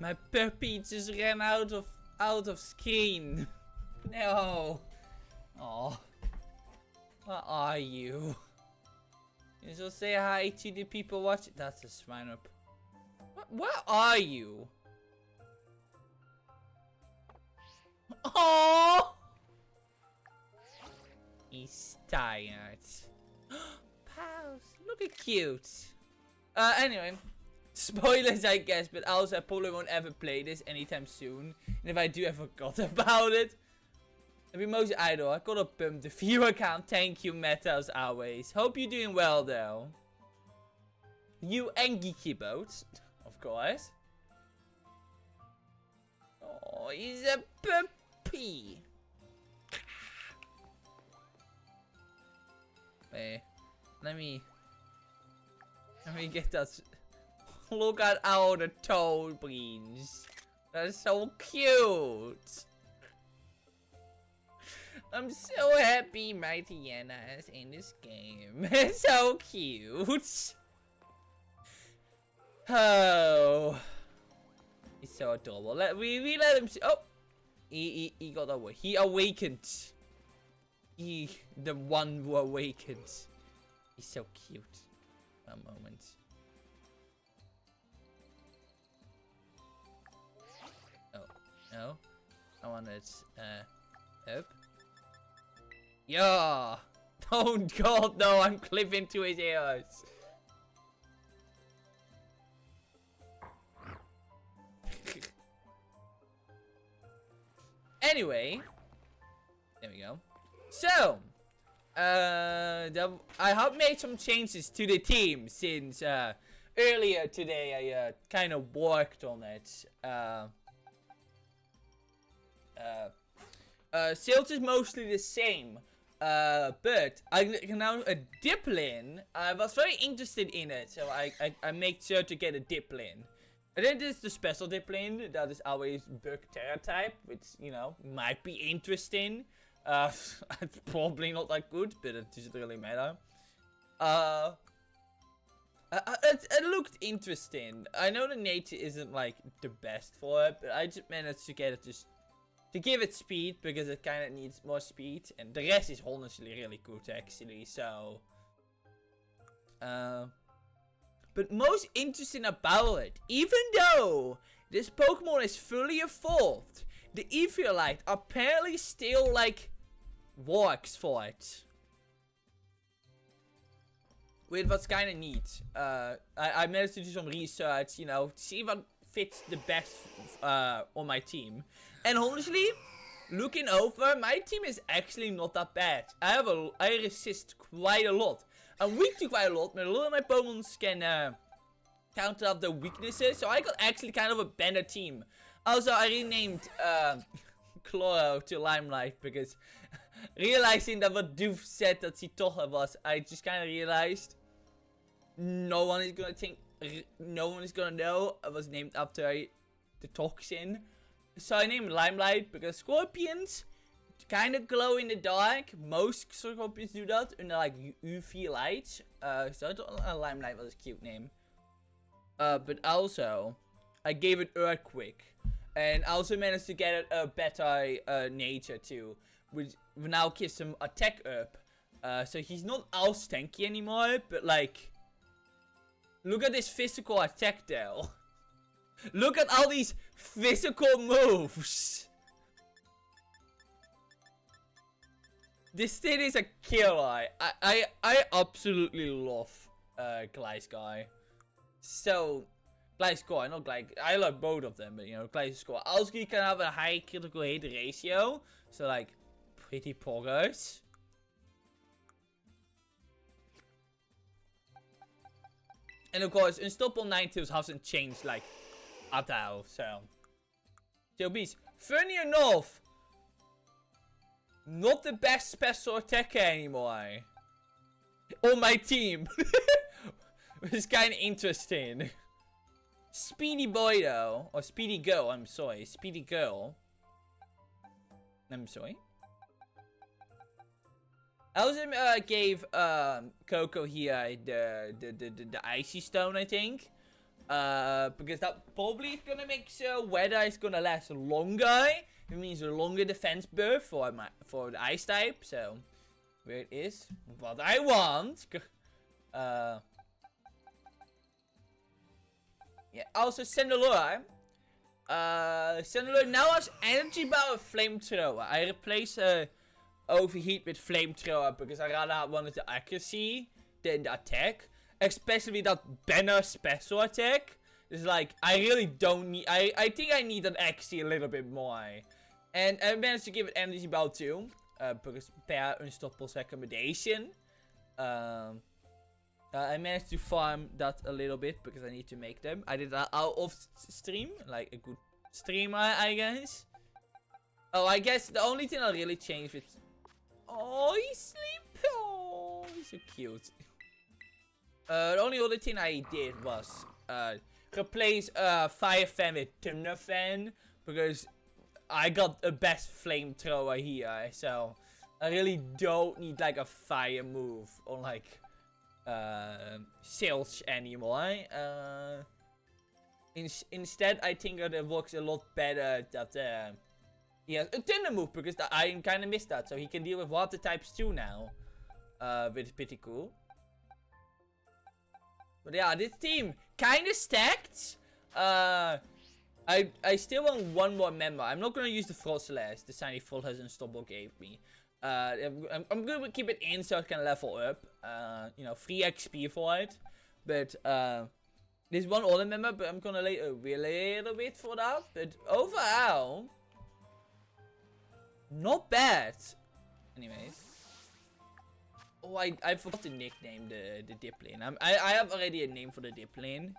My puppy just ran out of screen. No. Oh. Where are you? You just say hi to the people watching. That's a swine up. Where are you? Oh! He's tired. Pals, look at cute. Anyway. Spoilers, I guess, but also I probably won't ever play this anytime soon. And if I do, I forgot about it. I'll be most idle. I gotta pump the viewer account. Thank you, Meta, as always. Hope you're doing well, though. You and Geeky Boat, of course. Oh, he's a puppy. Wait, let me get that. Look at all the toe beans. That's so cute. I'm so happy my Tiana is in this game. It's so cute. Oh. He's so adorable. We let him see. Oh. He got away. He awakened. The one who awakened. He's so cute. A moment. No, I want it, up. Yeah! Oh god, no, I'm clipping to his ears. Anyway, there we go. So, I have made some changes to the team since, earlier today I, kind of worked on it. Sales is mostly the same, but I can now a Diplin. I was very interested in it, so I made sure to get a Diplin. And then there's the special Diplin that is always Bug Terra type, which, you know, might be interesting. It's probably not that good, but it doesn't really matter. It looked interesting. I know the nature isn't like the best for it, but I just managed to get it just to give it speed, because it kind of needs more speed. And the rest is honestly really good, actually. So, but most interesting about it, even though this Pokemon is fully evolved, the Eviolite apparently still, like, works for it. Which was kind of neat. I managed to do some research, you know, see what fits the best on my team. And honestly, looking over, my team is actually not that bad. I resist quite a lot. I'm weak to quite a lot, but a lot of my Pokemons can counter up the weaknesses. So I got actually kind of a better team. Also, I renamed Chloro to Limelight, because realizing that what Doof said that he thought it was, I just kind of realized no one is gonna know it was named after the toxin. So I named Limelight because scorpions kind of glow in the dark. Most scorpions do that under like UV light. So I thought Limelight was a cute name. But also, I gave it Earthquake. And I also managed to get it a better nature too, which now gives him attack up. So he's not as tanky anymore, but like, look at this physical attack though. Look at all these physical moves. This thing is a killer. I absolutely love Gliscor. So, Gliscor, not Gliscor. I love both of them, but you know, Gliscor. Also, you can have a high critical hit ratio. So, like, pretty poggers. And of course, Unstoppable Ninetales hasn't changed, like, at all, so. So, beast. Funny enough, not the best special attacker anymore on my team. Which is kind of interesting. Speedy Boy, though. Or Speedy Girl, I'm sorry. Speedy Girl. I'm sorry. I also gave Coco here the Icy Stone, I think. Because that probably is gonna make sure weather is gonna last longer. It means a longer defense buff for the ice type. So where it is, what I want. Yeah. Also, Cinderella. Cinderella now has energy bar with flamethrower. I replace overheat with flamethrower because I rather wanted the accuracy than the attack. Especially that banner special attack. It's like, I really don't need... I think I need an accuracy a little bit more. And I managed to give it energy ball too. Because per unstoppable recommendation. I managed to farm that a little bit because I need to make them. I did that out of stream. Like a good streamer, I guess. Oh, I guess the only thing I really changed with... Oh, he's sleeping. Oh, he's so cute. The only other thing I did was replace Fire Fan with Thunder Fan. Because I got the best flamethrower here. So I really don't need like a fire move or like Silch anymore. Instead, I think that it works a lot better that he has a Thunder move. Because I kind of missed that. So he can deal with water types too now. Which is pretty cool. But yeah, this team kind of stacked. I still want one more member. I'm not gonna use the Frost Slash, the shiny Frost Unstoppable gave me. I'm gonna keep it in so I can level up. You know, free XP for it. But there's one other member, but I'm gonna wait a little bit for that. But overall, not bad. Anyways. Oh, I forgot to nickname the dip lane. I have already a name for the dip lane.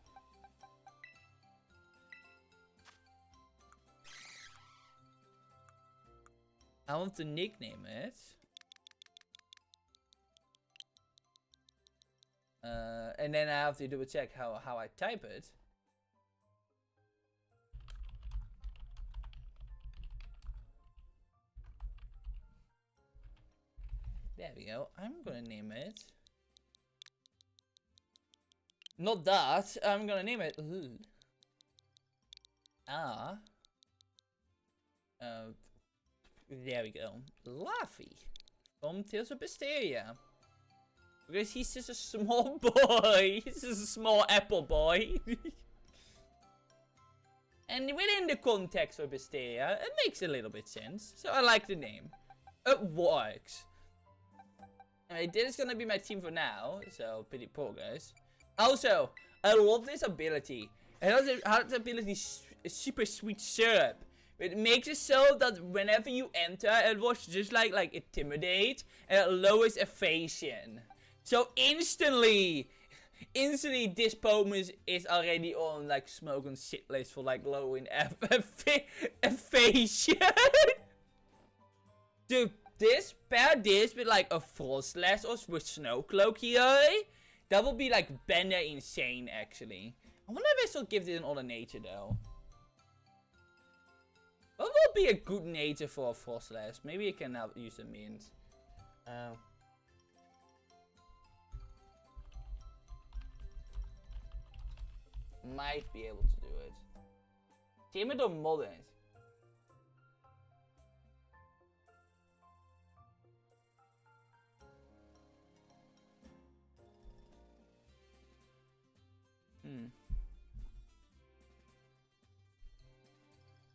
I want to nickname it. And then I have to double check how I type it. There we go. I'm gonna name it. Not that. I'm gonna name it. There we go. Laffy. From Tales of Mysteria. Because he's just a small boy. He's just a small apple boy. And within the context of Mysteria, it makes a little bit sense. So I like the name. It works. Alright, this is gonna be my team for now, so pretty progress. Also, I love this ability. It has the ability Super Sweet Syrup. It makes it so that whenever you enter, it works just like Intimidate, and it lowers evasion. So instantly this Pokemon is already on like smoke and shit list for like lowering evasion. Dude. Pair this with like a Frost Slash or with Snow Cloak here. That would be like banner insane actually. I wonder if I still give this another nature though. What would be a good nature for a Frost Slash? Maybe I can use the mint. Might be able to do it. Timid or modern?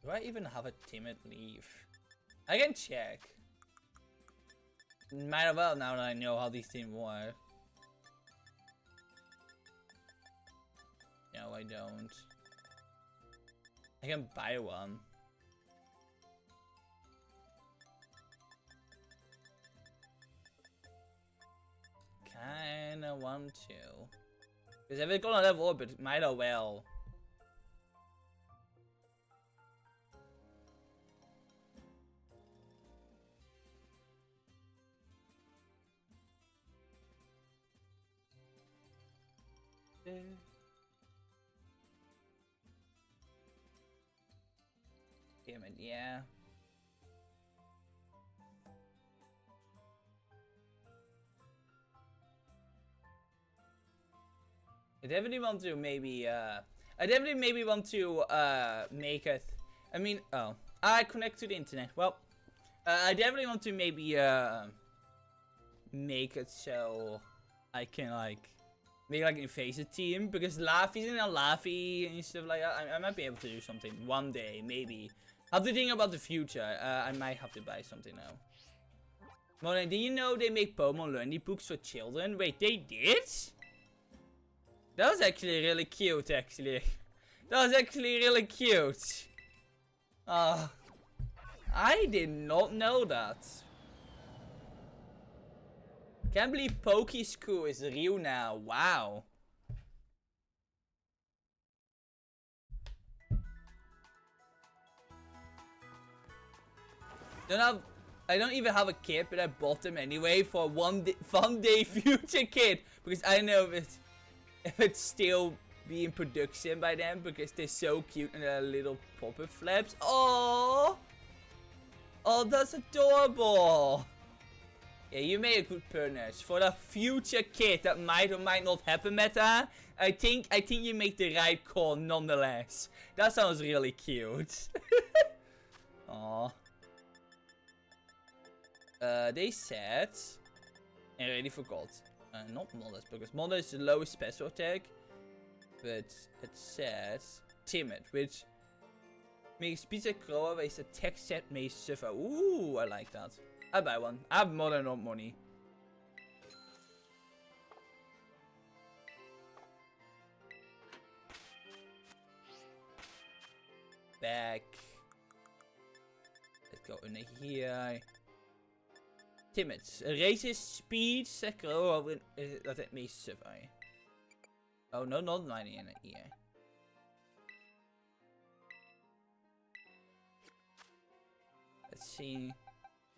Do I even have a timid leaf? I can check. Might as well now that I know how these things work. No, I don't. I can buy one. Kinda want to. Because if it's gonna level up, it might as well. Damn it, yeah. I definitely want to maybe I definitely maybe want to make it. I mean, oh, I connect to the internet. Well, I definitely want to maybe make it so I can like make like an invasive team, because Laffy's in a Laffy and stuff like that. I might be able to do something one day, maybe. I have to think about the future. I might have to buy something now. Mona, did you know they make Pokemon learning books for children? Wait, they did? That was actually really cute, actually. That was actually really cute. I did not know that. Can't believe Poke School is real now. Wow. I don't even have a kid, but I bought them anyway for one day future kid, because I know if it's still be in production by then, because they're so cute and their little puppet flaps. Oh, that's adorable. Yeah, you made a good purchase for the future kid that might or might not happen, Meta. I think you made the right call nonetheless. That sounds really cute. Aww. They said, I already forgot. Not Modest, because Modest is the lowest special attack. But it says timid, which makes Pizza Crow with attack set may suffer. Ooh, I like that. I buy one. I have more than enough money. Back. Let's go in here. Timid. Raises speed. Secro over dat het meest suffer. Oh no, not 90 in it here. Let's see.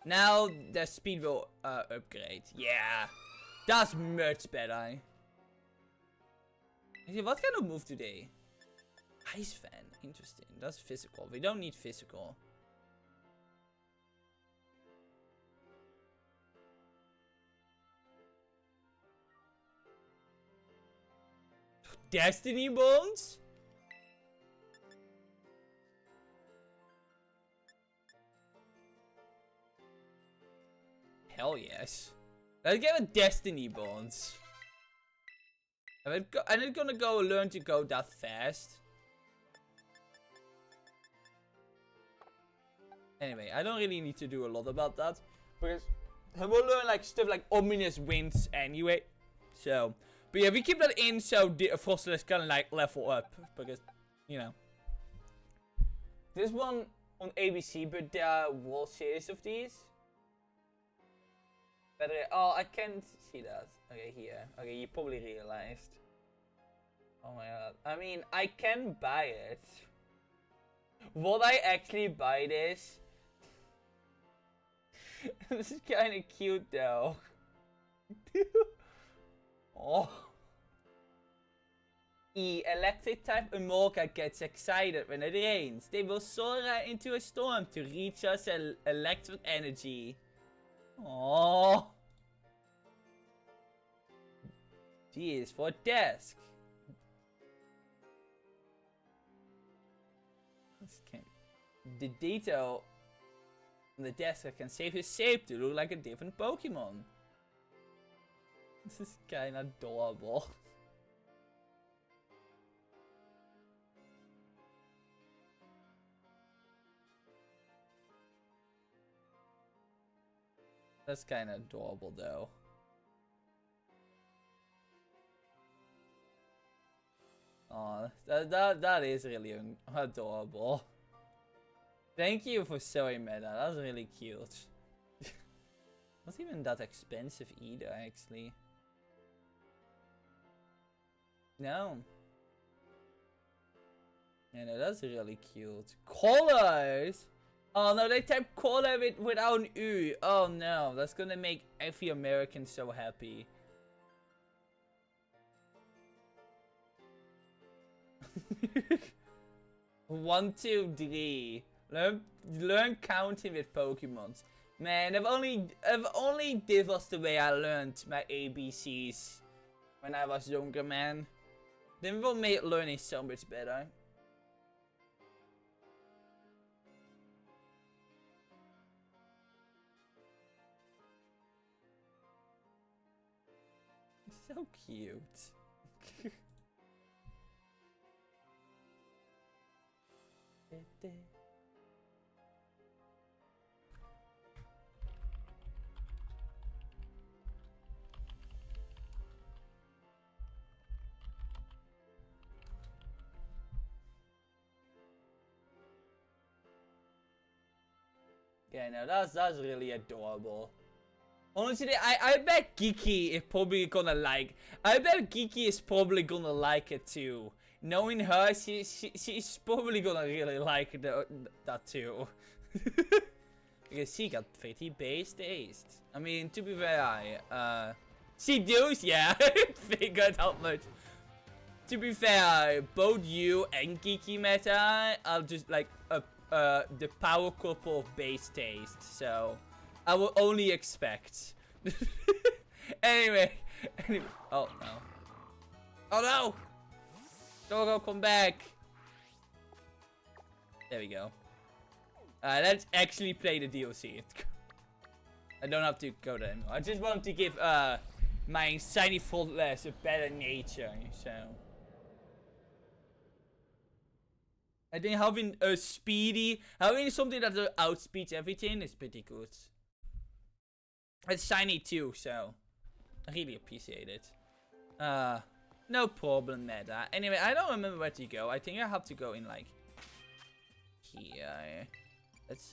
Now the speed will upgrade. Yeah, that's much better. What kind of move today? Ice fan. Interesting. That's physical. We don't need physical. Destiny Bones? Hell yes. Let's get a Destiny Bones. I'm not gonna go learn to go that fast. Anyway, I don't really need to do a lot about that, because I will learn like stuff like ominous winds anyway. So, but yeah, we keep that in so the Frostless can like level up, because, you know. This one on ABC, but there are whole series of these. Better. Oh, I can't see that. Okay, here. Okay, you probably realized. Oh my god. I mean, I can buy it. Would I actually buy this? This is kind of cute though. Oh. Electric type Amorca gets excited when it rains. They will soar into a storm to recharge electric energy. Oh. G is for desk. The detail on the desk can save his shape to look like a different Pokemon. This is kinda adorable. That's kinda adorable though. Oh, that is really adorable. Thank you for showing me that. That's really cute. Not even that expensive either, actually. No. Yeah, no, that's really cute. Colors! Oh no, they type color without an U. Oh no, that's gonna make every American so happy. 1, 2, 3. Learn counting with Pokemons. Man, if only this was the way I learned my ABCs when I was younger, man. Then we'll make learning so much better. So cute. Yeah, no, that's really adorable. Honestly, I bet Geeky is probably gonna like. I bet Geeky is probably gonna like it too. Knowing her, she's probably gonna really like that too. Because she got pretty base taste. I mean, to be fair, she does, yeah. Figured out much. To be fair, both you and Geeky Meta are just like the power couple of base taste. So I will only expect. anyway. Oh no. Oh no! Doggo, come back. There we go. Let's actually play the DLC. I don't have to go there anymore. I just want to give my shiny faultless a better nature. So I think having a having something that outspeeds everything is pretty good. It's shiny too, so I really appreciate it. No problem, Meta. Anyway, I don't remember where to go. I think I have to go in like here. Let's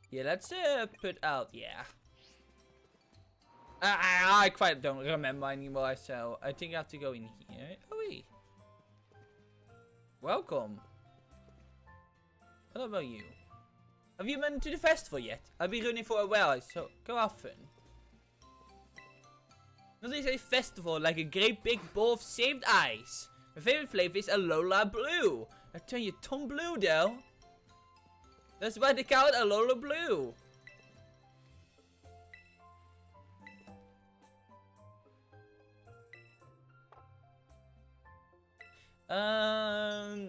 yeah, let's put out, yeah. I quite don't remember anymore, so I think I have to go in here. Oh wait. Welcome. What about you? Have you been to the festival yet? I've been running for a while, so go have fun. Not is a festival like a great big bowl of shaved ice. My favorite flavor is Alola Blue. I turn your tongue blue though. That's why they call it Alola Blue.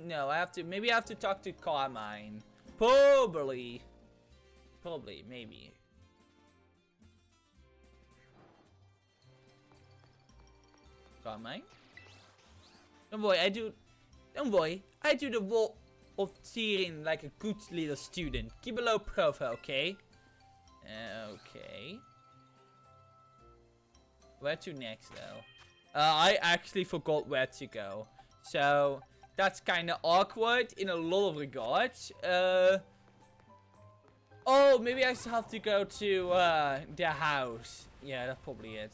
No, maybe I have to talk to Carmine. Probably, maybe. Carmine? Don't worry, I do the role of cheering like a good little student. Keep a low profile, okay? Okay. Where to next, though? I actually forgot where to go. So, that's kind of awkward in a lot of regards. Oh, maybe I have to go to their house. Yeah, that's probably it.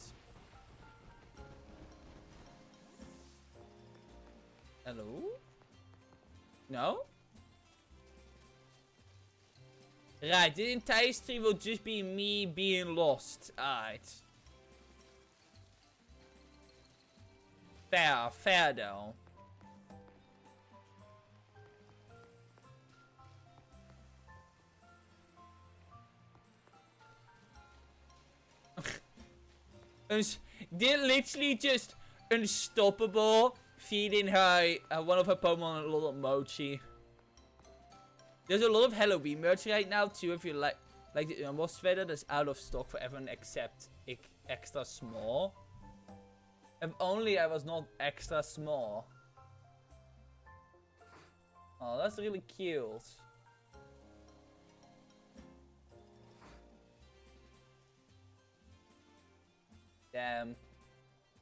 Hello? No? Right, the entire stream will just be me being lost. Alright. Fair though. They're literally just unstoppable, feeding her one of her Pokemon a little mochi. There's a lot of Halloween merch right now too. If you like the Umber sweater, that's out of stock for everyone except extra small. If only I was not extra small. Oh, that's really cute. Damn.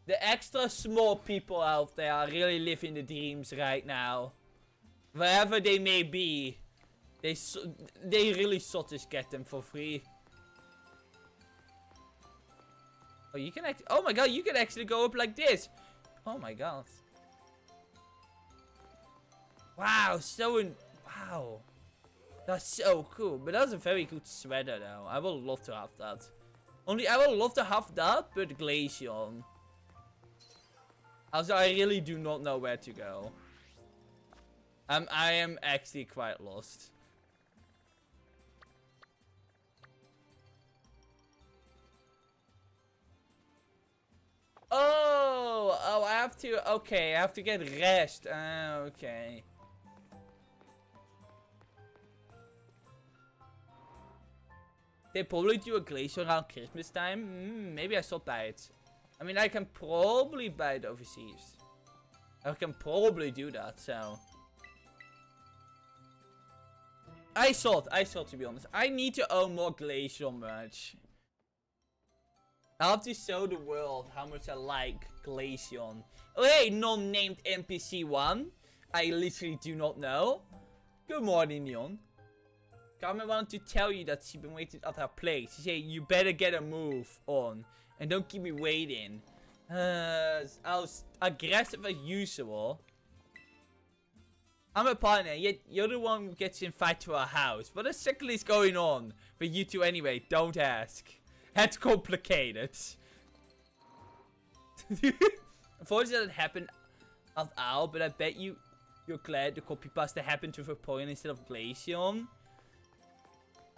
The extra small people out there are really living the dreams right now. Wherever they may be. They really sort of get them for free. Oh, you can oh my god, you can actually go up like this. Oh my god. Wow, wow. That's so cool. But that's a very good sweater though. I would love to have that. Only I would love to have that, but Glaceon. Also, I really do not know where to go. I am actually quite lost. Oh, I have to... Okay, I have to get rest. Okay. They probably do a glacier around Christmas time. Maybe I should buy it. I mean, I can probably buy it overseas. I can probably do that, so... I thought, to be honest. I need to own more glacier merch. I have to show the world how much I like Glaceon. Oh hey, non-named NPC1. I literally do not know. Good morning, Neon. Carmen wanted to tell you that she's been waiting at her place. She said, you better get a move on. And don't keep me waiting. I was aggressive as usual. I'm a partner, yet you're the one who gets invited to our house. What exactly is going on with you two anyway? Don't ask. That's complicated. Unfortunately, that happened at all, but I bet you're glad the copy pasta happened with a point instead of Glaceon.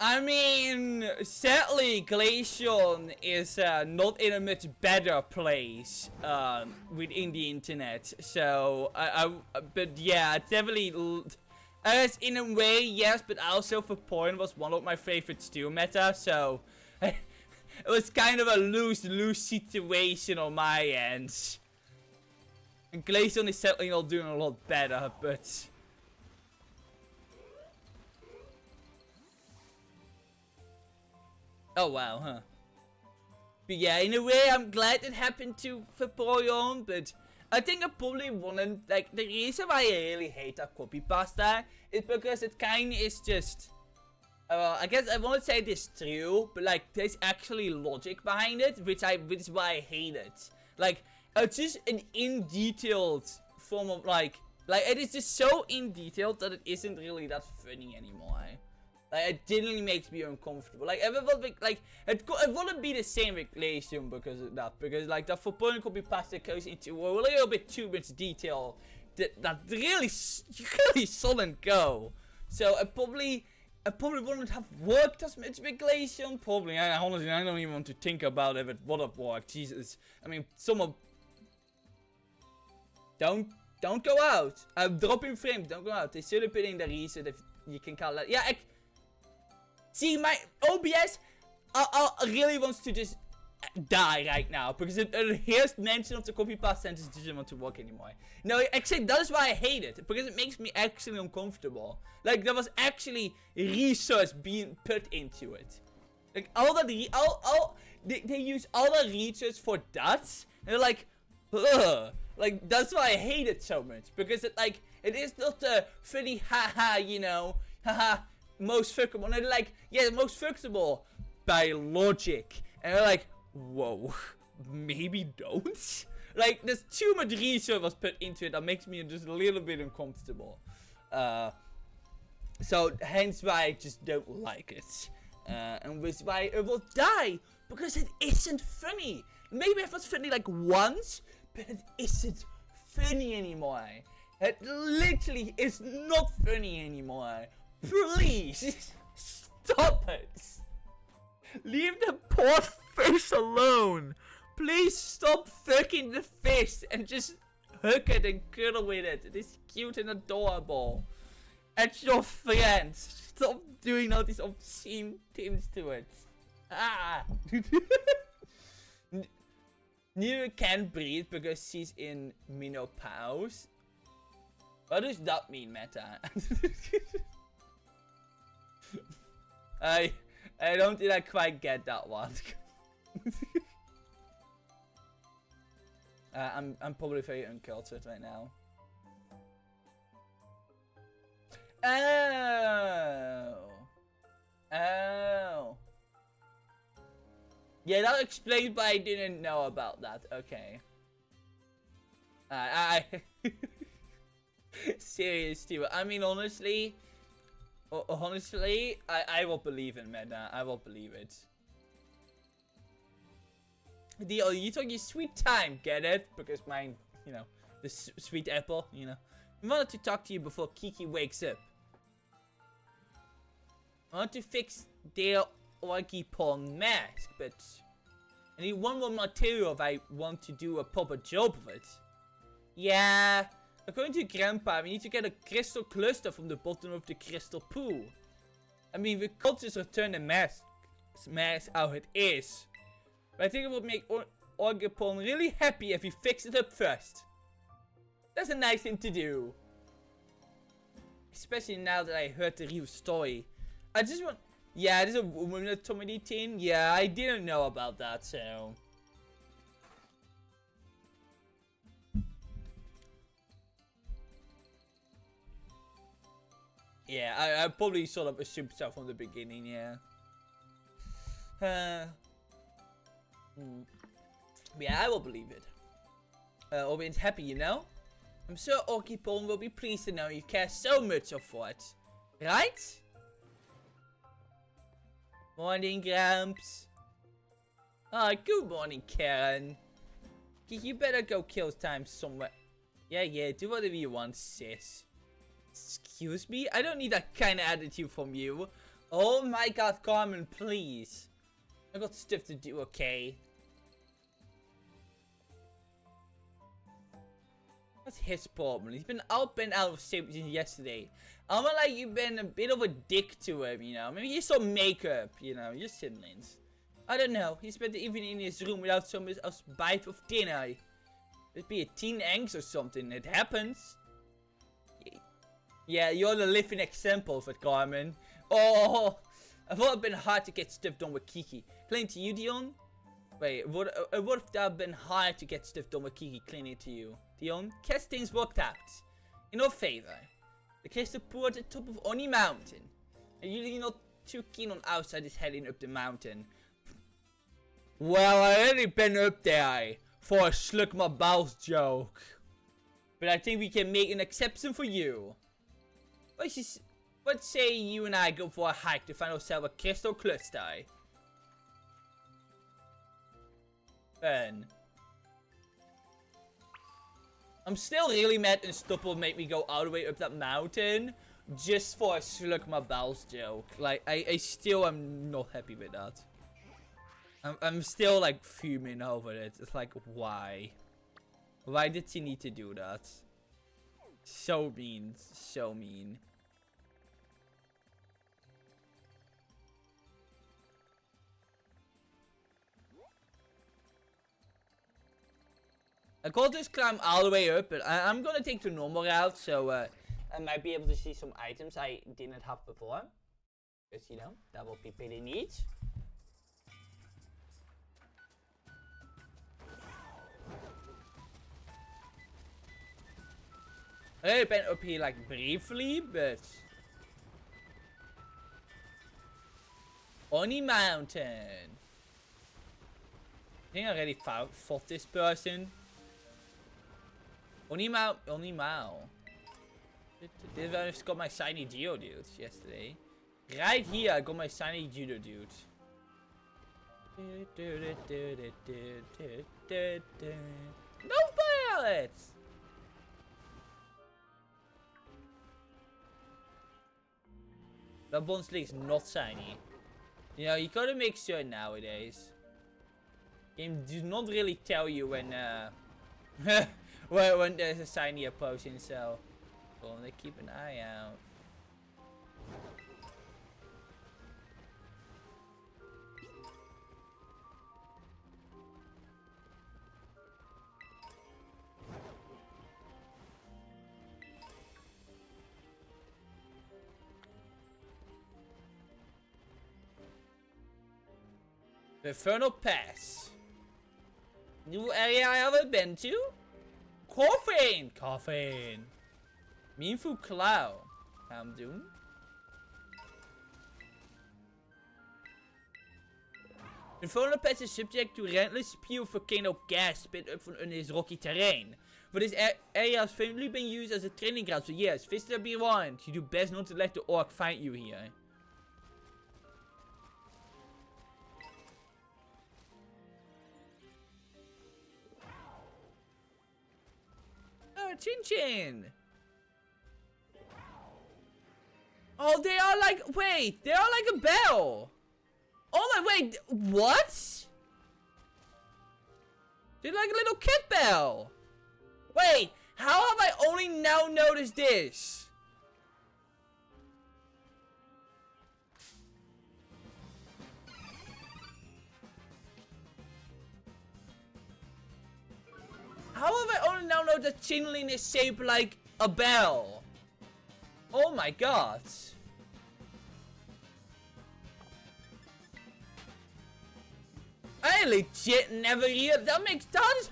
I mean, sadly, Glaceon is not in a much better place within the internet. So, but yeah, definitely. As in a way, yes, but also for point was one of my favorite steal meta. So, it was kind of a lose-lose situation on my end. And Glaceon is certainly not doing a lot better, but... Oh wow, huh. But yeah, in a way, I'm glad it happened to Vaporeon, but I think I probably wouldn't, like, the reason why I really hate that copy pasta is because it kind of is just, I guess I won't say this true, but like, there's actually logic behind it, which is why I hate it. Like, it's just an in-detailed form of, like, it is just so in-detailed that it isn't really that funny anymore. Like, it genuinely makes me uncomfortable. Like, it wouldn't be the same with Glaceon because of that. Because, like, the Vaporeon copy pasta goes into a little bit too much detail that really shouldn't go. So, I probably wouldn't have worked as much with Glaceon. Probably. Honestly, I don't even want to think about if it would have worked. Jesus. I mean, someone... Don't go out. I'm dropping frames. Don't go out. They should have put in the reset if you can call that. Yeah, see, my OBS really wants to just die right now. Because it hears mention of the copy pasta and just doesn't want to work anymore. No, actually, that is why I hate it. Because it makes me actually uncomfortable. Like, there was actually research being put into it. Like, they use all the research for that. And they're like, ugh. Like, that's why I hate it so much. Because it is not a funny haha, you know, haha. Most fuckable. And they're like, yeah, most fuckable by logic. And they're like, whoa, maybe don't? Like, there's too much research was put into it that makes me just a little bit uncomfortable. So, hence why I just don't like it. And which why it will die. Because it isn't funny. Maybe it was funny like once, but it isn't funny anymore. It literally is not funny anymore. Please, stop it. Leave the poor fish alone. Please stop fucking the fish and just hook it and cuddle with it. It is cute and adorable. It's your friend. Stop doing all these obscene things to it. Ah. Neither can breathe because she's in menopause. What does that mean, Meta? I don't think I quite get that one. I'm probably very uncultured right now. Oh. Yeah, that explains why I didn't know about that. Okay. Serious, Steve. I mean, honestly, I will believe in Meta. I will believe it. Deal, you took your sweet time, get it? Because mine, you know, the sweet apple, you know. I wanted to talk to you before Kiki wakes up. I want to fix their Orgy Porn mask, but I need one more material if I want to do a proper job of it. Yeah. According to Grandpa, we need to get a crystal cluster from the bottom of the crystal pool. I mean, we could just return the mask how it is. But I think it would make Orgapon really happy if we fix it up first. That's a nice thing to do. Especially now that I heard the real story. I just want... Yeah, this is a woman with a comedy thing. Yeah, I didn't know about that, so... Yeah, I probably sort of assumed so from the beginning, yeah. Yeah, I will believe it. Owen's happy, you know? I'm sure Orgapon will be pleased to know you care so much for it. Right? Morning, Gramps. Ah, good morning, Karen. You better go kill time somewhere. Yeah, do whatever you want, sis. Excuse me? I don't need that kind of attitude from you. Oh my god, Carmen, please. I got stuff to do, okay? What's his problem? He's been out of shape since yesterday. I'm like you've been a bit of a dick to him, you know? Maybe he's some makeup, you know? Your siblings. I don't know. He spent the evening in his room without so much as a bite of dinner. It'd be a teen angst or something. It happens. Yeah, you're the living example of it, Carmen. Oh, I thought it'd been hard to get stuff done with Kiki. Clean to you, Dion? Wait, would have that been hard to get stuff done with Kiki cleaning to you? Dion, guess things worked out. In our favor. The crystal pool at the top of Oni Mountain. I'm usually not too keen on outsiders heading up the mountain. Well, I already been up there for a slug my bowels joke. But I think we can make an exception for you. What say you and I go for a hike to find ourselves a crystal cluster? Fun. I'm still really mad and Stupple made me go all the way up that mountain just for a slug my bowels joke. Like, I still am not happy with that. I'm still like fuming over it. It's like, why? Why did she need to do that? So mean. So mean. I could just climb all the way up, but I'm gonna take the normal route, so I might be able to see some items I didn't have before. Because, you know, that will be pretty neat. I've been up here like briefly, but... Oni Mountain. I think I already fought this person. Oni Mao. This is where I got my shiny Geodude yesterday. Right here, I got my shiny Geodude. No violets! That Bonsly is not shiny. You know, you gotta make sure nowadays. Game does not really tell you when when there's a shiny approaching, so gonna keep an eye out. The Infernal Pass. New area I haven't been to? Coffin! Meaningful Cloud. I'm doing. Infernal Pass is subject to relentless pure volcano gas spit up from under this rocky terrain. But this area has famously been used as a training ground for years. Visitor be warned. You do best not to let the orc find you here. Oh, Chin. Oh, they are like, wait, they are like a bell. Oh my, wait, what? They're like a little cat bell. Wait, how have I only now noticed this? How have I only now noticed that Chinlin is shaped like a bell? Oh my god. I legit never realized. That makes tons.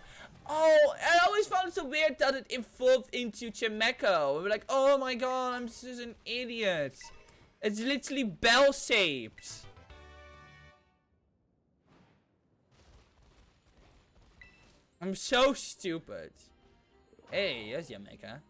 Oh, I always found it so weird that it evolved into Chimeco. We're like, oh my god, I'm just an idiot. It's literally bell shaped. I'm so stupid. Hey, that's Jamaica.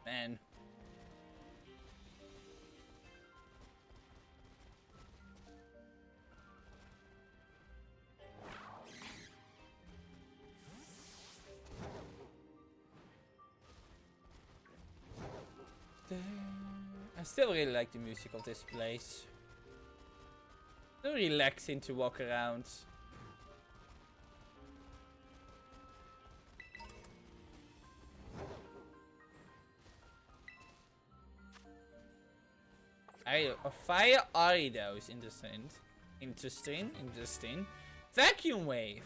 Man. I still really like the music of this place. So relaxing to walk around. A fire Arido is interesting. Interesting. Vacuum wave.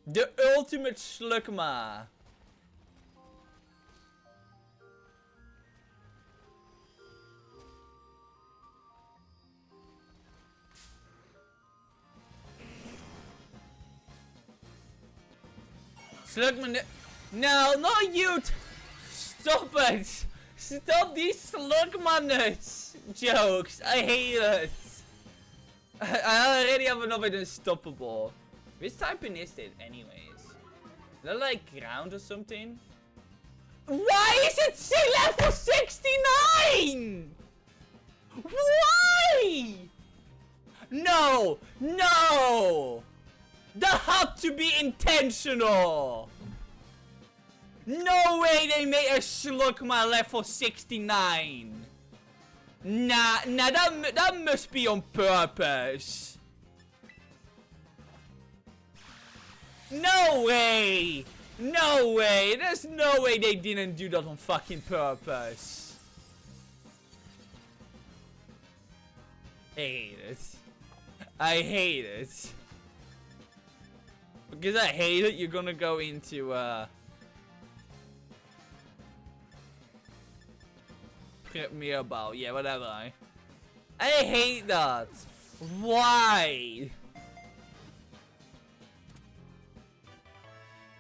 The ultimate slugma. Slugma. No, not you. Stop it. Stop these slugma nuts jokes. I hate it. I already have enough of unstoppable. Which type is it anyways? Is that like ground or something? Why is it level 69? Why? No. No. That had to be intentional. No way they made a slugma level 69. Nah, that must be on purpose. No way! No way! There's no way they didn't do that on fucking purpose. I hate it. I hate it. Because I hate it, you're gonna go into, Premier Ball. Yeah, whatever. I hate that. Why?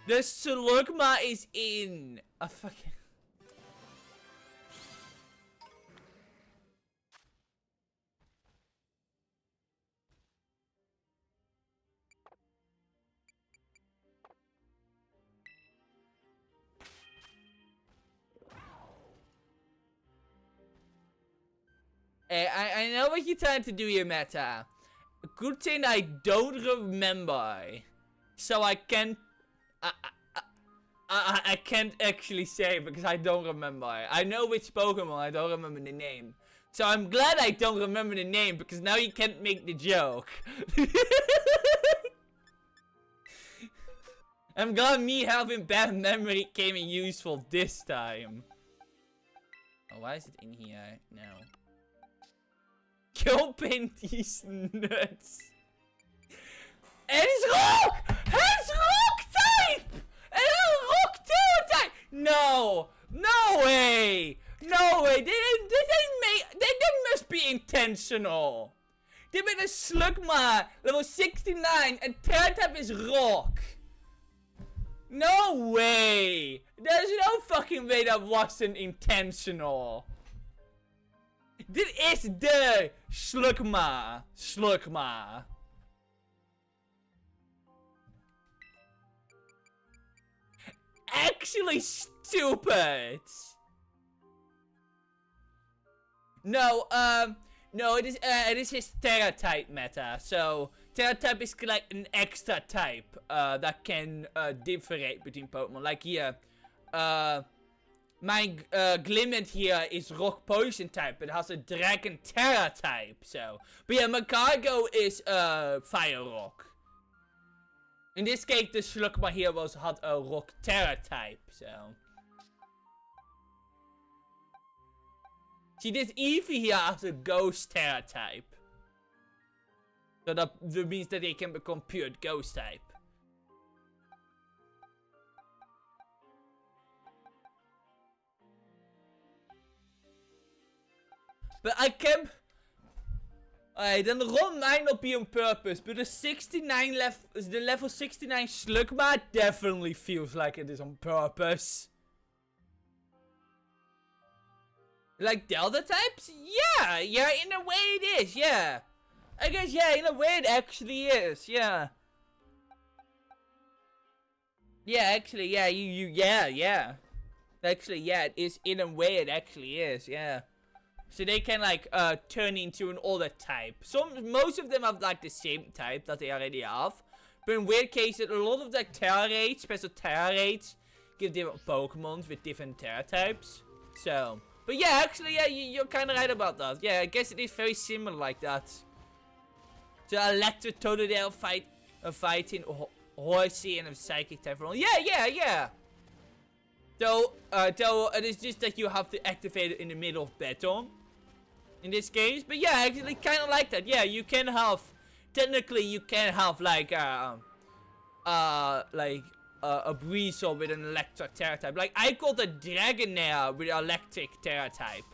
The slugma is in a fucking... I know what you're trying to do here, Meta. Good thing I don't remember. So I can't... I can't actually say because I don't remember. I know which Pokemon, I don't remember the name. So I'm glad I don't remember the name because now you can't make the joke. I'm glad me having bad memory came in useful this time. Oh, why is it in here now? Open these nuts. And it's rock! It's rock type! And it's rock tail type! No! No way! No way! They didn't make... They must be intentional. They made a slugma level 69 and third type is rock. No way! There's no fucking way that wasn't intentional. Dit is de slugma. Slugma. actually stupid. No, no, it is his Terra type meta. So Terra type is like an extra type that can differentiate between Pokemon. Like here, my Glimmet here is Rock Poison type, but it has a Dragon Terra type. So, but yeah, Magcargo is Fire Rock. In this case, the Slugma here had a Rock Terra type. So. See, this Eevee here has a Ghost Terra type. So that means that they can become pure Ghost type. But I can... Alright, then Ron might not be on purpose, but the level 69 Slugma definitely feels like it is on purpose. Like Delta types? Yeah, in a way it is, yeah. I guess, yeah, in a way it actually is, yeah. Yeah, actually, yeah, yeah. Actually, yeah, it is, in a way it actually is, yeah. So they can, like, turn into an older type. Most of them have, like, the same type that they already have. But in weird cases, a lot of, like, Terra Raids, special Terra Raids, give different Pokemons with different Terra types. So... But yeah, actually, yeah, you're kind of right about that. Yeah, I guess it is very similar like that. So Electric Totodile fighting Horsey and a Psychic type role. Yeah. Though it is just that you have to activate it in the middle of battle. In this case. But yeah, actually kind of like that. Yeah, you can have, technically you can have like, a Breezel with an electric Terra type. Like, I called a Dragonair with electric Terra type.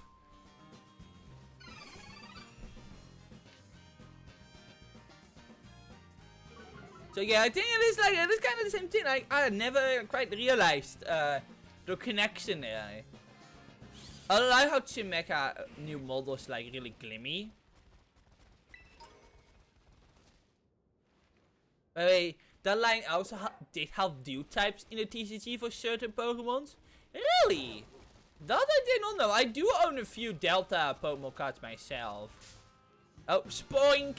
So yeah, I think it is kind of the same thing. I never quite realized the connection there. I like how Chimecha new model is like really glimmy. Wait. That line also did have dual types in the TCG for certain Pokemons? Really? That I did not know. I do own a few Delta Pokemon cards myself. Oh, Spoink!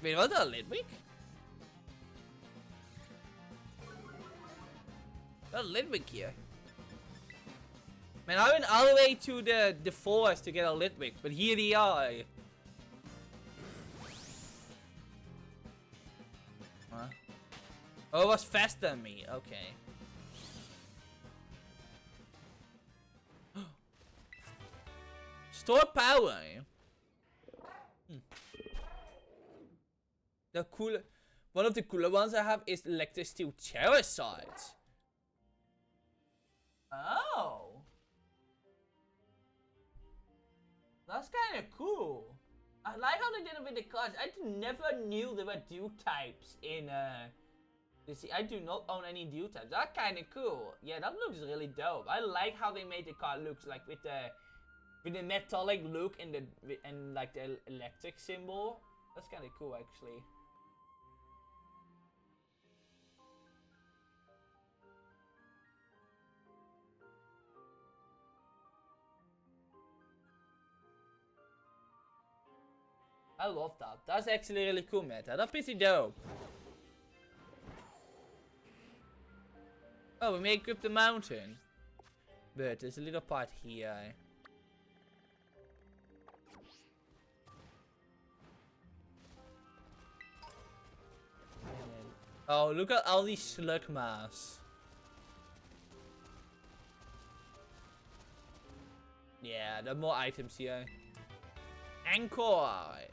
Wait, what a Litwick? A Litwick here. Man, I went all the way to the forest to get a Litwick, but here they are. Huh? Oh, it was faster than me. Okay. Store power. One of the cooler ones I have is Electric Steel Charizard. Oh. That's kind of cool. I like how they did it with the cards. I never knew there were dual types in you see, I do not own any dual types. That's kind of cool. Yeah, that looks really dope. I like how they made the card look like with the metallic look and like the electric symbol. That's kind of cool, actually. I love that. That's actually really cool, meta. That's pretty dope. Oh, we make up the mountain. But there's a little part here. Oh, look at all these Slugmas. Yeah, there are more items here. Anchor.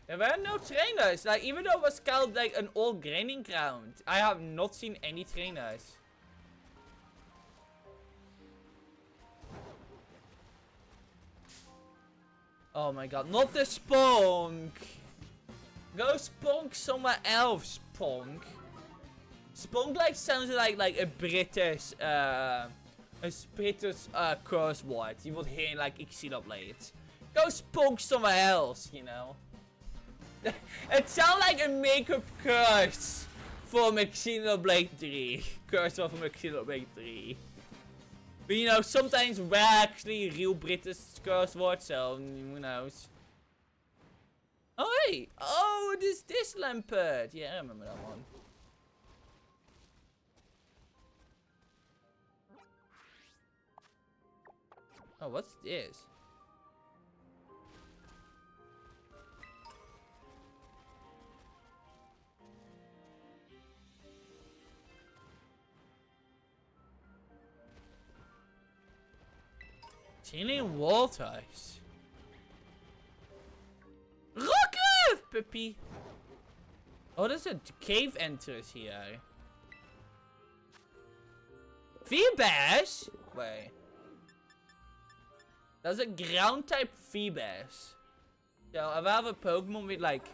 There were no trainers. Like, even though it was called like an old training ground, I have not seen any trainers. Oh my god, not the Spunk! Go Spunk somewhere else, Spunk. Spunk like sounds like a British curse word. You would hear like Xenoblade. Go Spunk somewhere else, you know. It sounds like a makeup curse from Xenoblade 3. Curse one from Xenoblade 3. But you know, sometimes we're actually real British curse words, so who knows. Oh hey! Oh, it is this Lampert! Yeah, I remember that one. Oh, what's this? Chilling waters. Rockcliffe, Pippi. Oh, there's a cave entrance here. Feebas? Wait. There's a ground type Feebas. So if I have a Pokemon with like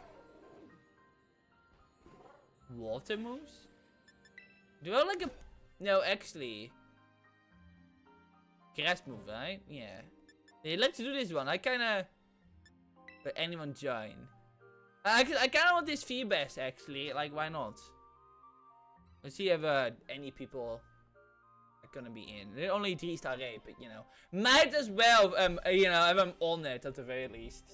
water moves? Do I have like a no actually grass move, right? Yeah. Hey, let's do this one. I kinda but anyone join. I kinda want this Feebas actually. Like why not? Let's see if any people gonna be in. They're only 3-star rate, but you know, might as well you know, if I'm on it at the very least.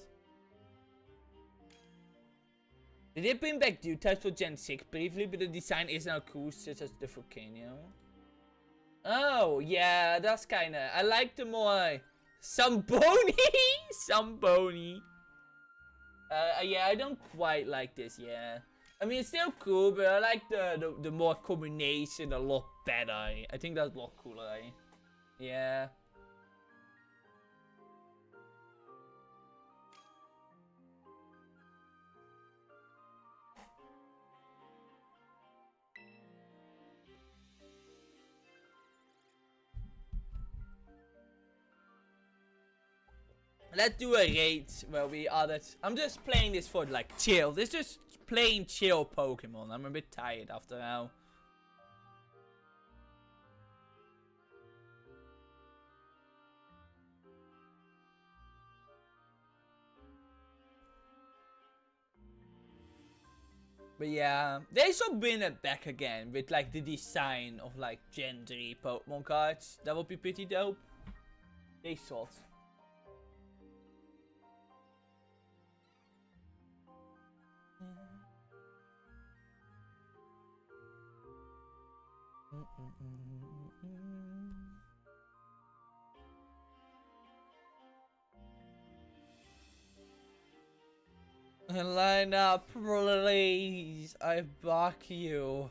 They did bring back dude types for Gen 6 briefly, but the design is now cool, such as the volcano. Oh yeah, that's kinda. I like the more Samboni. Samboni. Yeah, I don't quite like this. Yeah. I mean, it's still cool, but I like the more combination a lot better. I think that's a lot cooler. Yeah. Let's do a raid where we are that. I'm just playing this for like chill. This is just plain chill Pokemon. I'm a bit tired after now. But yeah, they should bring it back again with like the design of like Gen 3 Pokemon cards. That would be pretty dope. They should. Line up, please. I beg you.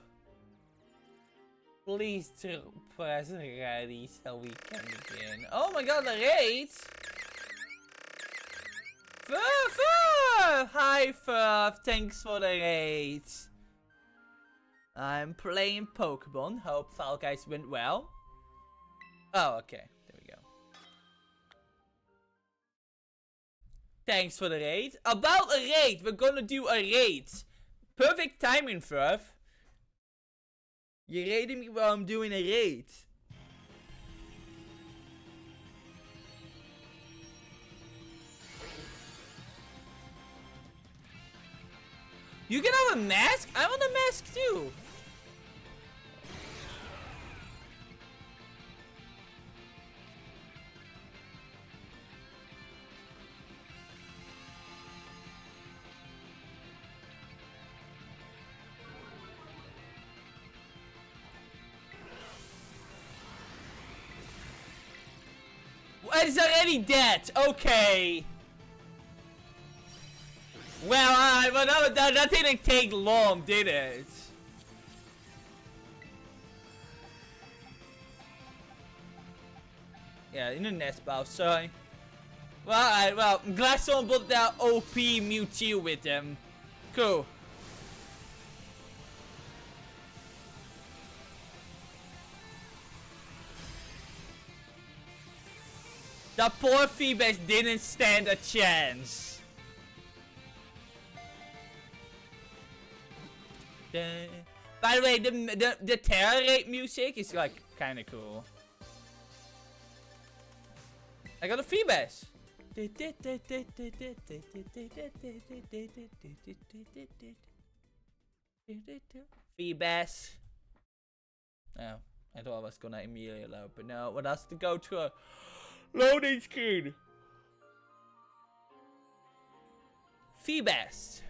Please to press ready so we can begin. Oh my god, the raid! Furf! Hi Furf, thanks for the raid. I'm playing Pokemon. Hope Fall Guys went well. Oh, okay. There we go. Thanks for the raid. About a raid, we're gonna do a raid. Perfect timing, Furf. You're raiding me while I'm doing a raid. You can have a mask? I want a mask too. It's already dead. Okay. Well, but that didn't take long, did it? Yeah, in the nest bow, sorry. Well, well, I'm glad someone put that OP Mewtwo with them. Cool. That poor Feebas didn't stand a chance. By the way, the Terra Raid music is like kind of cool. I got a Feebas. Feebas. Oh, I thought I was gonna immediately load, but no, it has to go to a loading screen. Feebas.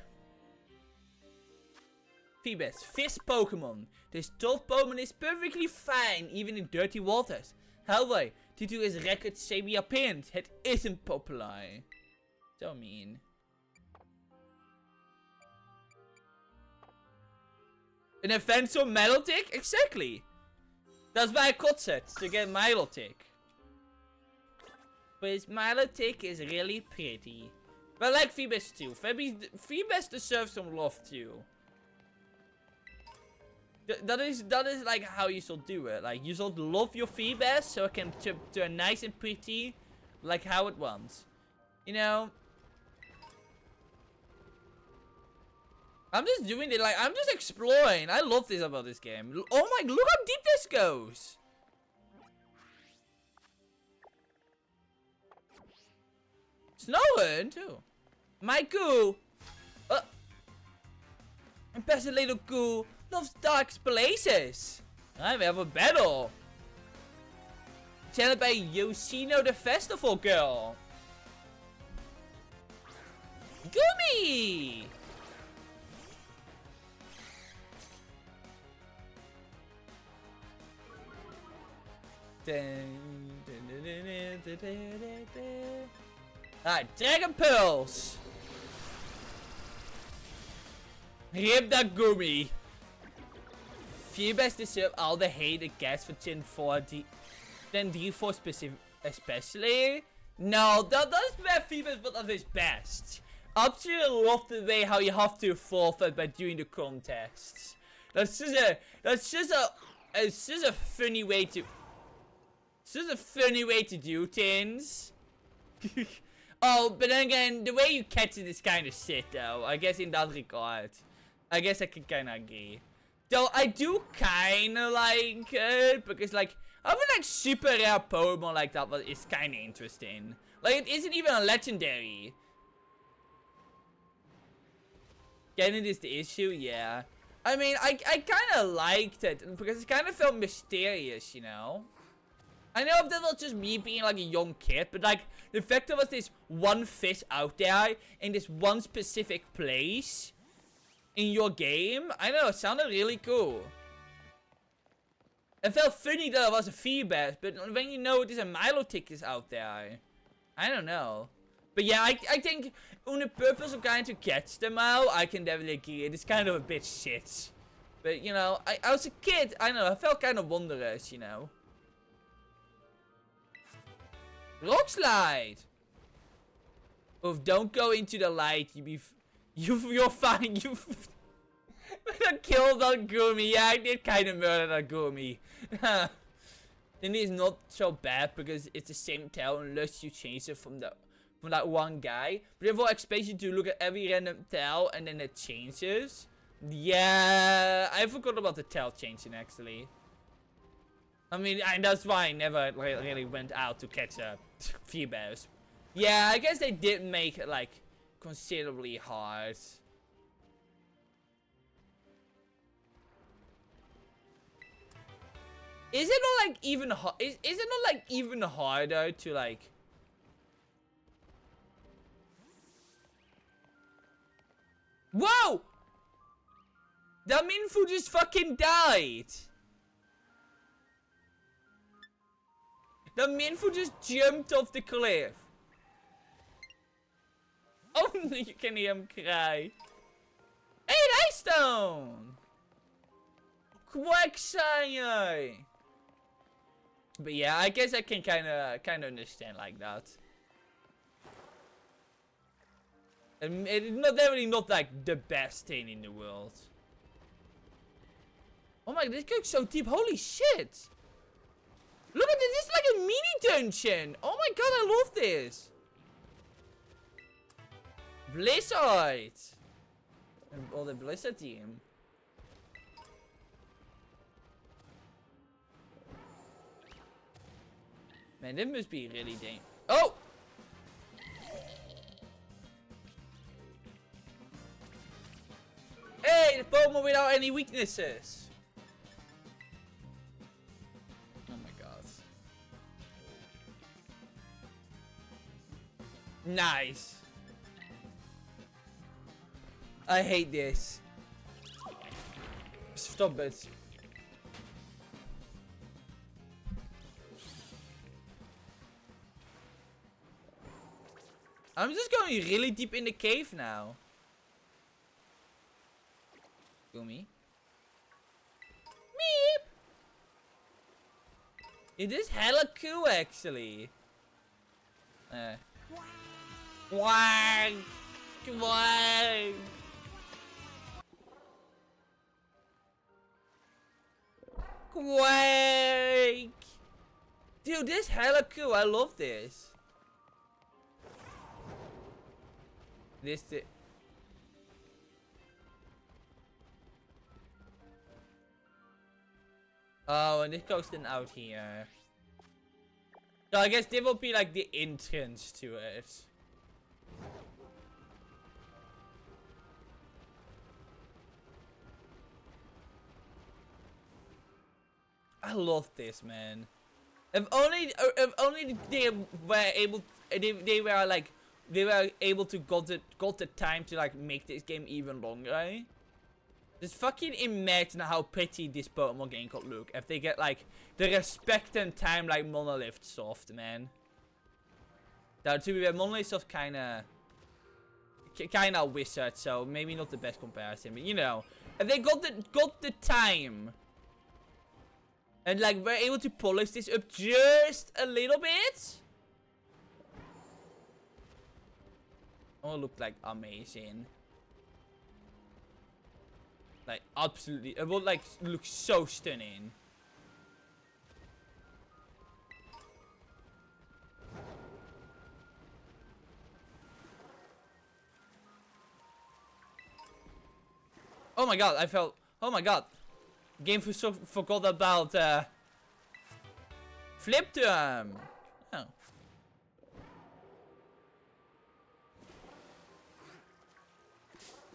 Feebas, fish Pokemon. This tough Pokemon is perfectly fine, even in dirty waters. However, due to his record semi appearance, it isn't popular. So mean. An offensive Milotic? Exactly. That's why I cut it, to get Milotic. But his Milotic is really pretty. But I like Feebas too. Feebas deserves some love too. That is like how you should do it. Like, you should love your Feebas so it can turn nice and pretty. Like how it wants. You know? I'm just doing it, like, I'm just exploring. I love this about this game. Oh my, look how deep this goes. Snowing, too. My goo. Impressive little goo loves dark places. Alright, we have a battle. Challenged by Yoshino the Festival Girl. Gumi! Alright, Dragon Pearls. Rip that Gumi. Feebas deserve all the hate it gets for Gen 4D. Then D4 specific, especially. No, that's where Feebas was at his best. Absolutely love the way how you have to forfeit by doing the contests. It's just a funny way to. It's just a funny way to do things. Oh, but then again, the way you catch it is kind of shit, though. I guess in that regard. I guess I can kind of agree. Though, I do kind of like it. Because, like, having, like, super rare Pokemon like that is kind of interesting. Like, it isn't even a legendary. Getting it is the issue, yeah. I mean, I kind of liked it. Because it kind of felt mysterious, you know? I know that was just me being like a young kid, but like the fact there was this one fish out there in this one specific place in your game, I know, it sounded really cool. It felt funny that it was a Feebas, but when you know there's a Milotic is out there, I don't know. But yeah, I think on the purpose of trying to catch them out, I can definitely agree. It is kind of a bit shit. But you know, I was a kid, I don't know, I felt kind of wondrous, you know. Rock slide. Oof, don't go into the light. You're fine. You've killed that Gumi. Yeah, I did kind of murder that Gumi. Then it's not so bad because it's the same tail unless you change it from that one guy. But if I expect you to look at every random tail and then it changes. Yeah, I forgot about the tail changing actually. I mean, and that's why I never really went out to catch a Feebas. Yeah, I guess they did make it, like, considerably hard. Is it not, like, even is it not, like, even harder to, like... Whoa! That Minfu just fucking died! The Minfu just jumped off the cliff. Oh, you can hear him cry. Hey, Ice Stone! Quagsire! But yeah, I guess I can kind of understand like that. And it's not definitely not like the best thing in the world. Oh my, this goes so deep. Holy shit! Look at this, this is like a mini dungeon. Oh my god, I love this. Blizzard. And all the Blizzard team. Man, this must be really dangerous. Oh! Hey, the Pokemon without any weaknesses? Oh my god. Nice. I hate this. Stop it. I'm just going really deep in the cave now. Gumi. Meep! It is hella cool actually. Wank! Wank! Quake! Dude, this is hella cool. I love this. Oh, and this goes then out here. So I guess this will be like the entrance to it. I love this, man. If only they were able, they were able to got the time to like make this game even longer. Eh? Just fucking imagine how pretty this Pokemon game could look if they get like the respect and time like Monolith Soft, man. Now to be fair, Monolith Soft kinda wizard, so maybe not the best comparison, but you know, if they got the time. And like we're able to polish this up just a little bit. Oh, it looked like amazing. Like absolutely, it will like look so stunning. Oh my god, I felt. Oh my god. Game forgot about flip them. Oh.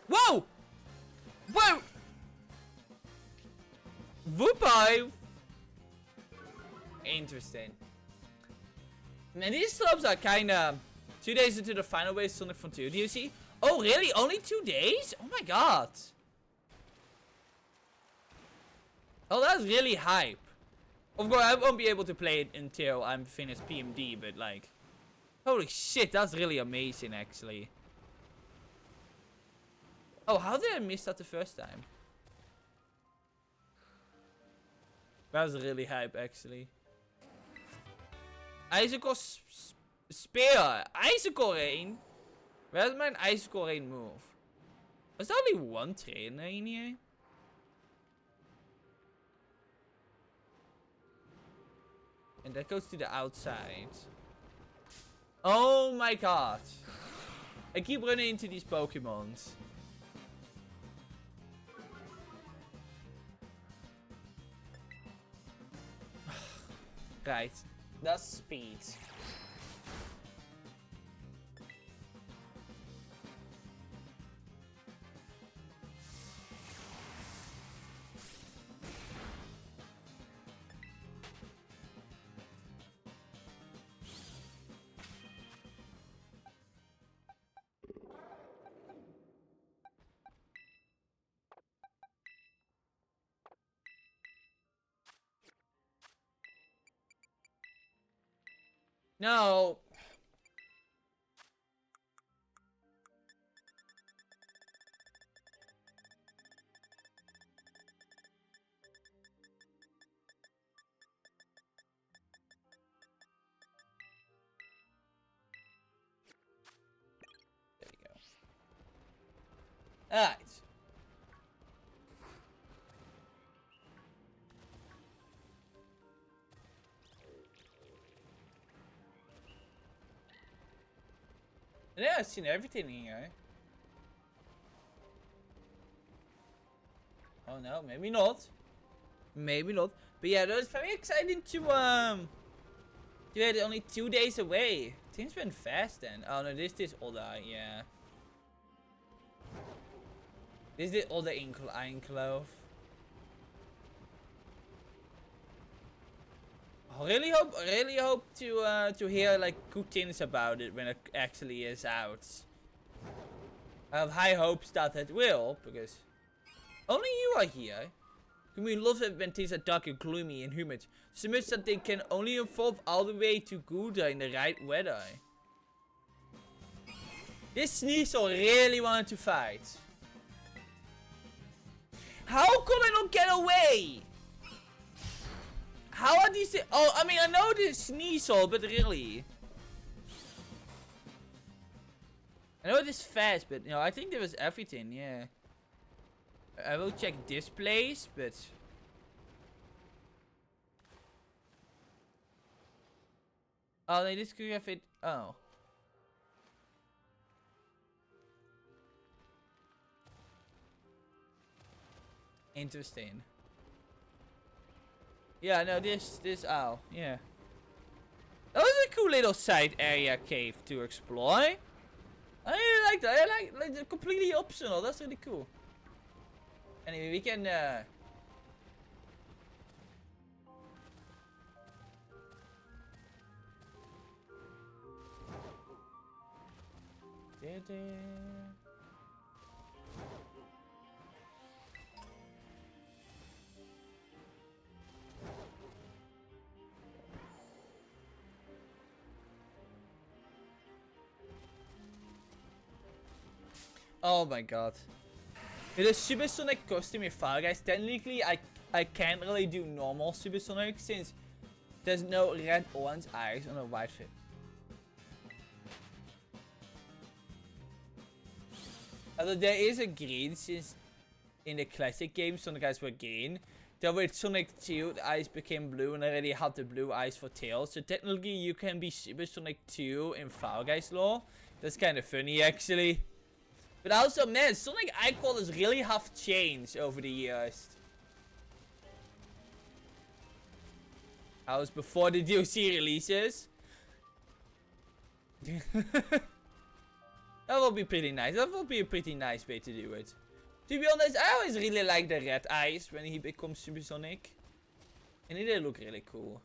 Whoa! Whoa! Whoop-I! Interesting. Man, these slopes are kinda 2 days into the final wave Sonic Frontier. Do you see? Oh really? Only 2 days? Oh my god. Oh, that's really hype. Of course, I won't be able to play it until I'm finished PMD, but like... Holy shit, that's really amazing, actually. Oh, how did I miss that the first time? That was really hype, actually. Icicle Spear! Icicle Rain! Where's my Icicle Rain move? Was there only one trainer in here? And that goes to the outside. Oh my god. I keep running into these Pokemons. Right. That's speed. No. There you go. Alright. Yeah, I've seen everything here. Oh no, maybe not. Maybe not. But yeah, that was very exciting to you had only 2 days away. Things went fast then. Oh no, this is Oda, yeah. This is the other Iron Clove. I really hope to hear like good things about it when it actually is out. I have high hopes that it will, because only you are here. We love it when things are dark and gloomy and humid, so much that they can only evolve all the way to Gouda in the right weather. This Sneasel really wanted to fight. How could I not get away? How are these? Oh, I mean, I know this Sneasel, but really. I know it is fast, but you know, I think there was everything, yeah. I will check this place, but... Oh, they just could have it... Oh. Interesting. Yeah, no, this, oh, yeah. That was a cool little side area cave to explore. I really like that. I like the completely optional. That's really cool. Anyway, we can, Oh my god. With a supersonic costume in Fall Guys, technically I can't really do normal supersonic since there's no red orange eyes on a white fit. Although there is a green, since in the classic game Sonic eyes were green. Then with Sonic 2 the eyes became blue and I already had the blue eyes for Tail. So technically you can be Supersonic 2 in Fall Guys lore. That's kind of funny actually. But also, man, Sonic eye colors really have changed over the years. That was before the DLC releases. That will be pretty nice. That will be a pretty nice way to do it. To be honest, I always really like the red eyes when he becomes Supersonic. And they look really cool.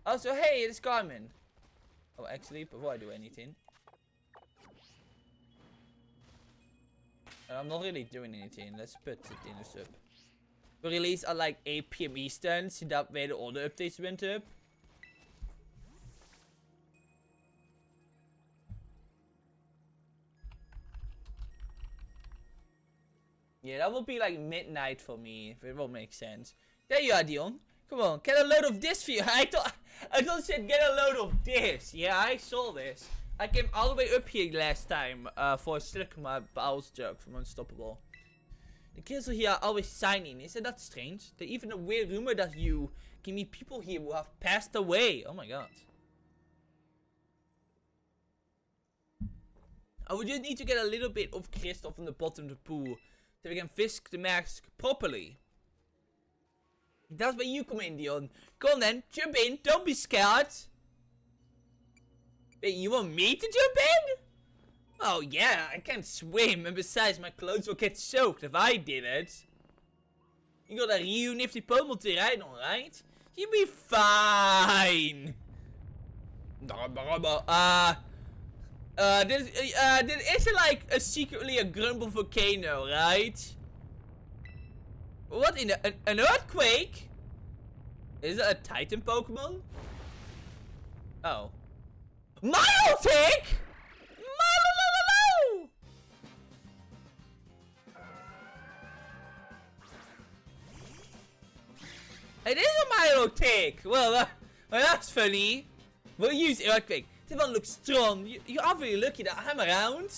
Also, hey, it's Carmen. Oh, actually, before I do anything. I'm not really doing anything. Let's put it in the sub. We released at like 8 PM Eastern, so that way the other updates went up. Yeah, that will be like midnight for me, if it will make sense. There you are, Dion. Come on, get a load of this for you. I thought it said get a load of this. Yeah, I saw this. I came all the way up here last time for a stick my bowels joke from Unstoppable. The kids here are always signing. Isn't that strange? There's even a weird rumor that you can meet people here who have passed away. Oh my god. I would just need to get a little bit of crystal from the bottom of the pool so we can fisk the mask properly. That's where you come in, Dion. Come on then, jump in. Don't be scared. Wait, you want me to jump in? Oh yeah, I can't swim, and besides my clothes will get soaked if I did it. You got a real nifty pommel to ride on, right? You'll be fine. This isn't like secretly a grumble volcano, right? What in an earthquake? Is it a Titan Pokemon? Oh. Milotic! Milo! It is a Milotic! Well, that's funny. We'll use Earthquake. This one looks strong. You are very lucky that I'm around.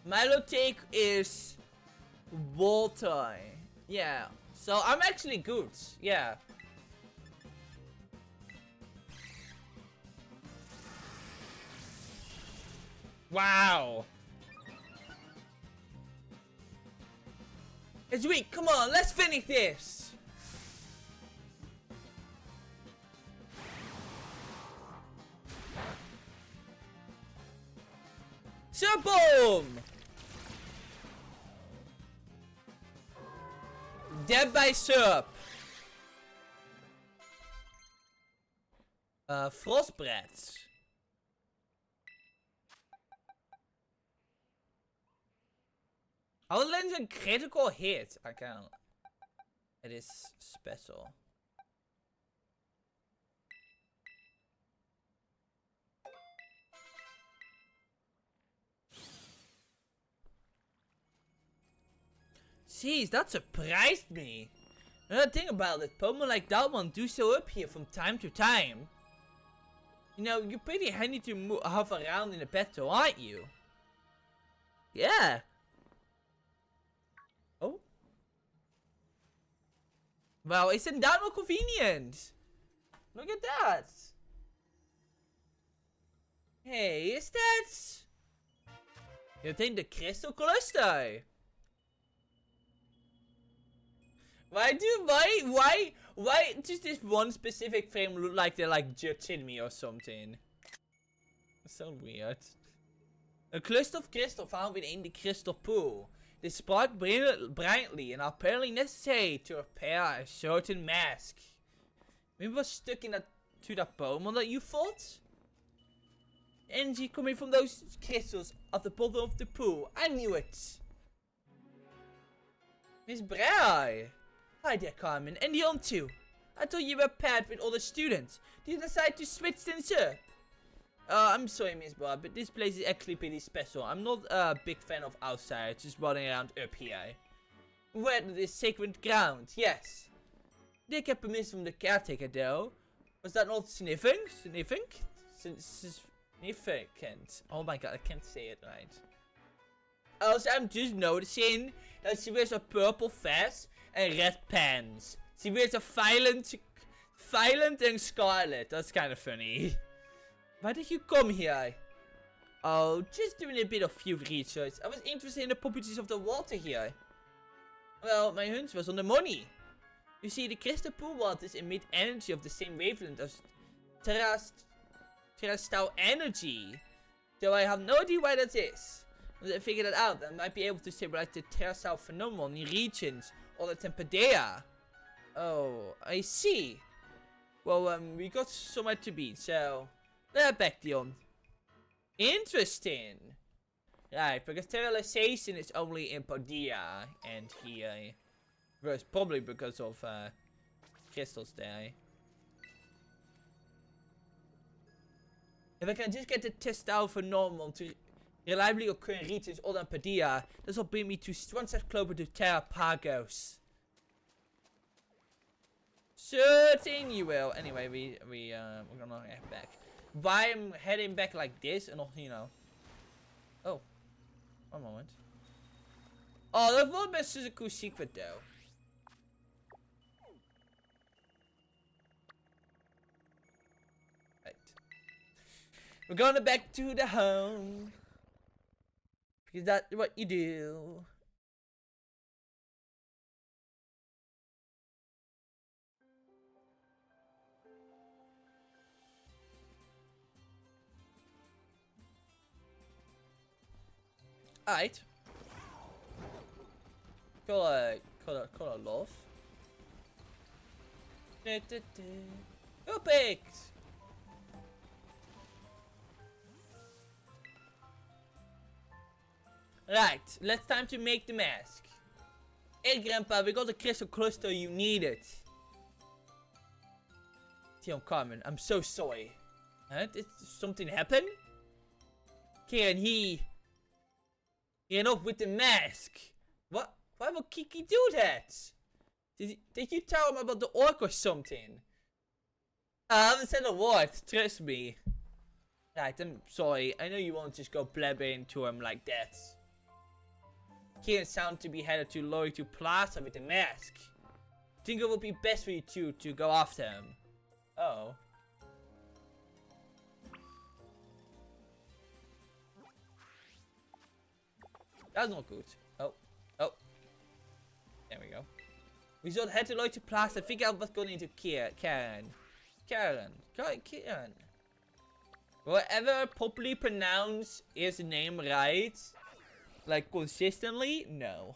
Milotic is water. Yeah. So I'm actually good. Yeah. Wow. It's weak. Come on, let's finish this. Boom! Dead by Serp. Frostbrats. I'll land a critical hit. I can't. It is special. Jeez, that surprised me. Another thing about it, Pokemon like that one do show up here from time to time. You know, you're pretty handy to have around in a battle, aren't you? Yeah. Oh. Well, isn't that more convenient? Look at that. Hey, is that? You think the crystal cluster? Why does this one specific frame look like they're like judging me or something? That's so weird. A cluster of crystal found within the crystal pool. They spark brightly and are apparently necessary to repair a certain mask. Maybe was stuck in that Pokemon that you fought? Energy coming from those crystals at the bottom of the pool. I knew it. Miss Brai. Hi there, Carmen, and Dion too. I thought you were paired with other students. Did you decide to switch things up? I'm sorry, Miss Bar, but this place is actually pretty special. I'm not a big fan of outsiders just running around up here. Where this sacred ground, yes. They get permission from the caretaker, though. Was that not significant? Significant. Oh my god, I can't say it right. Also, I'm just noticing that she wears a purple vest and red pants. She wears a violent and Scarlet. That's kind of funny. Why did you come here? Oh, just doing a bit of field research. I was interested in the properties of the water here. Well, my hunch was on the money. You see, the crystal pool waters emit energy of the same wavelength as terrestrial energy. Though I have no idea why that is. Once I figure that out, I might be able to stabilize the terrestrial phenomenon in regions other than Paldea. Oh, I see. Well, we got somewhere to be, so back, Dion. Interesting. Right, because sterilization is only in Paldea and here. Well, it's probably because of crystals there. If I can just get the test out for normal to reliably occur in regions other than Paldea, this will bring me to one step closer to Terra Pagos. Sure thing you will. Anyway, we're gonna head back. Why I'm heading back like this and not, you know. Oh. One moment. Oh, that would be such a cool secret though. Right. We're going back to the home. Because that's what you do. Alright. Call a love. Go picked! Right, let's time to make the mask. Hey Grandpa, we got the crystal cluster you needed. Tion Carmen, I'm so sorry. Huh? Did something happen? Kieran, he ran off with the mask. What? Why would Kiki do that? Did you tell him about the orc or something? I haven't said a word, trust me. Right, I'm sorry. I know you won't just go blabbering to him like that. Kieran sound to be headed to Lori to Plaza with the mask. Think it would be best for you two to go after him. Oh. That's not good. Oh. Oh. There we go. We should head to Lori to Plaza and figure out what's going into Kieran. Kieran. Will I ever properly pronounce his name right? Like, consistently? No.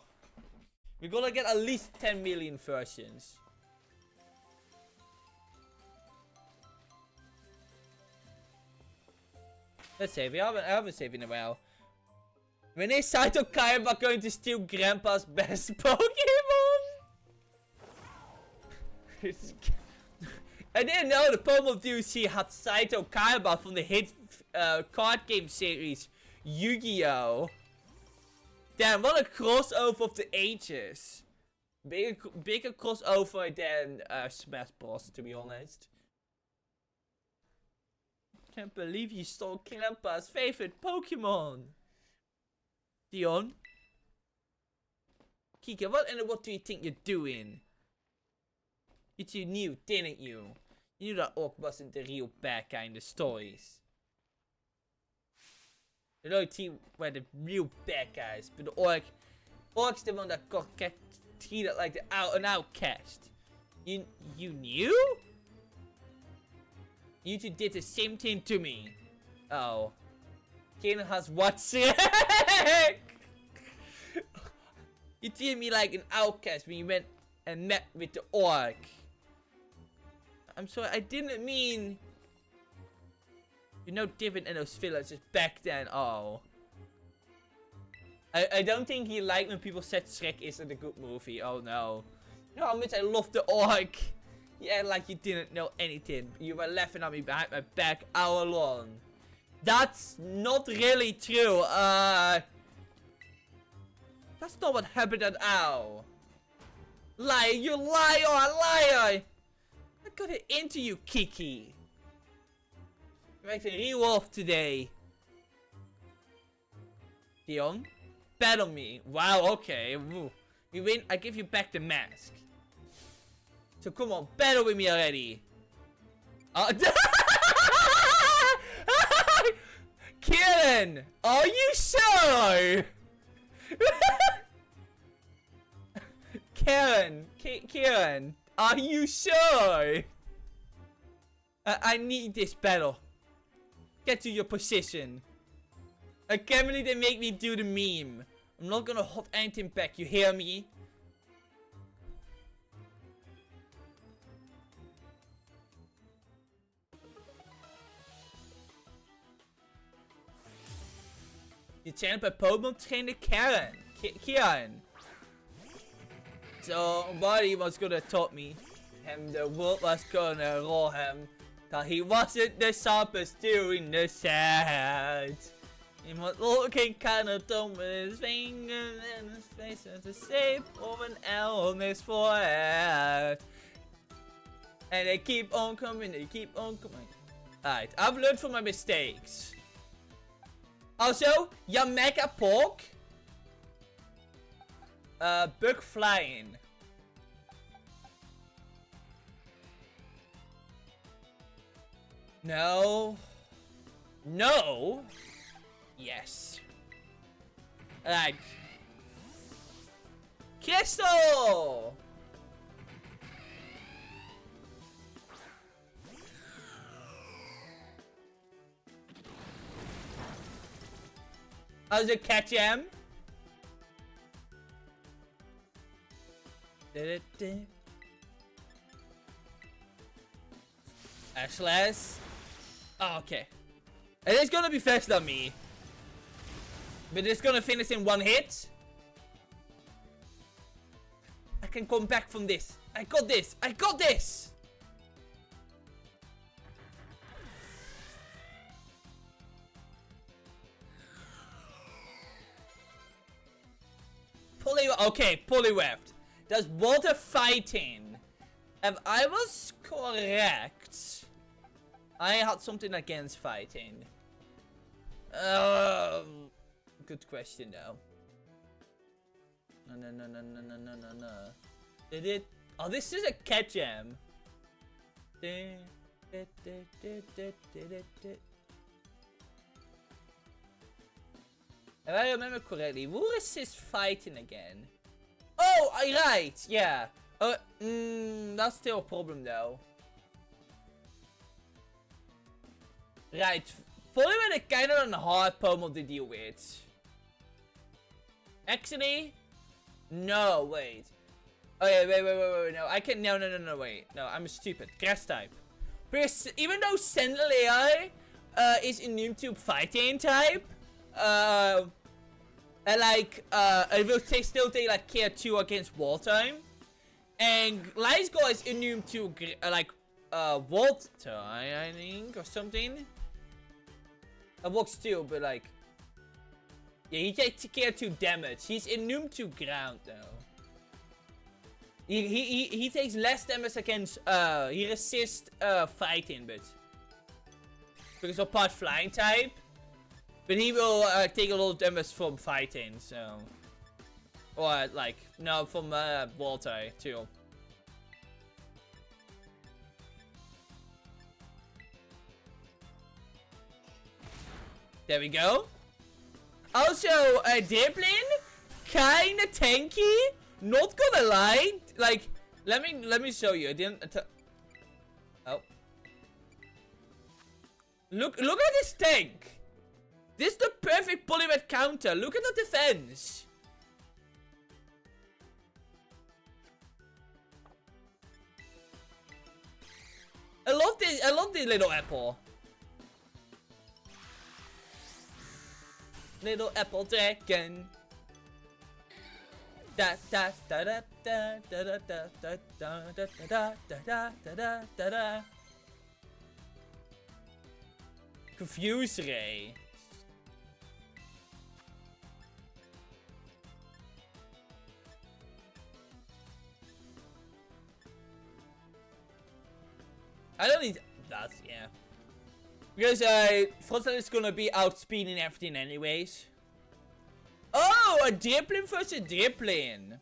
We're gonna get at least 10 million versions. Let's save. I haven't saved in a while. When is Saito Kaiba going to steal Grandpa's best Pokemon? I didn't know the Pokemon DLC had Saito Kaiba from the hit card game series Yu-Gi-Oh! Damn, what a crossover of the ages. Bigger crossover than Smash Bros, to be honest. Can't believe you stole Grandpa's favorite Pokemon. Dion? Kika, what do you think you're doing? You knew, didn't you? You knew that Orc wasn't the real bad guy in the stories. The other team were the real bad guys, but the Orc's the one that got treated like an outcast. You knew? You two did the same thing to me. Oh. Kaden has what? You treated me like an outcast when you went and met with the Orc. I'm sorry, I didn't mean... You're no different than those villagers back then. Oh. I don't think he liked when people said Shrek isn't a good movie. Oh no. You know how much I love the Orc. Yeah, like you didn't know anything. You were laughing at me behind my back all along. That's not really true. That's not what happened at all. Liar, you liar, liar. I got it into you, Kiki. You're acting real off today. Dion, battle me. Wow, okay. Woo. You win, I give you back the mask. So come on, battle with me already. Kieran, are you sure? Kieran, are you sure? I need this battle. Get to your position. I can't believe they make me do the meme. I'm not gonna hold anything back, you hear me? You channel by Pokemon trainer Kieran. So, Buddy was gonna taught me. And the world was gonna roll him. That he wasn't the sharpest during the set. He was looking kinda dumb with his fingers and his face as the shape of an L on his forehead. And they keep on coming, they keep on coming. Alright, I've learned from my mistakes. Also, your Mega Pork. Bug flying. No. No. Yes. Alright. Crystal! How's it catch him? Ashless. Oh, okay. It is gonna be faster than me. But it's gonna finish in one hit. I can come back from this. I got this. I got this. Okay, Poliwrapped. Does water fighting. If I was correct, I had something against fighting. Good question though. No. Did it? Oh, this is a catch jam. If I remember correctly, who is this fighting again? Oh, right, yeah. That's still a problem though. Right, Polymed is kind of a hard Pokemon to deal with. Actually, no, wait. Oh yeah, wait, no, I can't, no, wait. No, I'm stupid. Grass type. Because even though Sentinel AI is immune to Fighting type, and like, it will still take like Care 2 against Wall time. And Gliscor is immune to, like, Water, I think, or something. Walks too, but like, yeah, he takes Care 2 damage. He's immune to ground though. He takes less damage against, he resists, fighting, but because of part flying type. But he will, take a lot of damage from fighting, so. Or, like, no, from, water, too. There we go. Also, Dipplin, kinda tanky. Not gonna lie. Like, let me show you. I didn't. Oh. Look at this tank. This is the perfect Polymed counter. Look at the defense. I love this little apple. Little apple dragon. Da da da da da da da da da da da da da da da. Confuse Ray. I don't need that, yeah. Because Frontline is gonna be outspeeding everything anyways. Oh, a Dripplin versus Dripplin.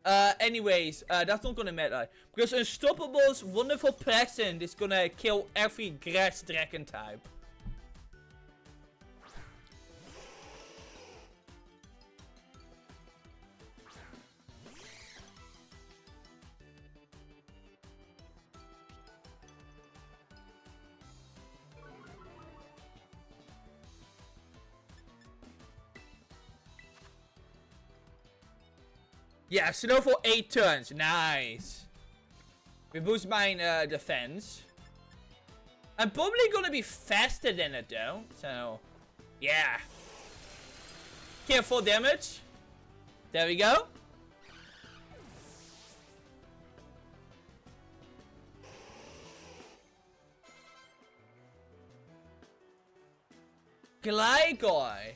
Anyways, that's not gonna matter. Because Unstoppable's wonderful present is gonna kill every grass dragon type. Yeah, Snow for 8 turns. Nice. We boost my defense. I'm probably gonna be faster than it though. So, yeah. Care 4 damage. There we go. Gligar.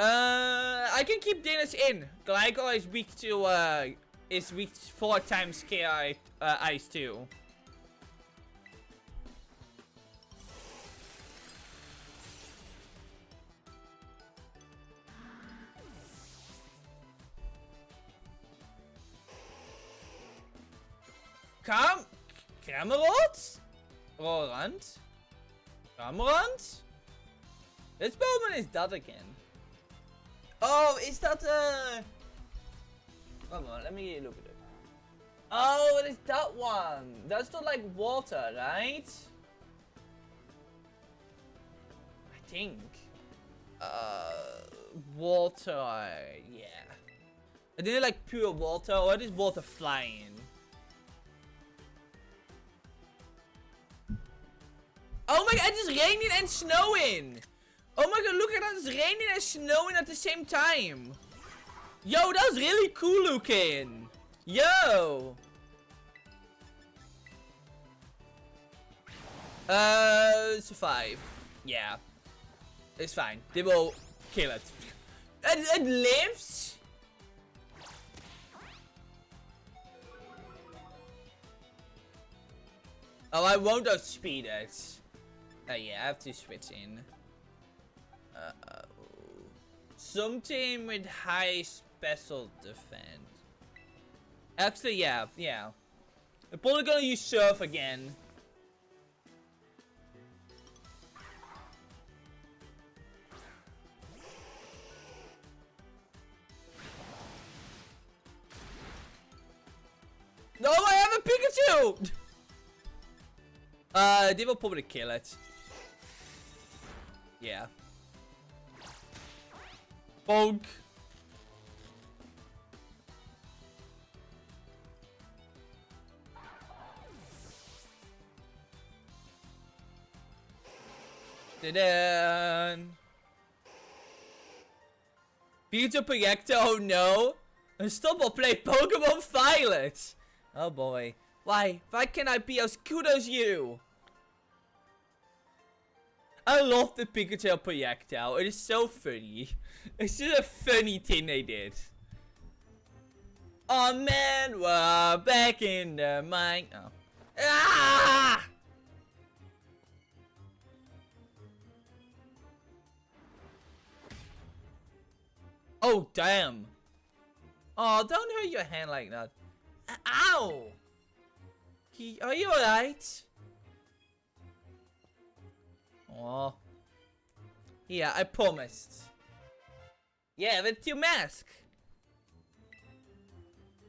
I can keep Dennis in. Gligar is weak to, is weak 4 times KI, Ice too. Cramorant? Roland? Cramorant? Which Pokemon is that again? Oh, is that Come on, let me look at it. Oh, it is that one. That's not like water, right? I think. Water, yeah. I didn't like pure water, or is water flying? Oh my god, it's raining and snowing! Oh my god, look at that, it's raining and snowing at the same time! Yo, that was really cool looking! Yo! Survive. Yeah. It's fine. They will kill it. It lives? Oh, I won't outspeed it. Yeah, I have to switch in. Something with high special defense. Actually, yeah. I'm probably gonna use Surf again. No, I have a Pikachu! They will probably kill it. Yeah. Bonk. Ta-da! Future projector, oh no! Unstoppable play Pokemon Violet! Oh boy. Why can I be as good as you? I love the Pikachu projectile. It is so funny. It's just a funny thing they did. Oh man, we're back in the mine. Oh. Ah! Oh, damn. Oh, don't hurt your hand like that. Ow! Are you alright? Oh. Yeah, I promised. Yeah, with your mask.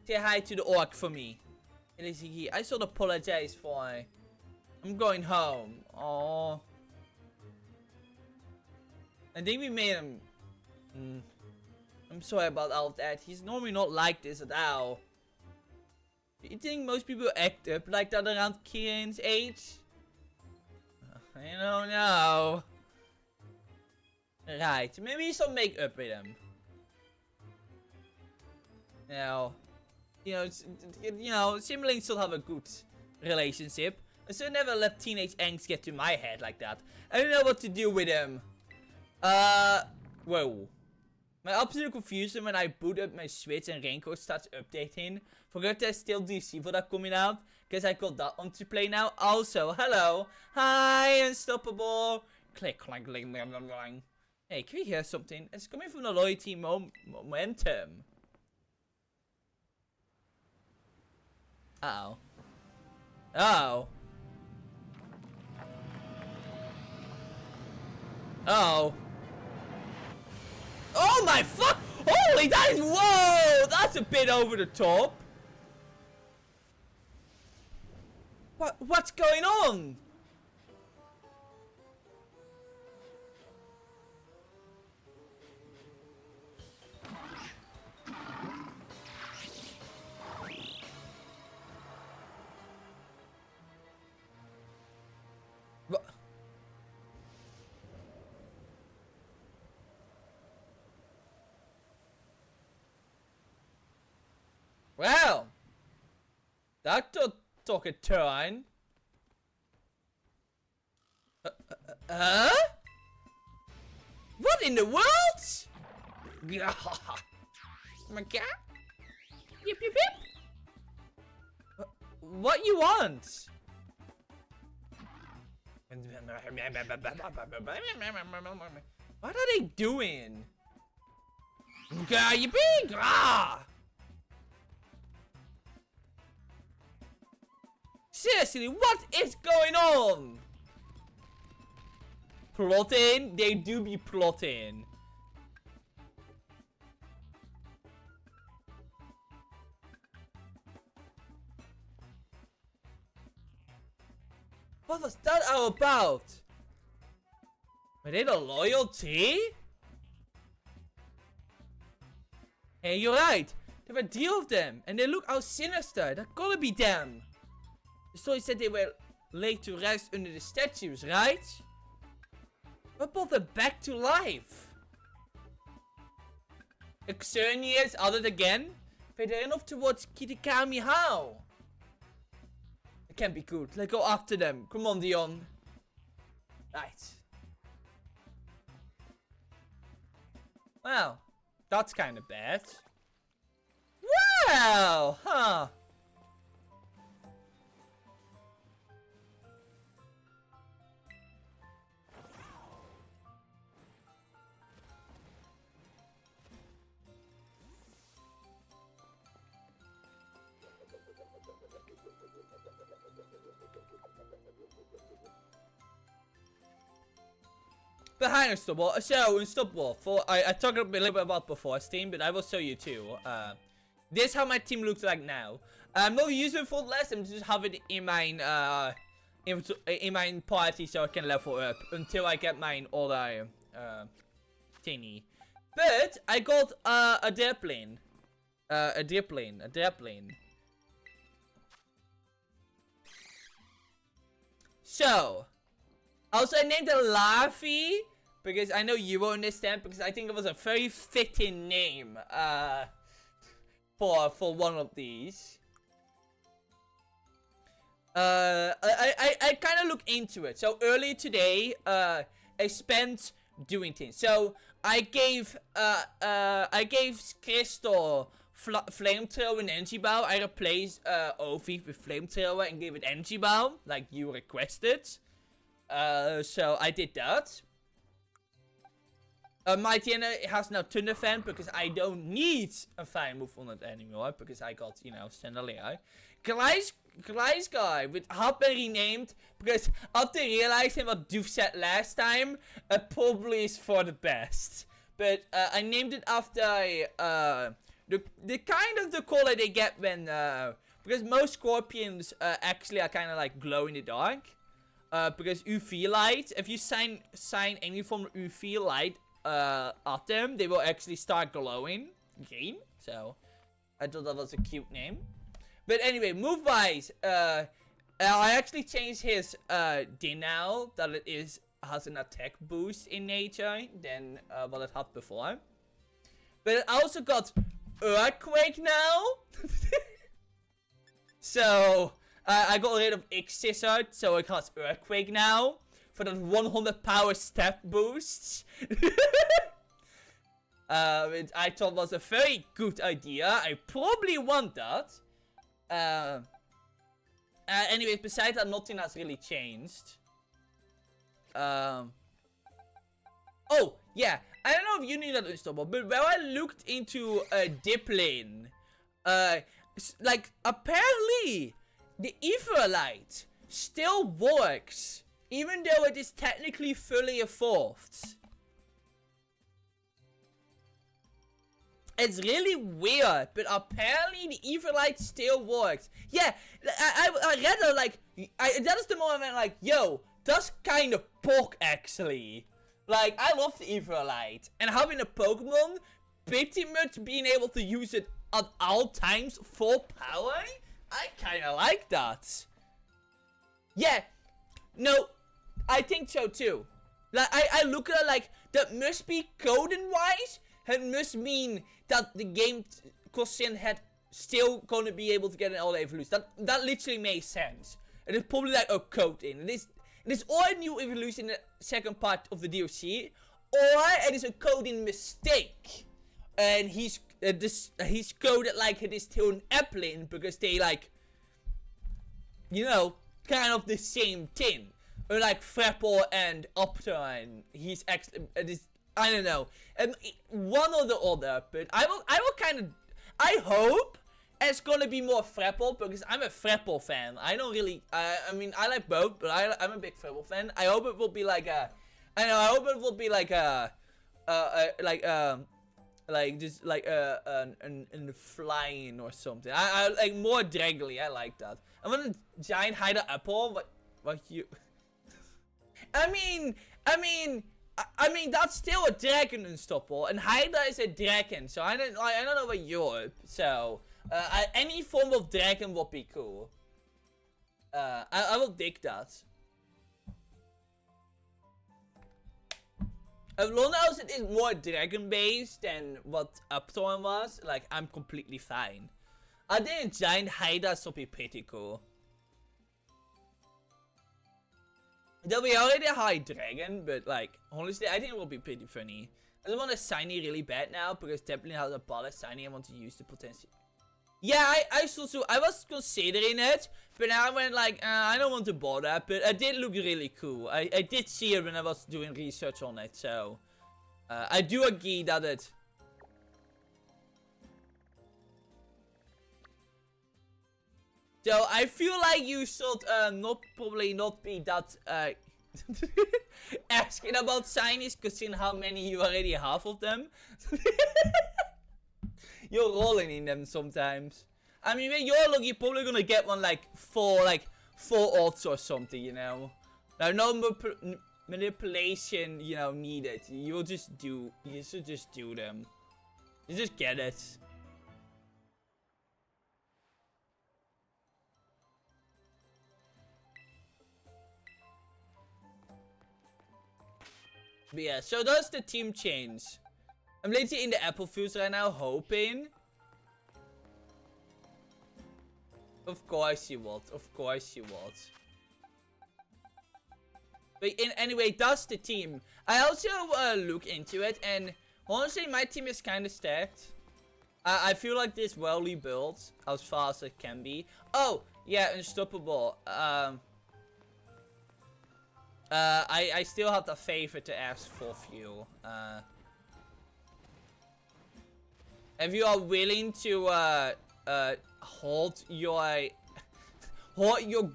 Say hi to the orc for me. I should apologize for it. I'm going home. Oh. I think we made him... I'm sorry about all of that. He's normally not like this at all. Do you think most people act up like that around Kieran's age? I don't know. Right, maybe you should make up with him. You know, siblings should have a good relationship. I should never let teenage angst get to my head like that. I don't know what to do with him. Whoa. My absolute confusion when I boot up my Switch and Raincoat starts updating. Forgot I still do see for that coming out. Because I got that one to play now. Also, hello. Hi, Unstoppable. Click, clank, clang, clang, clang, clang. Hey, can we hear something? It's coming from the loyalty momentum. Uh-oh. Uh-oh. Uh-oh. Oh my fuck! Holy, that is, whoa! That's a bit over the top. What's going on? Well, that took a turn. Huh? What in the world? My cat? Yip yip yip. What you want? What are they doing? You big! Seriously, what is going on? Plotting? They do be plotting. What was that all about? Were they the loyalty? Hey, you're right. There were a deal of them, and they look how sinister. That gotta be them. The story said they were laid to rest under the statues, right? What brought them back to life? Xerneas out again? But they're off towards Kitakami. How? It can't be good. Let's go after them. Come on, Dion. Right. Well, that's kind of bad. Well, huh. Behind Unstoppable. So, Unstoppable. I talked a little bit about before Steam, but I will show you too. This is how my team looks like now. I'm not using Faultless, I'm just having it in my in my party so I can level up until I get my other thingy. But I got a dripling. A dripling. So, also I named it Larvae because I know you won't understand, because I think it was a very fitting name for one of these. I kind of looked into it. So earlier today, I spent doing things. So I gave Crystal Flamethrower and Energy Bow. I replaced Ovi with Flamethrower and gave it Energy Bow, like you requested. So I did that. My Tiana has now Thunder Fan because I don't need a fire move on it anymore, because I got, you know, Chandelier. Glyce guy with have been renamed because after realizing what Doof said last time, probably is for the best. But I named it after the kind of the color they get when because most scorpions actually are kind of like glow in the dark. Because UV light, if you shine any form of UV light at them, they will actually start glowing green. So I thought that was a cute name. But anyway, move-wise, I actually changed his thing now that it has an attack boost in nature than what it had before. But I also got Earthquake now. So I got rid of X-Scissor, so it has Earthquake now for that 100 power step boost. Which I thought was a very good idea. I probably want that. Anyways, besides that, nothing has really changed. Oh, yeah. I don't know if you need that installable, but when I looked into Diplane, like, apparently, the Etherlight still works, even though it is technically fully evolved. It's really weird, but apparently the Etherlight still works. Yeah, I read it, like, that is the moment I'm like, yo, that's kind of pork, actually. Like, I love the Etherlight, and having a Pokemon, pretty much being able to use it at all times, full power, I kind of like that. Yeah, no, I think so too. Like, I look at it like, that must be coding-wise, it must mean that the game Cossin had still gonna be able to get an all evolution. That literally makes sense. It is probably like a code in. It is or a new evolution in the second part of the DLC, or it is a coding mistake. And he's coded like it is still an Applin because they like, you know, kind of the same thing. Or like Frapple and Optron. He's actually I don't know, one or the other, but I will kind of, I hope it's gonna be more Frapple, because I'm a Frapple fan. I don't really, I mean, I like both, but I'm a big Frapple fan. I hope it will be like a, I know, I hope it will be like a, like just like an flying or something. I like more Draggly. I like that. I want a giant Hyder Apple. What you? I mean, that's still a dragon unstoppable, and Hyder is a dragon, so I don't know about Europe, so any form of dragon would be cool. I will dig that. As long as it is more dragon-based than what Upthorn was, like, I'm completely fine. I think giant Hyder would be pretty cool. There'll be already a high dragon, but like, honestly, I think it will be pretty funny. I just want a shiny really bad now, because definitely has a ballast shiny. I want to use the potential. Yeah, I was considering it, but now I went like, I don't want to bother, but it did look really cool. I did see it when I was doing research on it, so I do agree that it... So I feel like you should probably not be that asking about shinies, considering how many you already have of them. You're rolling in them sometimes. I mean, when you're lucky, you're probably gonna get one like for 4 odds or something, you know. Now, no manipulation, you know, needed. You should just do them. You just get it. But yeah, so that's the team change. I'm literally in the apple fields right now, hoping. Of course you would. Of course you would. But anyway, that's the team. I also look into it, and honestly, my team is kind of stacked. I feel like this well rebuilt as far as it can be. Oh, yeah, unstoppable. I still have the favor to ask for you. If you are willing to hold your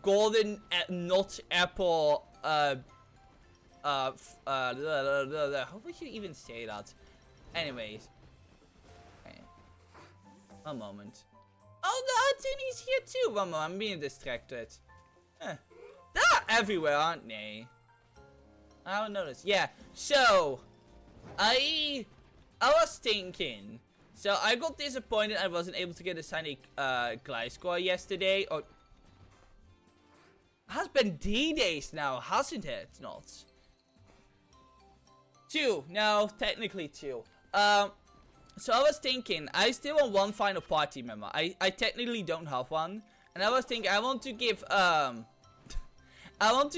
golden nut apple how would you even say that? Anyways. Okay. One moment. Oh, the Tini's here too. One moment, I'm being distracted. They're everywhere, aren't they? I don't notice. Yeah, so I was thinking. So I got disappointed I wasn't able to get a shiny glide score yesterday. Or it has been D-days now, hasn't it? Not. 2. No, technically 2. So I was thinking, I still want one final party member. I technically don't have one. And I was thinking I want to give I want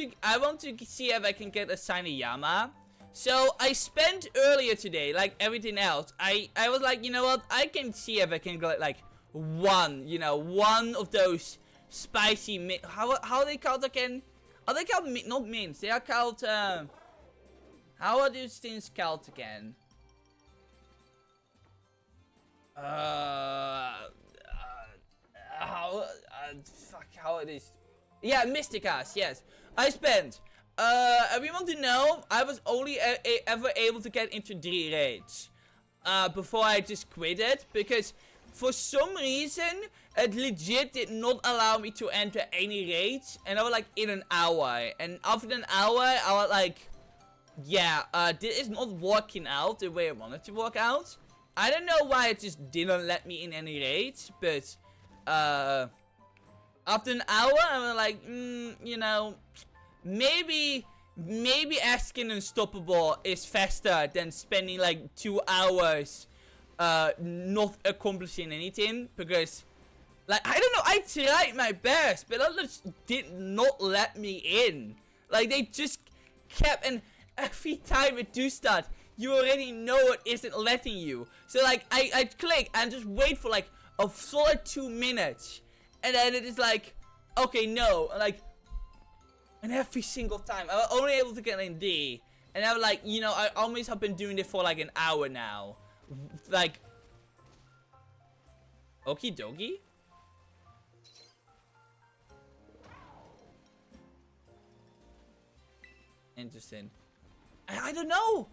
to see if I can get a shiny Yama. So I spent earlier today, like everything else, I was like, you know what, I can see if I can get like one, you know, one of those spicy how are they called again? Are they called not mints? They are called how are those things called again? How it is? Yeah, Mysticas, yes. I spent, everyone to know, I was only ever able to get into 3 raids. Before I just quit it, because for some reason, it legit did not allow me to enter any raids, and I was like, in an hour. And after an hour, I was like, yeah, this is not working out the way I wanted to work out. I don't know why it just didn't let me in any raids, but, after an hour, I was like, you know, maybe asking unstoppable is faster than spending like 2 hours, not accomplishing anything, because, like, I don't know, I tried my best, but they just did not let me in. Like, they just kept, and every time it does that, you already know it isn't letting you. So, like, I click and just wait for, like, a solid 2 minutes. And then it is like, okay, no. Like, and every single time, I was only able to get in D. And I was like, you know, I almost have been doing it for like an hour now. Like, okie dokie. Interesting. I don't know.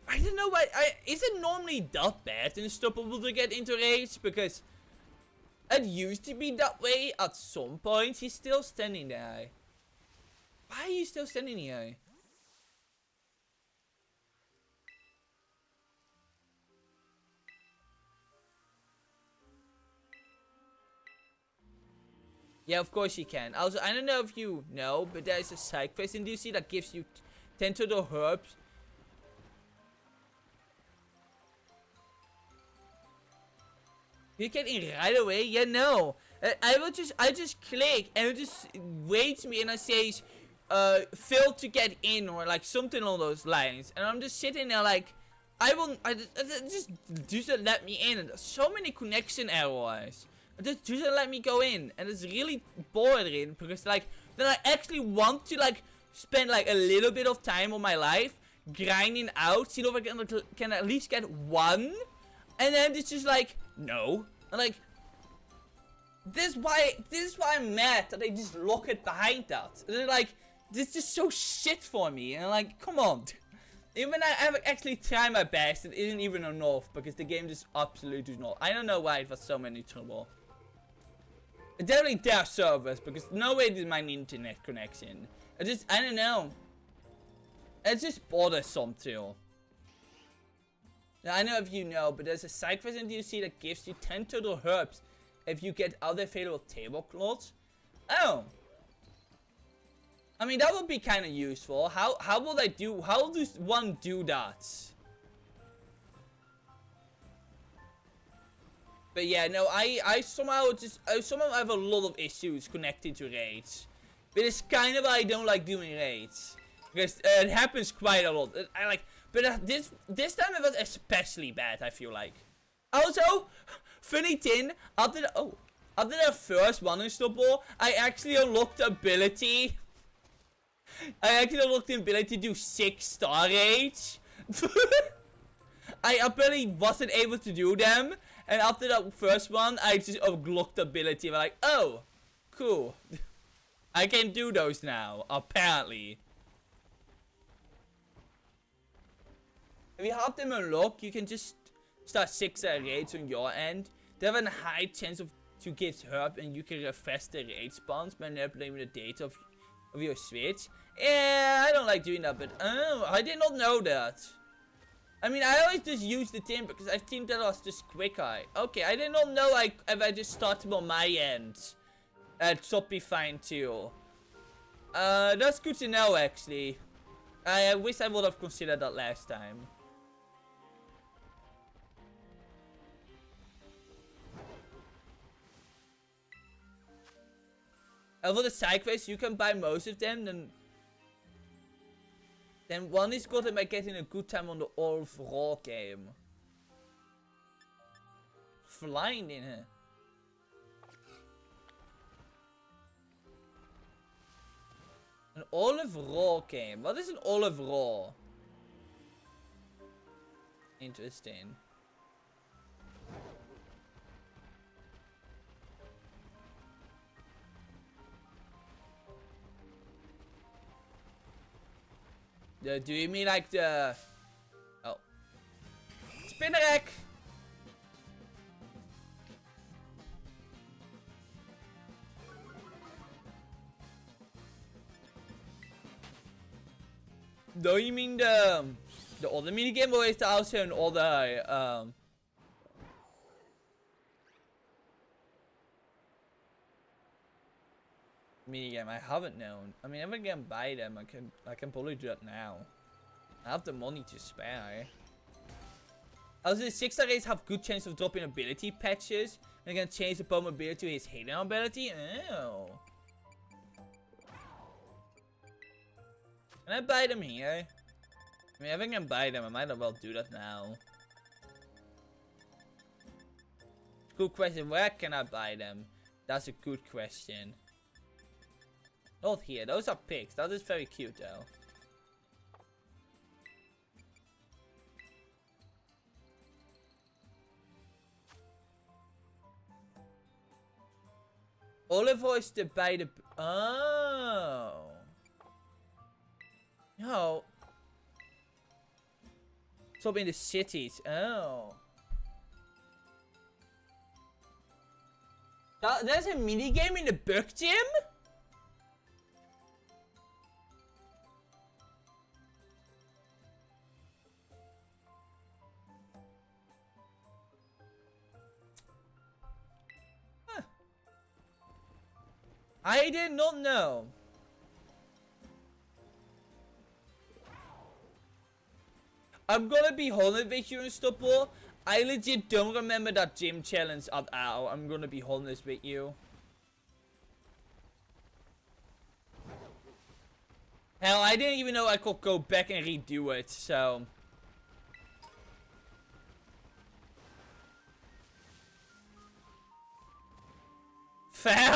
I don't know why. Is it normally that bad and unstoppable to get into raids? Because it used to be that way at some point. He's still standing there. Why are you still standing here? Yeah, of course you can. Also, I don't know if you know, but there's a side quest in DC that gives you 10 to the herbs. You get in right away? Yeah, no. I just click and it just waits me and it says, failed to get in or like something along those lines. And I'm just sitting there like, just doesn't let me in. And there's so many connection errors. It just doesn't let me go in. And it's really boring because like, then I actually want to like spend like a little bit of time on my life grinding out, see if I can at least get one. And then it's just like, no. And like, this is why I'm mad that they just lock it behind that. They're like, this is just so shit for me. And I'm like, come on. Even I actually try my best, it isn't even enough because the game just absolutely does not. I don't know why it was so many trouble. Definitely their servers, because no way is my internet connection. I don't know. It's just bothersome too. Now, I know if you know, but there's a side quest in DLC that gives you 10 total herbs if you get other available tablecloths. Oh. I mean, that would be kind of useful. How does one do that? But yeah, no, I somehow have a lot of issues connected to raids. But it's kind of why I don't like doing raids. Because it happens quite a lot. But this time it was especially bad, I feel like. Also, funny thing, after the first one installable, I actually unlocked the ability. To do 6-star raids. I apparently wasn't able to do them. And after that first one, I just unlocked the ability. I'm like, oh, cool. I can do those now, apparently. If you have them unlocked, you can just start 6-star raids on your end. They have a high chance to get herb, and you can refresh the raid spawns by manipulating the data of your Switch. Yeah, I don't like doing that, but oh, I did not know that. I mean, I always just use the team because I think that was just quicker. Okay, I did not know if I just started on my end. That should be fine too. That's good to know, actually. I wish I would have considered that last time. For the side quests, you can buy most of them, then one is gotten by getting a good time on the overall game. Flying in here. An olive raw game. What is an olive raw? Interesting. Do you mean like the... Oh. Spinnerack! Do you mean the other minigame, or is there also an other minigame? I haven't known. I mean, if I can buy them, I can probably do that now. I have the money to spare. Also, the 6-star raids have good chance of dropping ability patches, and I can change the Pokemon ability to his hidden ability. Oh. Can I buy them here? I mean, if I can buy them, I might as well do that now. Good question. Where can I buy them? That's a good question. Not here. Those are pigs. That is very cute, though. Oliver is to buy the... Oh. No. Stop in the cities. Oh. There's a minigame in the bug gym? Huh. I did not know. I'm gonna be honest with you, Unstoppable. I legit don't remember that gym challenge at all. I'm gonna be honest with you. Hell, I didn't even know I could go back and redo it, so... Fair?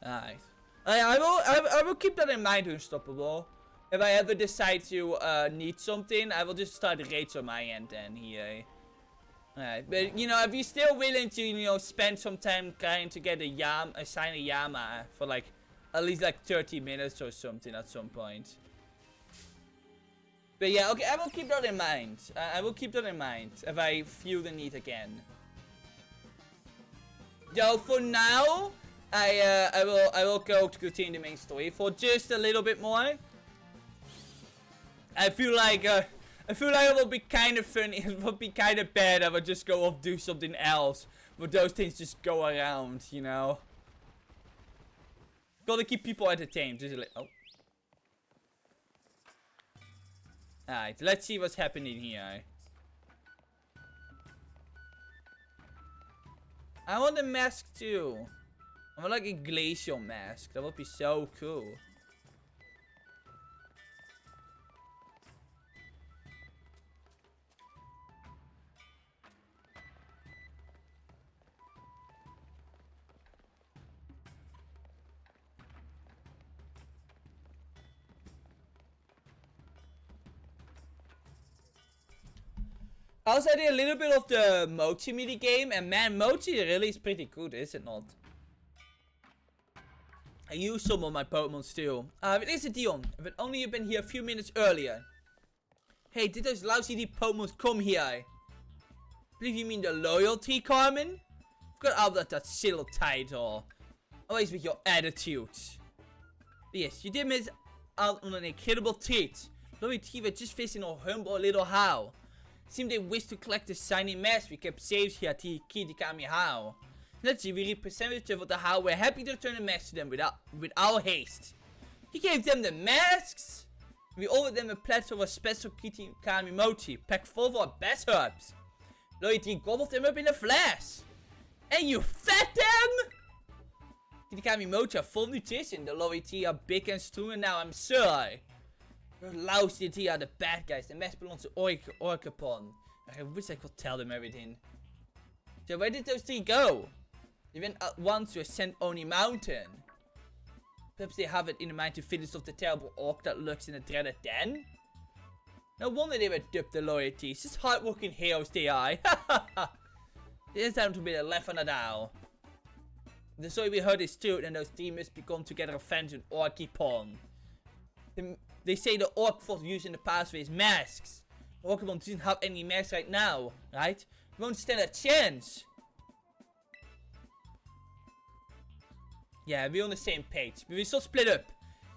Alright. I will keep that in mind, Unstoppable. If I ever decide to need something, I will just start raids on my end then here. Alright, but you know, if you're still willing to, you know, spend some time trying to get a shiny Yama for like at least like 30 minutes or something at some point. But yeah, okay, I will keep that in mind. I will keep that in mind if I feel the need again. Though for now, I will go to continue the main story for just a little bit more. I feel like it will be kind of funny. It will be kind of bad. I would just go off do something else, but those things just go around, you know. Gotta keep people entertained. Just like, oh. Alright, let's see what's happening here. I want a mask too. I want like a glacial mask. That would be so cool. I also did a little bit of the Mochi mini game, and man, Mochi really is pretty good, is it not? I use some of my Pokemon too. It is a Dion. If only you'd been here a few minutes earlier. Hey, did those lousy Pokemon come here? Believe you mean the loyalty, Carmen? Forgot all that silly title. Always with your attitude. Yes, you did miss out on an incredible treat. Loyalty were just facing a humble little how. Seemed they wished to collect the shiny mask we kept safe here at the Kidikami How. Let's see, we representative of the How were happy to return the mask to them without haste. He gave them the masks! We offered them a pledge of a special Kidikami Mochi, packed full of our best herbs. Loyalty gobbled them up in a flash! And you fed them?! Kidikami Mochi are full of nutrition, the Loyalty are big and strong and now I'm sure. The lousy are the bad guys. The mess belongs to Orcapon. I wish I could tell them everything. So where did those three go? They went at once to Ascent Oni Mountain. Perhaps they have it in mind to finish off the terrible orc that lurks in the dreaded den? No wonder they were dubbed the Loyalties. Such hard-working heroes they are. There's time to be the left on the dial. The story we heard is true, and those three must become together revenge on Orcapon. They say the orc force used in the past with masks. Orcapon doesn't have any masks right now, right? We won't stand a chance. Yeah, we're on the same page, but we're still split up.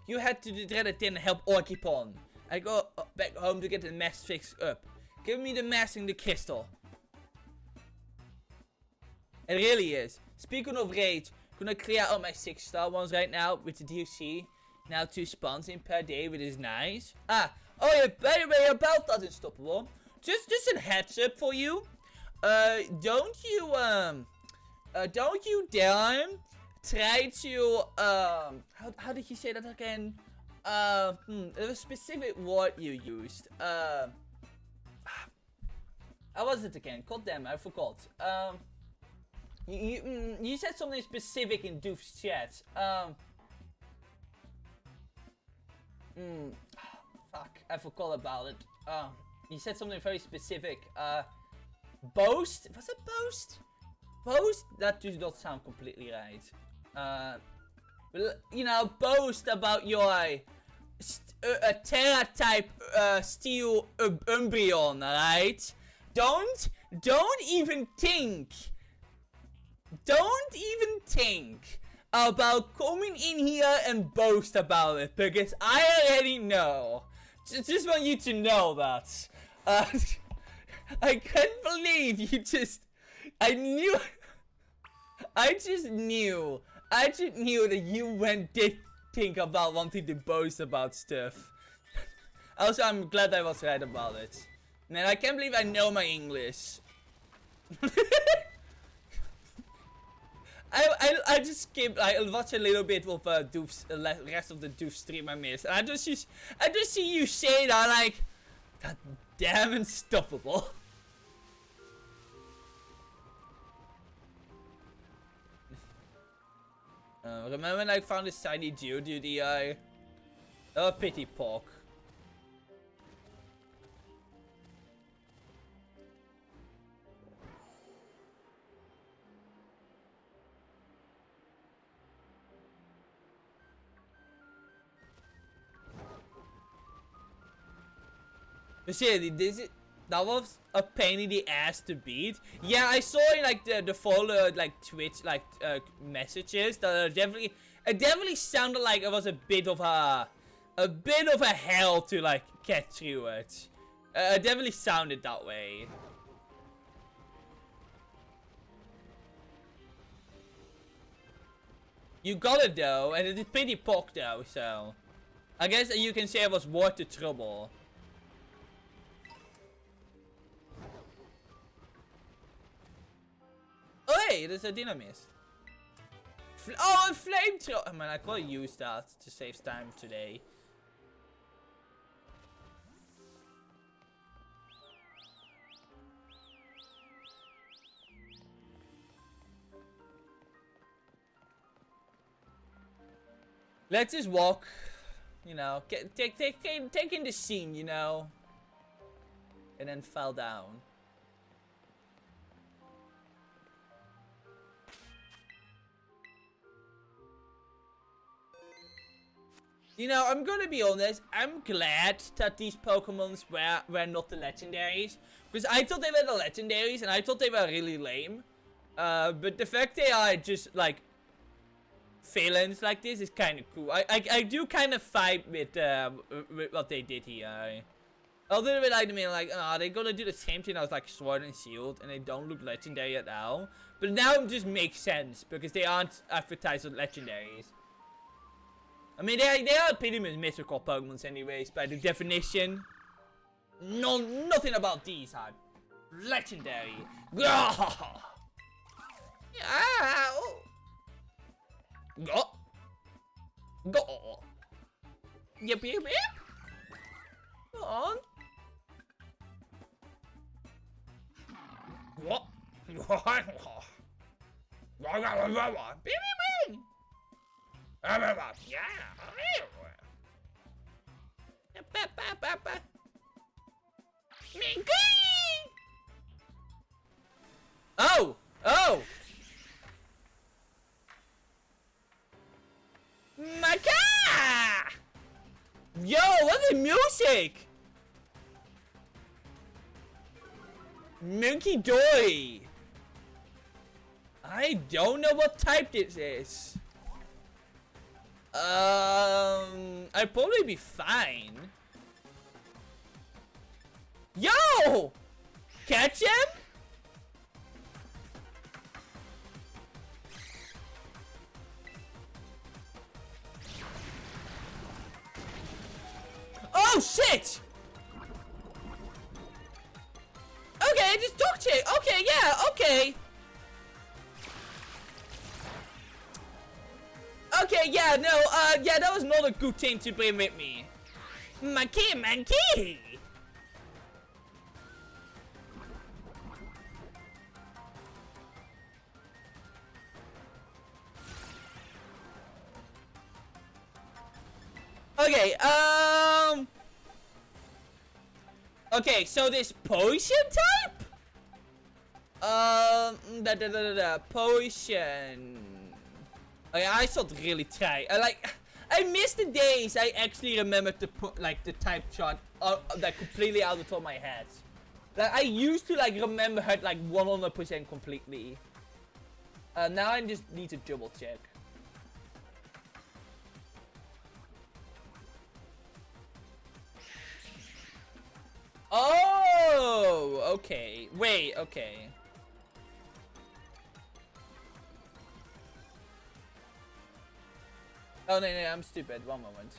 You head to the dreaded den and help Orcapon. I go back home to get the mask fixed up. Give me the mask and the crystal. It really is. Speaking of rage, gonna clear out my 6-star ones right now with the DLC. Now 2 spawns in per day, which is nice. Oh yeah, by the way, about that Unstoppable. Just a heads up for you. Don't you dare try to, how did you say that again? There was a specific word you used. How was it again? God damn it, I forgot. You said something specific in Doof's chat. Fuck, I forgot about it. You said something very specific. Boast? Was it boast? Boast? That does not sound completely right. You know, boast about your Terra type Steel Umbreon, right? Don't even think. Don't even think about coming in here and boast about it, because I already know. Just want you to know that. I can't believe you just... I just knew that you did think about wanting to boast about stuff. Also, I'm glad I was right about it. Man, I can't believe I know my English. I just skipped. I watched a little bit of Doof's rest of the Doof stream I missed, and I just see you say that like, God damn Unstoppable. Remember when I found this tiny Geodude? Oh, pity pork. Dus zie je, That was a pain in the ass to beat. Yeah, I saw in like the follow like Twitch like messages that it definitely sounded like it was a bit of a hell to like get through it. It definitely sounded that way. You got it though, and it is pretty pock though, so I guess you can say it was worth the trouble. Oh hey, there's a dynamist. Oh, a flamethrower! Oh man, I could have used that to save time today. Let's just walk, you know, take in the scene, you know, and then fall down. You know, I'm gonna be honest, I'm glad that these Pokemons were not the legendaries. Because I thought they were the legendaries, and I thought they were really lame. But the fact they are just, like, villains like this is kind of cool. I do kind of vibe with what they did here. A little bit like, they're gonna do the same thing as, like, Sword and Shield, and they don't look legendary at all. But now it just makes sense, because they aren't advertised as legendaries. I mean, they are pretty much mythical Pokemons anyways, by the definition. Nothing about these are legendary. Go! Go! Yep, yep, yep! Go on! What? Oh! Oh! Maka! Yo, what's the music? Milky Doy. I don't know what type this is. I'd probably be fine. Yo! Catch him? Oh shit! Okay, just talk to it. Okay, yeah, okay. Okay, yeah, no, yeah, that was not a good thing to bring with me. Monkey! Okay, okay, so this potion type? Potion. Okay, I should really try. I miss the days I actually remembered the type chart like completely out of the top of my head. Like I used to like remember it like 100% completely. Now I just need to double check. Oh, okay. Wait, okay. Oh, no, I'm stupid. One moment.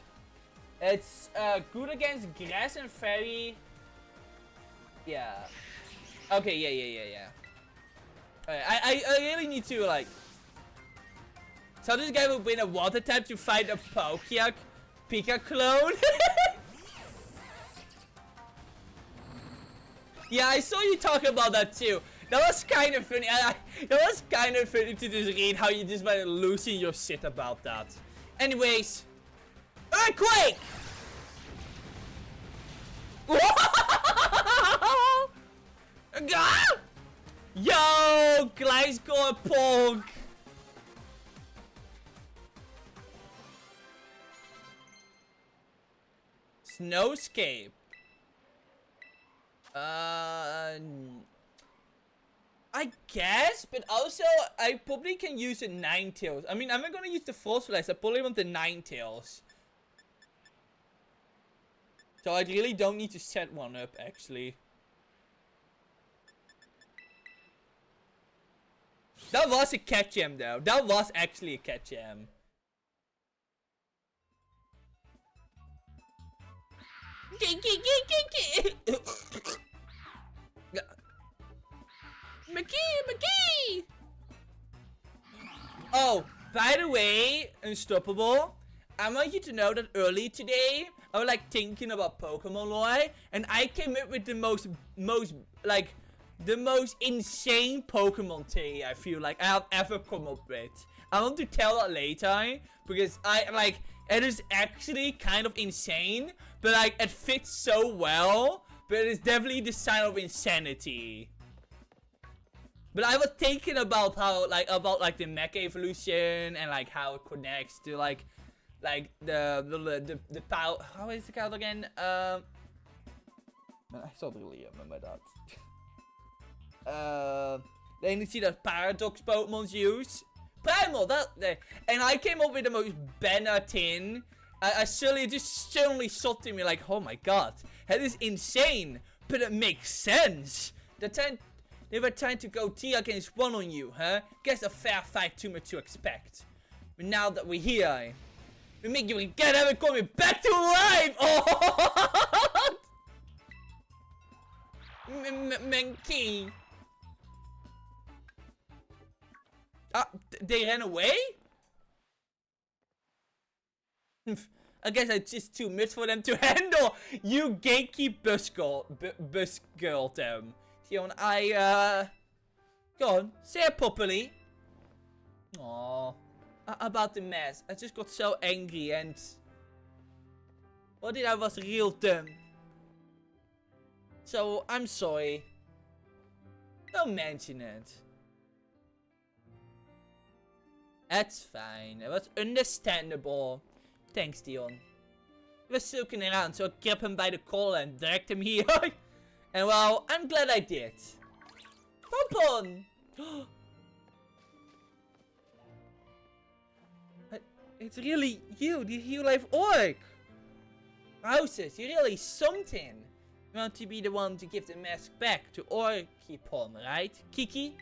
It's good against grass and fairy. Yeah. Okay, yeah. I really need to, like... So this guy will win a water type to fight a Pika clone? Yeah, I saw you talk about that too. That was kind of funny. That was kind of funny to just read how you just were losing your shit about that. Anyways, earthquake! Yo, Glasgow Pog. Snowscape. I guess, but also I probably can use a Ninetales. I mean, I'm not gonna use the Frostlass. I probably want the Ninetales. So I really don't need to set one up, actually. That was a cat gem, though. That was actually a cat gem. McGee! Oh, by the way, Unstoppable, I want you to know that early today, I was like thinking about Pokemon lore, and I came up with the most insane Pokemon theory I feel like I have ever come up with. I want to tell that later, because it is actually kind of insane, but like, it fits so well, but it is definitely the sign of insanity. But I was thinking about how, about the mecha evolution, and like how it connects to like the power. How is it called again? Man, I don't really remember that. Then you see that paradox Pokemon's use. Primal, and I came up with the most banner thing. I suddenly shot to me like, oh my god, that is insane, but it makes sense. They were trying to go teal against one on you, huh? Guess a fair fight, too much to expect. But now that we're here, we make you regret ever coming back to life! Oh! Monkey! They ran away? I guess it's just too much for them to handle. You gatekeep bus girl them. Tion, go on, say it properly. Aww. About the mess. I just got so angry and... What did I was real dumb. So, I'm sorry. Don't mention it. That's fine. It was understandable. Thanks, Dion. He was silking around, so I grabbed him by the collar and dragged him here. And well, I'm glad I did. Pompon! It's really you, the real life orc. Houses, you're really something. You want to be the one to give the mask back to Orkipon, right, Kiki?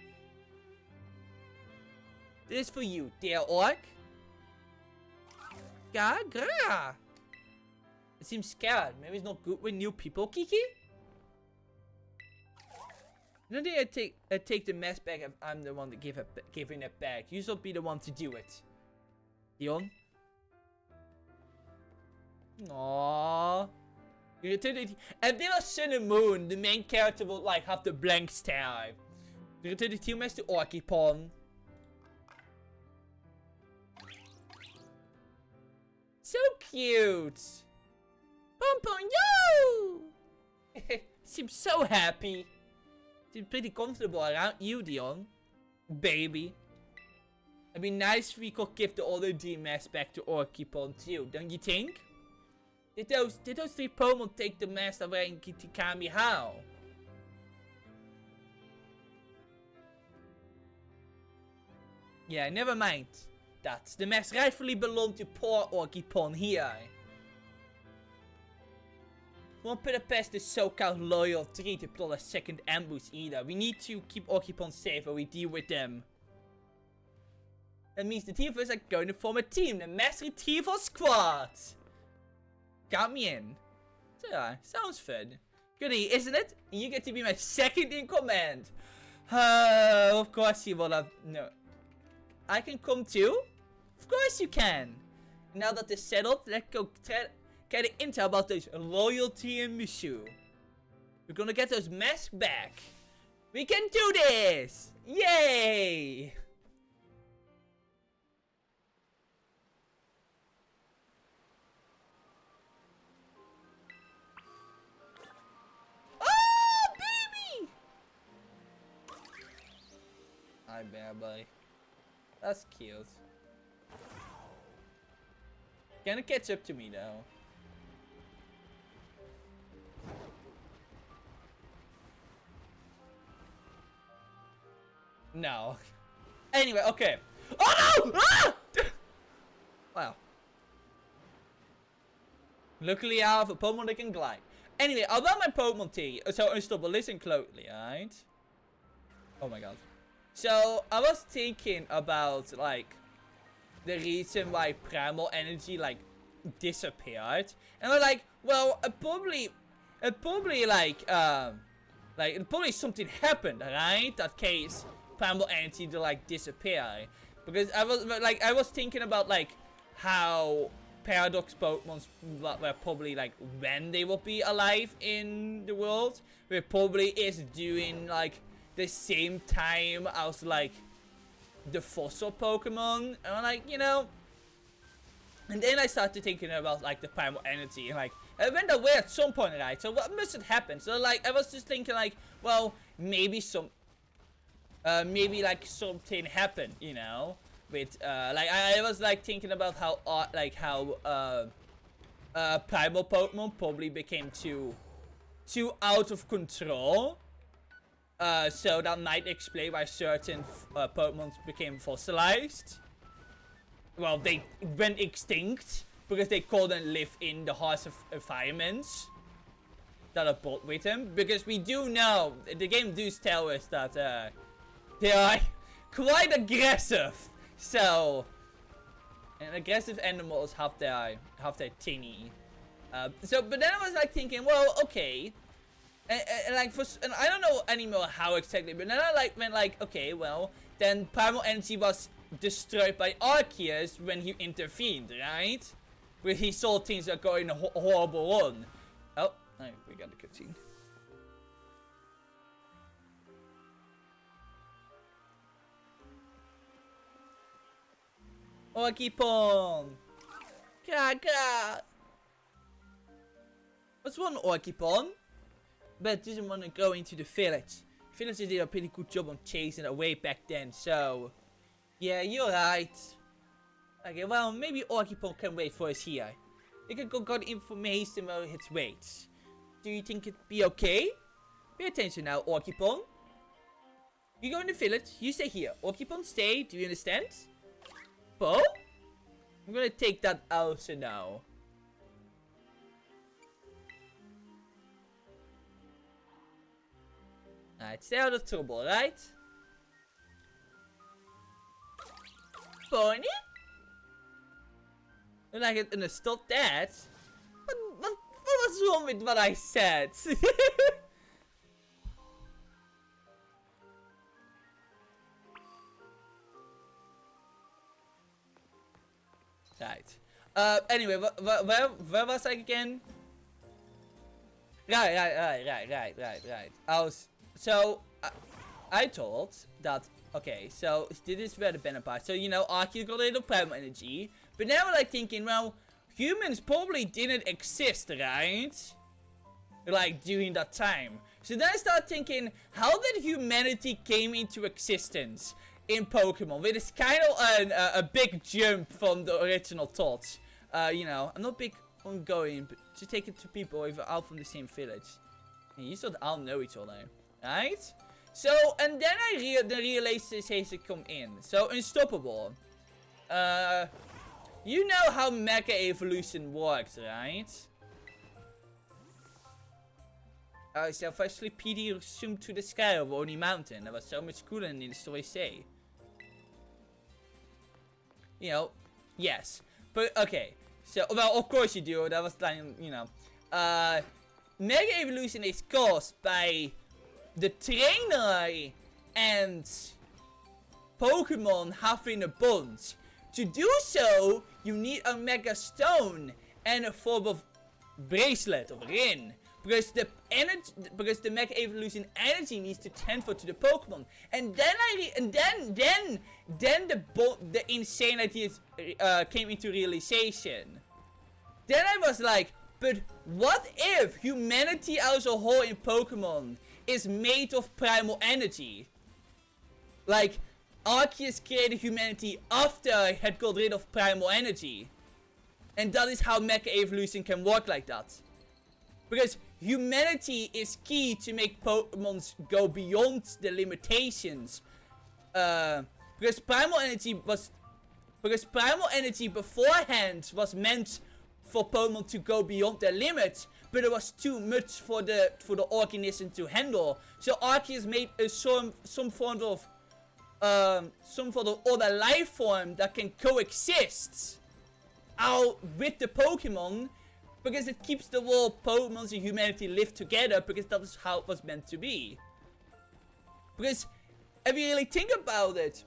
This is for you, dear orc. Gaga. It seems scared. Maybe it's not good with new people, Kiki? No, I take the mask back if I'm the one to giving it back. You should be the one to do it. Dion? Aww. And then a Sun and Moon, the main character will like have the blank stare. You return the team mask to Orkipon. So cute. Pompon, yo! Seems so happy. Seems pretty comfortable around you, Dion. Baby. It'd be nice if we could give the other D-mask back to Orkipon too, don't you think? Did those three Pokemon take the mask away in Kitikami? How? Yeah, never mind. That the mask rightfully belonged to poor Orkipon here. Won't put it past the so-called loyal tree to plot a second ambush either. We need to keep Orkipon safe while we deal with them. That means the three of us are going to form a team, the Mass Retrieval Squad. Count me in. So yeah, sounds fun. Goody, isn't it? And you get to be my second in command. Of course you will have... No. I can come too? Of course you can. Now that it's settled, let's go get the intel about those loyalty and Mushu. We're gonna get those masks back. We can do this! Yay! Oh, baby! Hi, bear boy. That's cute. Gonna catch up to me though. No. Anyway, okay. Oh no! Ah! Wow. Luckily I have a Pokemon that can glide. Anyway, about my Pokemon tea. So Unstoppable, listen closely, alright? Oh my god. So I was thinking about like the reason why primal energy like disappeared. And I was like, well, it probably something happened, right? That case primal energy to like disappear. Because I was thinking about like how Paradox Pokemon were probably like when they will be alive in the world. Where probably is doing like the same time as like the fossil Pokemon. And I'm like, you know. And then I started thinking about like the primal energy. And like it went away at some point, right? So what must have happened? So like I was just thinking like, well, maybe like something happened, you know? With like I was like thinking about how primal Pokemon probably became too out of control. So that might explain why certain Pokemon became fossilized. Well, they went extinct because they couldn't live in the harsh environments that are brought with them. Because we do know, the game does tell us that they are quite aggressive. So, and aggressive animals have their thingy. But then I was like thinking, well, okay, and I don't know anymore how exactly, but then I like went like, okay, well, then primal energy was destroyed by Arceus when he intervened, right? Where he saw things are going horrible on. Oh, we got the cutscene. Orkipon! Kaka! What's one Orkipon? But doesn't want to go into the village. Villagers did a pretty good job on chasing it away back then, so... Yeah, you're right. Okay, well, maybe Orkipon can wait for us here. We can go get information while it waits. Do you think it'd be okay? Pay attention now, Orkipon. You go in the village, you stay here. Orkipon, stay, do you understand? Po? I'm gonna take that also now. Alright, stay out of trouble, right? Pony? And I can stop that? What was wrong with what I said? Right. Anyway, where was I again? Right. I thought that, okay, so this is where the banner part. So, you know, Arceus got a little primal energy. But now we're like thinking, well, humans probably didn't exist, right? Like, during that time. So then I start thinking, how did humanity came into existence in Pokemon? Which is kind of a big jump from the original thoughts. You know, I'm not big on going, but to take it to people if we're out from the same village. And you thought I'll know each other, right? So, and then the realization come in. So, Unstoppable. You know how Mega Evolution works, right? So firstly, PD zoomed to the sky of Oni Mountain. That was so much cooler than the story say. You know, yes. But, okay. So, well, of course you do. That was like, you know. Mega Evolution is caused by the trainer and Pokemon having a bond. To do so, you need a Mega Stone and a form of bracelet or ring. Because the Mega Evolution energy needs to transfer to the Pokemon. And then the insane ideas came into realization. Then I was like, but what if humanity as a whole in Pokemon is made of primal energy? Like, Arceus created humanity after I had got rid of primal energy. And that is how Mega Evolution can work like that. Because humanity is key to make Pokemon go beyond the limitations Because primal energy beforehand was meant for Pokemon to go beyond their limits, but it was too much for the organism to handle. So Arceus made some sort of other life form that can coexist out with the Pokemon, because it keeps the world Pokemon and humanity live together, because that is how it was meant to be. Because if you really think about it,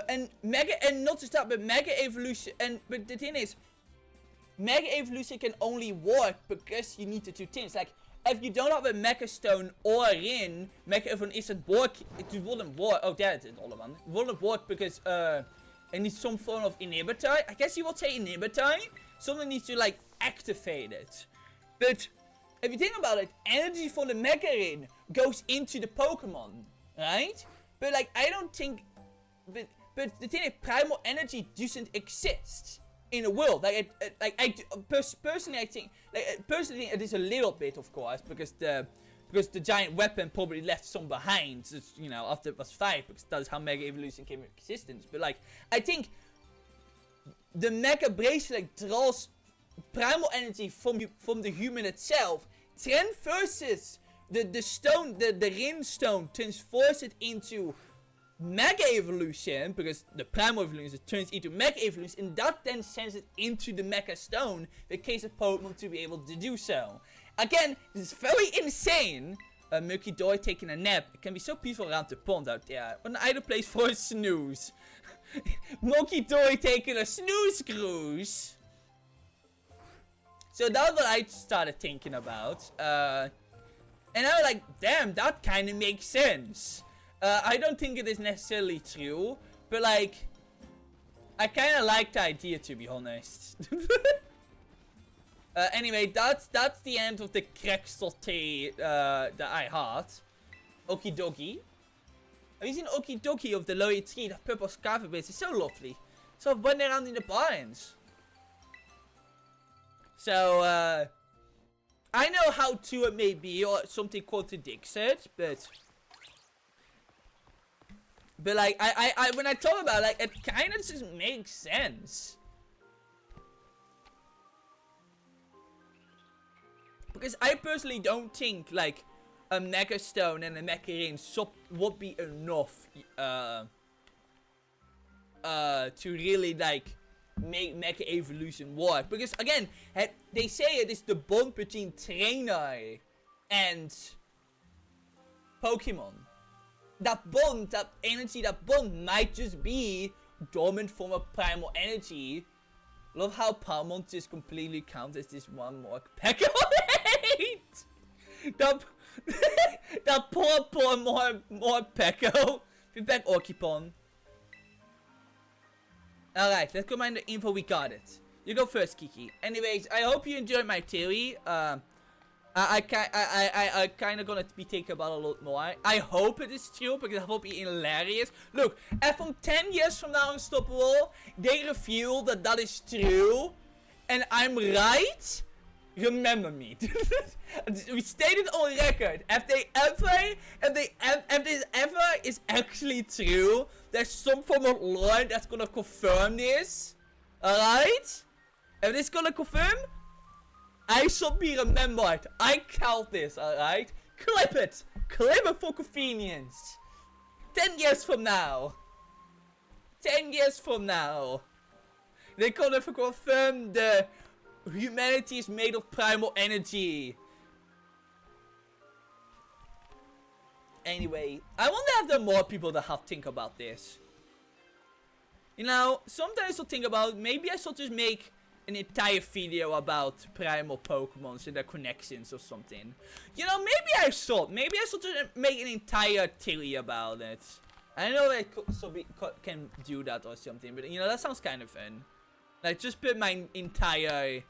and not just that, but Mega Evolution, but the thing is, Mega Evolution can only work because you need the two things. Like, if you don't have a Mega Stone or a Ring, Mega Evolution isn't work. It wouldn't work. Oh, there it is, Oleman. It wouldn't work because it needs some form of inhibitor. I guess you would say inhibitor. Someone needs to like activate it. But if you think about it, energy from the Mega Ring goes into the Pokemon, right? But like, I don't think. But the thing is, primal energy doesn't exist in the world. Like, personally, I think it is a little bit, of course, because the giant weapon probably left some behind, you know, after it was 5, because that is how Mega Evolution came into existence. But like, I think the Mega Bracelet draws primal energy from the human itself, transverses the stone, the Ring Stone, transfers it into Mega Evolution, because the Primal Evolution turns into Mega Evolution, and that then sends it into the Mega Stone, in case of Pokemon to be able to do so. Again, this is very insane. Milky Doy taking a nap. It can be so peaceful around the pond out there. What an idle place for a snooze. Milky Doy taking a snooze cruise. So that's what I started thinking about. And I was like, damn, that kind of makes sense. I don't think it is necessarily true, but like, I kind of like the idea, to be honest. Anyway, that's the end of the crack saute that I had. Okie dokie. Have you seen Okie dokie of the lower tree? That purple scarlet base is so lovely. So I've run around in the barns. So I know how true it may be, or something contradicts it, but like, I when I talk about it, like, it kind of just makes sense. Because I personally don't think, like, a Mega Stone and a Mega Ring would be enough, to really, like, make Mega Evolution work. Because, again, they say it is the bond between trainer and Pokemon. That bond, that energy, that bond might just be dormant from a primal energy. Love how Palmont just completely counts as this one more Pekka. that poor more Pekko. Be back, Orkipon. Alright, let's go mind the info. We got it. You go first, Kiki. Anyways, I hope you enjoyed my theory. I kind of gonna be thinking about it a lot more. I hope it is true, because I hope it's hilarious. Look, if from 10 years from now, Unstoppable, they reveal that that is true, and I'm right, remember me. We stated on record, if this ever is actually true, there's some form of law that's gonna confirm this. Alright? If this gonna confirm, I shall be remembered. I count this, alright? Clip it! Clip it for convenience. 10 years from now. 10 years from now. They're gonna confirm the humanity is made of primal energy. Anyway, I wonder if there are more people that have think about this. You know, sometimes I'll think about, maybe I should just make an entire video about primal Pokemons and their connections or something. You know, maybe I should just make an entire theory about it. I know I can do that or something, but you know, that sounds kind of fun. Like, just put my entire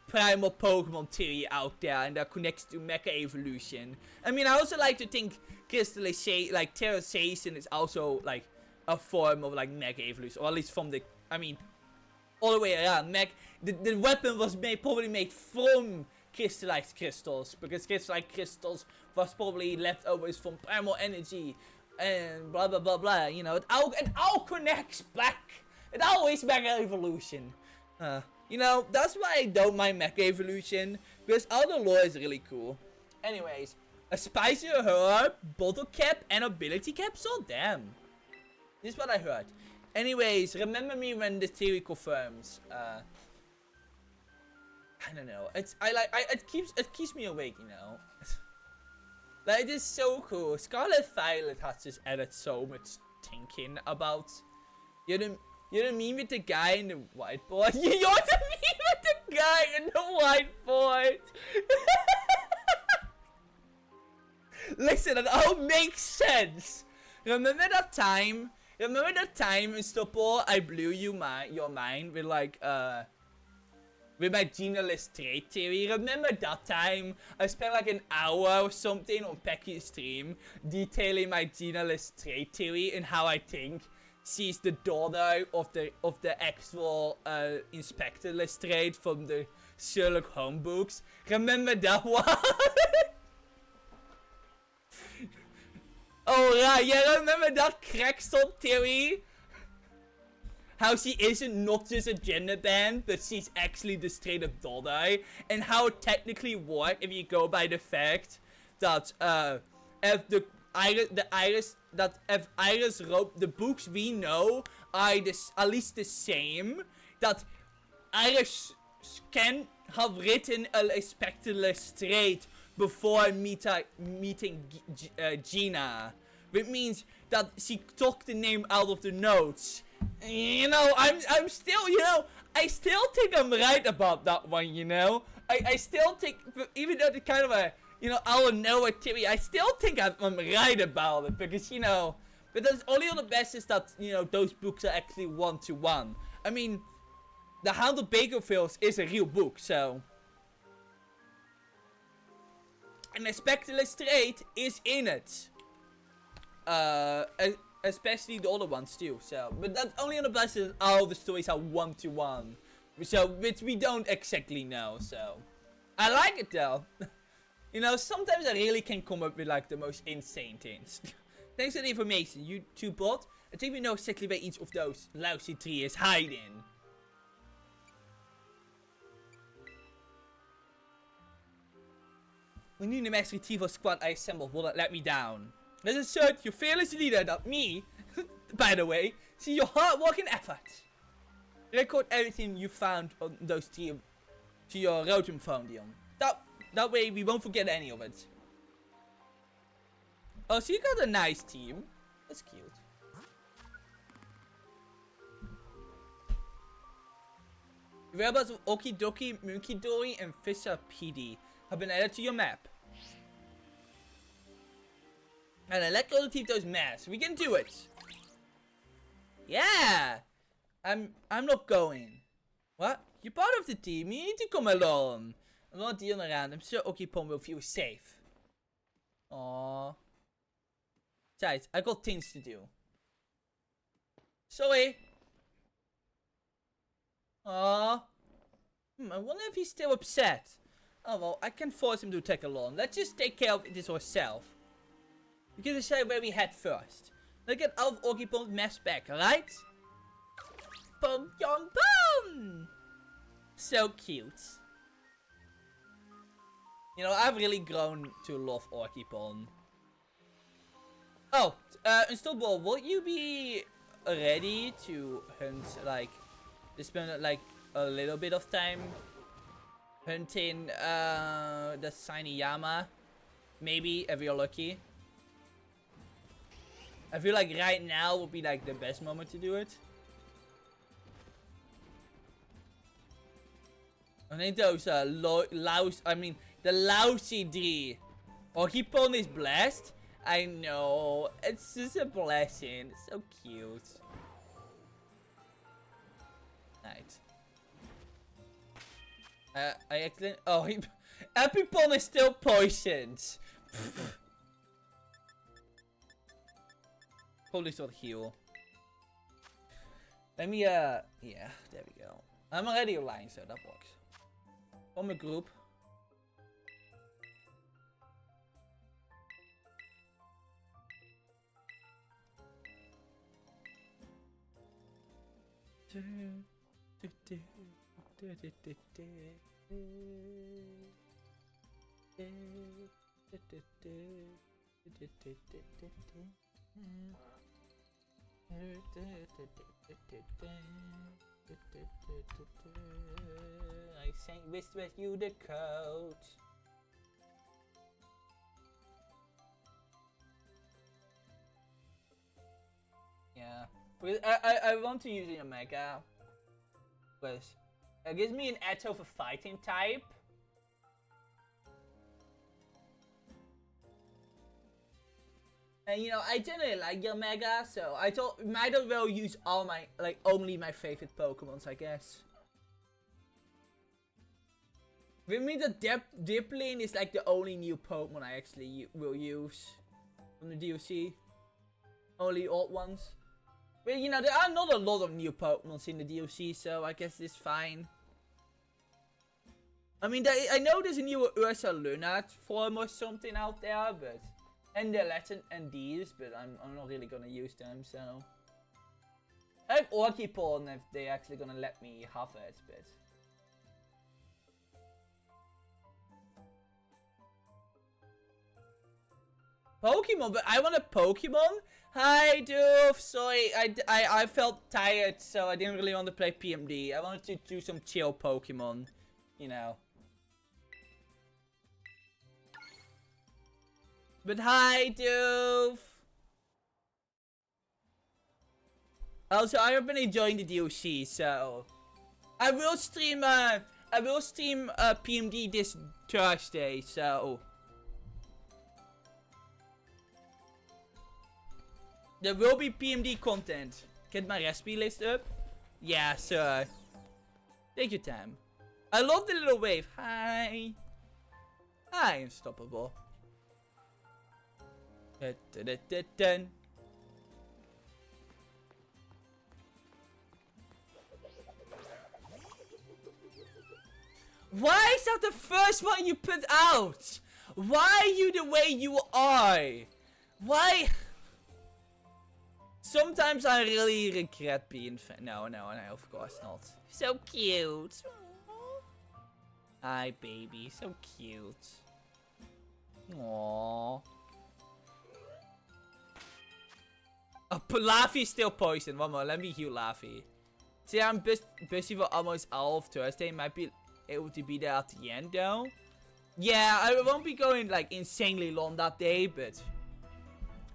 primal Pokemon theory out there, and that connects to Mega Evolution. I mean, I also like to think crystallization, like terrorization, is also like a form of like Mega Evolution, or at least from the, I mean, all the way around. The weapon was probably made from crystallized crystals, because crystallized crystals was probably leftovers from primal energy and blah blah blah blah. You know, it all connects back. It always Mega Evolution. You know, that's why I don't mind Mega Evolution, because all the lore is really cool. Anyways, a spicier herb, bottle cap, and ability capsule? Damn. This is what I heard. Anyways, remember me when the theory confirms. I don't know. It keeps me awake, you know. Like, it is so cool. Scarlet Violet has just added so much thinking about. You're the meme with the guy in the whiteboard. You're the meme with the guy in the whiteboard. Listen, it all makes sense. Remember that time in Stopper I blew your mind with like with my geneless trait theory? Remember that time I spent like an hour or something on Pecky's stream detailing my geneless trait theory and how I think she's the daughter of the actual Inspector Lestrade from the Sherlock Holmes books. Remember that one? Oh right, yeah, remember that crackstop theory? How she isn't not just a gender band, but she's actually the straight up daughter, and how it technically works if you go by the fact that if Iris wrote the books we know are at least the same, that Iris can have written a Spectre Lestrade before meeting Gina, which means that she took the name out of the notes. You know, I'm still, you know, I still think I'm right about that one, you know. I still think, even though it's kind of a, you know, out of nowhere theory, I still think I'm right about it, because, you know, but that's only on the basis that, you know, those books are actually one-to-one. I mean, The Hound of Bakerfields is a real book, so. And the Spectre Lestrade is in it. Especially the other ones too, so. But that's only on the basis that all the stories are one-to-one. So, which we don't exactly know, so. I like it though. You know, sometimes I really can come up with like the most insane things. Thanks for the information, you two bot. I think we know exactly where each of those lousy trees is hiding. When you the Max Retrieval squad I assembled will not let me down. Let's assert your fearless leader that me, by the way, see your hard work and effort. Record everything you found on those three to your Rotom phone, Dion. That way we won't forget any of it. Oh, so you got a nice team. That's cute. Whereabouts of Okidoki, Munkidori, and Fisher PD have been added to your map. And then let go to keep those maps. We can do it. Yeah. I'm not going. What? You're part of the team. You need to come along. I'm not dealing around. I'm sure Okipon will feel safe. Aww. Besides, I got things to do. Sorry. Aww. I wonder if he's still upset. Oh well, I can force him to take along. Let's just take care of this ourselves. We can decide where we head first. Let's get out of Okipon's mess back, alright? Boom, boom, boom! So cute. You know, I've really grown to love Orkipon. Oh, Installable, will you be ready to hunt, like, to spend, like, a little bit of time hunting, the Sainiyama? Maybe, if you're lucky. I feel like right now would be, like, the best moment to do it. I think those, the lousy D. Orkipon is blessed. I know. It's just a blessing. It's so cute. Right. I accidentally. Oh, Epipon is still poisoned. Probably still heal. Let me, yeah, there we go. I'm already online, so that works. From a group. I sang with you the code. Yeah, because I want to use it in Mega. Because it gives me an edge over fighting type. And you know, I generally like your Mega, so I thought might as well use all my, like, only my favorite Pokemons, I guess. With me, the Dipplin is like the only new Pokemon I actually will use from the DLC. Only old ones. But you know, there are not a lot of new Pokemons in the DLC, so I guess it's fine. I mean, I know there's a new Ursa Luna form or something out there, but... And the Latin and these, but I'm not really gonna use them, so... I have Orchipon if they're actually gonna let me have it, but... Pokemon, but I want a Pokemon? Hi, Doof. Sorry, I felt tired, so I didn't really want to play PMD. I wanted to do some chill Pokemon, you know. But hi, Doof. Also, I have been enjoying the DLC, so I will stream PMD this Thursday, so. There will be PMD content. Get my recipe list up? Yeah, sir. Take your time. I love the little wave. Hi. Hi, Unstoppable. Dun, dun, dun, dun, dun. Why is that the first one you put out? Why are you the way you are? Why? Sometimes I really regret being fan. No, of course not. So cute. Hi, baby. So cute. Aww. Oh, Laffy's still poisoned. One more. Let me heal Laffy. See, I'm busy for almost all of Thursday. Might be able to be there at the end, though. Yeah, I won't be going, like, insanely long that day, but...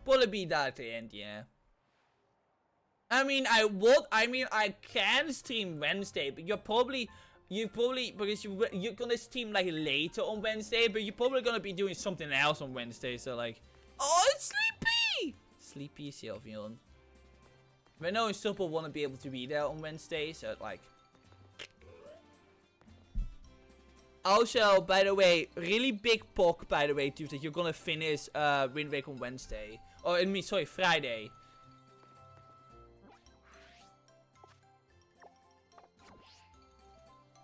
Probably be there at the end, yeah. I mean, I can stream Wednesday, but because you're gonna stream like later on Wednesday, but you're probably gonna be doing something else on Wednesday, so like, oh, it's Sleepy Sylveon. But no, still wanna be able to be there on Wednesday, so like. Also, by the way, really big POC, by the way, too, that you're gonna finish Wind Waker on Wednesday, or I mean, sorry, Friday.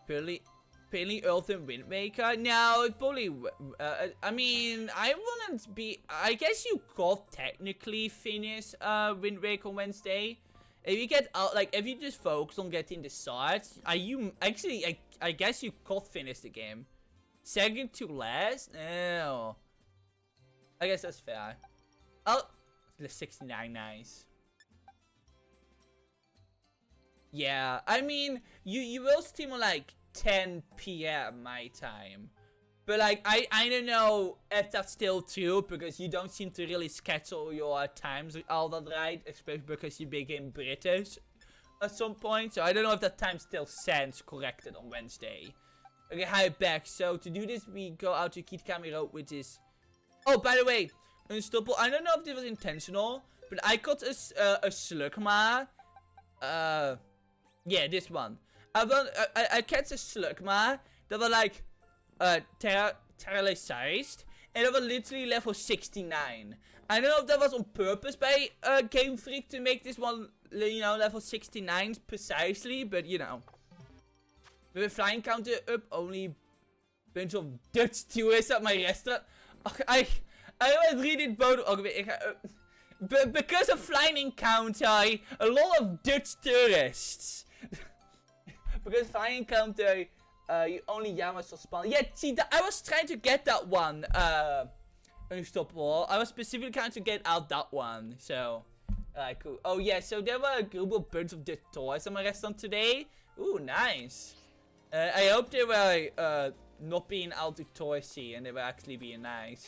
Purely Earth Wind Waker? No, it probably... I mean, I wouldn't be... I guess you could technically finish Wind Waker on Wednesday. If you get out... Like, if you just focus on getting the swords... Actually, I guess you could finish the game. Second to last? No. I guess that's fair. Oh, the 69, nice. Yeah, I mean, you will stream on like 10 PM my time. But like, I don't know if that's still true, because you don't seem to really schedule your times all that right, especially because you became British at some point. So I don't know if that time still stands corrected on Wednesday. Okay, hi back. So to do this, we go out to Kitakami Road, which is... Oh, by the way, Unstoppable, I don't know if this was intentional, but I got a Slugma. Yeah, this one. I catch a Slugma that were like terrorized, and they were literally level 69. I don't know if that was on purpose by Game Freak to make this one, you know, level 69 precisely, but you know. With a flying counter up, only bunch of Dutch tourists at my restaurant. I was reading both. Because of flying encounter, a lot of Dutch tourists. Because flying encounter, you only Yamas will spawn. Yeah, see, I was trying to get that one, Unstoppable. I was specifically trying to get out that one, so, cool. Oh yeah, so there were a group of birds of the toys at my restaurant today. Ooh, nice. I hope they were, not being out to toysy and they were actually being nice.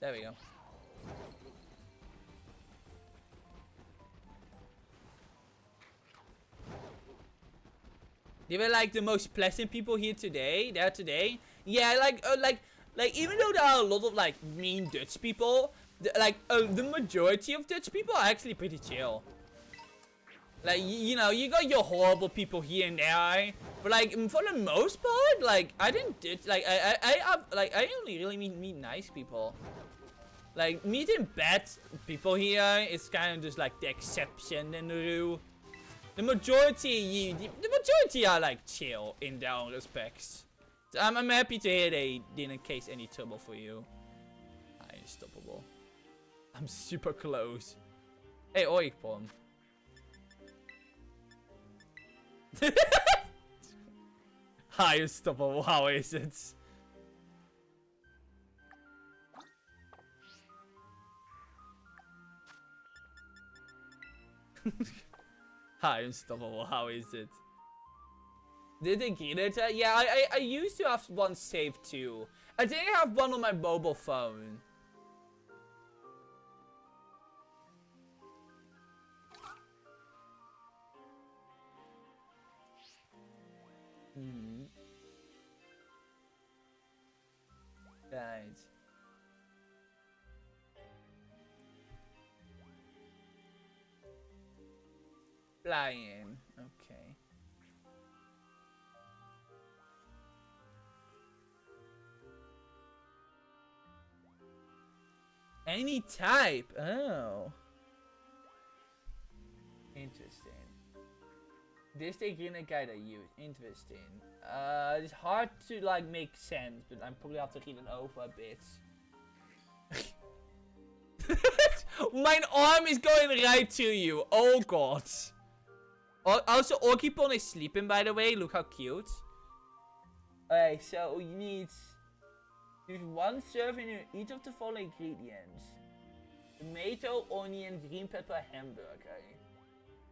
There we go. They were like the most pleasant people here today. Yeah, like even though there are a lot of like mean Dutch people, the majority of Dutch people are actually pretty chill. Like you know, you got your horrible people here and there, but like for the most part, like I only really meet nice people. Like meeting bad people here is kind of just like the exception than the rule. The majority are like chill in their own respects. So I'm happy to hear they didn't cause any trouble for you. Unstoppable. I'm super close. Hey, Oikpon. Hi, Unstoppable. How is it? Hi, Unstoppable. How is it? Did they get it? Yeah, I used to have one saved too. I think I have one on my mobile phone. Right. Flying. Okay. Any type. Oh. Interesting. This the green guide I use. Interesting. It's hard to like make sense, but I'm probably have to read it over a bit. My arm is going right to you. Oh god. Also, Orkipon is sleeping, by the way. Look how cute. Okay, so you need use one serving in each of the following ingredients: tomato, onion, green pepper, hamburger,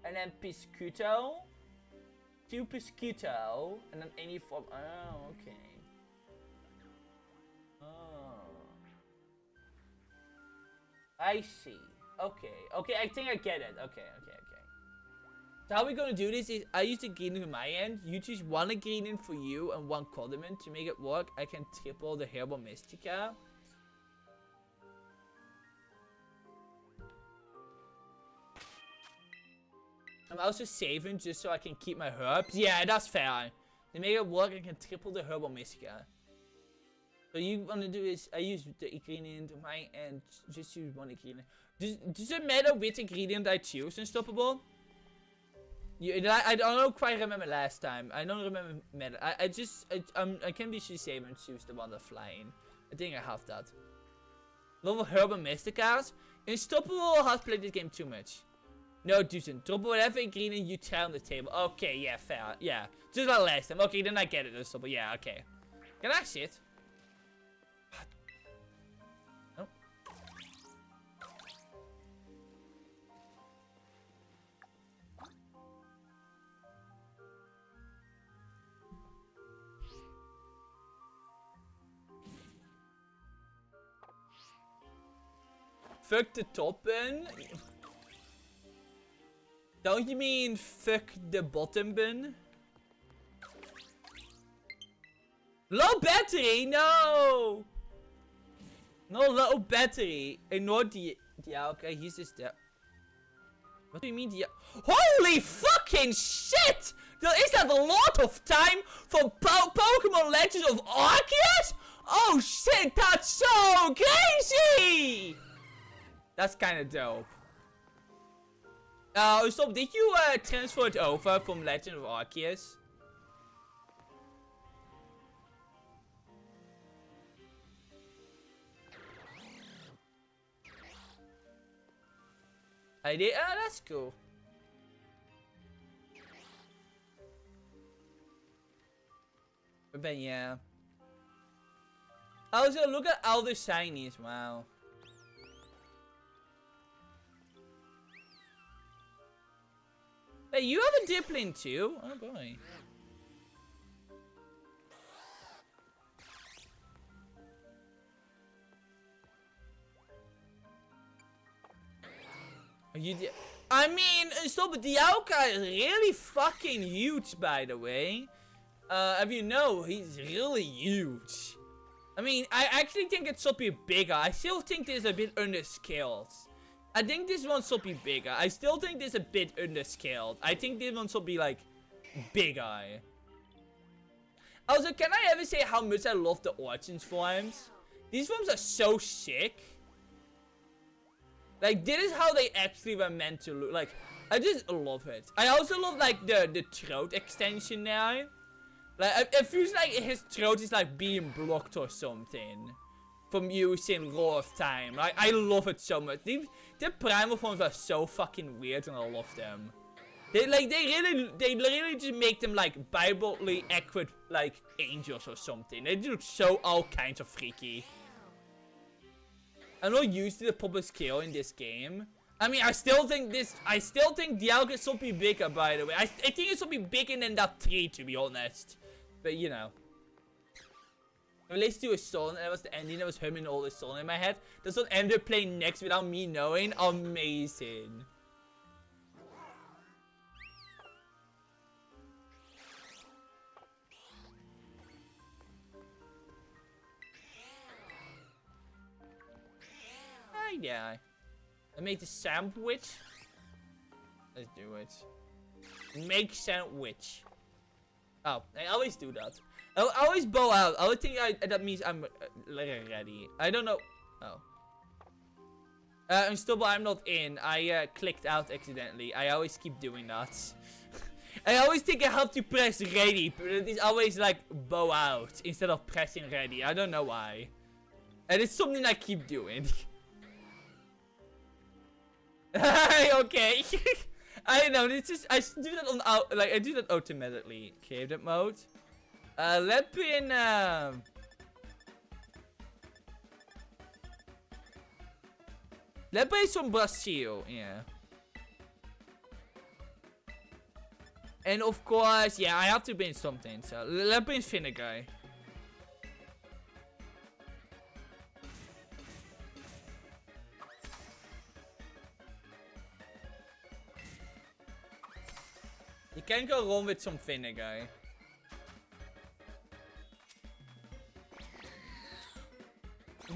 and then piscuto, 2 piscuto, and then any form. Oh, okay. Oh, I see. Okay, okay. I think I get it. Okay. So how we're gonna do this is I use the ingredient on my end. You choose one ingredient for you and one condiment to make it work. I can triple the herbal mystica. I'm also saving just so I can keep my herbs. Yeah, that's fair. To make it work, I can triple the herbal mystica. So you wanna do is I use the ingredient on my end. Just use one ingredient. Does it matter which ingredient I choose, Unstoppable? I don't quite remember last time. I don't remember matter. I can be safe and choose the one that's flying. I think I have that. Love of herbal mysticas. Unstoppable has played this game too much. No, it doesn't. Drop whatever ingredient you tell on the table. Okay, yeah, fair. Yeah. Just like last time. Okay, then I get it, Unstoppable. Yeah, okay. Can I sit? Oh. Fuck the toppen? Don't you mean fuck the bottom bin? Low battery? No! No low battery. Ignore the... Yeah, okay, he's just there. What do you mean the... Holy fucking shit! Is that a lot of time for Pokemon Legends of Arceus? Oh shit, that's so crazy! That's kinda dope. Stop, did you transfer it over from Legend of Arceus? I did. Ah, that's cool. But yeah. Also, look at all the shinies. Wow. Hey, you have a Dipplin too? Oh boy. I mean, stop, Dialga is really fucking huge, by the way. If you know, he's really huge. I mean, I actually think it should be bigger. I still think this is a bit underscaled. I think this one should be bigger. I still think this is a bit underscaled. I think this one should be, like, bigger. Also, can I ever say how much I love the Origins forms? These forms are so sick. Like, this is how they actually were meant to look. Like, I just love it. I also love, like, the throat extension now. Like, it feels like his throat is, like, being blocked or something. From using Law of Time. Like, I love it so much. The primal forms are so fucking weird and I love them. They really just make them, like, biblically accurate, like, angels or something. They look so all kinds of freaky. I'm not used to the public scale in this game. I mean, I still think Dialga should be bigger, by the way. I think it should be bigger than that tree, to be honest. But, you know. It relates to a song, and that was the ending. That was humming all the song in my head. Does not end up playing next without me knowing. Amazing. Yeah. I made the sandwich. Let's do it. Make sandwich. Oh, I always do that. I always bow out. I think that means I'm ready. I don't know. Oh. I'm not in. I clicked out accidentally. I always keep doing that. I always think I have to press ready, but it is always like bow out instead of pressing ready. I don't know why. And it's something I keep doing. Okay. I know, it's just I do that on I do that automatically. Okay, that mode. Let's put in let's play some Brazil, yeah. And of course, yeah, I have to bring something, so let's bring vinegar. You can't go wrong with some vinegar.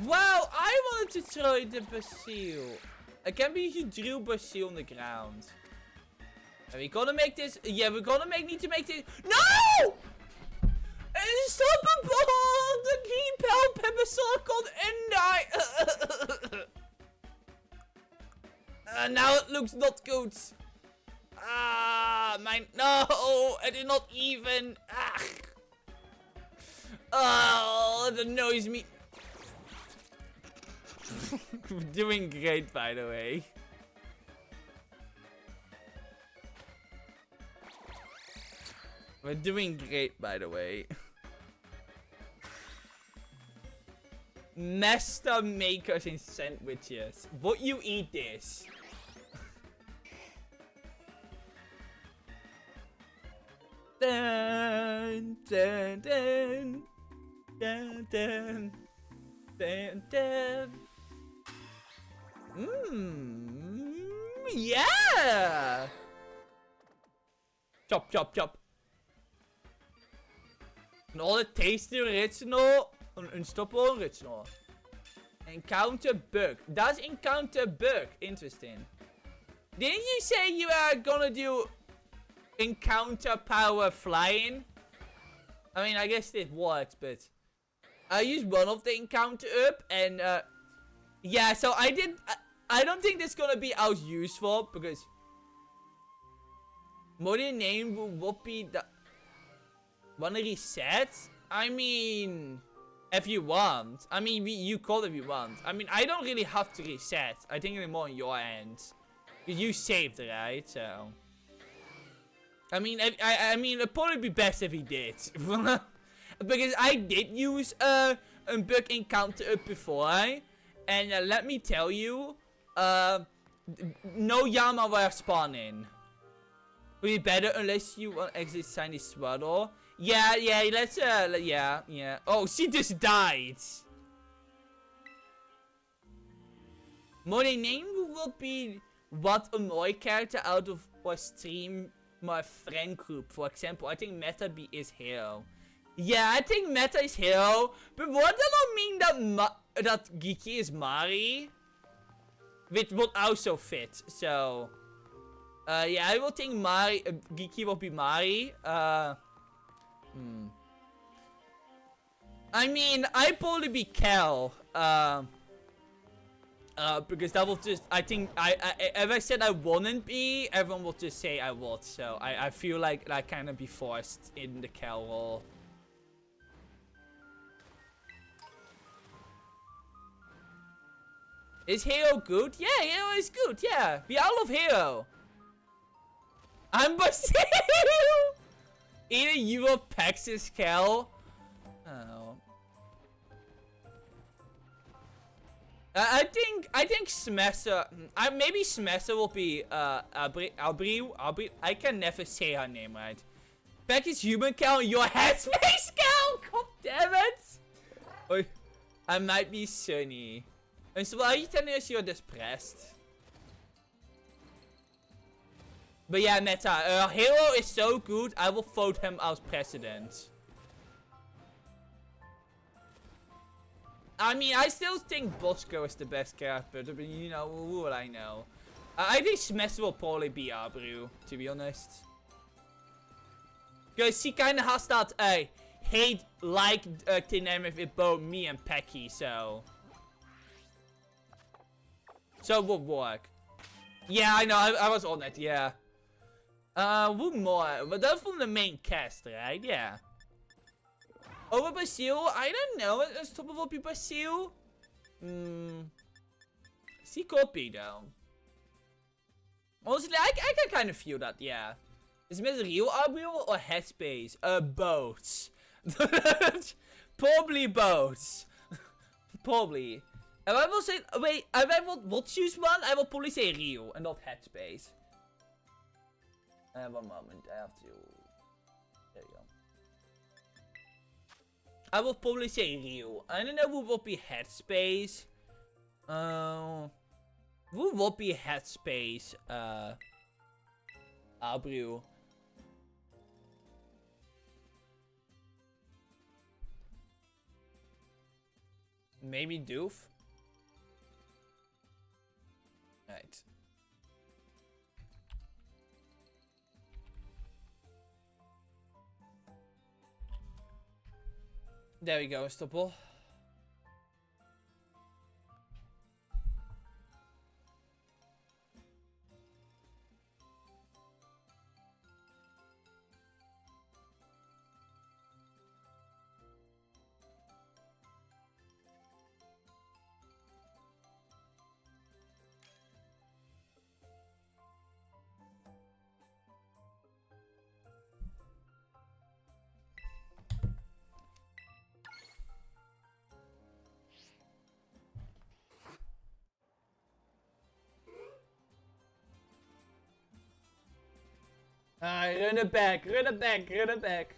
Wow, I wanted to throw the basil. It can be if you drill basil on the ground. Are we gonna make this? Yeah, we're gonna need to make this. No! Unstoppable! The green bell pepper circled and I. Now it looks not good. Ah, mine. No, it is not even. Ah. Oh, it annoys me. We're doing great, by the way. We're doing great, by the way. Master makers in sandwiches. Would you eat this? Dun, dun, dun, dun, dun, dun, dun. Yeah! Chop, chop, chop. And all the tasty original. Unstoppable original. Encounter bug. Does encounter bug. Interesting. Didn't you say you are gonna do encounter power flying? I mean, I guess it works, but I used one of the encounter up and yeah, so I did. I don't think this is gonna be as useful because modern name would be the wanna reset. I mean, if you want. I mean, you call if you want. I mean, I don't really have to reset. I think it's more on your end. You saved, right? So. I mean, I mean, it'd probably be best if he did. Because I did use a bug encounter up before. And let me tell you, no Yama will spawn in. Would be better unless you want exit shiny swaddle. Yeah, let's, yeah. Oh, she just died. My name will be what annoy character out of our stream, my friend group. For example, I think Meta is hero. Yeah, I think Meta is hero. But what does that mean that Geeky is Mari? Which would also fit. So, yeah, I will think Mari, Geeky will be Mari. I mean, I'd probably be Kel. Because that will just, I think, if I said I wouldn't be, everyone will just say I would. So, I feel like I kind of be forced in the Kel role. Is Hero good? Yeah, Hero is good, yeah. We all love Hero. I'm Basil! Either you or Pex is Kel. Oh. I think Smesser, maybe Smesser will be, Aubrey, I can never say her name right. Pex is human Kel, your headspace Kel! God damn it! Oh, I might be Sunny. And so why are you telling us you're depressed? But yeah, Meta, Hero is so good, I will vote him as president. I mean, I still think Bosco is the best character, but you know, who will I know? I think Smash will probably be Abru, to be honest. Because he kind of has that hate-like dynamic with both me and Pecky, so... So it will work. Yeah, I know, I was on it, yeah. Who more? But that's from the main cast, right? Yeah. Over Basil? I don't know. It's top of all people Basil. She could be though. Honestly, I can kind of feel that, yeah. Is it real Abriel or Headspace? Both. Probably both. Probably. If I will say, wait, if I will choose one, I will probably say real and not Headspace. 1 moment, I have to... There you go. I will probably say real. I don't know who will be Headspace. Who will be Headspace? Abreu. Maybe Doof? Right. There we go, Stoppel. Run it back, run it back, run it back.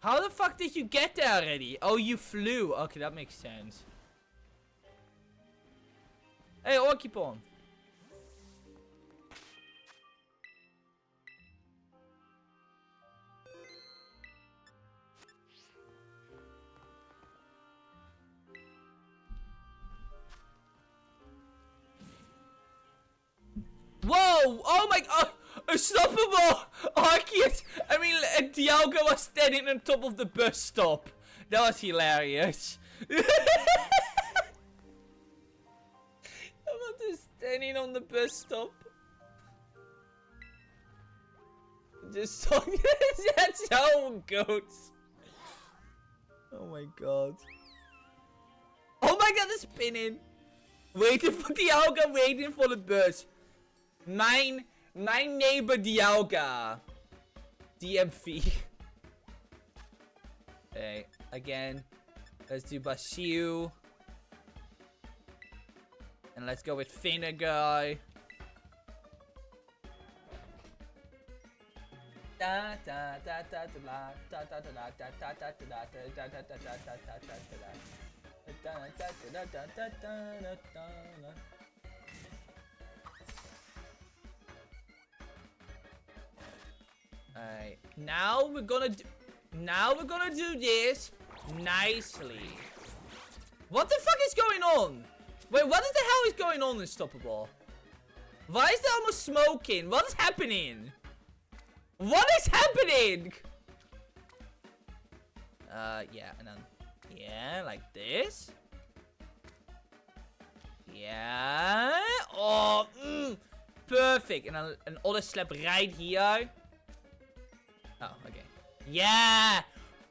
How the fuck did you get there already? Oh, you flew. Okay, that makes sense. Hey, Orkipon. Oh my god! Unstoppable! Arceus! I mean, Dialga was standing on top of the bus stop. That was hilarious. I'm just standing on the bus stop. Just talking. That's how it goes. Oh my god. Oh my god, the spinning. Waiting for Dialga, waiting for the bus. My neighbor Dialga. DMV. Okay, again. Let's do Bashiu. And let's go with Vinegar. Alright, now we're gonna do this nicely. What the fuck is going on? Wait, what the hell is going on, Unstoppable? Why is there almost smoking? What is happening? What is happening? Yeah, and then, yeah, like this. Yeah. Oh, perfect. And then another slap right here. Oh, okay. Yeah,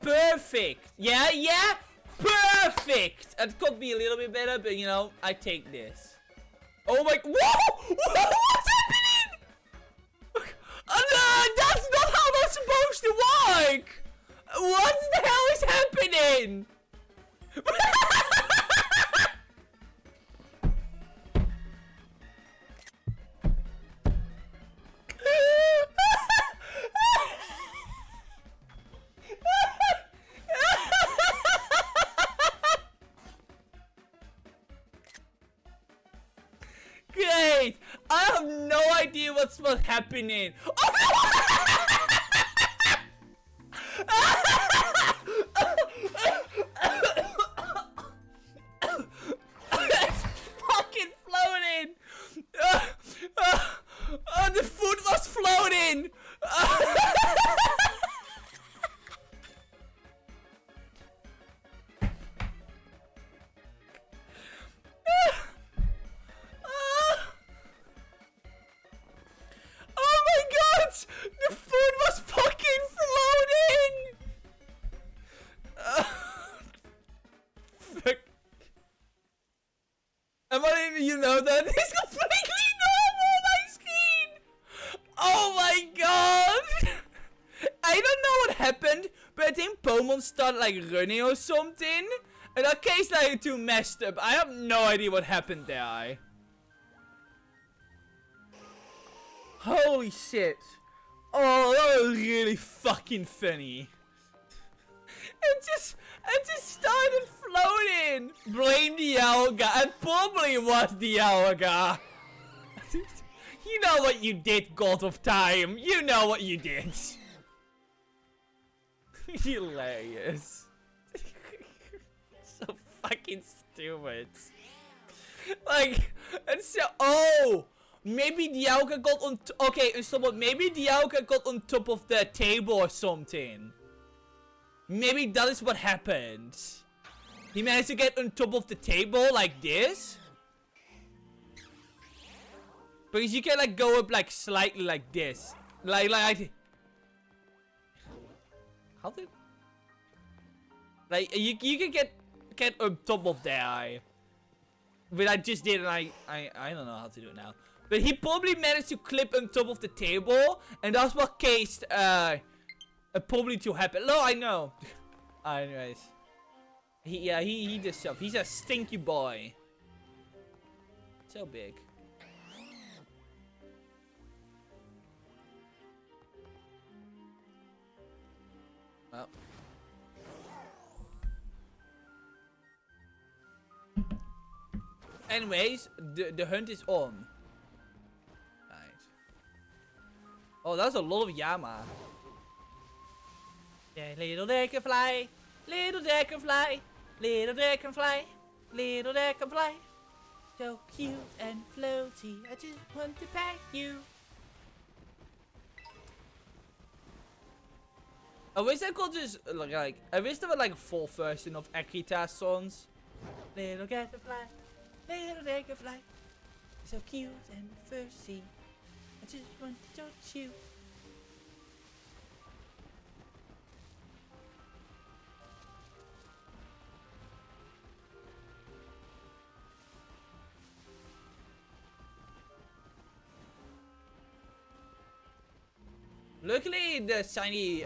perfect. Yeah, perfect. It could be a little bit better, but you know, I take this. Oh my, whoa! What's happening? No, that's not how that's supposed to work! What the hell is happening? Great! I have no idea what's happening. Oh it's fucking floating! Oh, the food was floating! The food was fucking floating! Fuck. You know that? It's completely normal on my screen! Oh my god! I don't know what happened, but I think Pokemon started like running or something. In that case, like too messed up. I have no idea what happened there. Holy shit. Oh, that was really fucking funny. It just started floating. Blame the Dialga. It probably was the Dialga. You know what you did, God of Time. You know what you did. Hilarious. So fucking stupid. Like, it's so. Oh! Maybe Dialga got on. Okay, so maybe Dialga got on top of the table or something. Maybe that is what happened. He managed to get on top of the table like this. Because you can like go up like slightly like this. Like how did? Like you can get on top of there. But I just did, and I don't know how to do it now. But he probably managed to clip on top of the table, and that's what caused probably to happen. No, I know. Anyways, he does stuff. He's a stinky boy. So big. Well. Anyways, the hunt is on. Oh, that's a lot of Yama. Yeah, little dragonfly, little dragonfly, little dragonfly, little dragonfly. So cute and floaty, I just want to pet you. I wish I could just like I wish there were like a full version of Akita songs. Little Dragonfly, little Dragonfly, so cute and fussy. I just want to touch you. Luckily, the shiny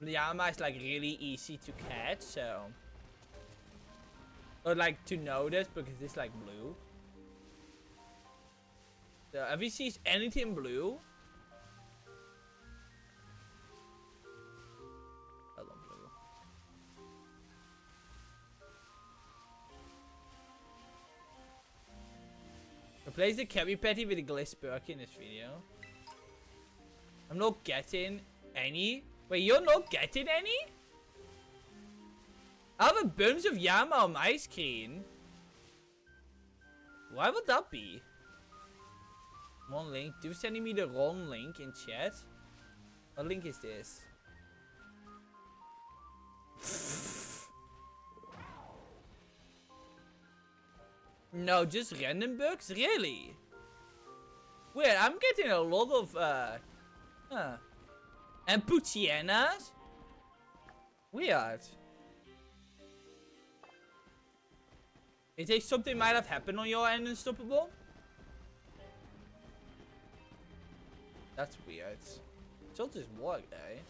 llama is like really easy to catch, so or like to notice because it's like blue. So if he sees anything blue, I love blue. Replace the Krabby Patty with a Gliss Perky in this video. I'm not getting any. Wait, you're not getting any? I have a bunch of Yama on my screen. Why would that be? One link. Do you sending me the wrong link in chat? What link is this? No, just random bugs? Really? Weird, I'm getting a lot of and Pucienas? Weird. You think something might have happened on your end, Unstoppable? That's weird. It's all just work, eh?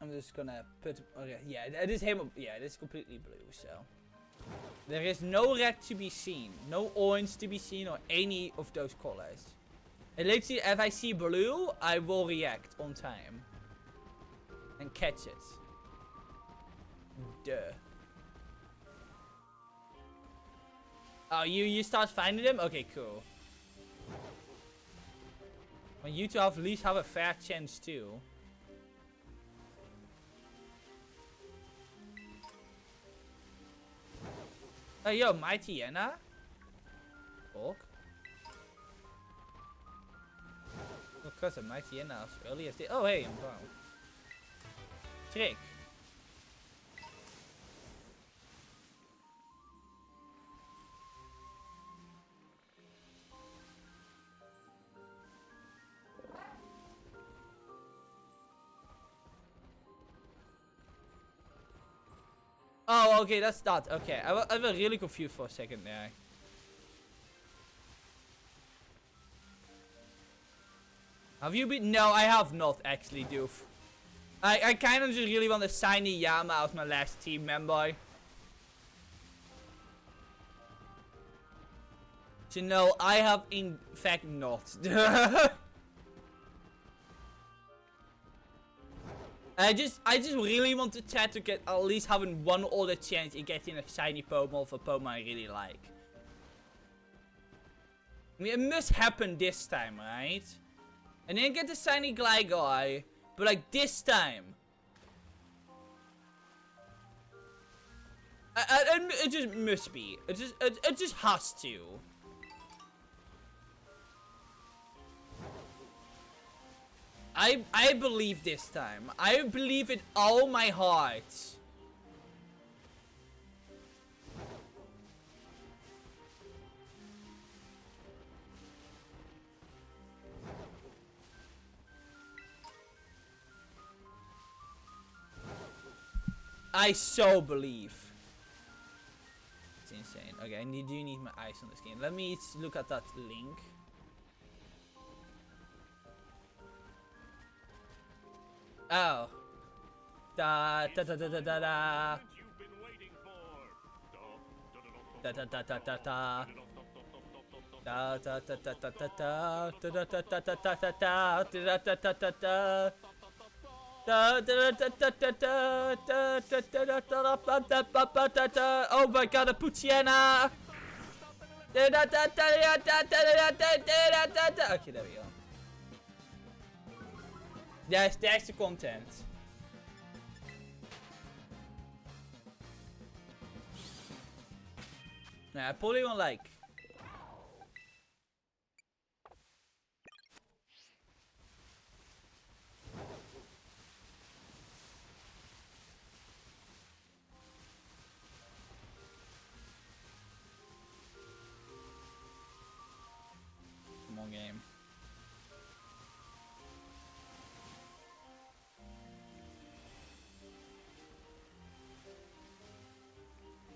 I'm just gonna put, okay, yeah, it is him, yeah, it is completely blue, so. There is no red to be seen, no orange to be seen, or any of those colors. And literally, if I see blue, I will react on time. And catch it. Duh. Oh, you start finding them? Okay, cool. Well, you two at least have a fair chance too. Oh, yo, Mighty Anna? Orc? Of course, a Mighty Anna as early as the. Oh, hey, I'm wrong. Trick. Oh, okay, that's that. Okay, I was really confused for a second there. Have you been? No, I have not actually, Doof. I kind of just really want a shiny Yama as my last team member. So no, I have in fact not. I just really want to try to get at least having one other chance in getting a shiny Pokemon for Pokemon I really like. I mean, it must happen this time, right? And then get the shiny Gligar, but like this time. It just must be. It just has to. I believe this time. I believe with all my heart. I so believe. It's insane. Okay, I do need my eyes on this game. Let me look at that link. Oh. Da da da da da da da. Da da da da da da. Da da da da da da da. Da da da da da da da da. Da da da da da. Oh my god, a Pucciana! Okay, there we go. That's the content. Nah, I probably won't like. Come on, game.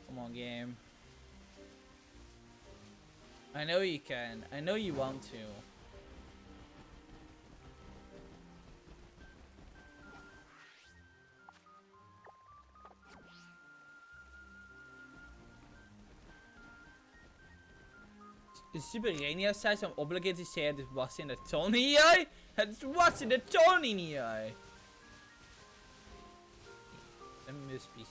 Come on, game. I know you can. I know you want to. It's super rainy outside, so I'm obligated to say het was in de zon hier. Het was in de zon hier. Een mispies.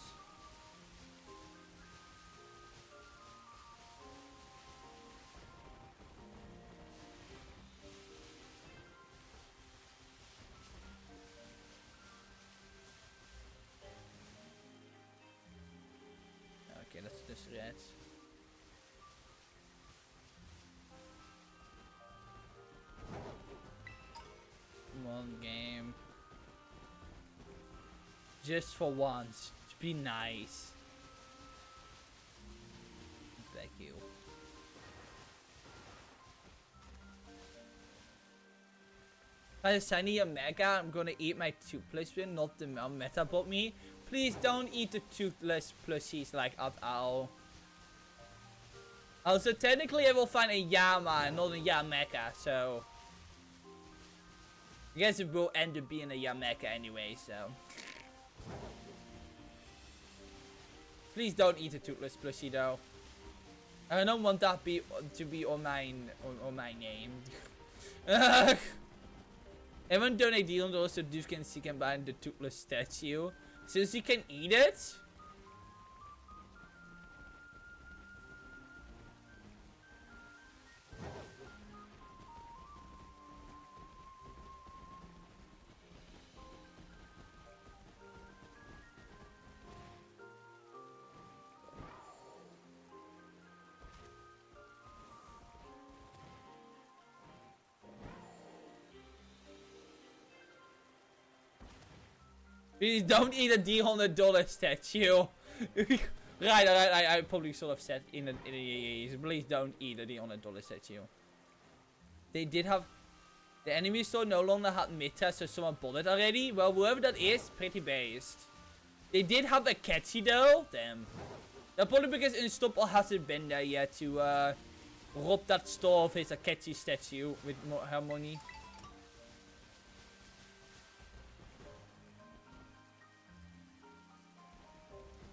Okay, dat is dus red. Come on, game. Just for once. Be nice. Thank you. If I sign a mega, I'm gonna eat my toothless win, not the meta bot me. Please don't eat the toothless plushies like at all. Also, technically I will find a Yama and not a Yameka, so... I guess it will end up being a Yameka anyway, so... Please don't eat a toothless plushie though. I don't want that to be on my name. Everyone donate $1 so Doof can buy the toothless statue. Since he can eat it. Please don't eat a $100 statue. right, I probably should have said in the please don't eat a $100 statue. They did have... The enemy store no longer had meta, so someone bought it already. Well, whoever that is, pretty based. They did have a catchy though. Damn. That's probably because Unstoppable hasn't been there yet to rob that store of his catchy statue with her money.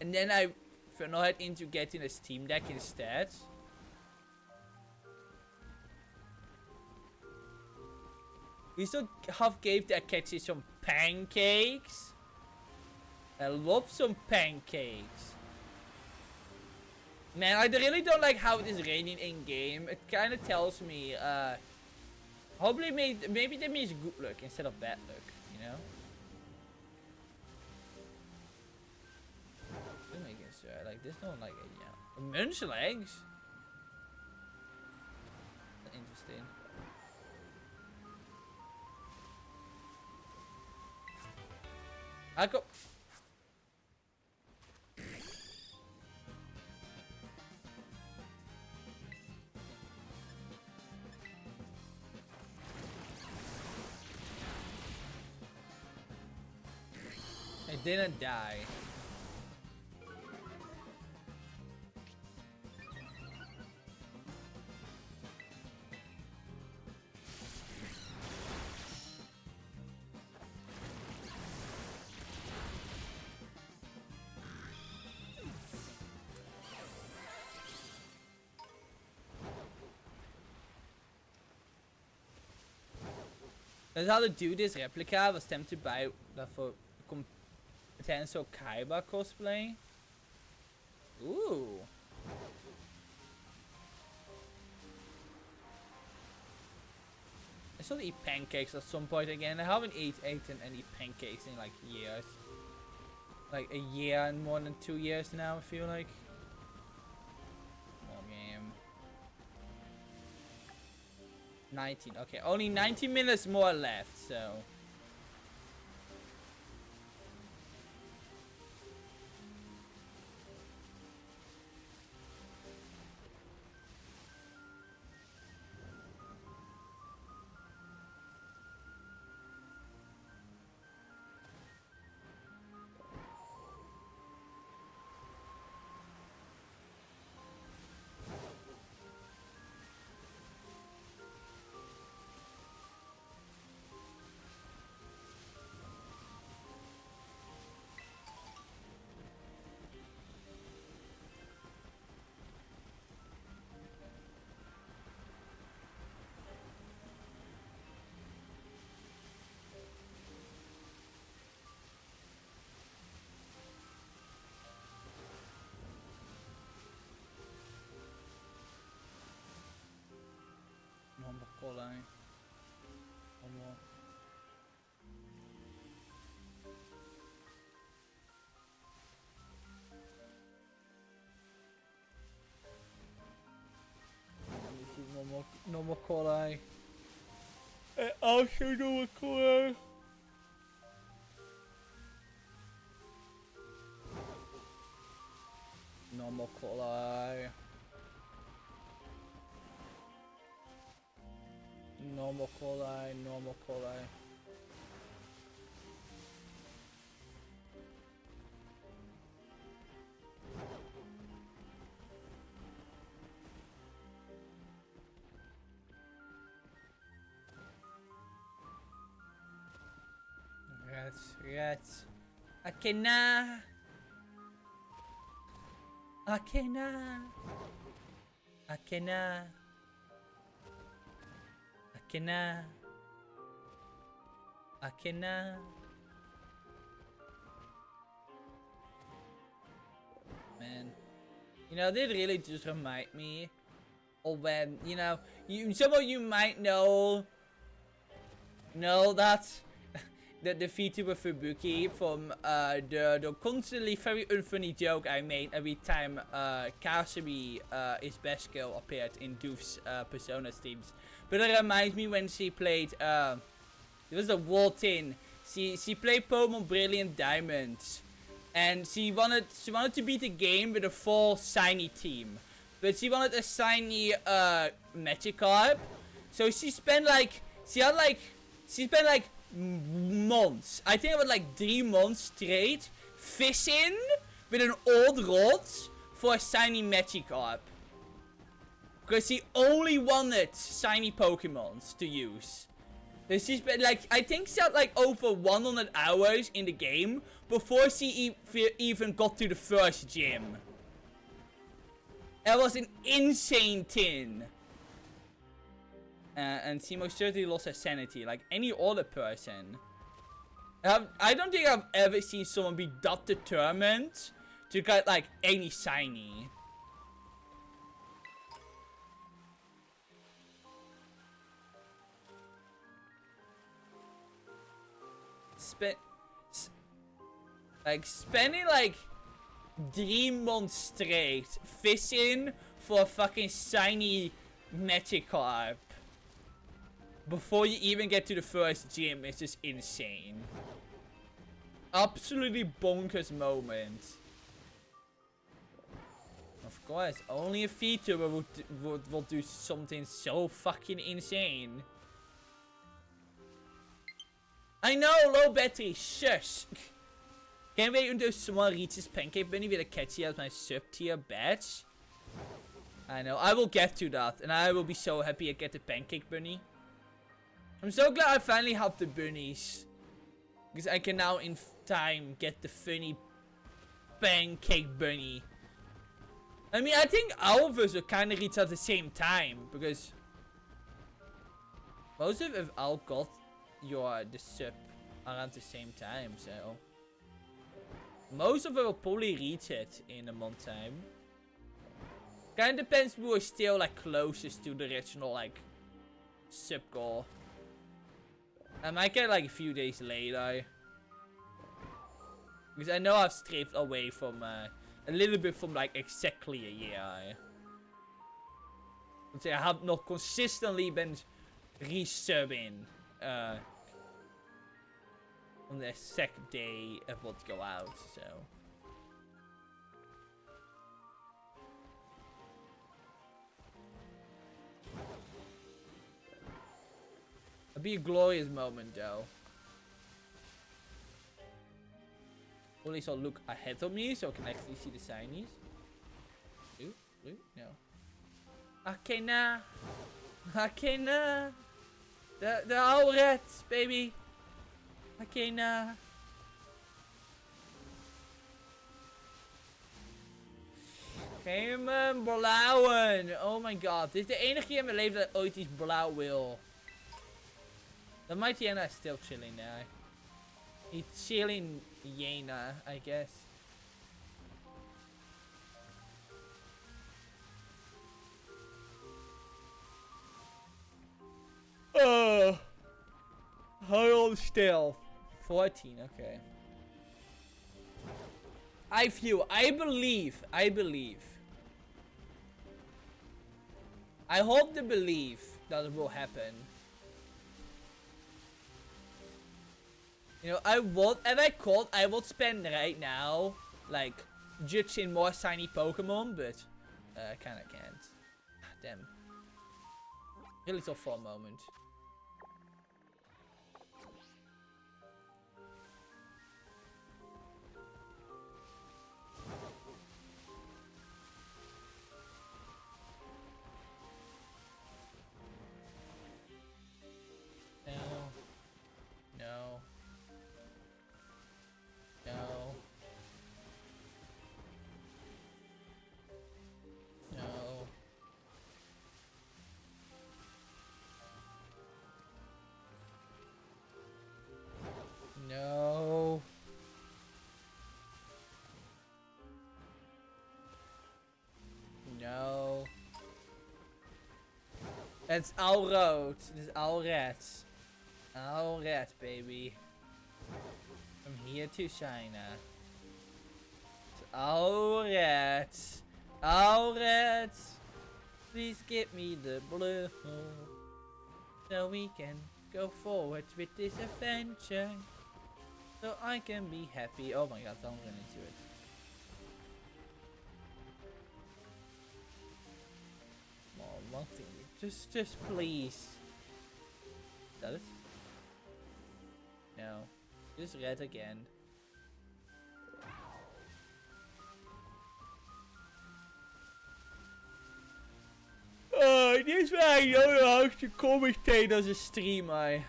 And then I funneled into getting a Steam Deck instead. We still have gave the Akechi some pancakes. I love some pancakes. Man, I really don't like how it is raining in game. It kind of tells me, hopefully maybe that means good luck instead of bad luck, you know? Like this don't like it, yeah. Munchlags? Interesting. I go. I didn't die. That's how to do this replica. I was tempted to buy that for potential Kaiba cosplay. Ooh. also eat pancakes at some point again. I haven't eaten any pancakes in like years. Like a year and more than 2 years now, I feel like. More game. 19. Okay, only 90 minutes more left, so. Cola. One more. No more cola. Also no more cola. No more cola. Normal cola, normal cola. Rats. Akena. Akena. Akena. Akena. Akena. Man. You know, they really just remind me of when, you know, some of you might know that the VTuber Fubuki from the constantly very unfunny joke I made every time Kasumi is best girl appeared in Doof's Persona streams. But it reminds me when she played it was a Waltin. She played Pokemon Brilliant Diamonds. And she wanted to beat the game with a full shiny team. But she wanted a shiny Magikarp. So she spent like months. I think about like 3 months straight fishing with an old rod for a shiny Magikarp. Because she only wanted shiny Pokemons to use. So she spent like, I think she had like over 100 hours in the game before she even got to the first gym. That was an insane thing. And she most certainly lost her sanity, like any other person. I don't think I've ever seen someone be that determined to get like any shiny. Spending like 3 months straight fishing for a fucking shiny Magikarp before you even get to the first gym is just insane. Absolutely bonkers moment. Of course, only a VTuber would do something so fucking insane. I know, low battery, shush. Can't wait until someone reaches Pancake Bunny with a catchy as my sub-tier badge. I know, I will get to that. And I will be so happy I get the Pancake Bunny. I'm so glad I finally have the bunnies. Because I can now in time get the funny Pancake Bunny. I mean, I think all of us will kind of reach at the same time. Because most of us all got the sub around the same time, so most of it will probably reach it in a month time. Kind of depends who is still like closest to the original like sub goal. I might get like a few days later. Because I know I've strayed away from a little bit from like exactly a year. I have not consistently been resubbing on the second day of VOD go out, so. It'll be a glorious moment though. At least I'll look ahead of me so I can actually see the signies. Blue? Blue? No. Okay, nah. Okay, nah. They're all reds, baby. Okay, nah. Geen blauwen. Oh my god. Dit is de enige keer in mijn leven dat ik ooit iets blauw wil. The Mighty Anna is still chilling there. He's chilling Yena, I guess. How old still? 14, okay. I believe. I hope to believe that it will happen. You know, I would spend right now, like, judging more shiny Pokemon, but I kinda can't. Damn. Really tough for a moment. No. No. No. It's all rood. It's all red. All red, baby. From here to China. It's all red. All red. Please give me the blue. So we can go forward with this adventure. So I can be happy. Oh my god, I'm running into it. Oh, one thing. Just please. Is that it? No. Just red again. Oh, dit is waar ik nodig te commentaten als een streamer.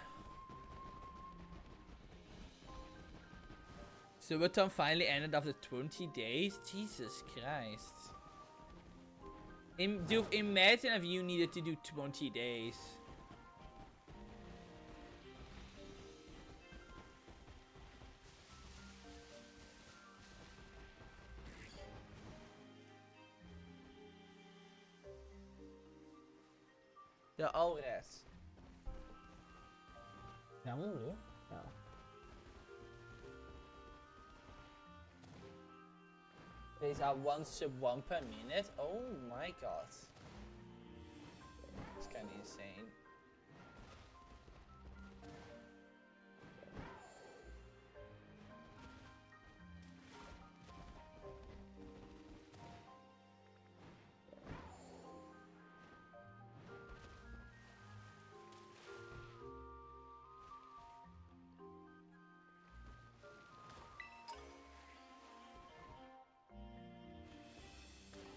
So it then finally ended after 20 days? Jesus Christ. Imagine if you needed to do 20 days. They're all reds. Ja, moet je. Ja. These are 1 sub 1 per minute? Oh my god. It's kinda insane.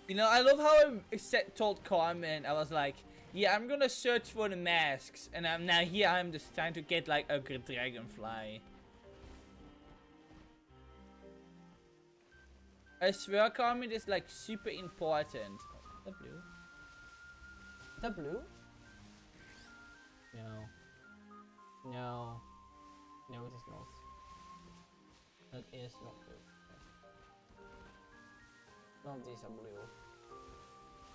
You know, I love how I told Carmen, I was like, yeah, I'm gonna search for the masks. And now here I'm just trying to get like a dragonfly. I swear, Carmen, is like super important. Is that blue? Is that blue? No. No. No, it is not. That is not blue. None of these are blue.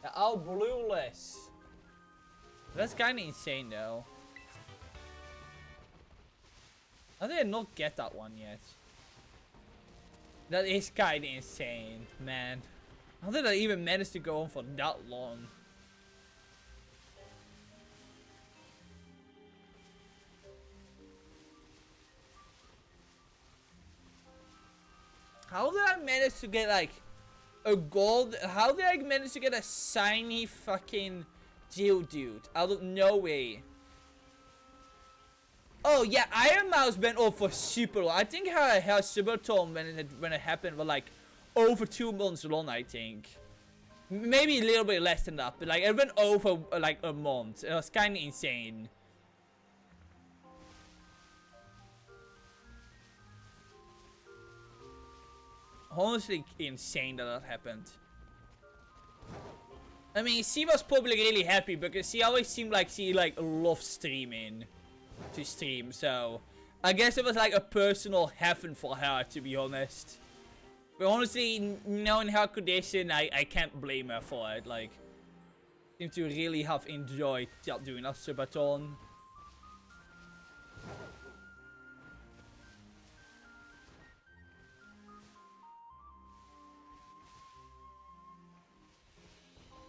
They're all blueless. That's kinda insane though. How did I not get that one yet? That is kinda insane, man. How did I even manage to go on for that long? How did I manage to get like a gold? How did I manage to get a shiny fucking Geodude out of no way? Oh yeah, Iron Mouse went off for super long. I think I had Subaton when it happened was like over 2 months long. I think maybe a little bit less than that, but like it went over like a month. It was kind of insane. Honestly, insane that happened. I mean, she was probably really happy because she always seemed like she like loved streaming. To stream, so I guess it was like a personal heaven for her, to be honest. But honestly, knowing her condition, I can't blame her for it. Like, seem to really have enjoyed doing that subathon.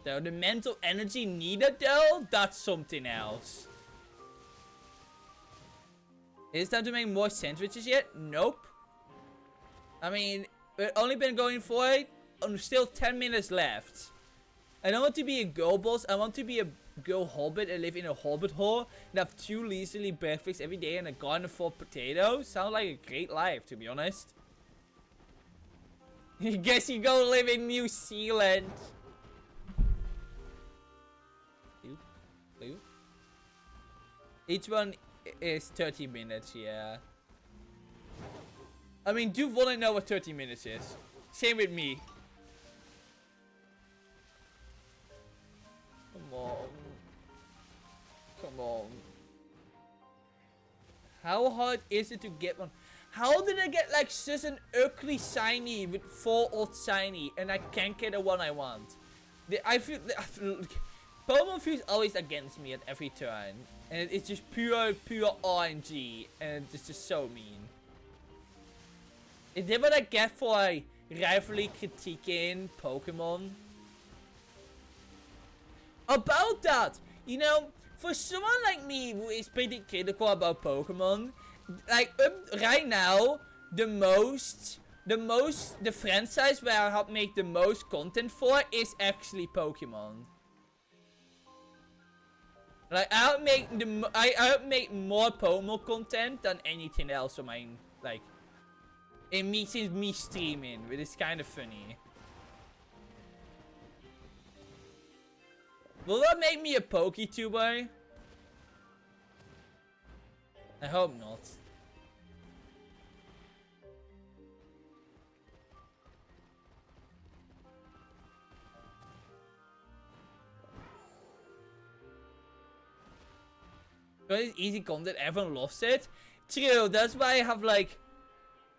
So the mental energy needed though, that's something else. Is it time to make more sandwiches yet? Nope. I mean, we've only been going for it. Still 10 minutes left. I don't want to be a girl boss. I want to be a girl hobbit and live in a hobbit hole and have 2 leisurely breakfasts every day and a garden full of potatoes. Sounds like a great life, to be honest. I guess you go live in New Zealand. Blue. Each one is 30 minutes, yeah. I mean, do you want to know what 30 minutes is? Same with me. Come on. Come on. How hard is it to get one? How did I get like such an ugly shiny with 4 odd shiny and I can't get the one I want? I feel Pokemon feels always against me at every turn. And it's just pure RNG. And it's just so mean. Is that what I get for rivalry critiquing Pokemon? About that, you know, for someone like me who is pretty critical about Pokemon, like right now, the franchise where I have made the most content for is actually Pokemon. Like I would make more Pokemon content than anything else on my like. Since me streaming, but it's kind of funny. Will that make me a PokeTuber? I hope not. But it's easy content, everyone loves it. True, that's why I have like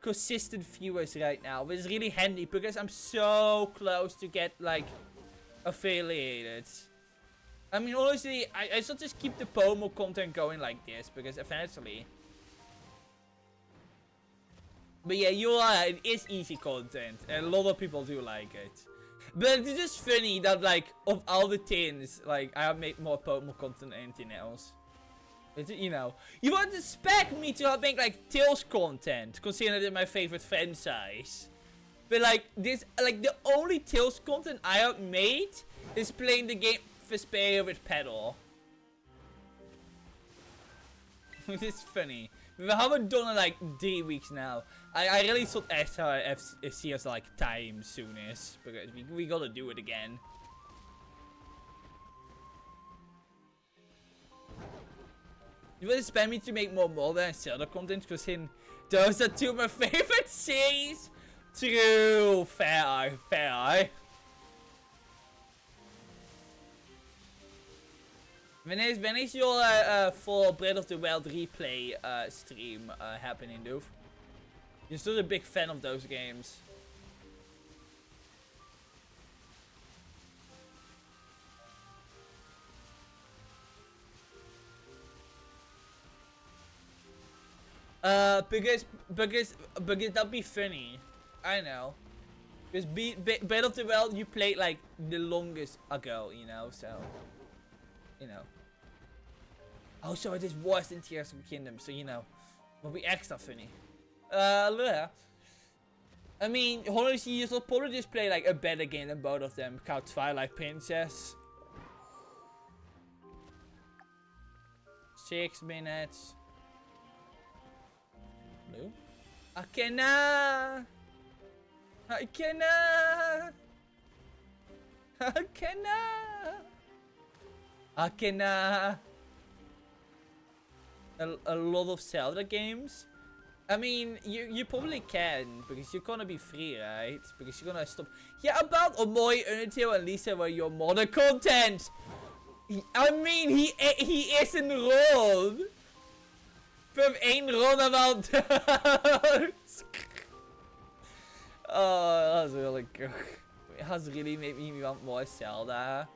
consistent viewers right now, which is really handy because I'm so close to get like affiliated. I mean, honestly, I should just keep the Pomo content going like this because eventually. But yeah, you're right, it is easy content and a lot of people do like it. But it's just funny that like of all the things, like I have made more Pomo content than anything else. You know, you wouldn't expect me to make like Tails content, considering it's my favorite franchise. But like this, like the only Tails content I have made is playing the game Vesperia with Pedal. It is funny. We haven't done it like 3 weeks now. I really thought FC has like time soonish because we gotta do it again. You would expect me to make more Mulder and Zelda content because those are 2 of my favorite series. True. Fair eye. Fair eye. When is your for Breath of the Wild replay stream happening, dude? You're still a big fan of those games. Because that'd be funny. I know. Because Battle of the World you played like the longest ago, you know, so you know. Oh, so it is worse than Tears of the Kingdom, so you know, will be extra funny. I mean, honestly, you'll probably just play like a better game than both of them, called Twilight Princess. 6 minutes. Blue? I cannot. A lot of Zelda games. I mean, you probably can, because you're gonna be free, right? Because you're gonna stop. Yeah, about Omoy, Undertale, and Lisa were your modder content. I mean, he is enrolled. From 1 runabout. Oh, that was really good. It has really made me want more Zelda.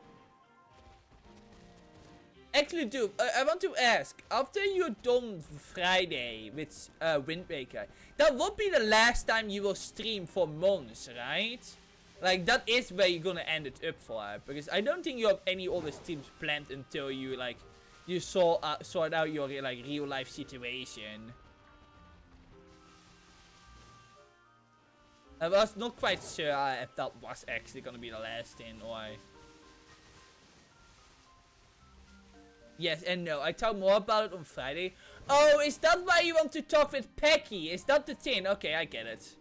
Actually, dude, I want to ask, after you're done Friday with Wind Waker, that would be the last time you will stream for months, right? Like, that is where you're gonna end it up for, because I don't think you have any other streams planned until you, like, you sort out your, like, real life situation. I was not quite sure if that was actually gonna be the last thing, or... Yes and no. I talk more about it on Friday. Oh, is that why you want to talk with Pecky? Is that the thing? Okay, I get it.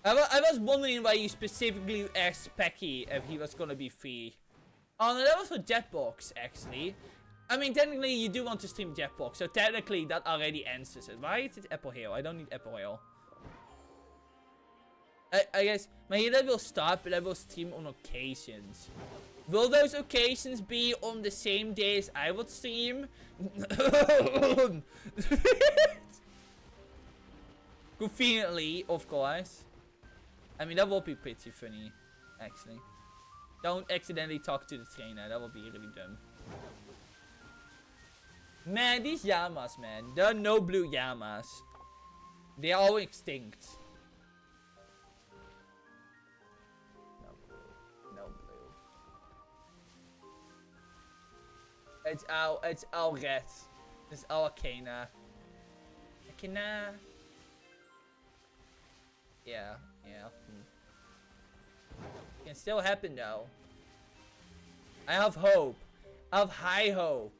I was wondering why you specifically asked Pecky if he was gonna be free. Oh no, that was for Jetbox, actually. I mean, technically you do want to stream Jetbox, so technically that already answers it. Why is it Apple Hill? I don't need Apple Hill. I guess my healer will start, but I will stream on occasions. Will those occasions be on the same day as I would stream? Conveniently, of course. I mean, that would be pretty funny, actually. Don't accidentally talk to the trainer, that would be really dumb. Man, these llamas, man. There are no blue llamas. They are all extinct. It's our red. It's our Arcana. Arcana. Yeah. Can still happen though. I have hope. I have high hope.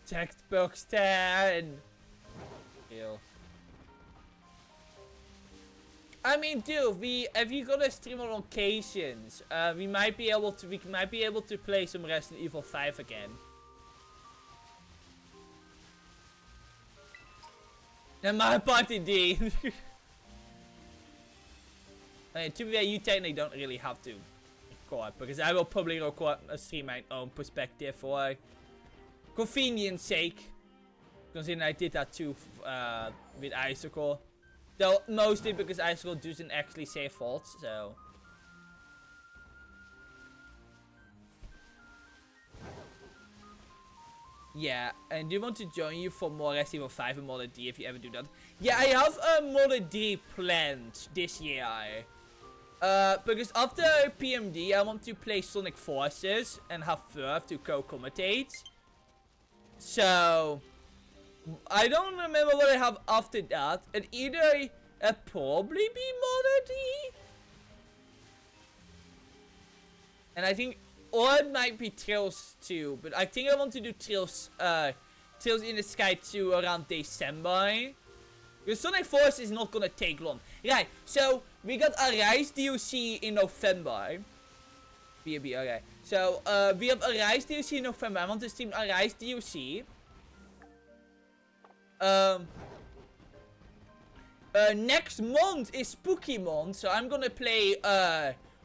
Textbooks 10. Ew. I mean, dude, if you're gonna stream on occasions, we might be able to play some Resident Evil 5 again. And my party D. I mean, to be fair, you technically don't really have to record, because I will probably record a stream my own perspective for convenience sake. Considering I did that too with Icicle. Though mostly because Icicle doesn't actually say faults, so. Yeah, and do you want to join you for more Resident Evil 5 and Modern D if you ever do that? Yeah, I have a Modern D planned this year. Because after PMD I want to play Sonic Forces and have Verve to co-commentate. So, I don't remember what I have after that. And either probably be Modern D. And I think, or it might be Trails 2. But I think I want to do Trails in the Sky 2 around December. Because Sonic Force is not gonna take long. Right, so we got Arise DLC in November. BB, okay. So, we have Arise DLC in November. I want to stream Arise DLC. Next month is Spooky month, so I'm gonna play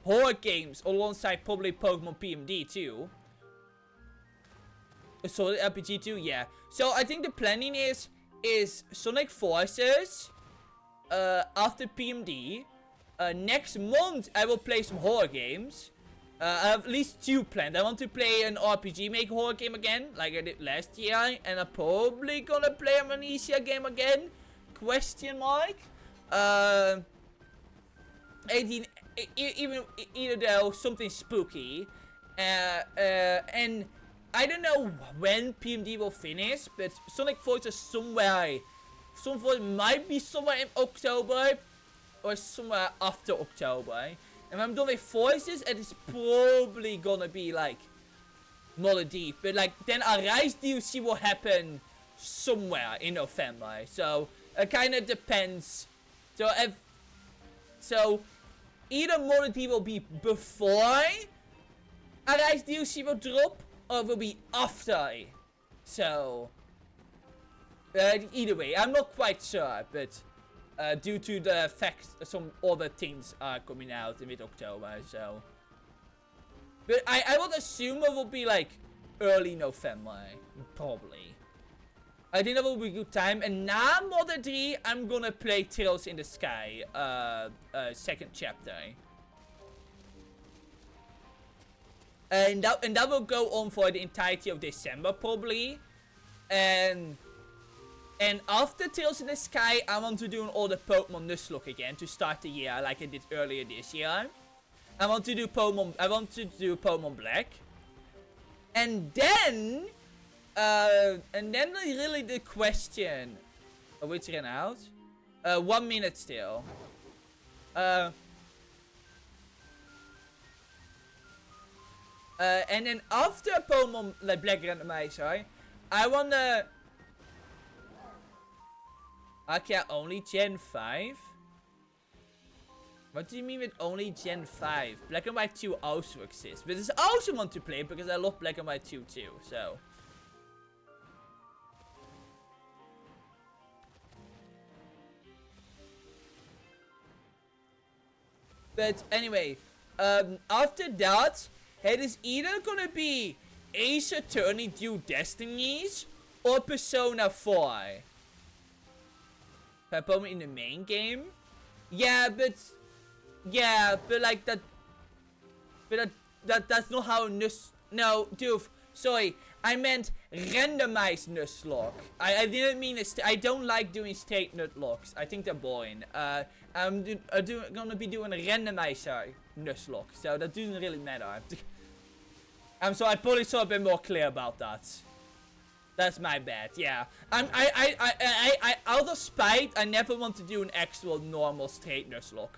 horror games alongside probably Pokemon PMD too. A solid RPG too, yeah. So I think the planning is Sonic Forces after PMD. Next month I will play some horror games. I have at least 2 planned. I want to play an RPG Maker horror game again, like I did last year, and I'm probably gonna play a Amnesia game again. Question mark. 18, either though something spooky, and I don't know when PMD will finish, but Sonic Forces somewhere. Some Forces might be somewhere in October, or somewhere after October. And when I'm done with Forces, it is probably gonna be like Mother Deep. But like then Arise DLC will happen somewhere in November. So it kind of depends. So either Mother Deep will be before Arise DLC will drop, or it will be after. So either way, I'm not quite sure, but due to the fact some other things are coming out in mid-October, so. But I would assume it will be like early November, probably. I think that will be a good time. And now Mother 3, I'm gonna play Trails in the Sky, second chapter. And that will go on for the entirety of December, probably. And after Trails in the Sky, I want to do all the Pokemon Nuzlocke again to start the year like I did earlier this year. I want to do Pokemon Black. And then really the question. Oh, which ran out? 1 minute still. And then after Pokemon Black Randomizer, I wanna. Okay, only Gen 5? What do you mean with only Gen 5? Black and White 2 also exists. But I also want to play because I love Black and White 2 too, so. But anyway, after that, it is either gonna be Ace Attorney Dual Destinies or Persona 4. Pokemon in the main game? Yeah, but like that. But that's not how No, dude. Sorry, I meant randomized Nuzlocke. I didn't mean I don't like doing straight Nutlocks. I think they're boring. I'm gonna be doing a randomizer Nuzlocke, so that doesn't really matter. I'm sorry, I probably should have been more clear about that. That's my bad, yeah. Out of spite, I never want to do an actual normal straight Nuzlocke.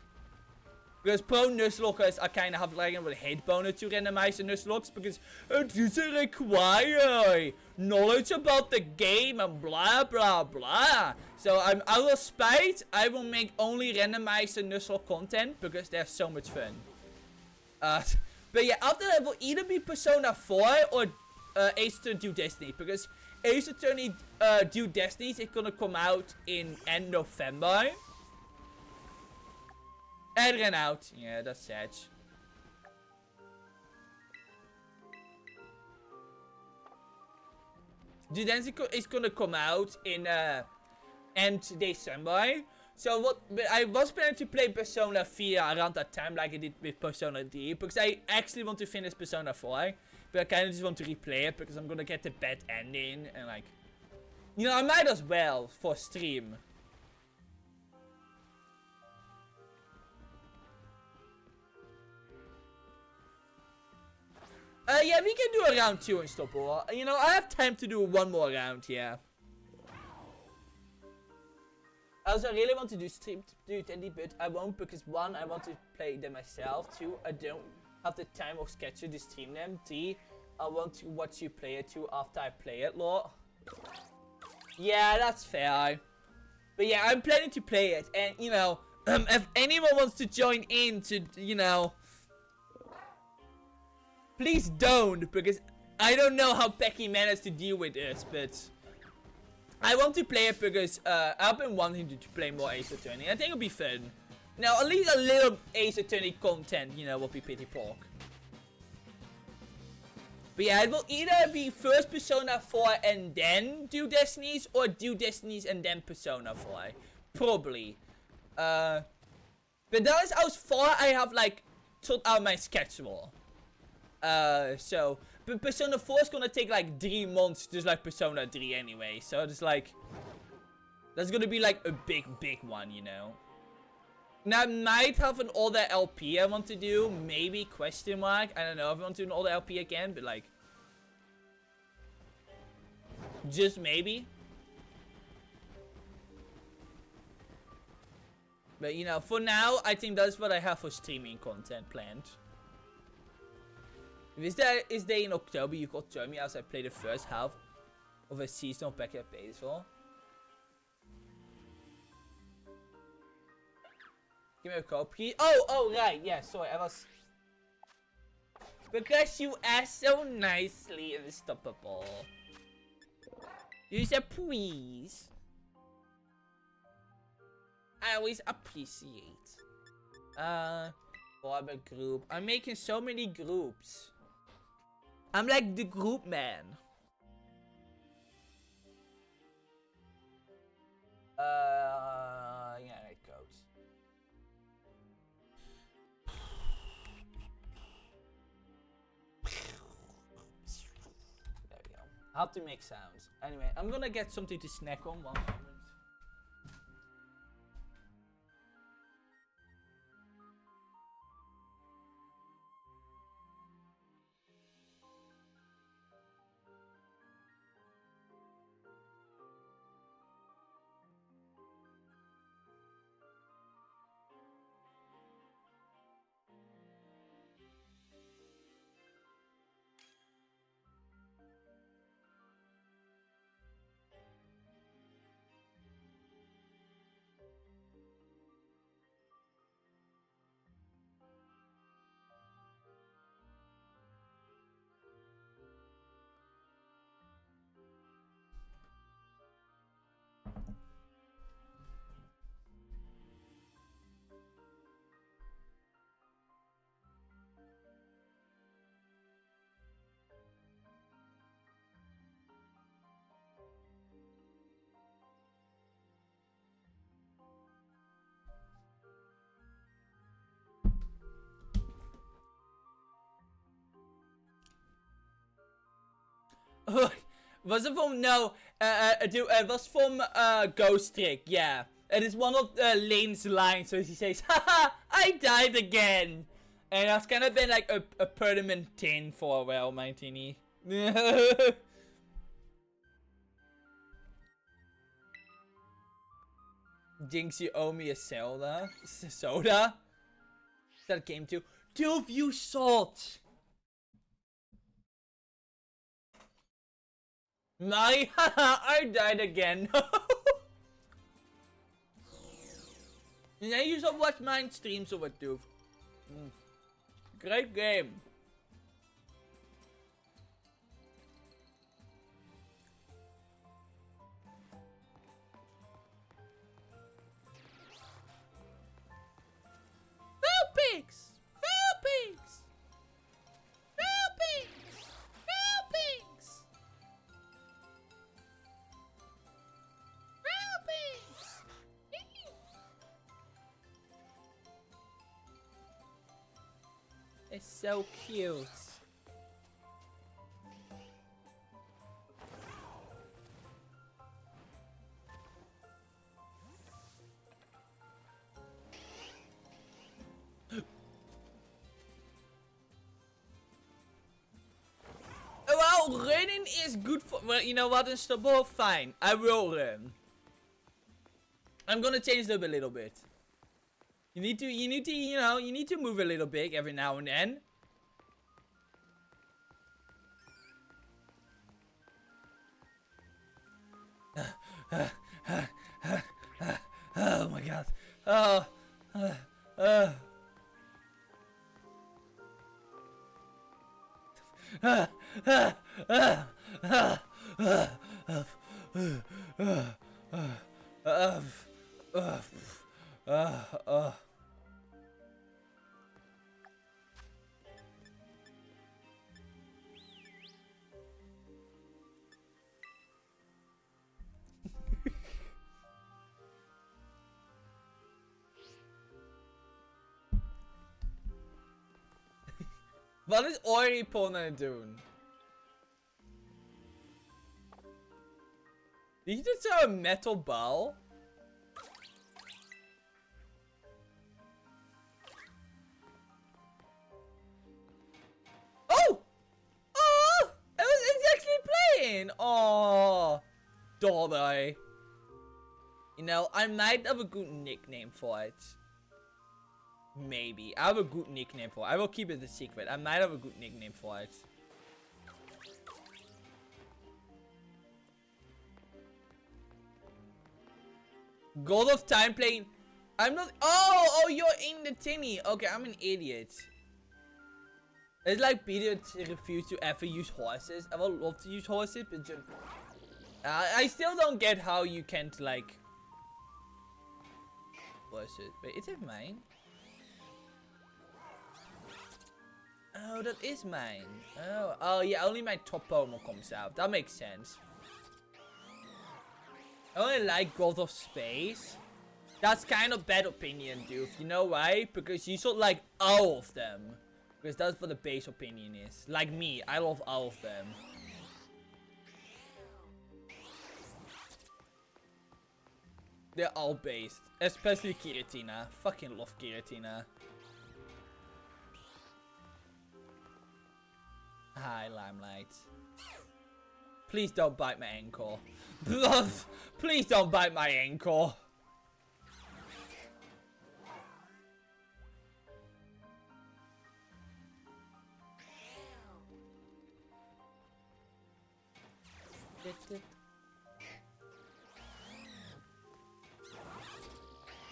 Because pro Nuzlockers are kind of have like a hate bonus to randomize the Nuzlocks, because it doesn't require knowledge about the game and blah blah blah. So I'm out of spite, I will make only randomized Nuzlocke content because they're so much fun. But yeah, after that will either be Persona 4 or Ace Attorney Dual Destiny, because Ace Attorney Dual Destinies is gonna come out in end November. And ran out. Yeah, that's sad. Dual Destiny is gonna come out in end December. So what? But I was planning to play Persona 4 around that time, like I did with Persona 3, because I actually want to finish Persona 4. But I kind of just want to replay it because I'm gonna get the bad ending and like, you know, I might as well for stream. Yeah, we can do a round 2 and stop over. You know, I have time to do one more round, yeah. Also, I really want to do stream to do it, but I won't because 1, I want to play them myself. 2, I don't have the time or schedule to stream them. 3, I want to watch you play it too after I play it, Lord. Yeah, that's fair. But yeah, I'm planning to play it, and you know, if anyone wants to join in to, you know, please don't, because I don't know how Becky managed to deal with this, but I want to play it because I've been wanting to play more Ace Attorney. I think it'll be fun. Now, at least a little Ace Attorney content, you know, will be pretty pork. But yeah, it will either be first Persona 4 and then do Destinies, or do Destinies and then Persona 4. Probably. But that is how far I have, like, thought out my schedule. So, but Persona 4 is gonna take, like, 3 months, just like Persona 3 anyway. So, it's like, that's gonna be, like, a big one, you know? Now, I might have an older LP I want to do. Maybe, question mark. I don't know if I want to do an older LP again, but like... just maybe. But, you know, for now, I think that's what I have for streaming content planned. Is there in October you could tell me as I play the first half of a seasonal pack at baseball? Give me a copy. Oh, right. Yeah, sorry. I was... because you asked so nicely, unstoppable. You said please. I always appreciate. Form a group. I'm making so many groups. I'm like the group man. Yeah, it goes. There we go. I have to make sounds. Anyway, I'm gonna get something to snack on 1 moment. Was it from, no, it was from, Ghost Trick, yeah. It is one of, Lane's lines, so he says, haha, I died again. And that's kind of been like a permanent thing for a while, my teeny. Jinx, you owe me a soda. Soda? Is that a game too? 2 view salt! My, haha, I died again. Yeah, you should watch mine streams over too. Great game. Pigs! Pigs! Pigs! Pigs! It's so cute. Well, running is good for. Well, you know what? Unstoppable, fine. I will run. I'm gonna change it up a little bit. You need to, you know, you need to move a little bit every now and then. Oh my god. Oh. Wat is Oripon aan het doen? Die doet zo een metal bal. Oh! Oh! It's actually playing! Oh! Dolly. You know, I might have a good nickname for it. Maybe. I have a good nickname for it. I will keep it a secret. I might have a good nickname for it. God of Time playing. I'm not. Oh, you're in the tinny. Okay, I'm an idiot. It's like Peter refused to ever use horses. I would love to use horses, but just. I still don't get how you can't, like. Horses. Wait, is it mine? Oh, that is mine. Oh yeah, only my top Pokemon comes out. That makes sense. I only like God of Space. That's kind of bad opinion, dude. You know why? Because you should like all of them. Because that's what the base opinion is. Like me, I love all of them. They're all based. Especially Giratina. Fucking love Giratina. Hi, Limelight. Please don't bite my ankle. Please don't bite my ankle.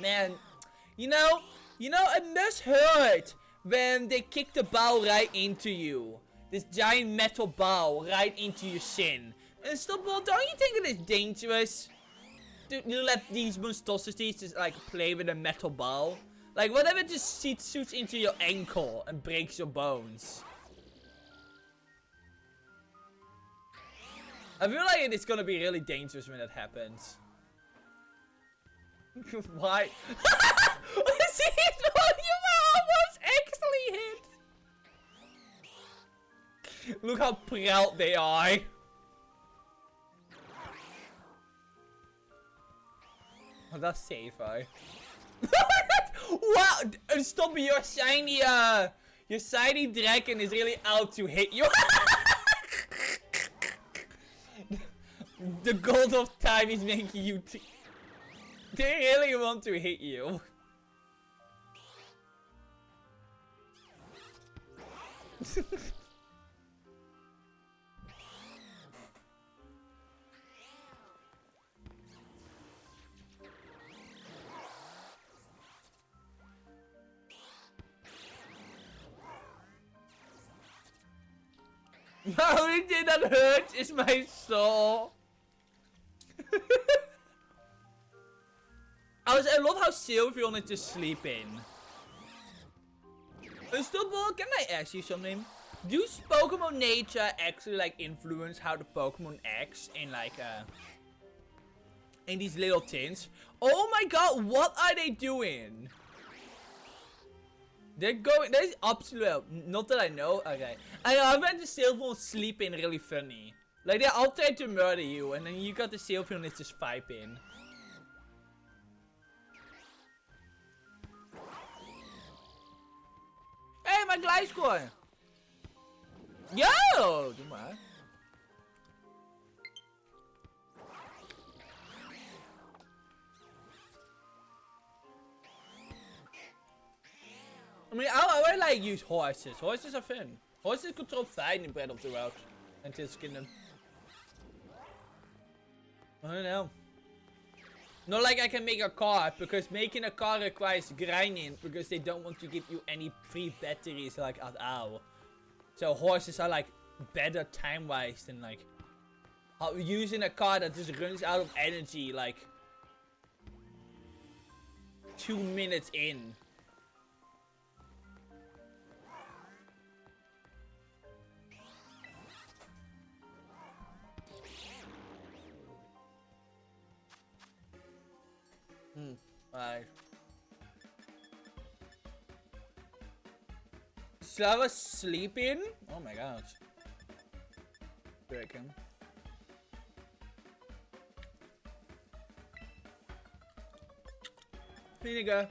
Man, you know, it must hurt when they kick the ball right into you. This giant metal ball right into your shin. And still, don't you think it is dangerous to let these monstrosities just like play with a metal ball? Like, what if it just shoots into your ankle and breaks your bones? I feel like it's gonna be really dangerous when that happens. Why? See, you were almost actually hit. Look how proud they are. Oh, that's safer. Wow! Stop! Your shiny dragon is really out to hit you. The God of Time is making you. They really want to hit you. The only thing that hurts is my soul. I love how Sylveon is just sleeping. Stubble, can I ask you something? Does Pokemon nature actually like influence how the Pokemon acts in like in these little tins? Oh my god, what are they doing? They're going. That is absolutely not that I know. Okay, I find the Sylveon sleeping really funny. Like they all try to murder you, and then you got the Sylveon that's just vibing. Hey, my Gliscor! Yo! Doe maar. I mean, I like use horses. Horses are fun. Horses control fine in Breath of the Wild. Until skin them. I don't know. Not like I can make a car, because making a car requires grinding, because they don't want to give you any free batteries like at all. So horses are like better time-wise than like using a car that just runs out of energy like 2 minutes in. Right. Slava sleeping? Oh my god. Break him. Vinegar.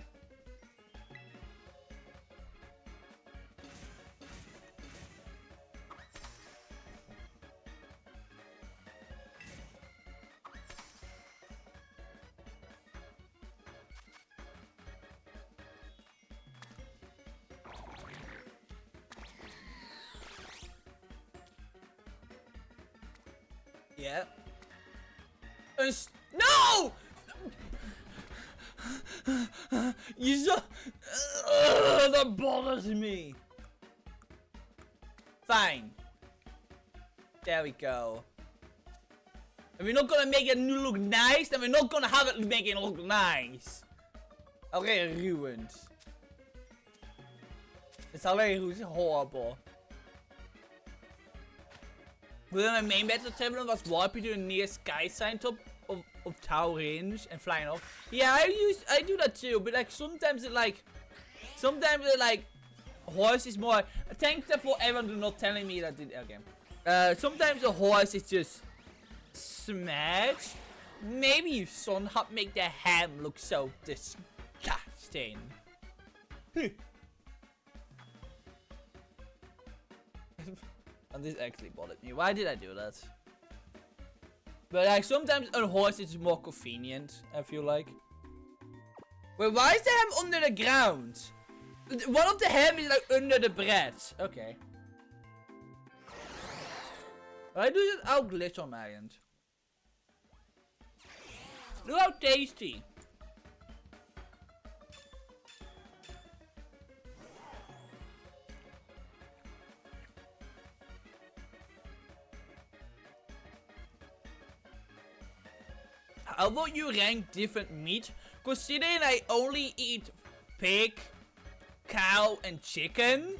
Yeah. No! You so... that bothers me. Fine. There we go. And we're not gonna make it look nice, then we're not gonna have it make it look nice. Already ruined. It's already horrible. Within my main battle terminal was warping to the nearest sky sign top of tower range and flying off. Yeah, I do that too, but like sometimes it like horse is more. Thanks for everyone not telling me that. Okay. Sometimes the horse is just smashed. Maybe you son help make the ham look so disgusting. And this actually bothered me. Why did I do that? But like sometimes a horse is more convenient, I feel like. Wait, why is the ham under the ground? One of the ham is like under the bread. Okay. I do this out glitch on my end. Look how tasty. How about you rank different meat? Considering I only eat pig, cow, and chicken,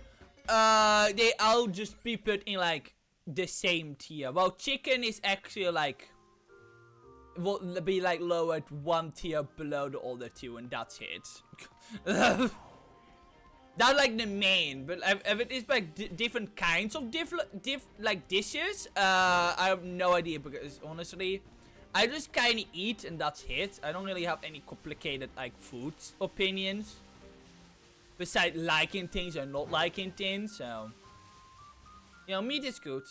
they all just be put in like the same tier. Well, chicken is actually like will be like lowered one tier below the other two, and that's it. That's like the main, but if it is like different kinds of like dishes, I have no idea because honestly. I just kinda eat and that's it. I don't really have any complicated like food opinions. Besides liking things or not liking things, so. You know, meat is good.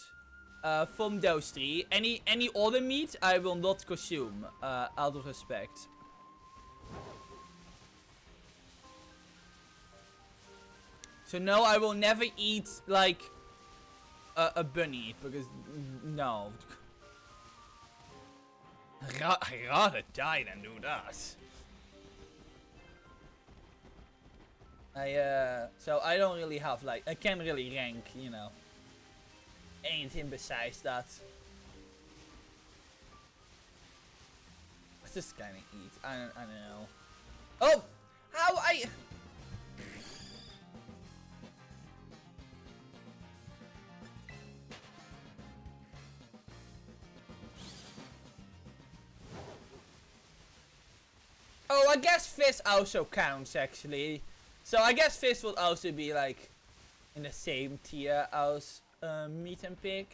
From those three. Any other meat I will not consume. Out of respect. So no, I will never eat like a bunny because no. I'd rather die than do that. So I don't really have like, I can't really rank, you know, anything besides that. Let's just kinda eat, I don't know. Oh! How I... Oh, I guess fish also counts, actually. So I guess fish will also be, like, in the same tier as meat and pig.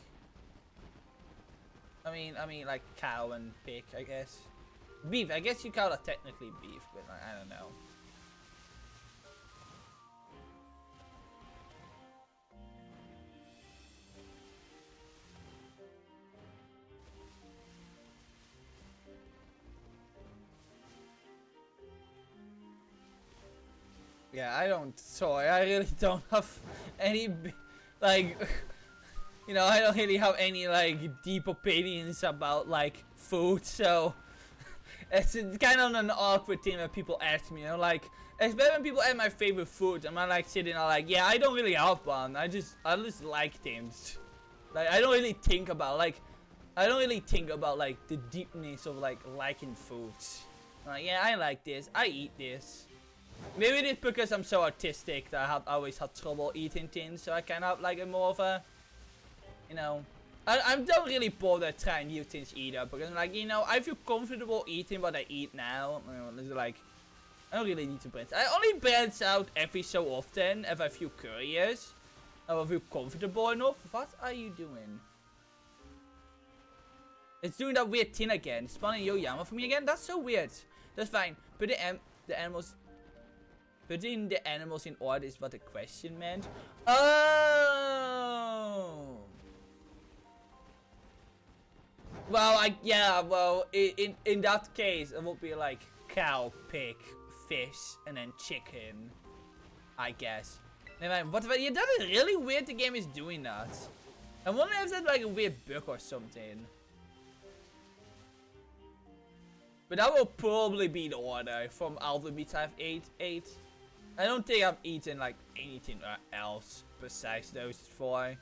I mean, like, cow and pig, I guess. Beef, I guess you call it technically beef, but I don't know. Yeah, I really don't have any, like, you know, I don't really have any, like, deep opinions about, like, food, so, it's kind of an awkward thing when people ask me, you know, like, especially when people ask my favorite food, and I'm, like, sitting there, like, yeah, I don't really have one, I just like things, like, I don't really think about, like, the deepness of, like, liking foods, like, yeah, I like this, I eat this. Maybe it's because I'm so artistic that I have always had trouble eating things, so I kind of have like a more of a, you know, I don't really bother trying new things either, because I'm like, you know, I feel comfortable eating what I eat now. You know, it's like, I don't really need to branch. I only branch out every so often if I feel curious. Oh, I feel comfortable enough. What are you doing? It's doing that weird thing again. Spawning Yoyama for me again? That's so weird. That's fine. Put the animals... Putting the animals in order is what the question meant. Oh! Well, yeah, well, in that case, it would be like cow, pig, fish, and then chicken. I guess. Never mind. What? Yeah, that is really weird the game is doing that. I wonder if that's like a weird bug or something. But that will probably be the order from all the meats I've ate. I don't think I've eaten like anything else besides those 4.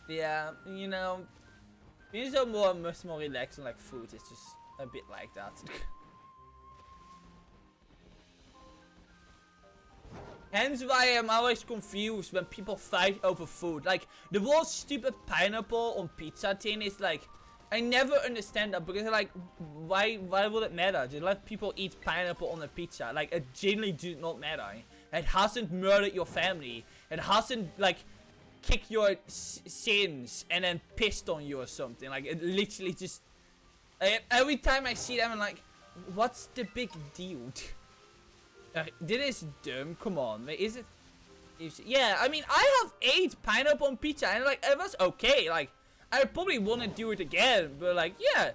Yeah, you know, being so much more relaxed and like food is just a bit like that. Hence why I'm always confused when people fight over food. Like, the whole stupid pineapple on pizza thing is like, I never understand that because like, why would it matter? Just let people eat pineapple on a pizza. Like, it genuinely does not matter. It hasn't murdered your family. It hasn't like kicked your sins and then pissed on you or something. Like, it literally just... every time I see them, I'm like, what's the big deal? This is dumb. Come on, is it? Yeah, I mean, I have ate pineapple on pizza and like it was okay. Like, I probably want to do it again, but like, yeah,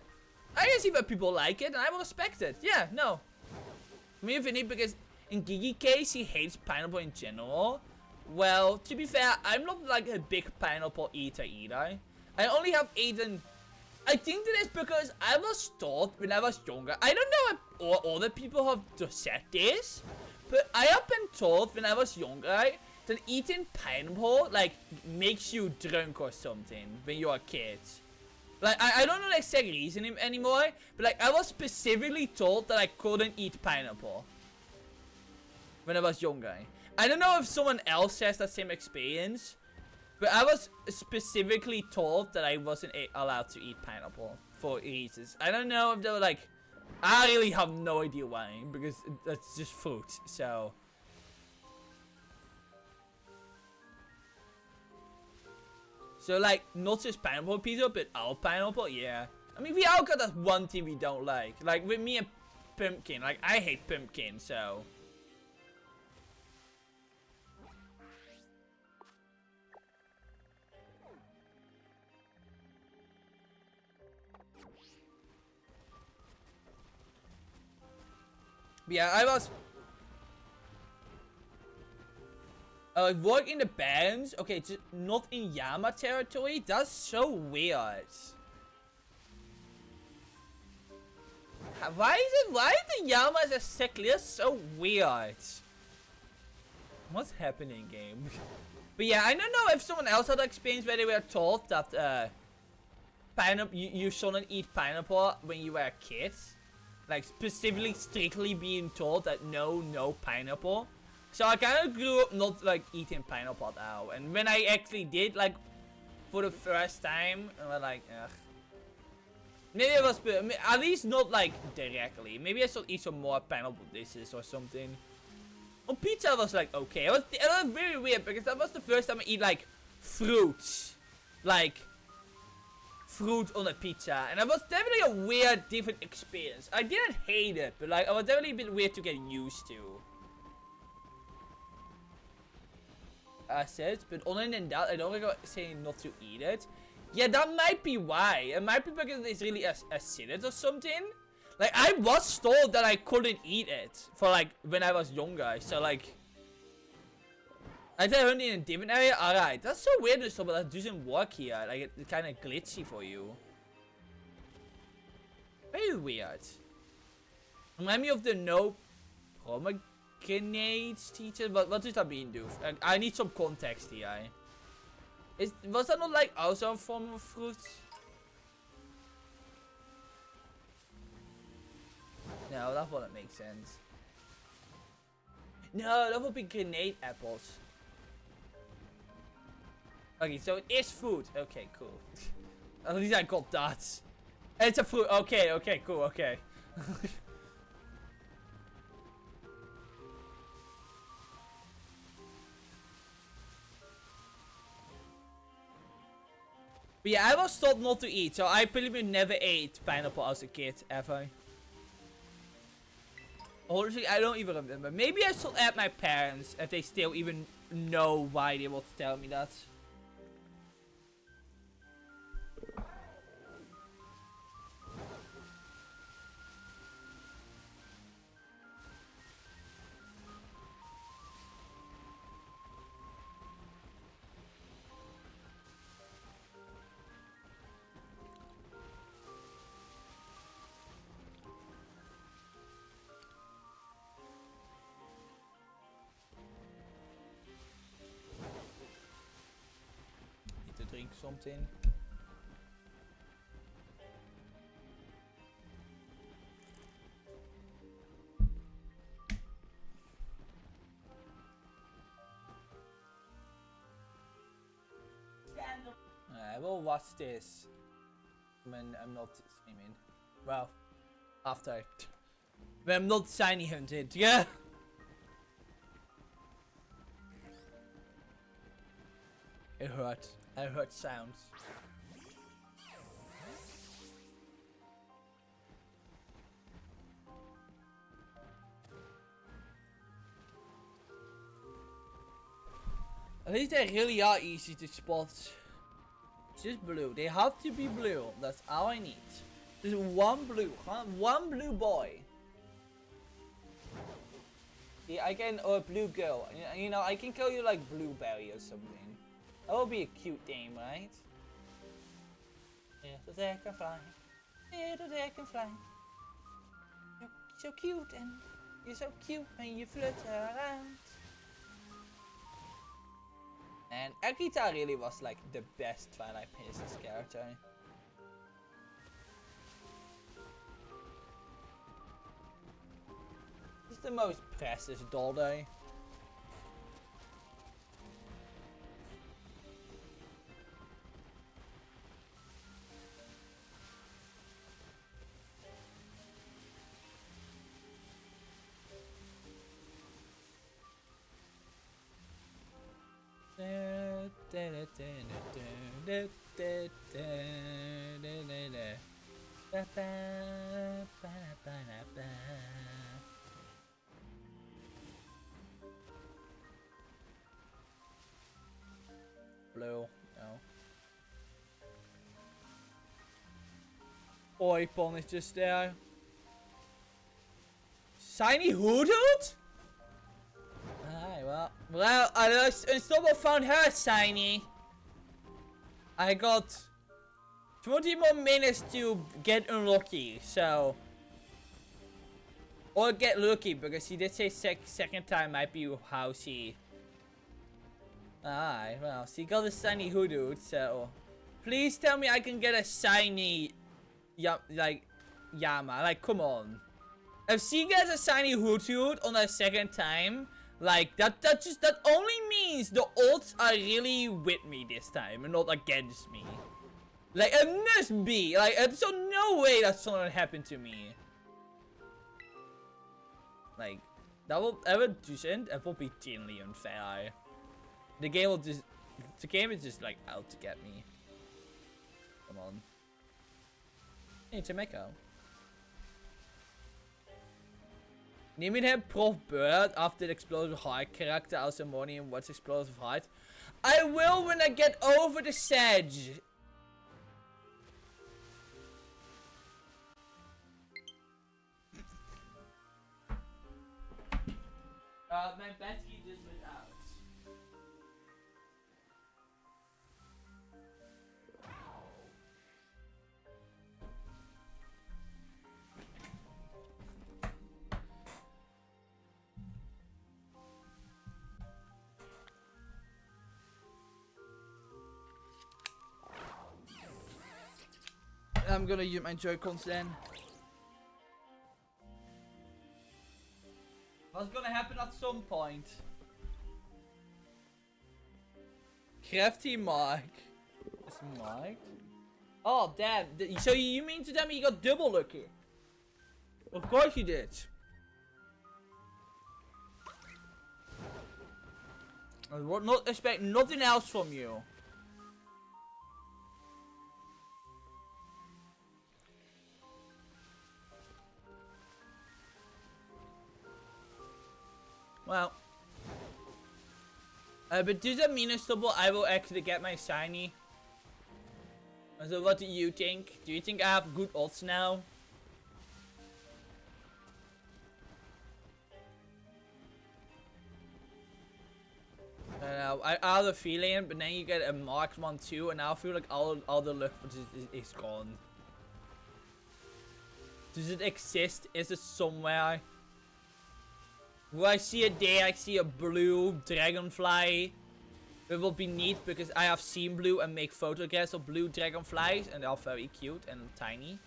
I can see that people like it and I will respect it. Yeah, no. Me and Vinny, because in Gigi case he hates pineapple in general. Well, to be fair, I'm not like a big pineapple eater either. I only have eaten. I think that is because I was taught when I was younger. I don't know if all other people have just said this, but I have been taught when I was younger that eating pineapple like makes you drunk or something when you're a kid. Like, I don't know the exact reason anymore, but like I was specifically told that I couldn't eat pineapple when I was younger. I don't know if someone else has that same experience. But I was specifically told that I wasn't allowed to eat pineapple for reasons. I don't know if they were like... I really have no idea why, because that's just fruit, so... So like, not just pineapple pizza, but all pineapple, yeah. I mean, we all got that one thing we don't like. Like, with me and pumpkin, like, I hate pumpkin, so... Yeah, I was... work in the bands? Okay, just not in Yama territory? That's so weird. Why is the Yamas a sick list so weird? What's happening, game? But yeah, I don't know if someone else had experience where they were told that, pineapple, you shouldn't eat pineapple when you were a kid. Like, specifically, strictly being told that no pineapple. So I kind of grew up not, like, eating pineapple now. And when I actually did, like, for the first time, I was like, ugh. Maybe it was, at least not, like, directly. Maybe I should eat some more pineapple dishes or something. On pizza, I was like, okay. It was very weird because that was the first time I eat, like, fruits. Like... fruit on a pizza, and it was definitely a weird, different experience. I didn't hate it, but like, it was definitely a bit weird to get used to. I said, but other than that, I don't regret saying not to eat it. Yeah, that might be why. It might be because it's really acidic or something. Like, I was told that I couldn't eat it for like, when I was younger, so like... I found it in a different area? Alright, that's so weird but that doesn't work here. Like, it's kind of glitchy for you. Very weird. Remind me of the no pomegranates teacher. What does that mean, dude? I need some context here. Was that not like also a form of fruit? No, that wouldn't make sense. No, that would be grenade apples. Okay, so it is fruit. Okay, cool. At least I got that. It's a fruit. Okay, cool, okay. But yeah, I was told not to eat, so I pretty much never ate pineapple as a kid, ever. Honestly, I don't even remember. Maybe I should ask my parents if they still even know why they want to tell me that. Need to drink something. I will watch this when I'm not streaming. Well, after. When I'm not shiny hunted, yeah? It hurt. I heard sounds. At least they really are easy to spot. Just blue. They have to be blue. That's all I need. Just one blue, huh? One blue boy. Yeah, I can, or a blue girl. You know, I can call you like Blueberry or something. That would be a cute name, right? Little they can fly. Little they can fly. You're so cute and you're so cute when you flutter around. And Akita really was like the best Twilight Princess character. She's the most precious doll though. Blue, no. Oipon is just there. Shiny Hoodoo? Alright, well, I still found her shiny. I got 20 more minutes to get unlucky, so. Or get lucky, because he did say second time might be how she. Alright, well, she got a shiny Hoodoo, so. Please tell me I can get a shiny. Yama, like, come on. If she gets a shiny Hoodoo on her second time. Like, that only means the odds are really with me this time and not against me. Like, it must be. Like, so no way that's gonna happen to me. Like, that will ever doesn't. It will be thinly unfair. The game will just, the game is just like out to get me. Come on. Hey, Jamaica. Neem je hem Prof Bird after the Explosive Heart character als Harmony and what's Explosive Heart? I will when I get over the sedge. My battery just went out. I'm gonna use my Joy-Cons then. What's gonna happen at some point? Crafty Mark. Is Mark? Oh, damn. So you mean to tell me you got double lucky? Of course you did. I would not expect nothing else from you. Well. But does that mean, Stubble, I will actually get my shiny? So what do you think? Do you think I have good odds now? I don't know. I have a feeling, but then you get a marked one too, and now I feel like all the luck is gone. Does it exist? Is it somewhere? Will I see it there? I see a blue dragonfly. It will be neat because I have seen blue and make photographs of blue dragonflies, and they are very cute and tiny.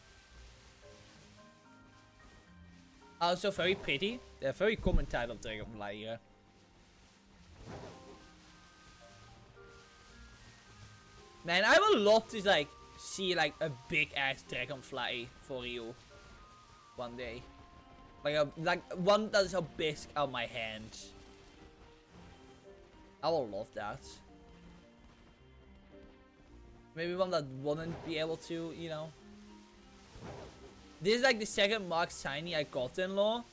Also very pretty. They're very common type of dragonfly here. Man, I would love to like see like a big ass dragonfly for you one day. Like one that is how big as my hand. I will love that. Maybe one that wouldn't be able to, you know. This is like the second Mark shiny I got in law.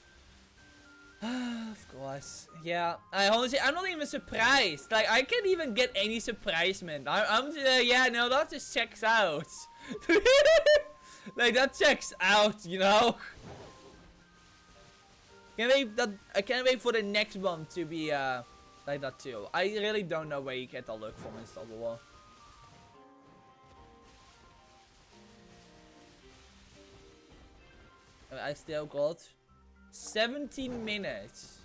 Of course. Yeah. Honestly, I'm not even surprised. Like, I can't even get any surprisement. I'm just, yeah, no, that just checks out. Like, that checks out, you know? I can't wait for the next one to be, like that too. I really don't know where you get the look from in Star Wars. I still got 17 minutes.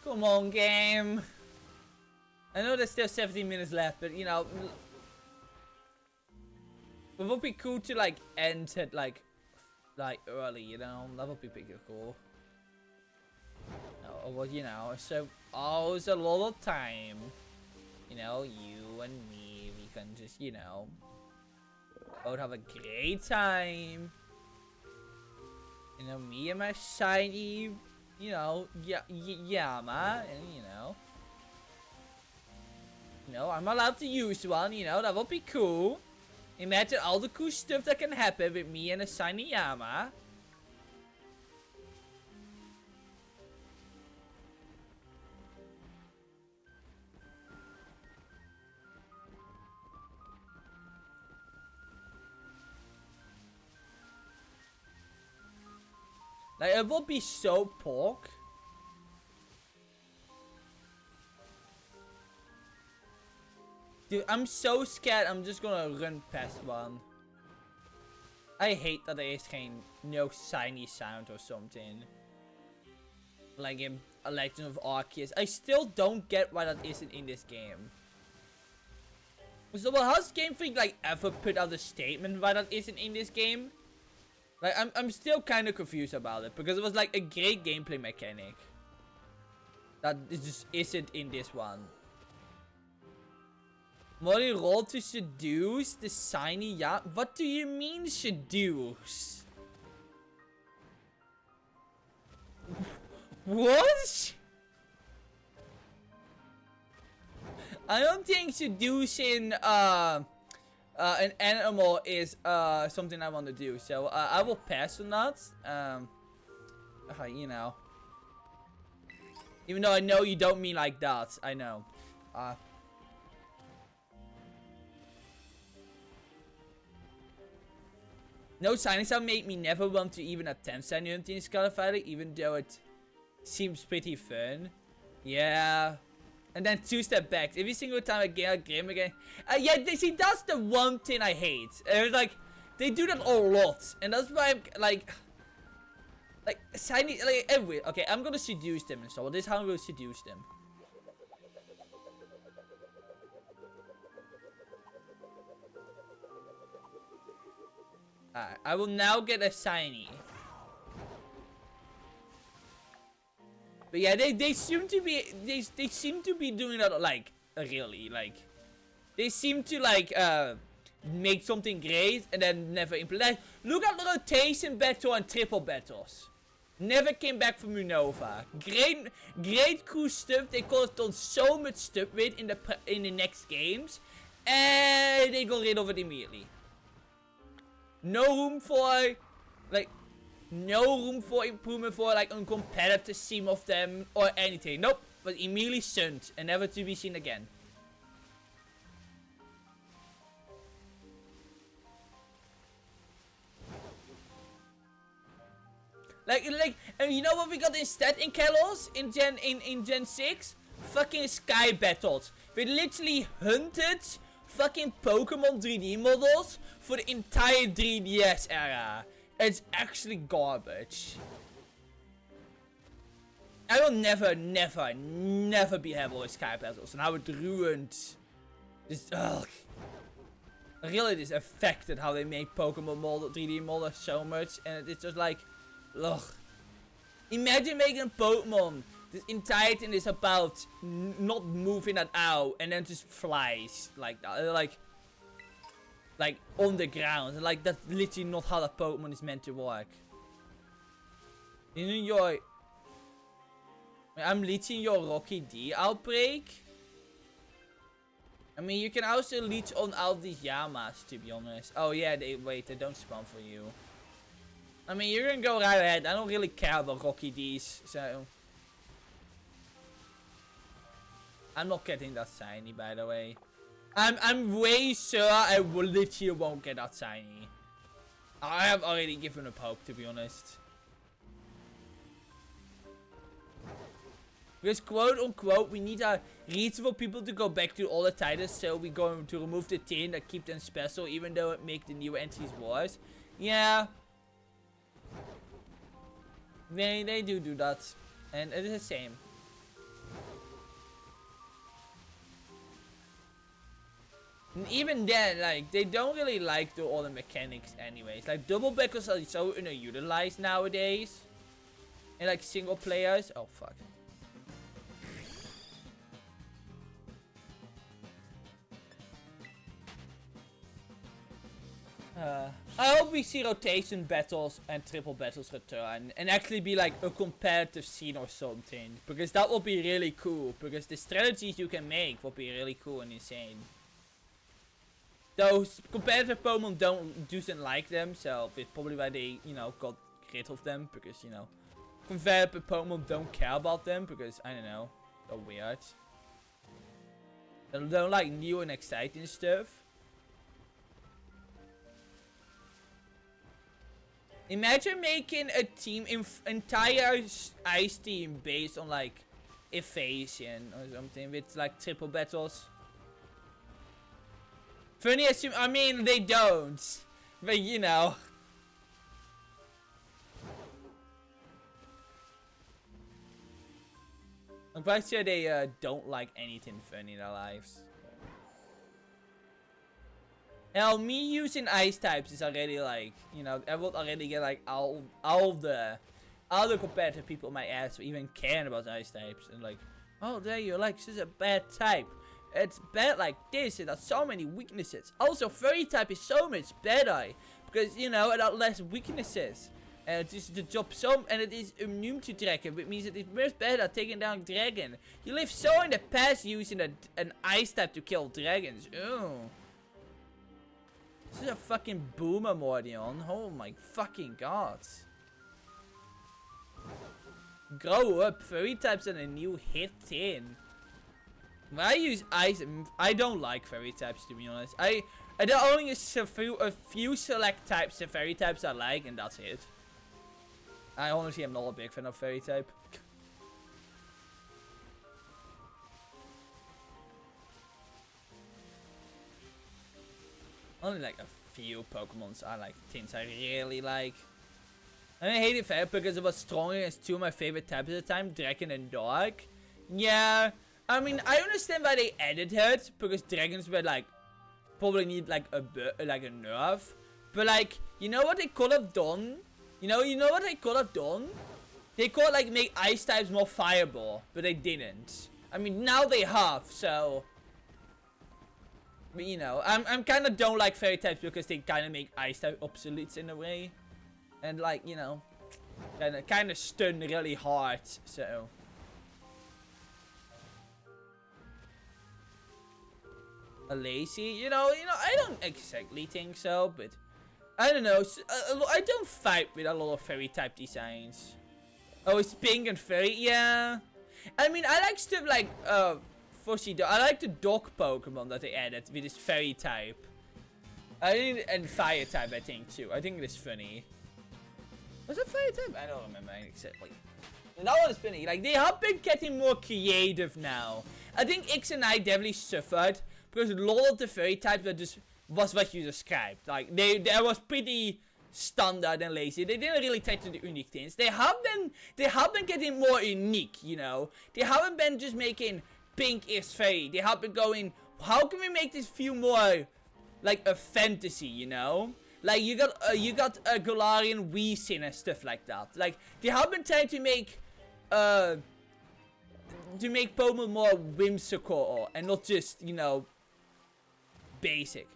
Come on, game. I know there's still 17 minutes left, but you know, it would be cool to like end it like early, you know. That would be pretty cool. No, well, you know, so it's a lot of time. You know, you and me, we can just, you know, both have a great time. You know, me and my shiny, you know, Yama, and you know. You know, I'm allowed to use one, you know, that would be cool. Imagine all the cool stuff that can happen with me and a shiny Yama. Like, it would be so pork. Dude, I'm so scared I'm just gonna run past one. I hate that there is no shiny sound or something. Like in A Legend of Arceus. I still don't get why that isn't in this game. So, well, has Game Freak like ever put out a statement why that isn't in this game? Like, I'm still kind of confused about it because it was like a great gameplay mechanic that it just isn't in this one. Molly roll to seduce the shiny Yama. What do you mean seduce? What? I don't think seducing an animal is something I want to do. So I will pass on that. You know. Even though I know you don't mean like that. I know. No shiny sound made me never want to even attempt shiny hunting in Scarlet Fighter, even though it seems pretty fun. Yeah. And then 2 step back. Every single time I get a game again. Yeah, see, that's the one thing I hate. Like, they do that a lot. And that's why I'm, like shiny, like, everywhere. Okay, I'm gonna seduce them and so. This is how I'm gonna seduce them. Alright, I will now get a shiny. But yeah, they seem to be they seem to be doing that like really like they seem to like make something great and then never implement. Look at the rotation battle and triple battles. Never came back from Unova. Great cool stuff. They could have done so much stuff with in the next games. And they got rid of it immediately. No room for, like, no room for improvement for, like, a competitive team of them or anything. Nope. But immediately shunned and never to be seen again. And you know what we got instead in Kalos in Gen 6? Fucking sky battles. We literally hunted fucking Pokemon 3D models for the entire 3DS era. It's actually garbage. I will never be able with sky battles, and how it ruined this. Ugh. Really, this affected how they make Pokemon model 3D models so much, and it's just like. Ugh. Imagine making a Pokemon. This entire thing is about not moving at all and then just flies like that. Like on the ground. Like that's literally not how that Pokemon is meant to work. I'm leeching your Rocky D outbreak. I mean, you can also leech on all these Yamas, to be honest. Oh yeah, they don't spawn for you. I mean, you can go right ahead. I don't really care about Rocky D's, so. I'm not getting that shiny, by the way. I'm way sure I literally won't get that shiny. I have already given up hope, to be honest. Because quote unquote, we need a reason for people to go back to all the titles, so we're going to remove the thing that keep them special, even though it make the new entries worse. Yeah. They do that, and it is the same. And even then, like, they don't really like all the mechanics anyways. Like, double backers are so underutilized nowadays. And like single players. Oh fuck. I hope we see rotation battles and triple battles return and actually be like a competitive scene or something, because that will be really cool, because the strategies you can make will be really cool and insane. Those competitive Pokemon doesn't like them, so it's probably why they, got rid of them, because, competitive Pokemon don't care about them, because, I don't know, they're weird. They don't like new and exciting stuff. Imagine making a team, entire ice team based on like evasion or something with like triple battles. Funny assume, I mean they don't, but you know. I'm quite sure they don't like anything funny in their lives. Now, me using ice types is already like, I would already get like all the competitive people in my ass for even caring about ice types. And like, oh, there you're like, this is a bad type. It's bad like this, it has so many weaknesses. Also, fairy type is so much better. Because, it has less weaknesses. And it is the job and it is immune to dragon, which means it is much better at taking down dragon. You live so in the past using an ice type to kill dragons. Ooh. This is a fucking boomer, Mordion. Oh my fucking god. Grow up. Fairy types are a new hit in. When I use ice, I don't like fairy types, to be honest. There are only a few select types of fairy types I like, and that's it. I honestly am not a big fan of fairy type. Only like a few Pokemons are like things I really like. And I hate it fair because it was strong against two of my favorite types at the time, Dragon and Dark. Yeah, I mean I understand why they added it, because dragons were like probably need like a nerf. But like, you know what they could have done? You know what they could have done? They could like make ice types more fireball, but they didn't. I mean now they have, so. But I'm kind of don't like fairy types because they kind of make ice type obsolete in a way. And like, And kind of stun really hard, so. A lazy, you know, I don't exactly think so, but I don't know. I don't fight with a lot of fairy type designs. Oh, it's pink and fairy, yeah. I mean, I like stuff like Fussy. I like the dog Pokemon that they added with this fairy type. And fire type, I think too. I think it is funny. Was it fire type? I don't remember exactly. That one is funny. Like, they have been getting more creative now. I think X and I definitely suffered because a lot of the fairy types were just was what you described. Like, they was pretty standard and lazy. They didn't really try to do unique things. They have been getting more unique, you know. They haven't been just making pink is fairy. They have been going, how can we make this feel more like a fantasy, you know? Like, you got a Galarian Weezing and stuff like that. Like, they have been trying to make Pokemon more whimsical and not just, you know, basic.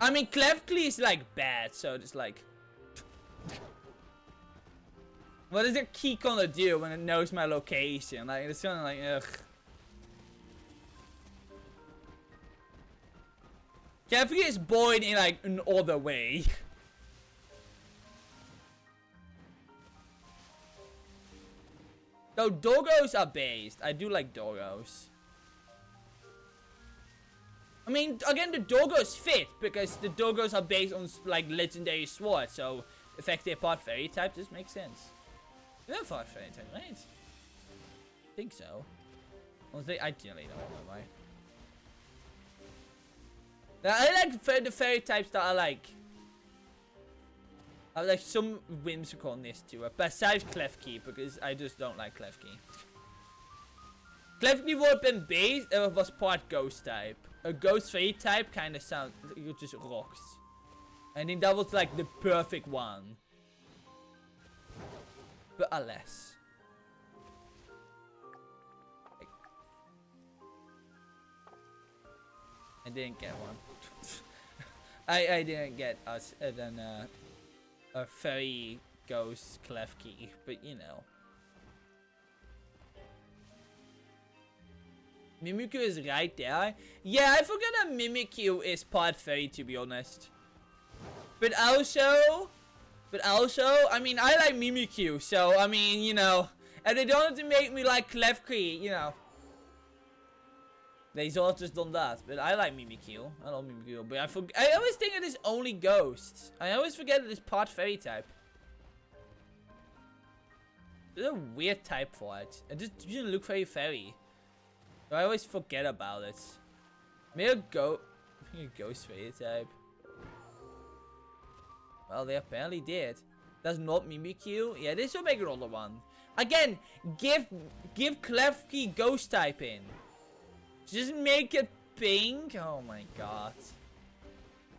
I mean, Clefairy is like bad, so it's like, what is the key gonna do when it knows my location? Like, it's kind of like, ugh. Clefairy is boring in like an other way. So doggos are based. I do like doggos. I mean, again, the doggos fit because the doggos are based on like legendary swords. So the fact they're part fairy type just makes sense. They're part fairy type, right? I think so. Well, they ideally don't know why. Now, I like the fairy types that are like some whimsicalness to it. Besides Clefairy, because I just don't like Clefairy. Clefairy would have been based if it was part ghost type. A ghost fairy type kind of sounds, it just rocks. I think that was like the perfect one. But alas. I didn't get one. I didn't get us a fairy ghost Clefairy, but you know. Mimikyu is right there. Yeah, I forgot that Mimikyu is part fairy, to be honest. But also, I mean, I like Mimikyu, so I mean, you know, and they don't have to make me like Clefairy, you know. They sort of just done that, but I like Mimikyu. I love Mimikyu, but I always think it is only ghosts. I always forget it is part fairy type. There's a weird type for it. It just doesn't look very fairy. So I always forget about it. Maybe a ghost fairy type. Well, they apparently did. That's not Mimikyu. Yeah, this will make another one. Again, give Clefairy ghost type in. Just make it pink. Oh my god.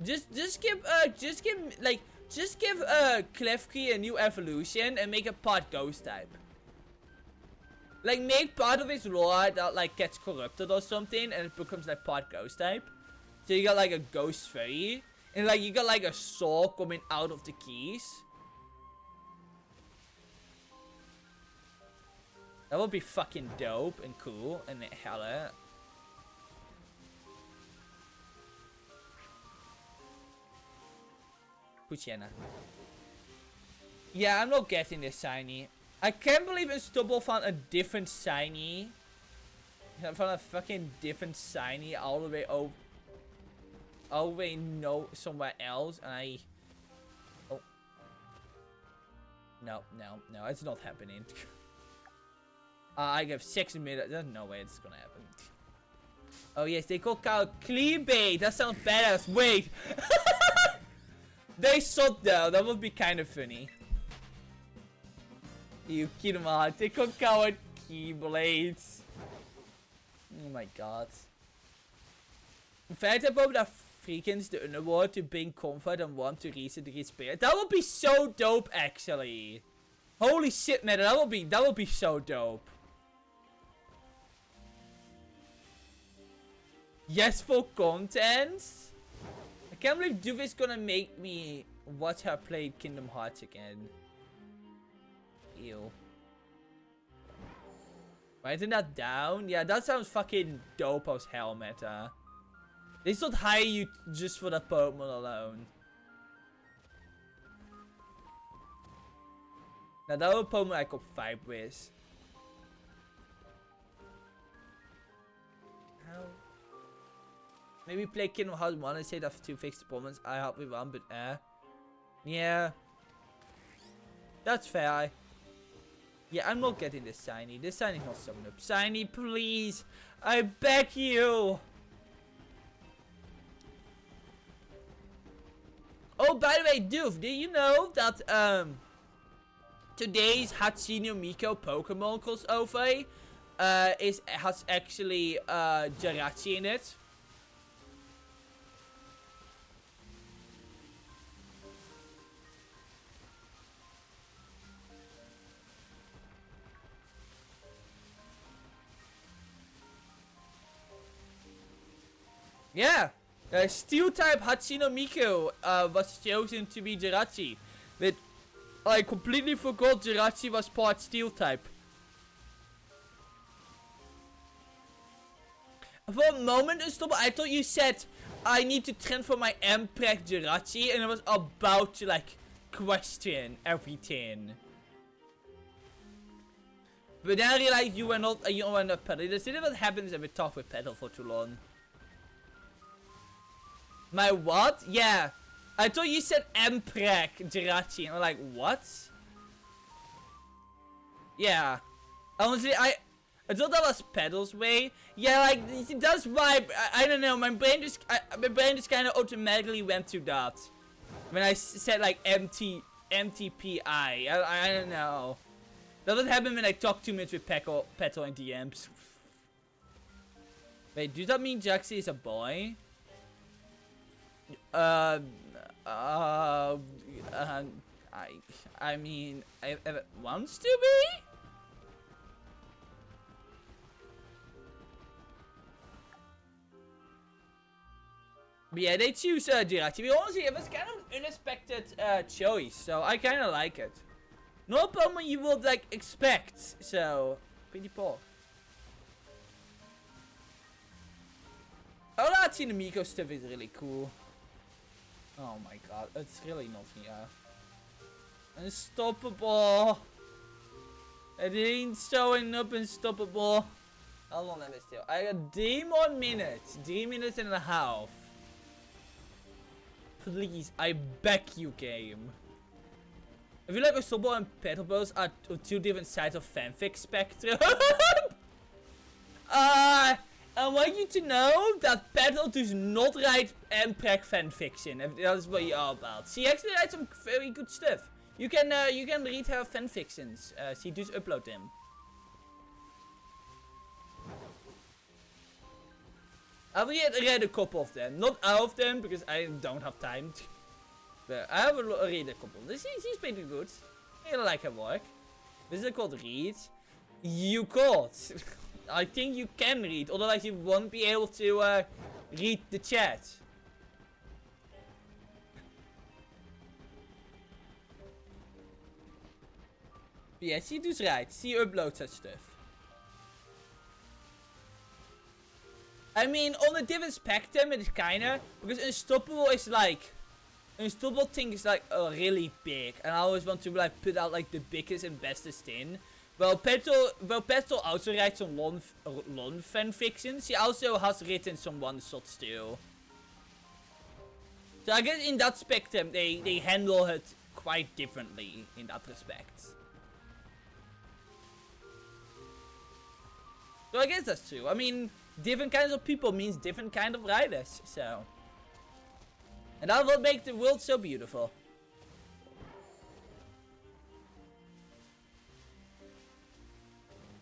Just give Clefairy a new evolution and make it part ghost type. Like, make part of his lore that like gets corrupted or something and it becomes like part ghost type. So you got like a ghost fairy and like you got like a saw coming out of the keys. That would be fucking dope and cool and hella. Puchena. Yeah, I'm not getting this shiny. I can't believe Stubble found a different shiny. I found a fucking different shiny all the way over. All the way somewhere else, and oh. No, it's not happening. I give 6 minutes. There's no way it's gonna happen. Oh yes, they call cow clean bait. That sounds badass. Wait. They suck though. That would be kind of funny. You kill them out. They call coward keyblades. Oh my god. In fact, I hope that freakens the underworld to bring comfort and warmth to reset the spirit. That would be so dope, actually. Holy shit, man. That would be so dope. Yes, for content. I can't believe Duve is gonna make me watch her play Kingdom Hearts again. Ew. Writing that down? Yeah, that sounds fucking dope as hell, meta. They should hire you just for that Pokemon alone. Now that would Pokemon I could vibe with. How? Maybe play Kingdom Hearts 1 and say that for 2 fixed Pokemon I help with 1, but yeah. That's fair. Yeah, I'm not getting this Shiny. This Shiny's not summoned up. Shiny, please! I beg you! Oh, by the way, Doof, do you know that, today's Hatsune Miku Pokemon crossover, has actually, Jirachi in it? Yeah! Steel-type Hatsune Miku was chosen to be Jirachi. But I completely forgot Jirachi was part Steel-type. For a moment, I thought you said I need to transfer my Emprek Jirachi, and I was about to like question everything. But then I realized you were not Petal. This is what happens if we talk with Petal for too long. My what? Yeah. I thought you said Emprek Jirachi. And I'm like, what? Yeah. Honestly, I thought that was Petal's way. Yeah, like, that's why, I don't know, my brain just kind of automatically went to that. When I said, like, MTPI. I don't know. That would happen when I talk 2 minutes with Petal and DMs. Wait, does that mean Jaxi is a boy? I mean, if it wants to be? But yeah, they choose Jirachi. To be honest, it was kind of an unexpected choice, so I kind of like it. No Pokemon you would like expect, so pretty poor. Oh, that Hatsune Miku stuff is really cool. Oh my god, it's really not here. Unstoppable. It ain't showing up unstoppable. How long am I still? I got 3 more minutes. 3 minutes and a half. Please, I beg you, game. I feel like Unstoppable and Petal Bros are 2 different sides of fanfic spectrum. I want you to know that Petal does not write Emprek fanfiction. If that is what you are about. She actually writes some very good stuff. You can read her fanfictions. She does upload them. I've read a couple of them. Not all of them because I don't have time. But I have read a couple. She's pretty good. I like her work. This is called read. You could. I think you can read, otherwise you won't be able to read the chat. But yeah, she does right. She uploads that stuff. I mean, on a different spectrum, it's kinda, because Unstoppable is like, Unstoppable thing is like really big, and I always want to like put out like the biggest and bestest in. Well, Petal also writes some long fanfictions. She also has written some one-shots too. So I guess in that spectrum, they handle it quite differently in that respect. So I guess that's true. I mean, different kinds of people means different kind of writers, so. And that will make the world so beautiful.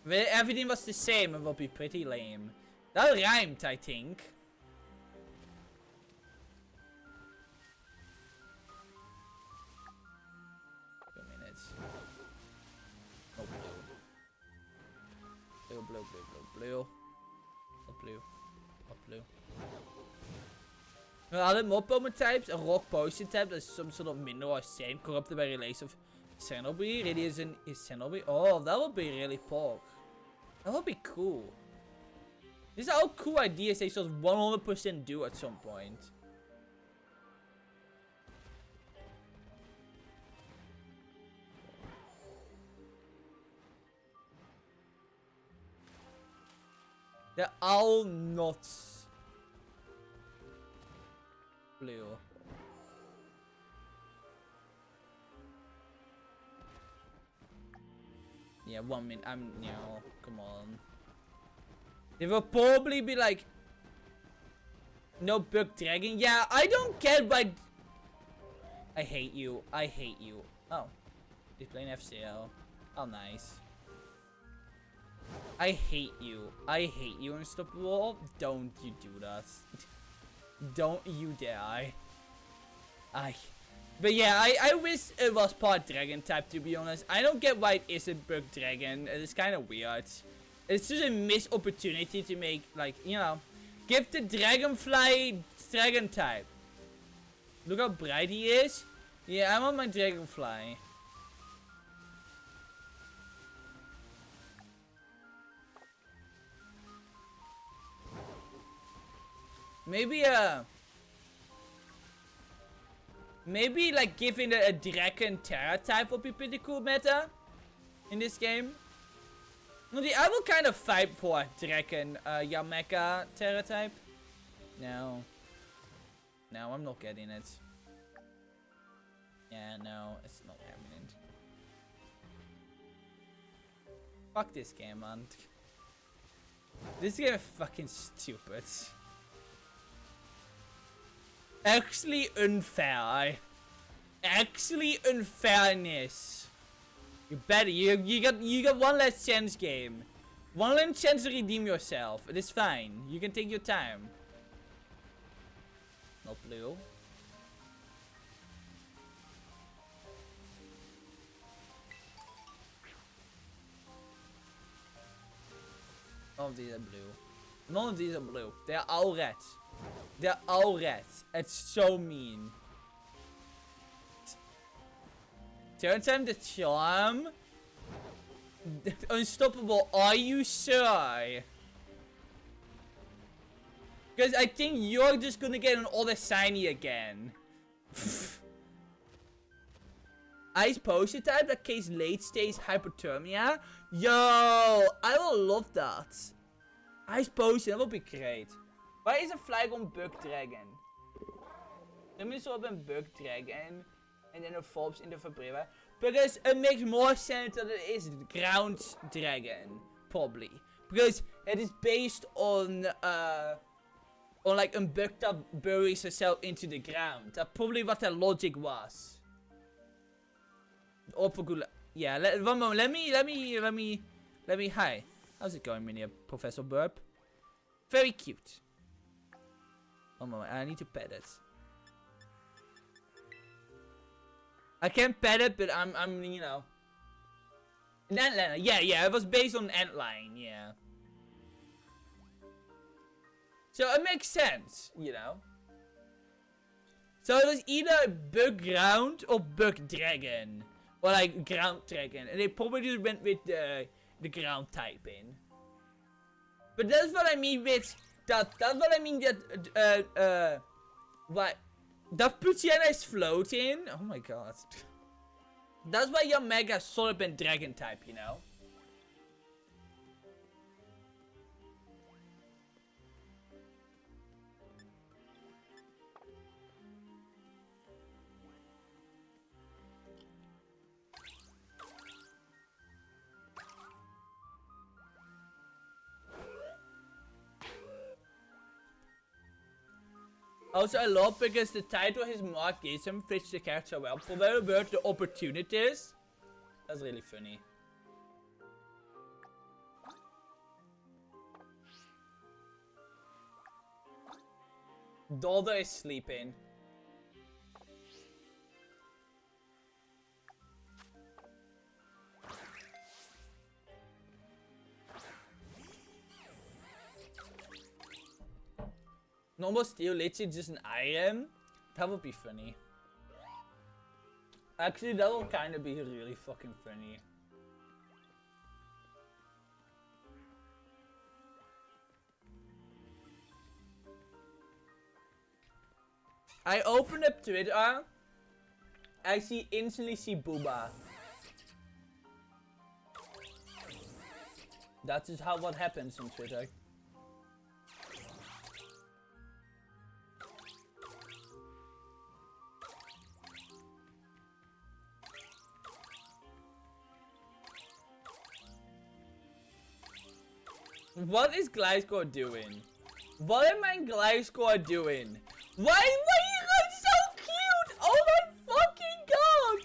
If everything was the same, it would be pretty lame. That rhymed, I think. Few minutes. Oh, blue. Blue. Not blue. Not blue. We hadden more Pokemon types, a rock potion type, that is some sort of mineral or sand corrupted by release of Xenobi really isn't. Is Xenobi? Oh, that would be really pork. That would be cool. These are all cool ideas they should 100% do at some point. They're all not blue. Yeah, 1 minute. Come on. They will probably be like, no bug dragon. Yeah, I don't get why. I hate you. I hate you. Oh, he's playing FCL. Oh, nice. I hate you. I hate you, Unstoppable. Don't you do that. Don't you dare. But yeah, I wish it was part dragon type, to be honest. I don't get why it isn't bug dragon. It's kind of weird. It's just a missed opportunity to make, like, you know, give the dragonfly dragon type. Look how bright he is. Yeah, I want my dragonfly. Maybe like giving it a dragon terra type would be pretty cool meta in this game. I will kind of fight for dragon Yameka terra type. No, I'm not getting it. Yeah, no, it's not happening. Fuck this game, man. This game is fucking stupid. Actually unfair. Actually unfairness. You better. You got one last chance, game. One last chance to redeem yourself. It is fine. You can take your time. Not blue. None of these are blue. None of these are blue. They're all red. They're all red. It's so mean. Turn time the charm. Unstoppable. Are you sure? Because I think you're just gonna get an other shiny again. Ice potion type that case late stage hypothermia. Yo, I will love that. Ice potion, that would be great. Why is a Flygon bug dragon? Let me zo op een bug dragon. And then it falls into Fabriva. Because it makes more sense that it is ground dragon. Probably. Because it is based on like a bug that buries herself into the ground. That's probably what the logic was. Or for good. Yeah, one moment. Let me. Hi. How's it going, Mini Professor Burp? Very cute. One moment. I need to pet it. I can't pet it, but I'm, you know. Antliner. Yeah, it was based on antline, yeah. So it makes sense, you know. So it was either bug ground or bug dragon. Or like ground dragon. And they probably just went with the ground type in. But that's what I mean with that. That's what I mean that, what? That Poochyena is floating. Oh my god. That's why your Mega Solid and Dragon type, you know? Also, I love because the title his mark gives him fits the character well. Provided about the opportunities. That's really funny. Daughter is sleeping. Normal steel, literally just an iron. That would be funny. Actually, that will kind of be really fucking funny. I open up Twitter. I instantly see Booba. That is what happens on Twitter. What is Gliscor doing? What am I Gliscor doing? Why you guys so cute? Oh my fucking god!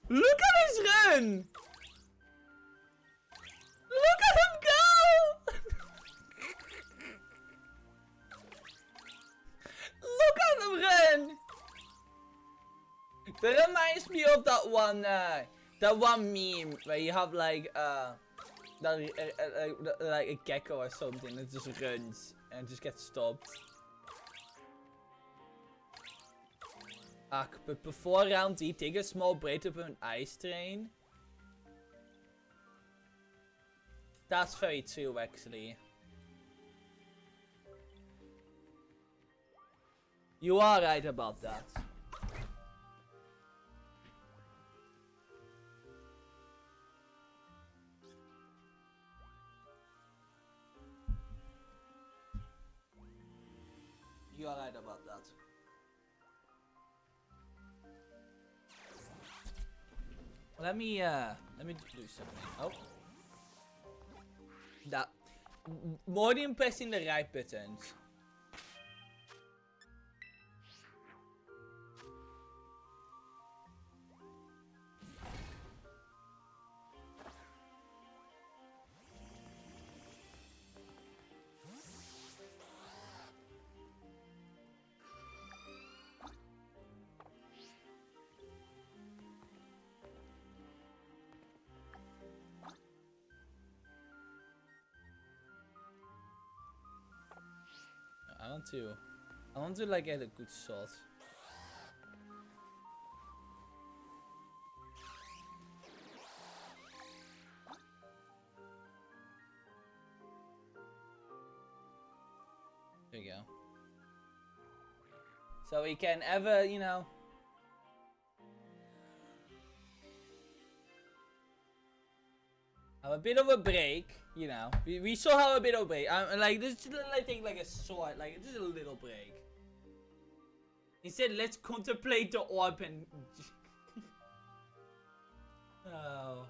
Look at his run! Look at him go! Look at him run! That reminds me of that one meme where you have like like a gecko or something that just runs and just gets stopped. But before round 3, take a small break up an ice train. That's very true, actually. You are right about that. You are right about that. Let me do something. Oh. That. More than pressing the right buttons. I want to like get a good shot. There you go. So we can ever, you know. Have a bit of a break, you know. We still have a bit of a break. Like this, I think like a short, like just a little break. Instead, let's contemplate the orb and. Oh.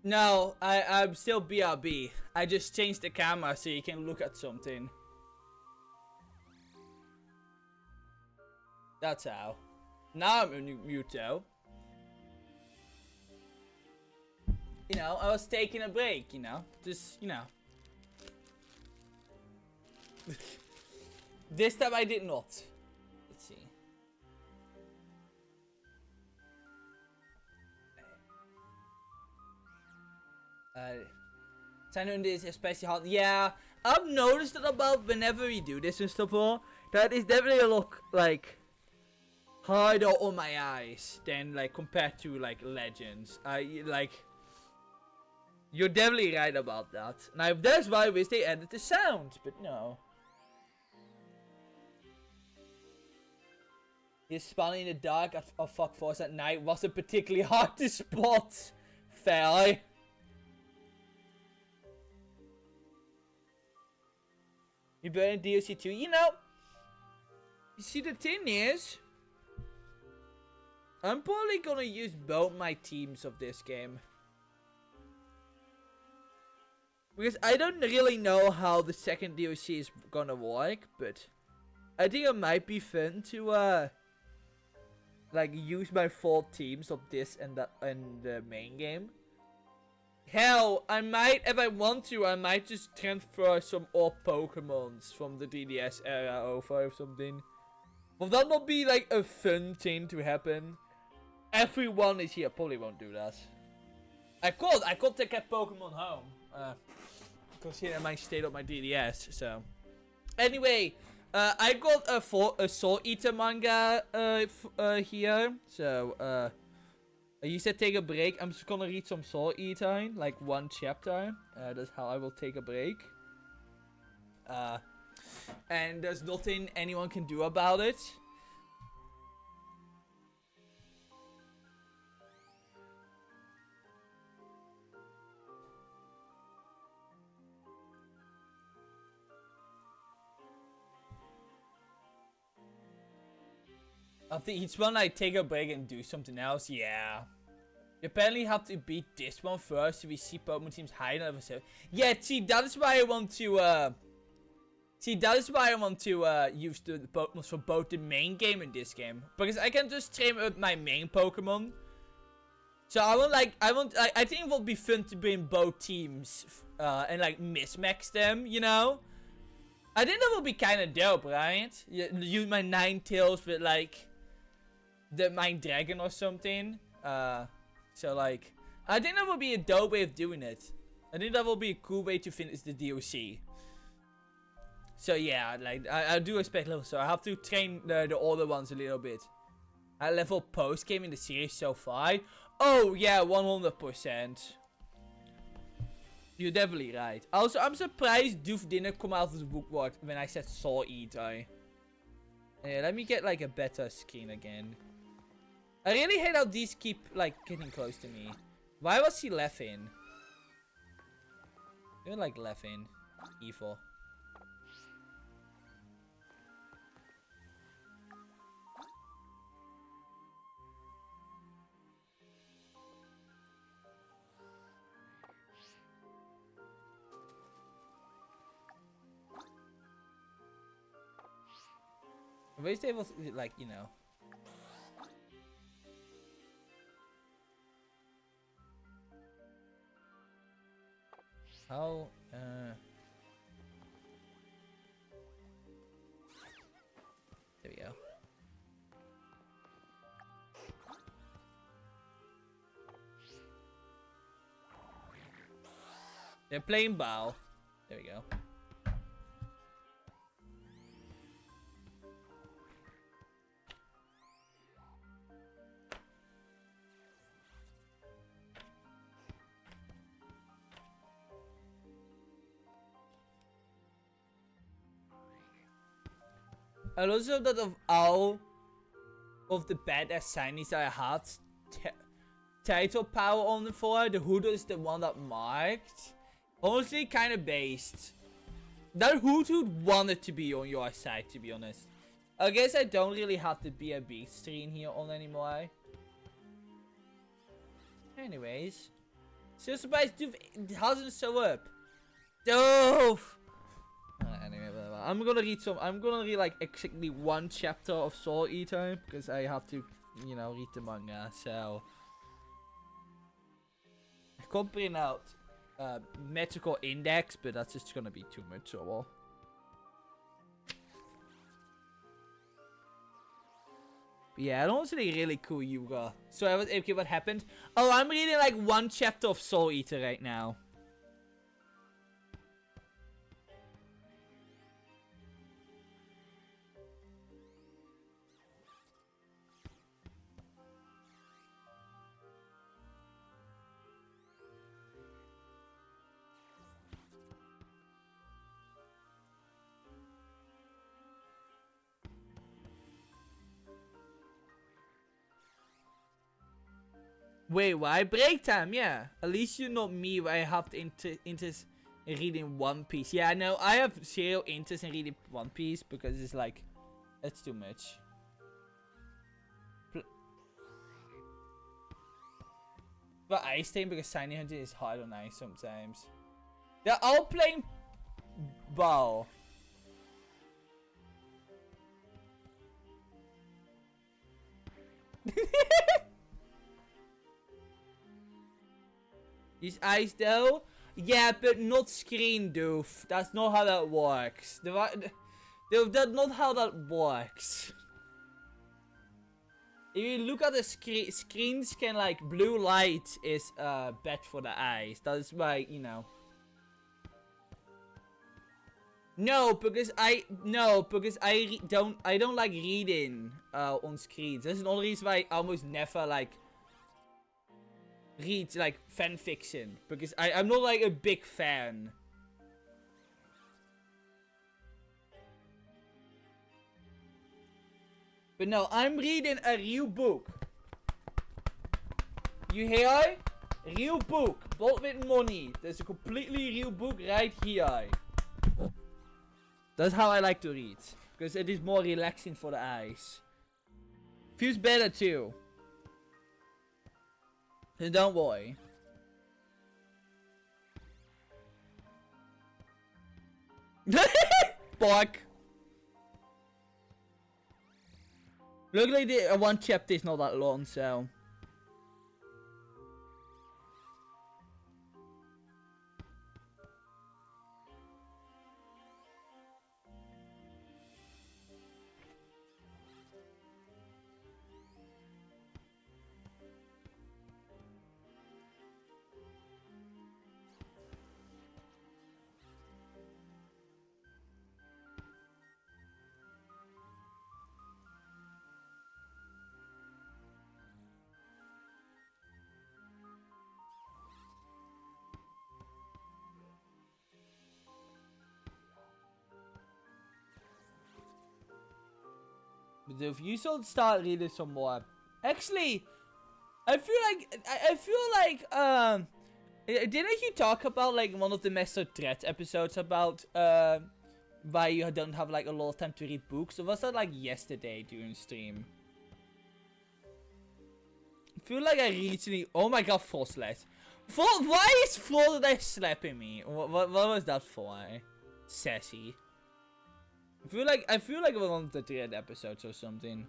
No, I'm still BRB. I just changed the camera so you can look at something. That's how. Now I'm in mute though. You know, I was taking a break, you know. Just, you know. This time I did not. Let's see. Sign on this especially hard. Yeah, I've noticed that about whenever we do this and stuff all, that is definitely a look like harder on my eyes than like compared to like Legends. You're definitely right about that. Now that's why I wish they added the sound, but no. His spawning in the dark at fuck force at night wasn't particularly hard to spot. Fair. You burn DLC too. You know, you see the thing is, I'm probably gonna use both my teams of this game. Because I don't really know how the second DLC is gonna work, but I think it might be fun to like use my 4 teams of this and the main game. Hell, I might, if I want to, I might just transfer some old Pokemons from the DDS era over or something. Will that not be like a fun thing to happen? Everyone is here, probably won't do that. I could take a Pokemon home. Consider my state of my DDS, so. Anyway, I got a Soul Eater manga here, so you said take a break. I'm just gonna read some Soul Eater, like 1 chapter. That's how I will take a break. And there's nothing anyone can do about it. After each one, I take a break and do something else. Yeah. You apparently have to beat this one first if we see Pokemon teams higher than level 7. Yeah, see, that is why I want to, use the Pokemon for both the main game and this game. Because I can just train up my main Pokemon. So I think it would be fun to bring both teams, and like mismax them, you know? I think that would be kind of dope, right? Use my Ninetales with like the Mind Dragon or something. So like, I think that would be a dope way of doing it. I think that would be a cool way to finish the DLC. So yeah, like I do expect level, so I have to train the older ones a little bit. I level post game in the series so far. Oh yeah, 100%. You're definitely right. Also, I'm surprised Doof didn't come out of the bookwork when I said Soul Eater. Yeah, let me get like a better skin again. I really hate how these keep like getting close to me. Why was he left in? You're like left in. Evil. Where's the able to, like, you know. How, there we go. They're playing Bow. There we go. I also that of all of the badass shinies that I had title power on the for, the Hoodoo is the one that marked. Honestly, kind of based. That Hoodoo wanted to be on your side, to be honest. I guess I don't really have to be a big screen here on anymore. Anyways. So surprised Doof hasn't show up. Doof! Anyway, whatever. I'm gonna read like exactly one chapter of Soul Eater because I have to, you know, read the manga. So I could print out magical index, but that's just gonna be too much trouble. But yeah, honestly, really cool, Yuga. So I was okay. What happened? Oh, I'm reading like one chapter of Soul Eater right now. Wait, why? Break time, yeah. At least you're not me where I have the interest in reading One Piece. Yeah, no, I have zero interest in reading One Piece because it's like, it's too much. But Ice Team because Shiny Hunting is hard on ice sometimes. They're all playing ball. These eyes though? Yeah, but not screen doof. That's not how that works. That's not how that works. If you look at the screens can like blue light is bad for the eyes. That's why, you know. No, because I don't like reading on screens. That's another reason why I almost never like read like fan fiction, because I'm not like a big fan. But no, I'm reading a real book. You hear? Real book, bought with money. There's a completely real book right here. That's how I like to read, because it is more relaxing for the eyes. Feels better too. So don't worry. Fuck. Luckily the one chapter is not that long, so. But if you should start reading some more. Actually, I feel like didn't you talk about like one of the Master Threat episodes about why you don't have like a lot of time to read books? Or was that like yesterday during stream? I feel like I recently. Oh my god, Full Slash. Why is Full Slash slapping me? What was that for? Sassy. I feel like it was one of the Threat episodes or something.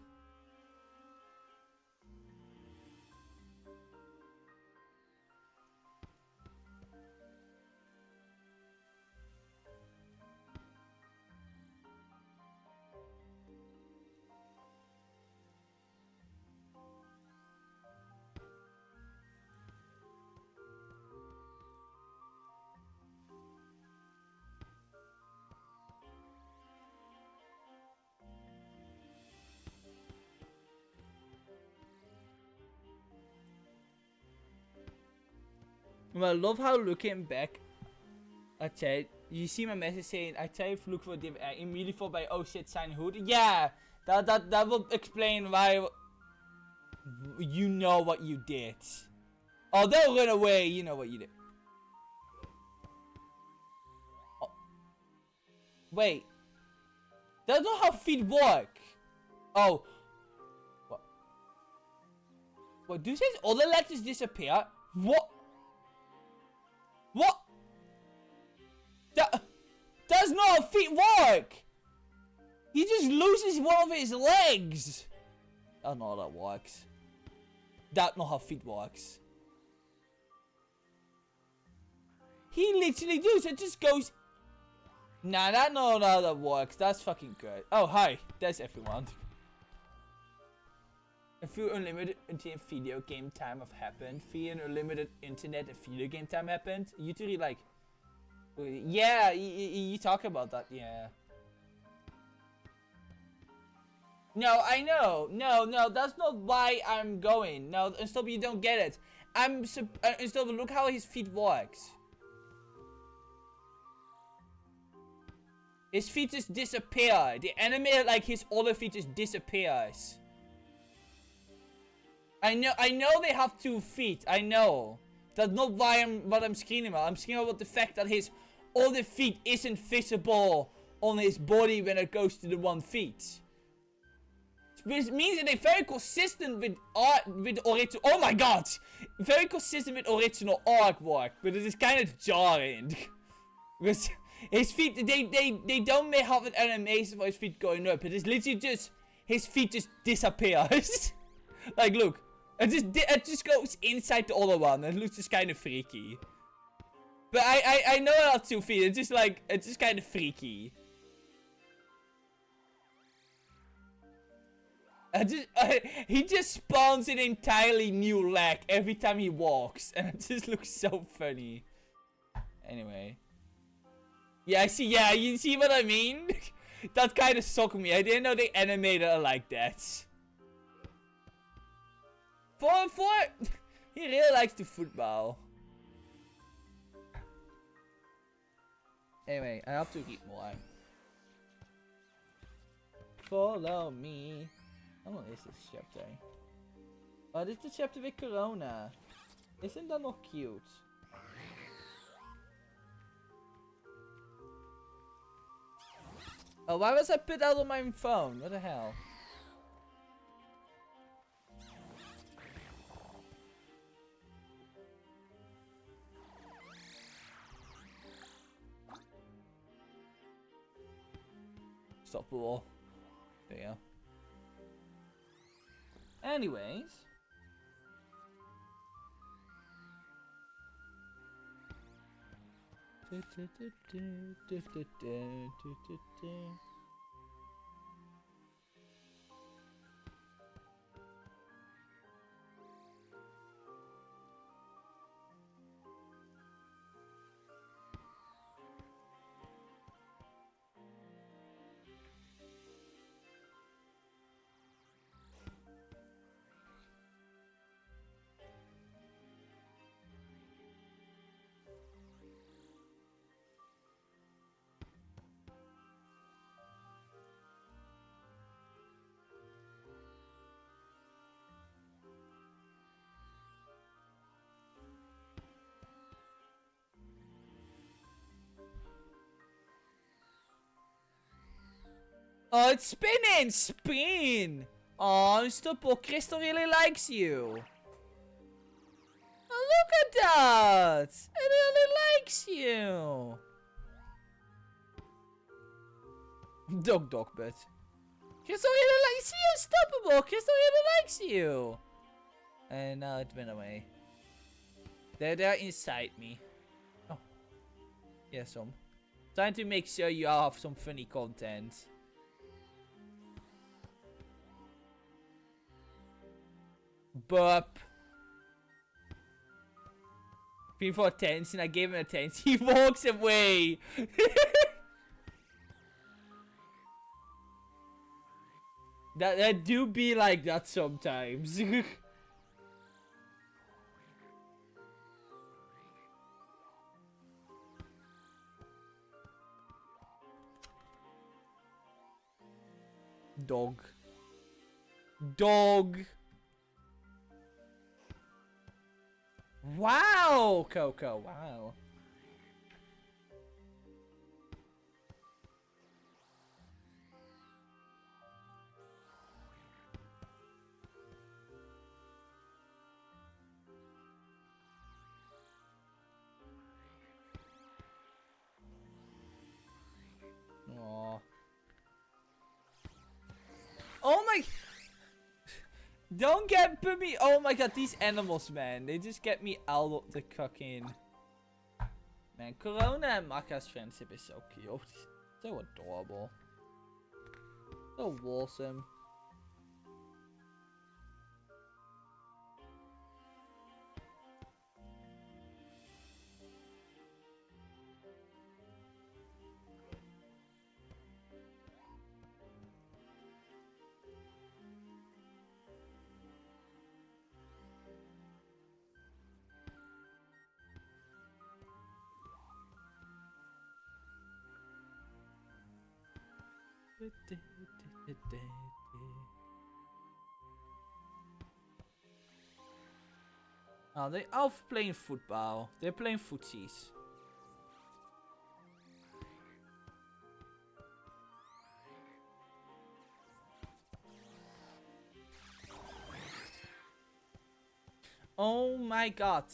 Well, I love how looking back, I tell you see my message saying, I tell you if look for a div, I immediately thought by, oh shit, sign hood. Yeah, that will explain why you know what you did. Oh, they'll run away, you know what you did. Oh. Wait, that's not how feet work. Oh. What? What, do you say all the letters disappear? What? What? That does not feet work. He just loses one of his legs. That's not how that works. That's not how feet works. He literally does. It just goes. Nah, that's not how that works. That's fucking good. Oh, hi. There's everyone. A few unlimited internet video game time have happened. Via an unlimited internet and video game time happened. You two like. Yeah, you talk about that. Yeah. No, I know. No, that's not why I'm going. No, Unstoppable, you don't get it. Unstoppable, look how his feet works. His feet just disappear. The animated like his other feet just disappears. I know they have 2 feet. I know. That's not why I'm screaming about. I'm screaming about the fact that his other feet isn't visible on his body when it goes to the 1 feet. Which means that they're very consistent with original. Oh my god! Very consistent with original artwork, but it is kind of jarring. Because his feet, they don't have an animation for his feet going up. It is literally just his feet just disappears. Like, look, it just goes inside the other one. It looks just kind of freaky. But I know I have 2 feet. It's just kind of freaky. He just spawns an entirely new leg every time he walks, and it just looks so funny. Anyway. Yeah, I see. Yeah, you see what I mean? That kind of shocked me. I didn't know they animated it like that. He really likes the football. Anyway, I have to eat more. Follow me. How long is this chapter? Oh, this is the chapter with Corona. Isn't that not cute? Oh, why was I put out on my phone? What the hell? Stop the wall. There you go. Anyways. Oh, it's spinning! Spin! Oh, Unstoppable. Crystal really likes you. Oh, look at that! It really likes you. Dog, but. Crystal really likes you, Unstoppable! Crystal really likes you! And now it went away. They're inside me. Oh. Yeah, some. Trying to make sure you have some funny content. Burp. Before attention, I gave him attention. He walks away. that do be like that sometimes. Dog. Dog. Wow, Coco, wow. Don't put me. Oh my god, these animals, man. They just get me out of the cooking. Man, Corona and Maka's friendship is so cute. So adorable. So wholesome. Oh, they are playing football. They're playing footsies. Oh my god,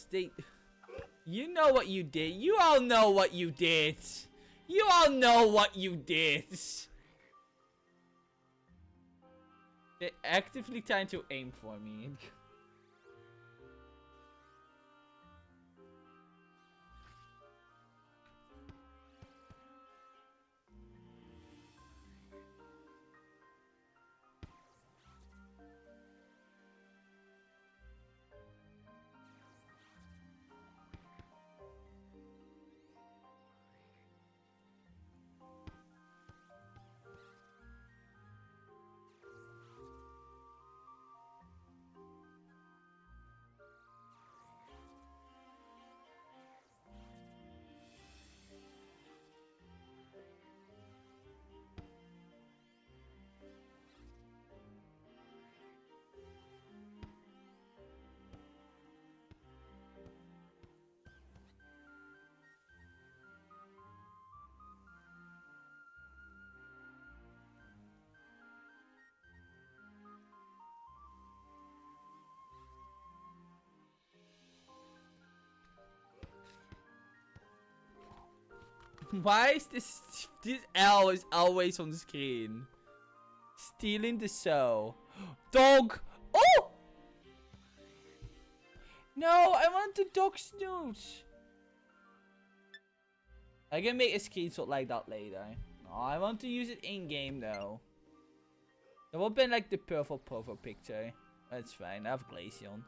you know what you did. You all know what you did. You all know what you did. They're actively trying to aim for me. Why is this L is always on the screen? Stealing the show. Dog! Oh! No, I want the dog snooze. I can make a screenshot like that later. Oh, I want to use it in game though. That would have been like the perfect profile picture. That's fine, I have Glaceon.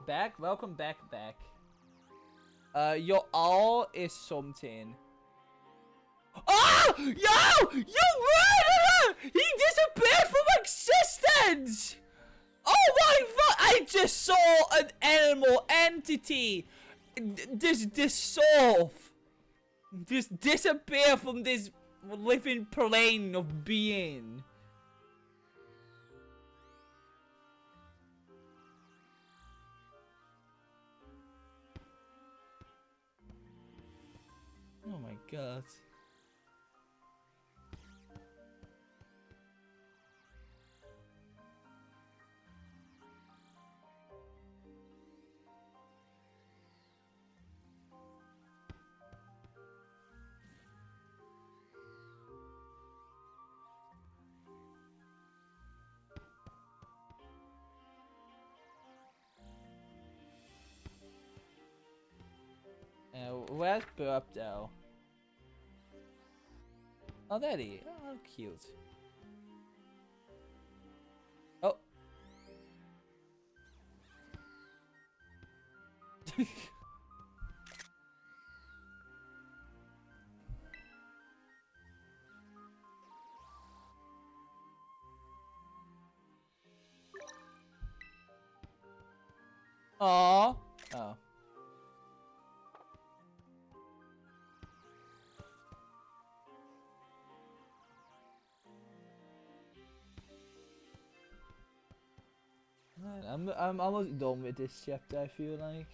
Back? Welcome back. Your all is something. Oh! Yo! You murderer! He disappeared from existence! Oh my god! I just saw an animal entity! Dissolve! Just disappear from this living plane of being. Oh my god. Where's Burp though? Oh, there he is. Oh, cute. Oh. Aww. Oh. Man, I'm almost done with this chapter, I feel like.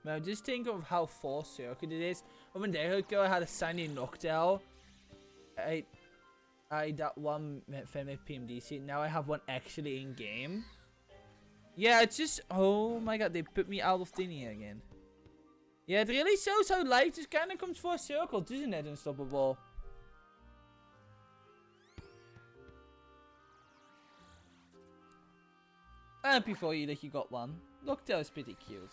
Now just think of how full circuit it is. Over there ago I had a Sandy knockdown. I that one family PMDC. Now I have one actually in game. Yeah, it's just, oh my god, they put me out of thingy again. Yeah, it really shows how life just kind of comes full circle, doesn't it, Unstoppable? I'm happy for you that you got one. Knockdown is pretty cute.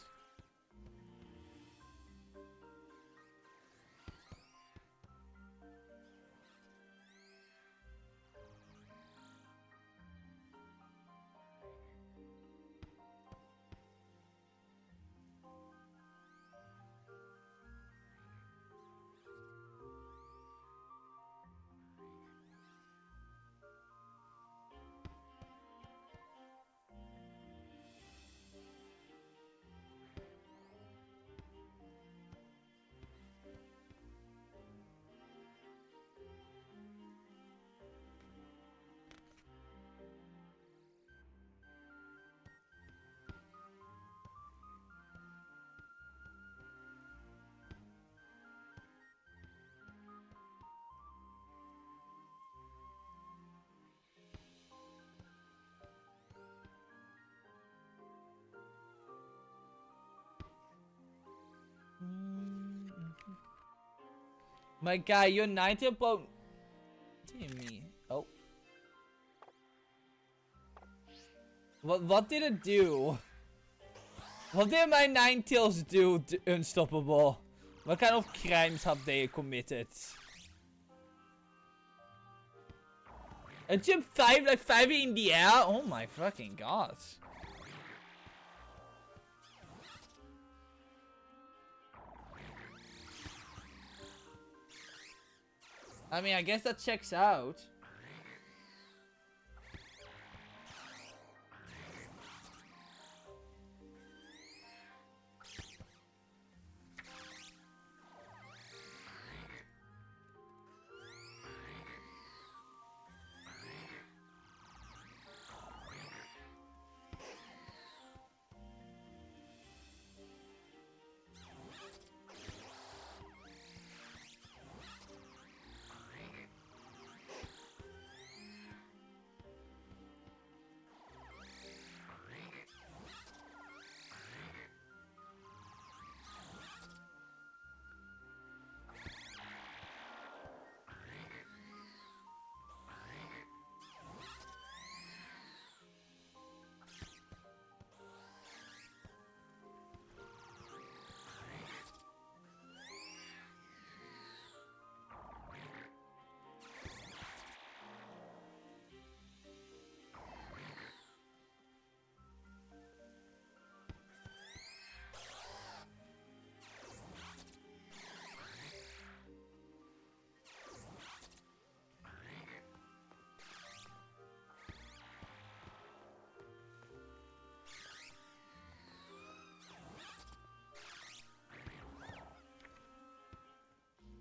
My guy, you're 90 about... What do you mean? Oh. What did it do? What did my 9 tails do, Unstoppable? What kind of crimes have they committed? I jumped 5 in the air? Oh my fucking god. I mean, I guess that checks out.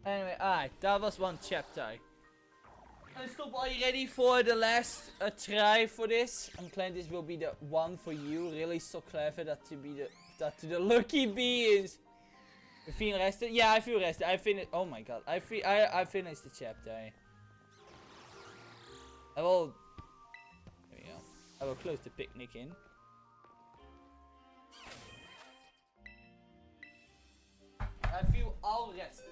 Anyway, alright, that was one chapter. And stop, are you ready for the last try for this? I'm glad this will be the one for you. Really so clever that to be the lucky bee is. You feel rested? Yeah, I feel rested. I finished. Oh my god, I finished the chapter. I will. There we go. I will close the picnic in. I feel all rested.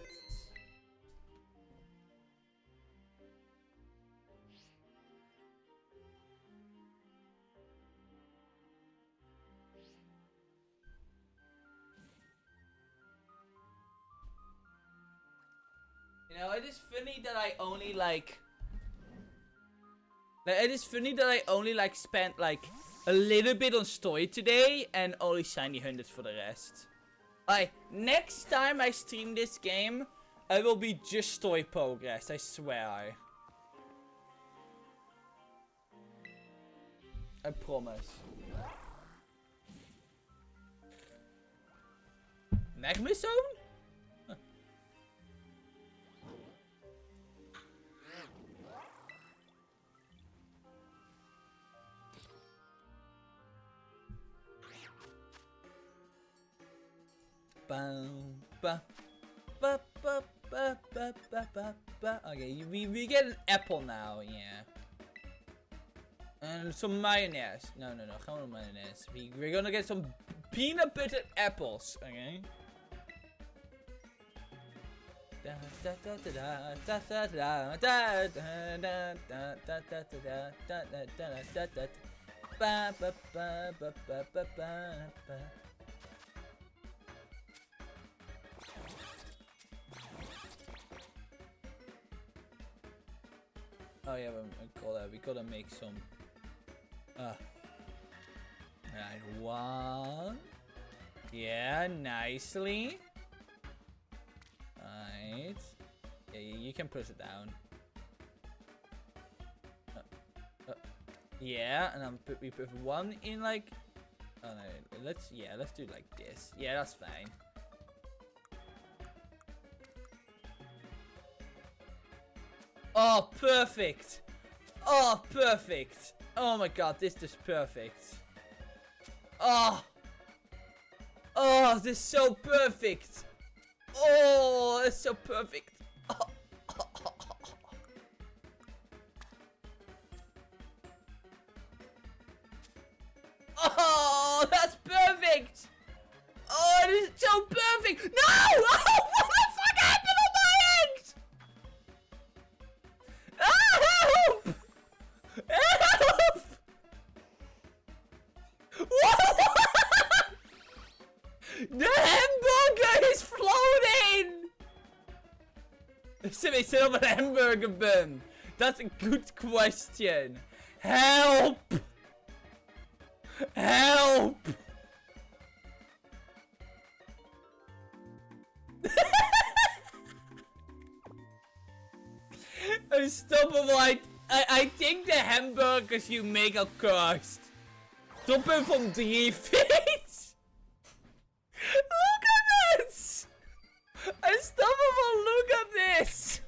You know, it is funny that I only like it is funny that I only spent like a little bit on story today and only shiny 100 for the rest. Next time I stream this game, I will be just story progress, I swear. I promise. Magma Zone? Huh. Okay, we get an apple now, yeah. And some mayonnaise. No, gewoon mayonnaise. We're gonna get some peanut butter apples, okay? Oh yeah, we gotta make some. Right, one. Yeah, nicely. Right. Yeah, you can push it down. Yeah, and we put one in like. Oh no, let's do it like this. Yeah, that's fine. Oh, perfect. Oh, perfect. Oh my god, this is perfect. Oh. Oh, this is so perfect. Oh, it's so perfect. Oh. Oh, that's perfect. Oh, this is so perfect. No! Oh, what the fuck happened on my end? Help! Help! What? The hamburger is floating! Ze is op een hamburger bun. That's a good question. Help! Help! Unstoppable. I think the hamburgers you make are cursed. Stoppen van 3 feet. Look at this. Unstoppable, look at this.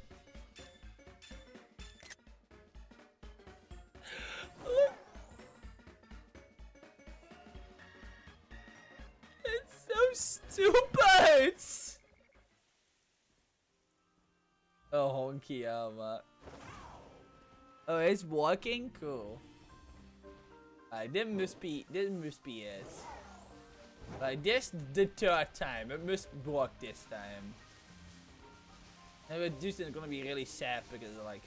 Look. It's so stupid. Oh, honky, man. Oh, it's working? Cool. This must be it. This the third time. It must work this time. And with this is gonna be really sad because like.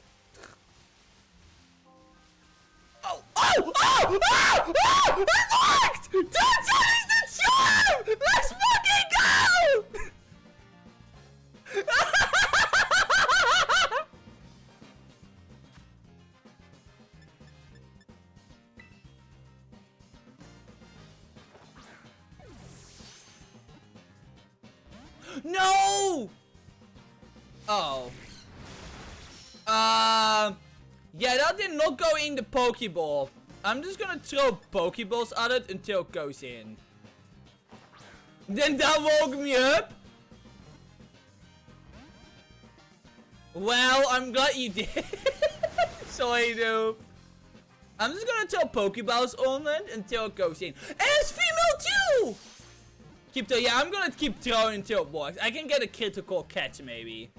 Oh! Oh! Oh! Oh! Oh! It worked! That is the charm! Let's fucking go! No! Oh. Yeah, that did not go in the Pokeball. I'm just gonna throw Pokeballs at it until it goes in. Then that woke me up. Well, I'm glad you did. Sorry, dude. I'm just gonna throw Pokeballs on it until it goes in. And it's female too! Yeah, I'm gonna keep throwing until it works. I can get a critical catch, maybe.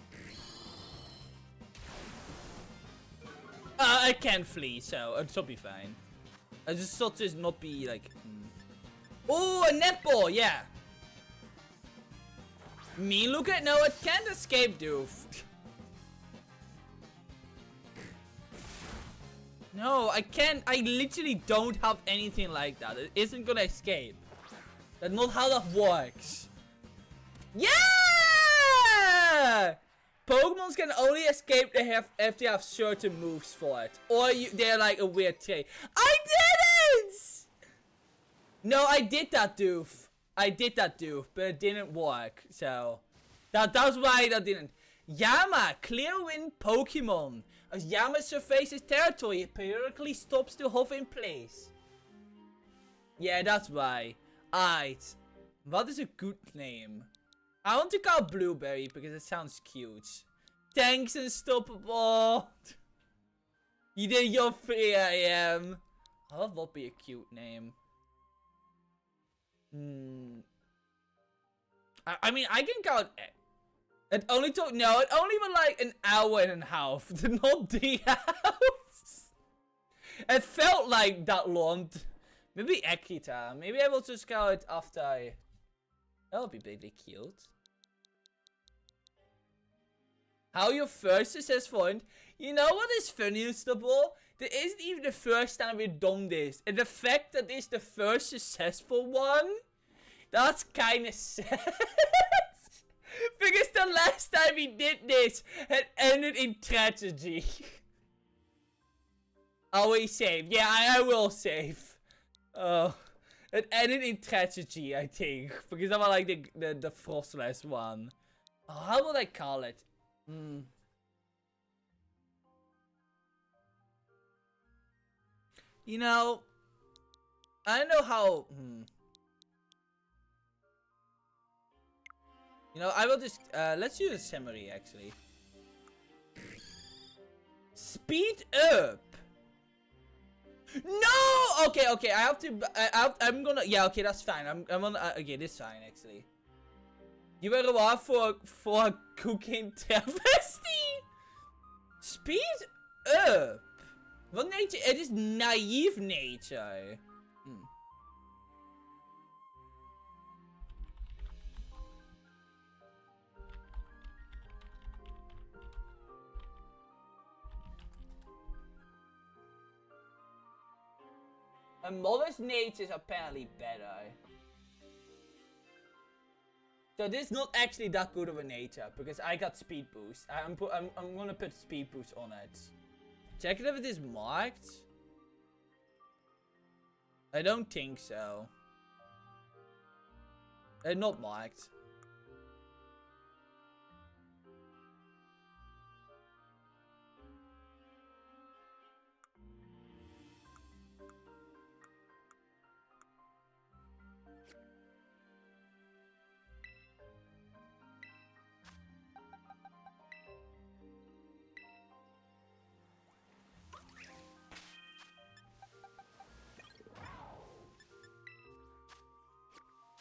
I can flee, so it'll be fine. I just thought this not be like... Oh, a netball, yeah. Me, look at... No, it can't escape, dude. No, I can't. I literally don't have anything like that. It isn't gonna escape. That's not how that works. Yeah! Pokemons can only escape if they have certain moves for it. Or they're like a weird trait. I did it! No, I did that, doof. I did that, doof. But it didn't work. So, that's why that didn't. Yama, clear wind Pokemon. As Yama surfaces territory, it periodically stops to hover in place. Yeah, that's why. Alright. What is a good name? I want to call Blueberry because it sounds cute. Thanks, Unstoppable. You did your free I am. What would be a cute name? I mean, I can count. It only took, no, it only went like an hour and a half. Not 3 hours. It felt like that long. Maybe Akita. Maybe I will just call it after I... That would be really cute. How your first successful hunt? You know what is funny, Unstoppable? This isn't even the first time we've done this. And the fact that this is the first successful one, that's kinda sad. Because the last time we did this, it ended in tragedy. Always save. Yeah, I will save. It ended in tragedy, I think. Because I was like the frostless one. Oh, how would I call it? You know, I don't know how... You know, I will just, let's use a summary, actually. Speed up! No! Okay, I have to, I'm gonna, yeah, okay, that's fine. I'm gonna, okay, this is fine, actually. You were reward for cooking travesty? Speed up! What nature? It is naive nature. A modest nature is apparently better. So this is not actually that good of a nature because I got speed boost. I'm gonna put speed boost on it. Check it if it is marked. I don't think so. It's not marked.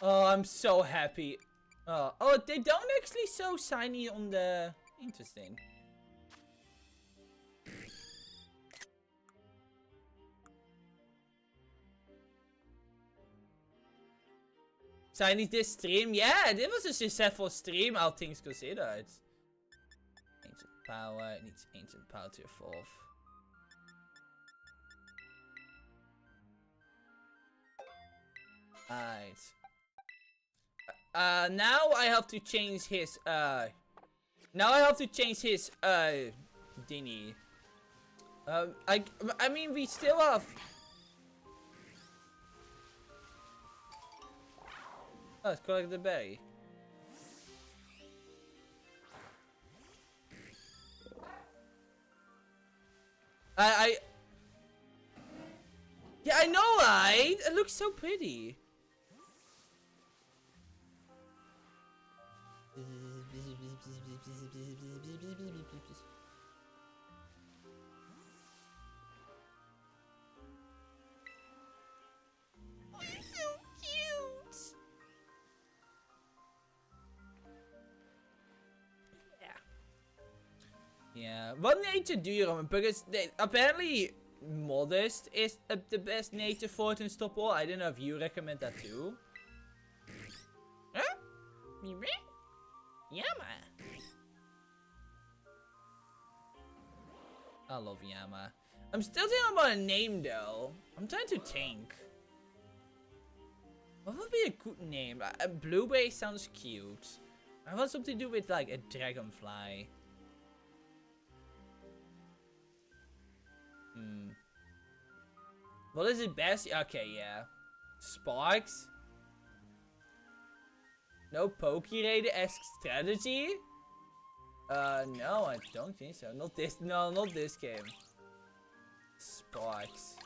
Oh, I'm so happy. Oh, they don't actually show shiny on the... Interesting. Shiny this stream? Yeah, this was a successful stream, all things considered. Ancient power, it needs ancient power to evolve. Alright. Now I have to change his, now I have to change his, dingy. I mean, we still have... Oh, let's collect the berry. Yeah, I know, right? It looks so pretty. Yeah. What nature do you remember? Because apparently modest is the best nature for it in Stoppel. I don't know if you recommend that too. Huh? Yama. I love Yama. I'm still thinking about a name though. I'm trying to think. What would be a good name? A blueberry sounds cute. I want something to do with like a dragonfly. What is it best? Okay, yeah. Sparks? No Poké-Raider-esque strategy? No, I don't think so. Not this, no, not this game. Sparks.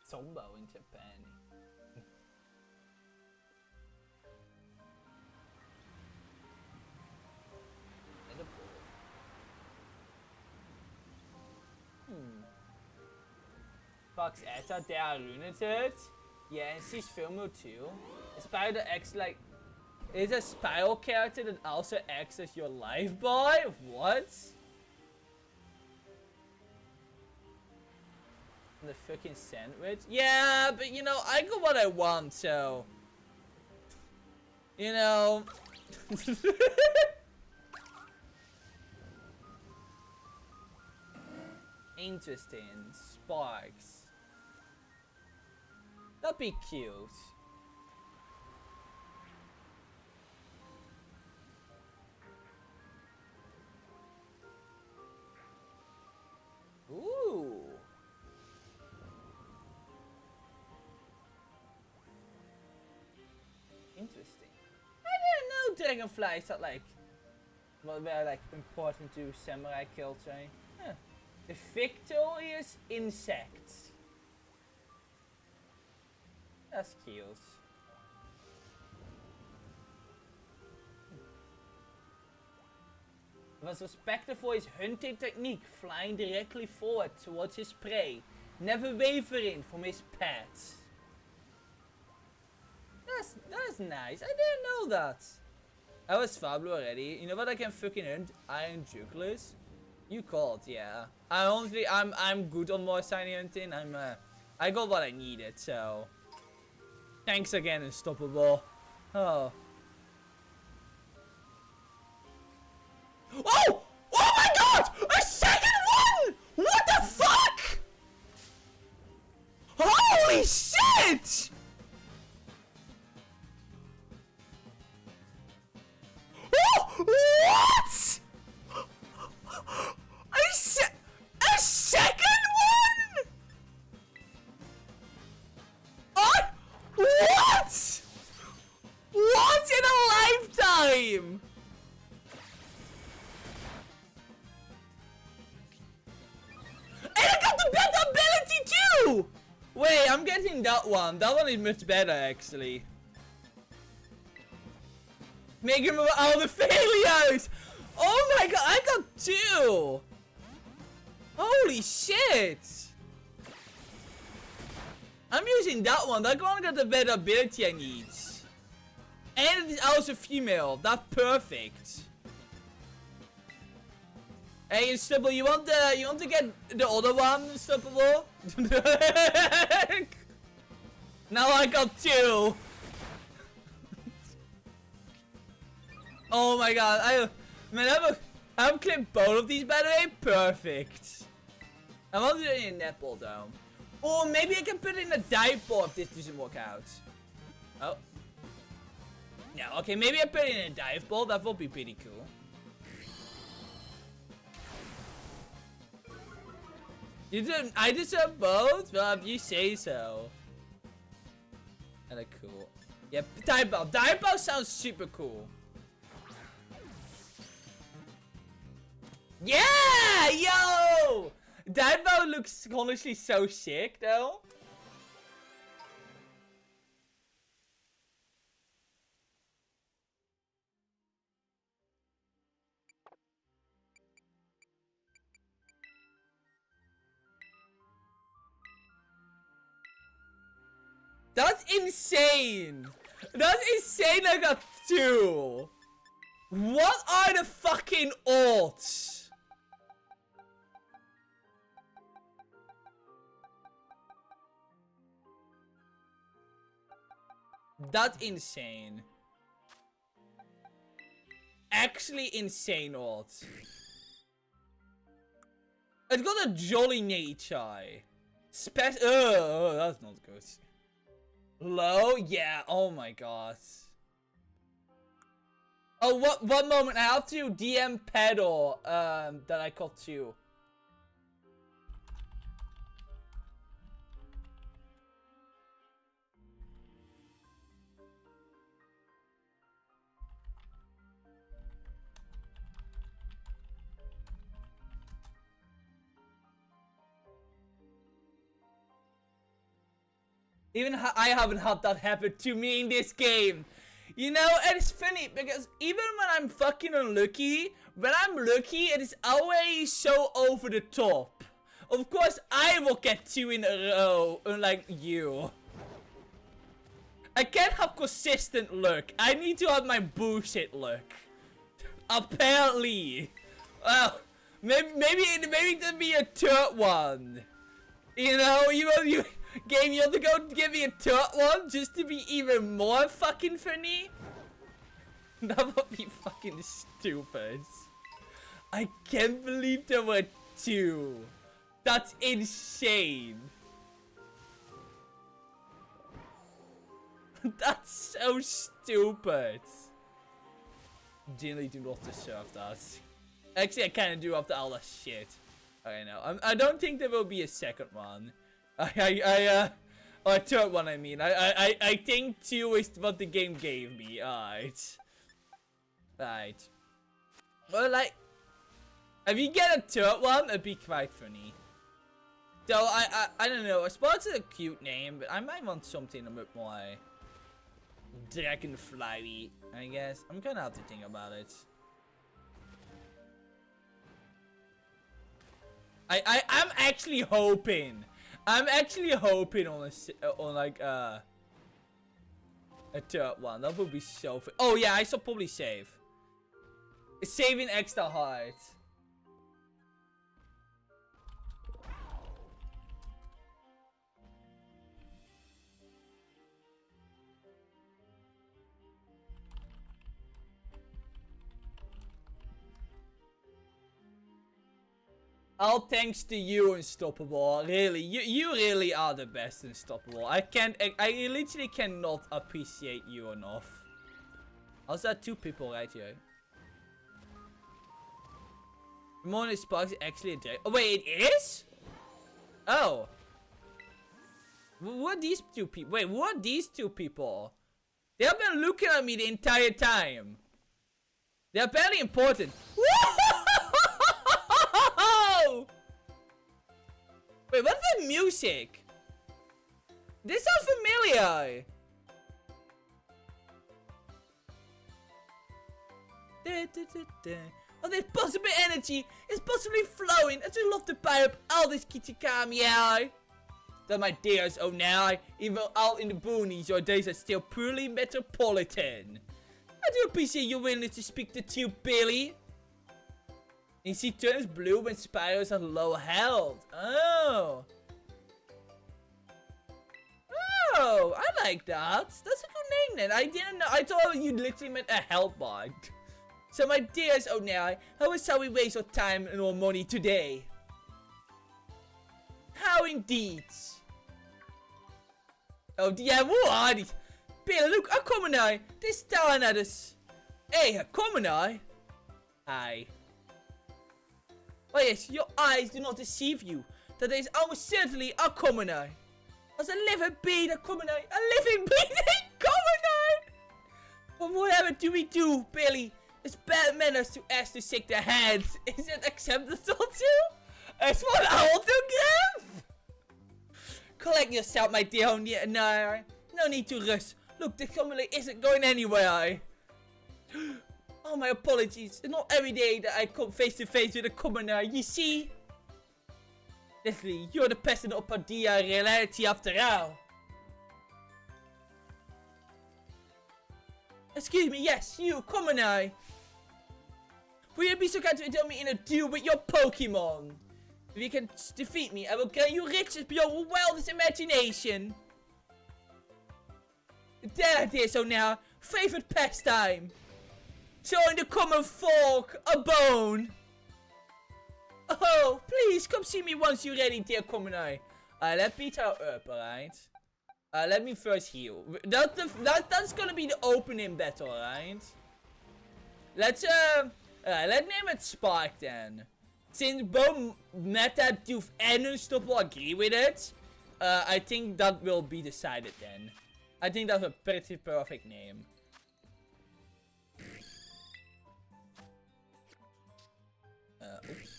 Sombo in Japan. Fox Etta, det er Lunatic. Yeah, and she's female too. Spider X like is a spiral character that also acts as your life boy? What? The fucking sandwich? Yeah, but you know, I got what I want, so you know. Interesting. Sparks. That'd be cute. Ooh. Interesting. I didn't know dragonflies are like, well, they're like important to samurai culture. Huh. The victorious insects. That's cute. He was respected for his hunting technique, flying directly forward towards his prey, never wavering from his pets. That's nice. I didn't know that. I was Fablo already. You know what I can fucking hunt? Iron jugglers. You called, yeah. I'm good on more shiny hunting. I got what I needed, so thanks again, Unstoppable. Oh. Oh! Oh my god! A second one! What the fuck? Holy shit! Oh! What? A second one? What? What in a lifetime? And I got the better ability too! Wait, I'm getting that one. That one is much better actually. Make him all the failures! Oh my god, I got two! Holy shit! I'm using that one. That one got the better ability I need. And it's also female. That's perfect. Hey, Unstoppable, you want to get the other one, Unstoppable? Now I got two. Oh my god, I've clipped both of these by the way. Perfect. I want to do it in a netball though. Or maybe I can put it in a dive ball if this doesn't work out. Oh. No, okay, maybe I put it in a dive ball. That would be pretty cool. I deserve both? Well, if you say so. Kind of cool. Yeah, dive bell. Dive bell sounds super cool. Yeah, yo! Dive bell looks honestly so sick, though. That's insane! That's insane I got 2! What are the fucking odds? That's insane. Actually insane odds. It got a jolly nature. Oh, that's not good. Low? Yeah, oh my god. Oh, one moment, I have to DM pedal, that I got too. Even I haven't had that happen to me in this game. You know, and it's funny because even when I'm fucking unlucky, when I'm lucky, it is always so over the top. Of course, I will get 2 in a row, unlike you. I can't have consistent luck. I need to have my bullshit luck. Apparently. Well, maybe there'll be a third one. You know, game, you have to go give me a third one just to be even more fucking funny? That would be fucking stupid. I can't believe there were 2. That's insane. That's so stupid. Generally do not deserve that. Actually, I kind of do after all that shit. I know. I don't think there will be a second one. or a third one, I mean. I think 2 is what the game gave me. Alright. Right. Well, like, if you get a third one, it'd be quite funny. So, I don't know. I suppose it's a cute name, but I might want something a bit more dragonfly-y, I guess. I'm gonna have to think about it. I'm actually hoping. I'm actually hoping on like a third one. That would be so fun. Oh yeah, I should probably save. Saving extra hard. All thanks to you, Unstoppable. Really, you really are the best, Unstoppable. I literally cannot appreciate you enough. Also, there are 2 people right here. Morning Sparks is actually a day. Oh wait, it is? Oh. What are these 2 people? Wait, what are these 2 people? They have been looking at me the entire time. They are barely important. Wait, what's the music? This sounds familiar. Oh, there's possible energy. It's possibly flowing. I just love to buy up all this Kichikami, yeah. That my dears, oh now, even out in the boonies, your days are still purely metropolitan. I do appreciate your willingness to speak to Teal, Billy. And she turns blue when Spyros are low health. Oh. Oh, I like that. That's a good name then. I didn't know. I thought you literally meant a health bug. So my dears, oh now, how shall we waste our time and our money today? How indeed. Oh yeah, what are these? Billy, look, I come now. They're staring at us. Hey, come now. Hi. Oh yes, your eyes do not deceive you. That is almost certainly a commoner. Als een living beater, come on. A living beater, come on. But whatever do we do, Billy? It's bad manners to ask to shake their hands. Is it acceptable too? As for an autograph? Collect yourself, my dear. No need to rush. Look, the comedy isn't going anywhere. Oh, my apologies. It's not every day that I come face to face with a commoner. You see? Leslie, you're the president of Padilla reality after all. Excuse me, yes, you, commoner. Will you be so kind to tell me in a duel with your Pokemon? If you can defeat me, I will grant you riches beyond your wildest imagination. There it is, so now, favorite pastime. Showing the common folk a bone. Oh, please, come see me once you're ready, dear commoner. Let's beat her up, alright? Let me first heal. That's gonna be the opening battle, alright? Let's name it Spark then. Since both Meta, Doof, and Unstoppable agree with it, I think that will be decided then. I think that's a pretty perfect name. Oops.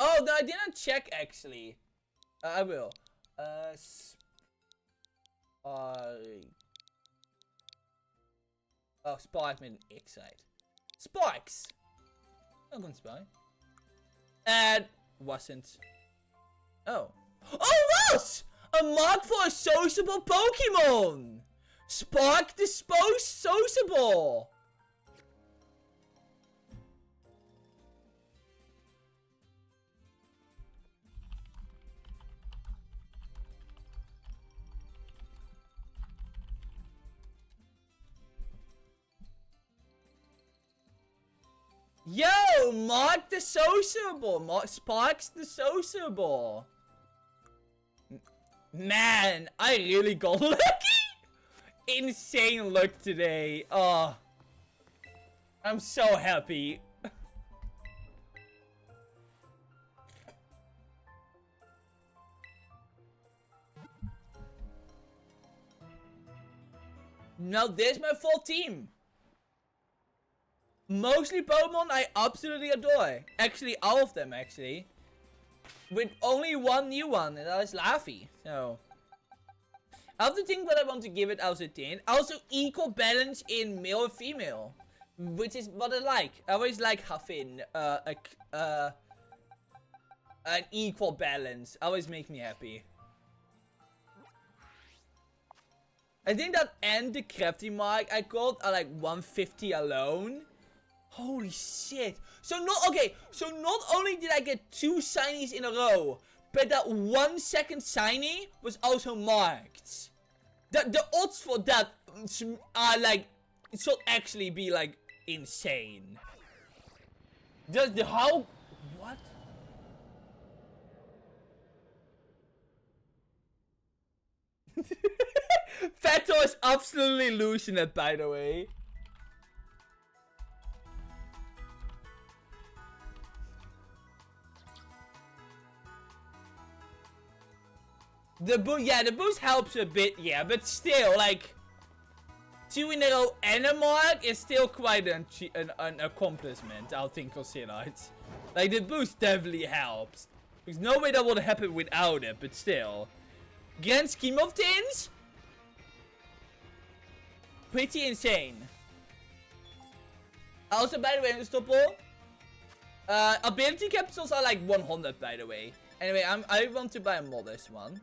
Oh, no, I didn't check actually. I will. Oh, Spark made an X side. Sparks! I'm going to spy. And wasn't. Oh. Oh, was! A mark for a sociable Pokemon! Spark the sociable! Yo, Mark the sociable. Sparks the sociable. Man, I really got lucky. Insane luck today. Oh, I'm so happy. Now there's my full team. Mostly Pokemon I absolutely adore. Actually, all of them, actually. With only one new one, and that is Laffy. So, I have to think what I want to give it as a 10. Also, equal balance in male and female. Which is what I like. I always like having an equal balance. Always make me happy. I think that and the crafty mark I got are like 150 alone. Holy shit. So not only did I get 2 shinies in a row, but that 1 second shiny was also marked. The odds for that are like, it should actually be like insane. Just the how, what? Fato is absolutely losing it, by the way. The boost helps a bit, yeah, but still, like, 2 in a row and a mark is still quite an accomplishment, I'll think consider it. Like, the boost definitely helps. There's no way that would happen without it, but still. Grand scheme of things? Pretty insane. Also, by the way, Unstoppable, ability capsules are like 100, by the way. Anyway, I want to buy a modest one.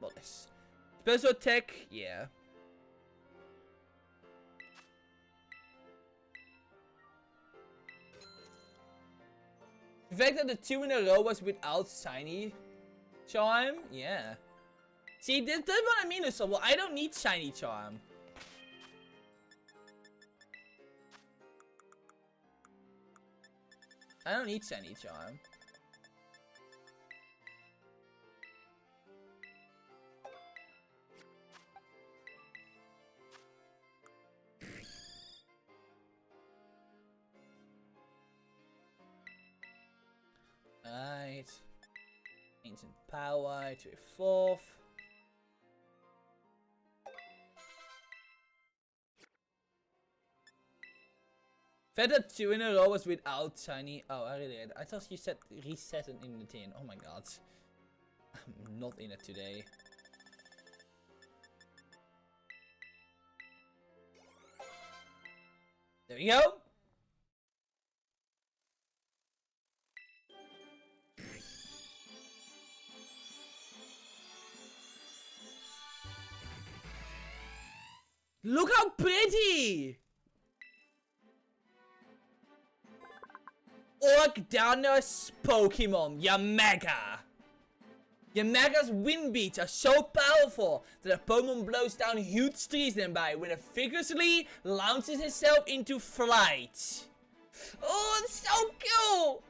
Modest. Special attack, yeah. The fact that the 2 in a row was without shiny charm, yeah. See, that's what I mean, Unstoppable. I don't need shiny charm. I don't need shiny charm. Alright. Ancient Power to a 4th. Fed that 2 in a row was without Tiny. Oh, I really did. I thought you said reset it in the tin. Oh my god. I'm not in it today. There we go. Look how pretty! Orgdana's Pokemon, Yamaga. Yamaga's wind beats are so powerful that a Pokemon blows down huge trees nearby when it vigorously launches itself into flight. Oh, it's so cool!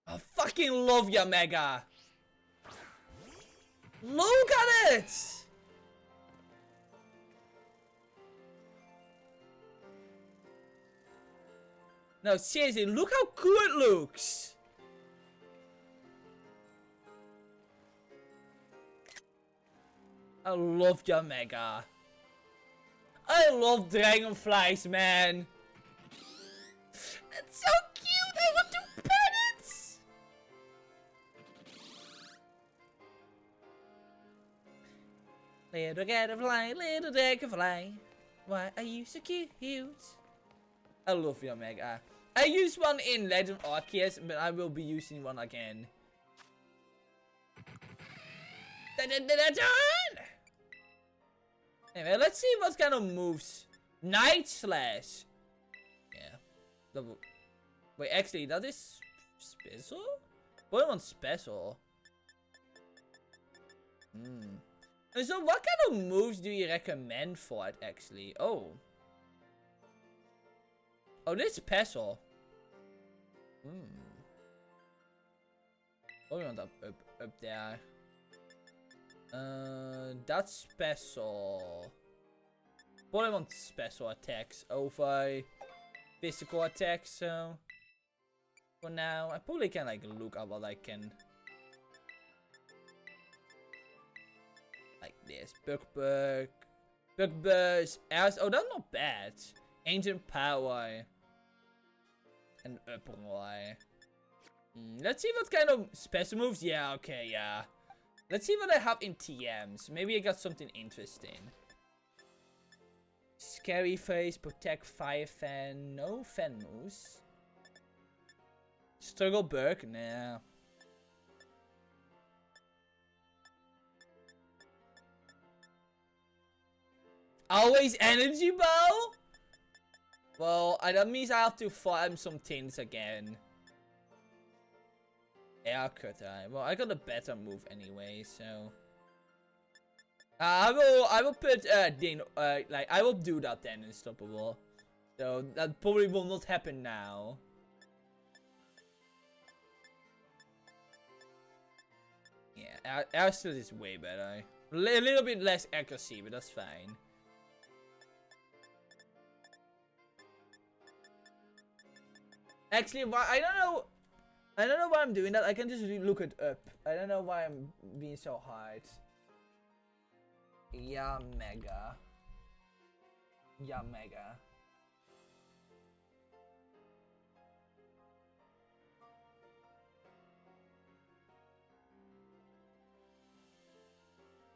I fucking love Yamaga. Look at it! No, seriously, look how cool it looks! I love Yamaga. I love dragonflies, man! It's so cute! I want to pet it! Little dragonfly, why are you so cute? I love Yamaga. I used one in Legend Arceus, but I will be using one again. Anyway, let's see what kind of moves. Night Slash. Yeah. Double. Wait, actually, that is special? Pokemon special. So what kind of moves do you recommend for it, actually? Oh. Oh, this is special. Pokemon up there. That's special. Pokemon special attacks over physical attacks, so for now, I probably can like look up what I can. Like this. Bugburst, Airs. Oh, that's not bad. Ancient Power. And Upperly. Let's see what kind of special moves. Yeah, okay, yeah. Let's see what I have in TMs. Maybe I got something interesting. Scary Face, Protect, Fire Fan. No fan moves. Struggle Berg? Nah. Always Energy Bow? Well, that means I have to farm some things again. Air Cutter. Well, I got a better move anyway, so I will put like I will do that then, Unstoppable. So that probably will not happen now. Yeah, Air Slid is way better. A little bit less accuracy, but that's fine. Actually, I don't know why I'm doing that. I can just look it up. I don't know why I'm being so hard. Yamaga.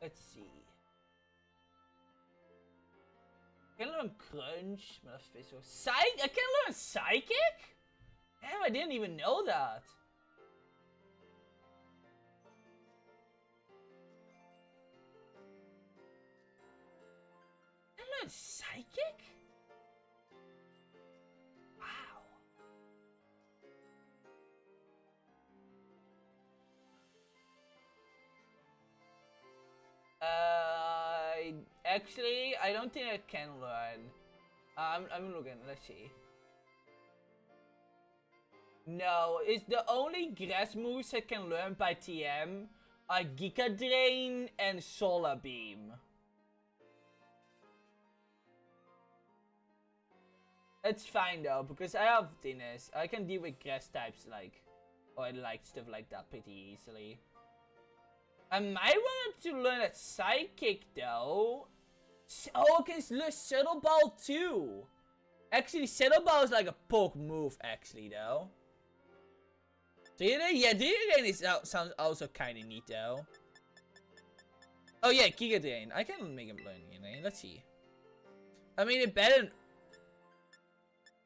Let's see. I can learn Crunch, but that's physical. I can learn Psychic? Damn, I didn't even know that. I can learn Psychic? Wow. Actually, I don't think I can learn. I'm looking, let's see. No, it's the only grass moves I can learn by TM are Giga Drain and Solar Beam. It's fine though, because I have Dinners. I can deal with grass types or stuff like that pretty easily. I might want to learn a Psychic though. Oh, I can learn Settle Ball too. Actually, Settle Ball is like a poke move actually though. Yeah, Drain sounds also kind of neat though. Oh yeah, Giga Drain. I can make him learn Giga Drain. Let's see. I mean, it better.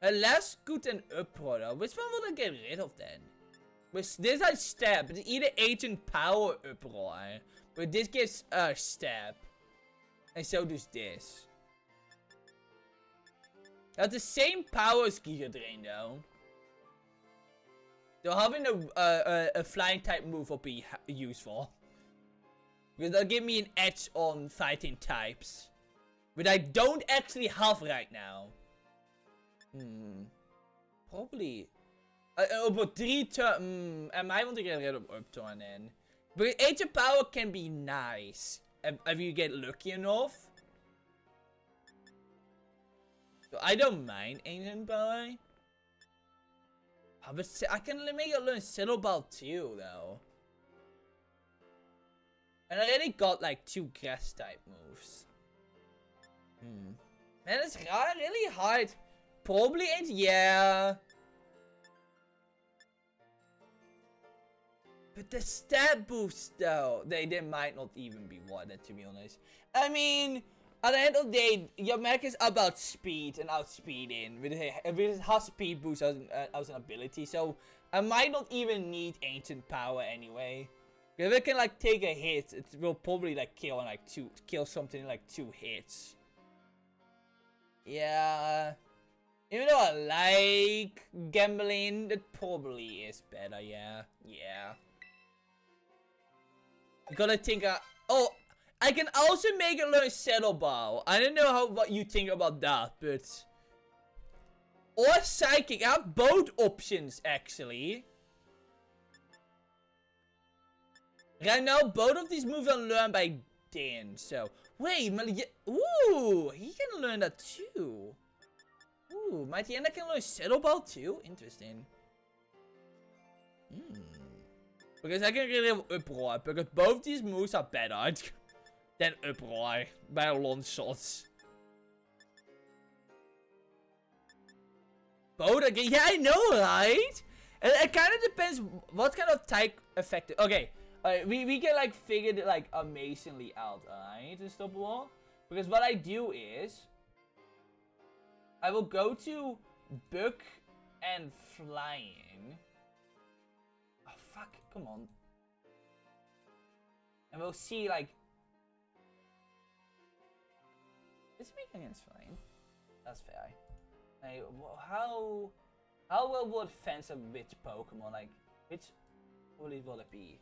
Less good than Uproar though. Which one would I get rid of then? With this I stab. It's either Ancient Power Uproar. But this gives stab. And so does this. That's the same power as Giga Drain though. So having a flying type move will be useful. Because that'll give me an edge on fighting types. But I don't actually have right now. Probably. But 3 turns. I might want to get rid of Upturn then. But Ancient Power can be nice. If you get lucky enough. So I don't mind Ancient Power. I can make it learn Settle Ball too, though. And I already got like 2 grass type moves. Man, it's really hard. Probably ain't, yeah. But the stat boosts though, they might not even be worth it, to be honest. I mean, at the end of the day, your mech is about speed and outspeeding. With it has speed boost as an ability, so I might not even need Ancient Power anyway. If it can like take a hit, it will probably like kill something in like 2 hits. Yeah. Even though I like gambling, it probably is better, yeah. Yeah. You gotta think, oh, I can also make it learn Settle Ball. I don't know what you think about that, but... Or Psychic, I have both options, actually. Right now, both of these moves are learned by Dan, so... Wait, ooh, he can learn that too. Ooh, Mighty Ender can learn Settle Ball too? Interesting. Because I can get rid of Uproar, because both these moves are better than Uproar by a long shot. Both again? Yeah, I know, right? It kind of depends what kind of type effect. Okay, we can like figure it like amazingly out, alright? Unstoppable. Because what I do is I will go to Book and Flying. Oh fuck, come on. And we'll see like is weak against Flying. That's fair. Hey, how well would fence a which Pokemon? Like which will it be?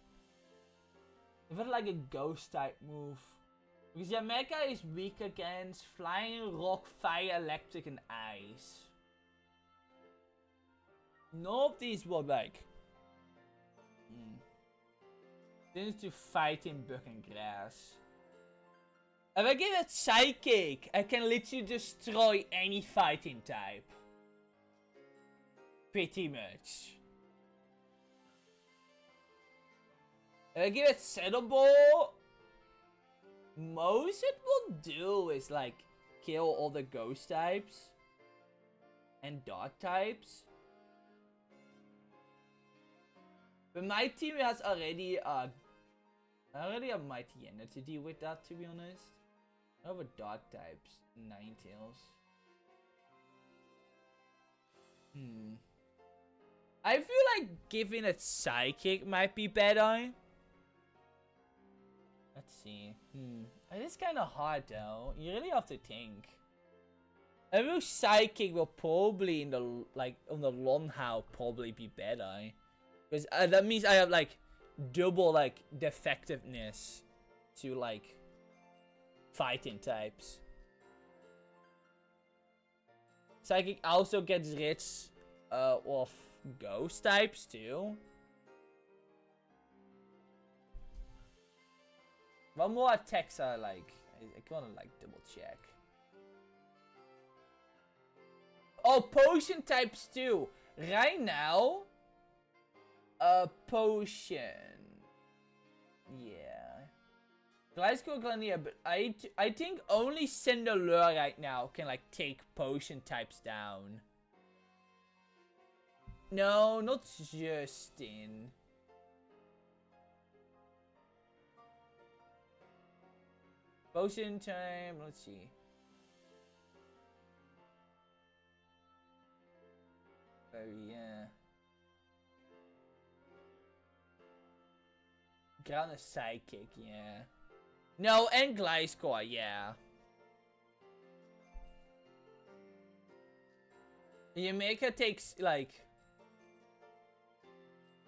If it's like a ghost type move. Because Yameka is weak against Flying, Rock, Fire, Electric, and Ice. None of these were like... This to fight in Book and Grass. If I give it Psychic, I can literally destroy any fighting type. Pretty much. If I give it Settle Ball, most it will do is like kill all the ghost types and dark types. But my team has already a Mighty Ender to deal with that, to be honest. I have a dark types, Ninetales. I feel like giving it Psychic might be better. Let's see. It is kind of hard though. You really have to think. I feel Psychic will probably on the long haul probably be better. Because that means I have like double like defectiveness to like fighting types. Psychic also gets rid of ghost types too. What more attacks are like? I wanna like double check. Oh, potion types too. Right now, potion. Yeah. Glasgow Glania, but I think only Cinderella right now can like take potion types down. No, not Justin. Potion time, let's see. Oh yeah. Ground a psychic, yeah. No, and Gliscor, yeah. Yameka takes like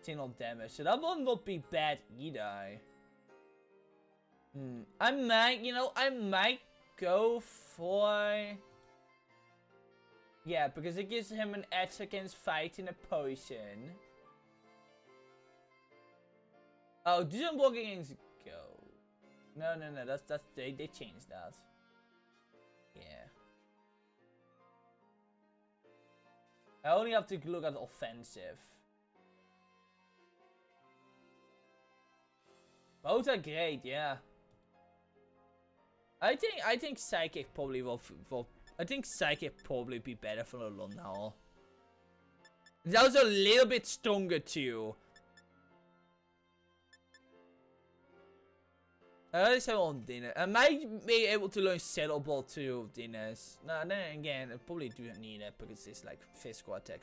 10 damage, so that will not be bad either. I might, you know, I might go for... Yeah, because it gives him an edge against fighting a potion. Oh, doesn't block against go. No, that's they changed that. Yeah. I only have to look at offensive. Both are great, yeah. I think Psychic probably will I think Psychic probably be better for the Lundhall. That was a little bit stronger too. I just have on dinner. I might be able to learn Settle Ball too, dinners. No, then again, I probably do need it because it's like physical attack.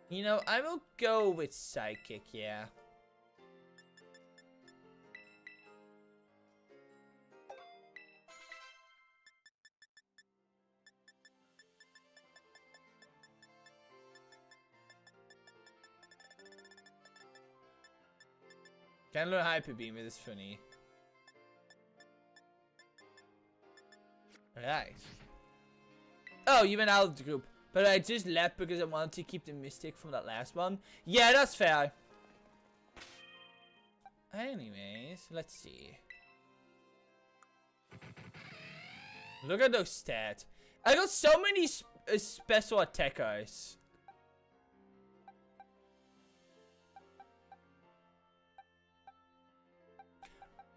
You know, I will go with Psychic, yeah. Can learn Hyper Beam, it is funny. Right. Oh, you went out of the group. But I just left because I wanted to keep the Mystic from that last one. Yeah, that's fair. Anyways, let's see. Look at those stats. I got so many special attackers.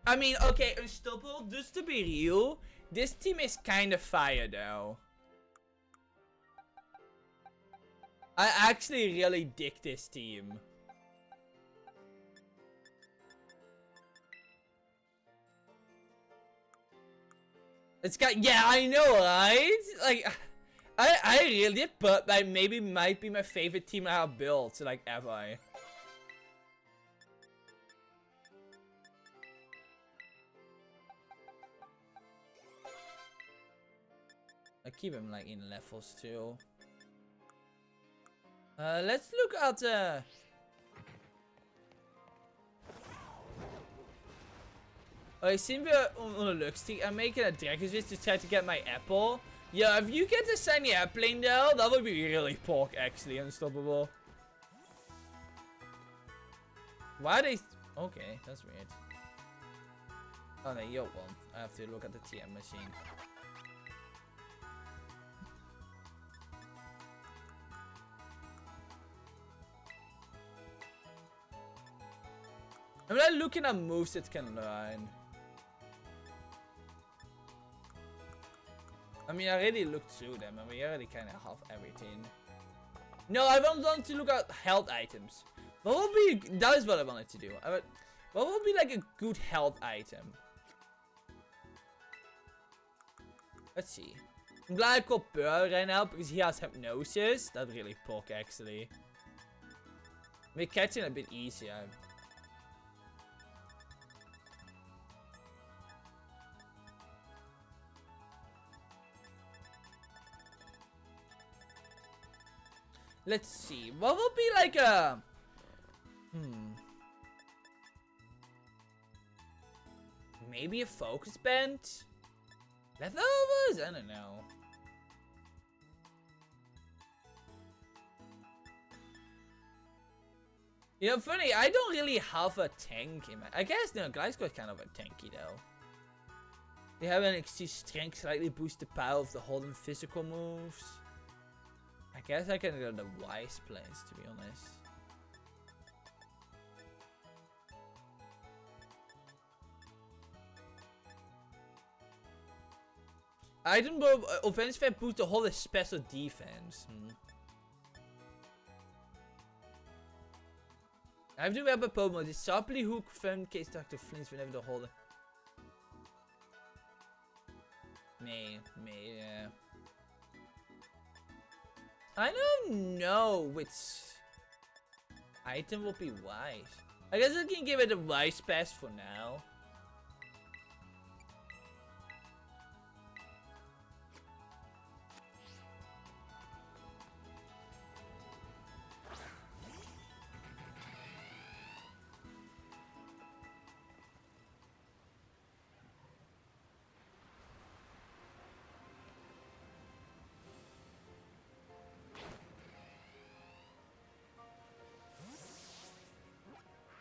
I mean, okay, Unstoppable, just to be real, this team is kind of fire though. I actually really dig this team. It's got, yeah, I know, right? Like, I really, but like, maybe might be my favorite team I have built, like, ever. I keep him like in levels too. Let's look at I seem to on a look stick. I'm making a dragon switch to try to get my apple. Yeah, if you get the shiny airplane though, that would be really pork actually, Unstoppable. Why are they? Okay, that's weird. Oh no, you won't. I have to look at the TM machine. I'm not looking at moves it can learn. I mean, I already looked through them and we already kind of have everything. No, I want to look at health items. What would be, that is what I wanted to do. What would be like a good health item? Let's see. I'm glad I got Burr right now because he has hypnosis. That's really pork actually. Make catching a bit easier. Let's see. What would be like a... Maybe a focus band? Leftovers? I don't know. You know, funny, I don't really have a tank in my... I guess, no, Gliscor is kind of a tanky though. They have an XC strength, slightly boost the power of the holding physical moves. I guess I can go the wise place, to be honest. Item bomb offensive boost the whole special defense. I have to grab a Pokemon. This sharply hook fun case Dr. Flinch whenever the holder. Yeah. I don't know which item will be wise. I guess I can give it a wise pass for now.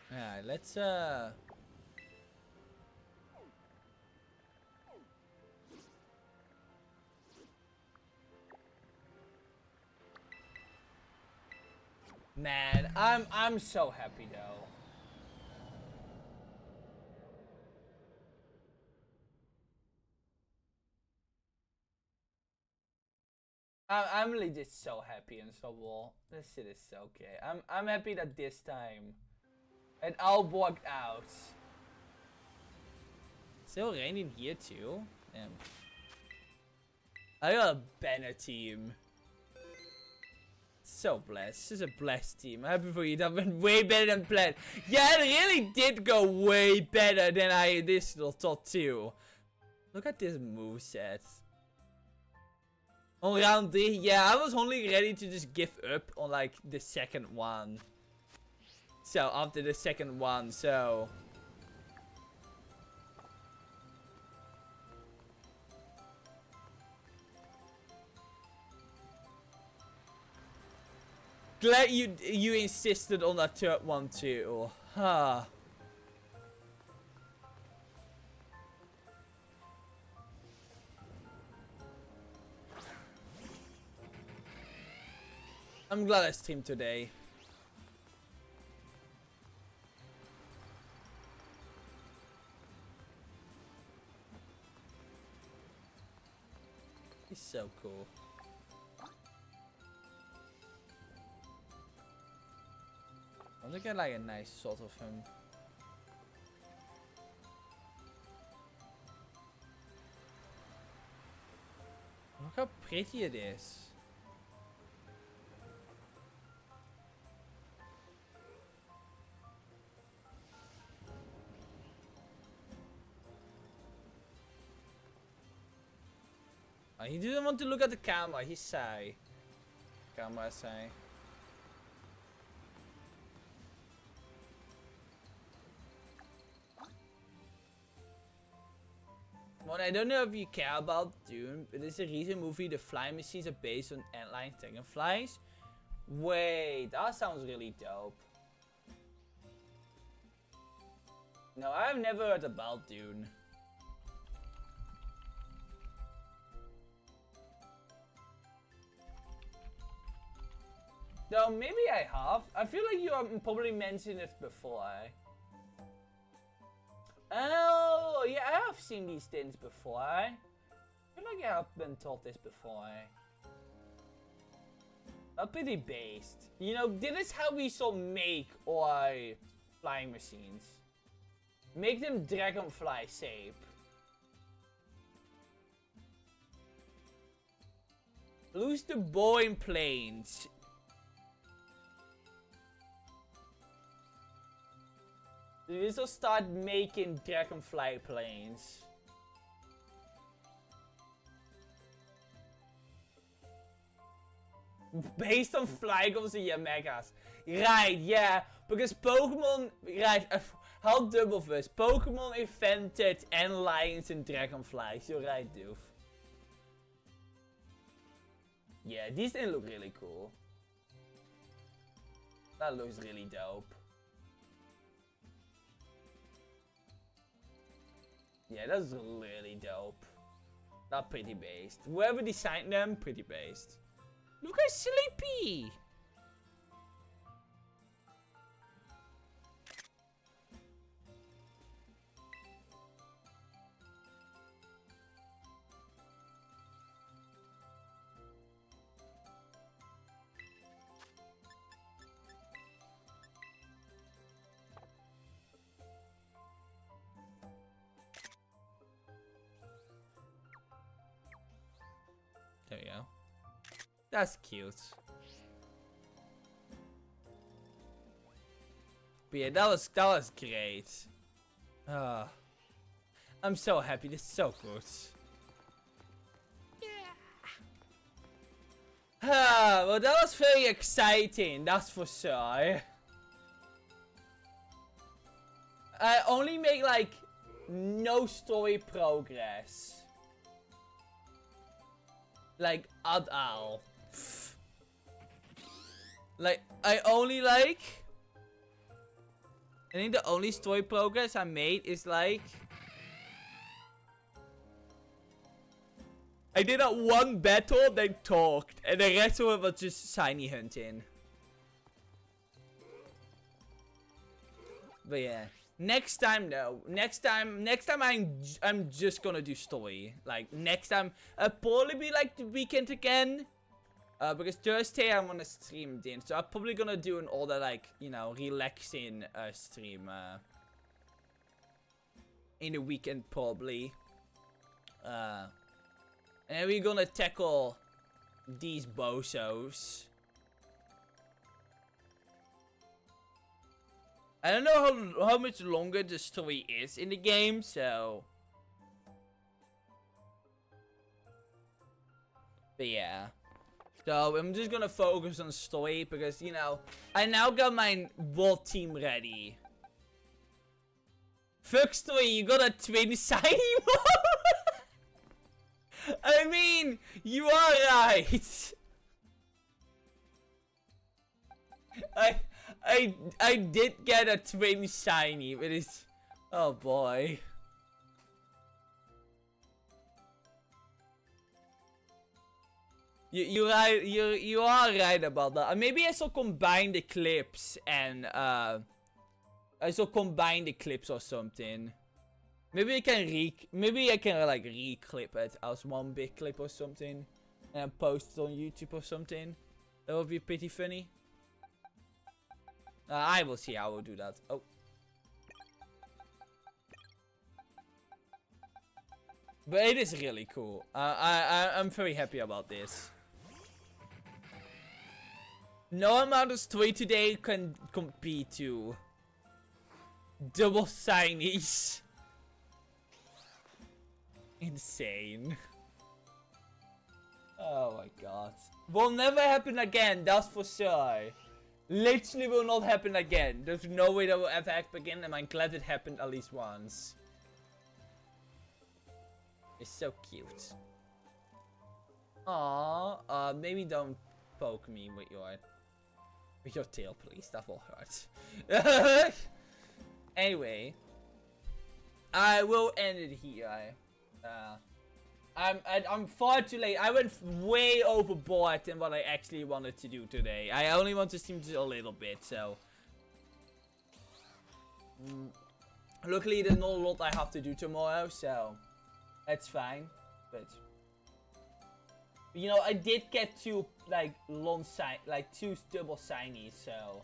Alright, let's man, I'm so happy though. I'm legit so happy and so well. This shit is so okay. I'm happy that this time it all worked out. Still raining here too. Damn. I got a banner team. So blessed. This is a blessed team. I'm happy for you. That went way better than planned. Yeah, it really did go way better than I initially thought too. Look at this moveset. On round 3, yeah, I was only ready to just give up on like the second one. So after the second one, so glad you insisted on that third one too. Huh. I'm glad I streamed today. He's so cool. I want to get like a nice shot of him. Look how pretty it is. He didn't want to look at the camera, he's shy. Camera shy. Well, I don't know if you care about Dune, but it's a recent movie. The fly machines are based on antlion dragonflies. Wait, that sounds really dope. No, I've never heard about Dune. No, maybe I have. I feel like you probably mentioned it before. Oh, yeah, I have seen these things before. I feel like I have been told this before. Not pretty based. You know, this is how we shall make our flying machines. Make them dragonfly shape. Lose the boring planes. We shall start making dragonfly planes. Based on Flygon's and Yamegas. Right, yeah. Because Pokemon... Right, how double first. Pokemon invented lions and dragonflies. You're right, Doof. Yeah, these things look really cool. That looks really dope. Yeah, that's really dope. Not pretty based. Whoever designed them, pretty based. Look how sleepy. There we go. That's cute. But yeah, that was great. I'm so happy. This is so good. Yeah. Well, that was very exciting. That's for sure. I only make like no story progress. Like, at all. Like, I think the only story progress I made is like... I did that one battle, then talked. And the rest of it was just shiny hunting. But yeah. Next time though, next time I'm just gonna do story. Like next time, I'll probably be like the weekend again, because Thursday I'm gonna stream then, so I'm probably gonna do an older like relaxing stream in the weekend probably, and then we're gonna tackle these bozos. I don't know how much longer the story is in the game, so... But yeah. So, I'm just gonna focus on story, because, I now got my world team ready. Fuck story, you got a twin shiny mode? I mean, you are right. I did get a twin shiny, but it's... Oh boy. You are right about that. Maybe I shall combine the clips and I shall combine the clips or something. Maybe I can like re-clip it as one big clip or something and post it on YouTube or something. That would be pretty funny. I will see how we'll do that. Oh. But it is really cool. I'm very happy about this. No amount of story today can compete to double shinies. Insane. Oh my god. Will never happen again, that's for sure. Literally will not happen again. There's no way that will ever happen again, and I'm glad it happened at least once. It's so cute. Aww. Maybe don't poke me with your tail, please. That will hurt. Anyway, I will end it here. I'm far too late. I went way overboard than what I actually wanted to do today. I only want to stream just a little bit, so. Luckily, there's not a lot I have to do tomorrow, so that's fine. But I did get two two double shinies, so.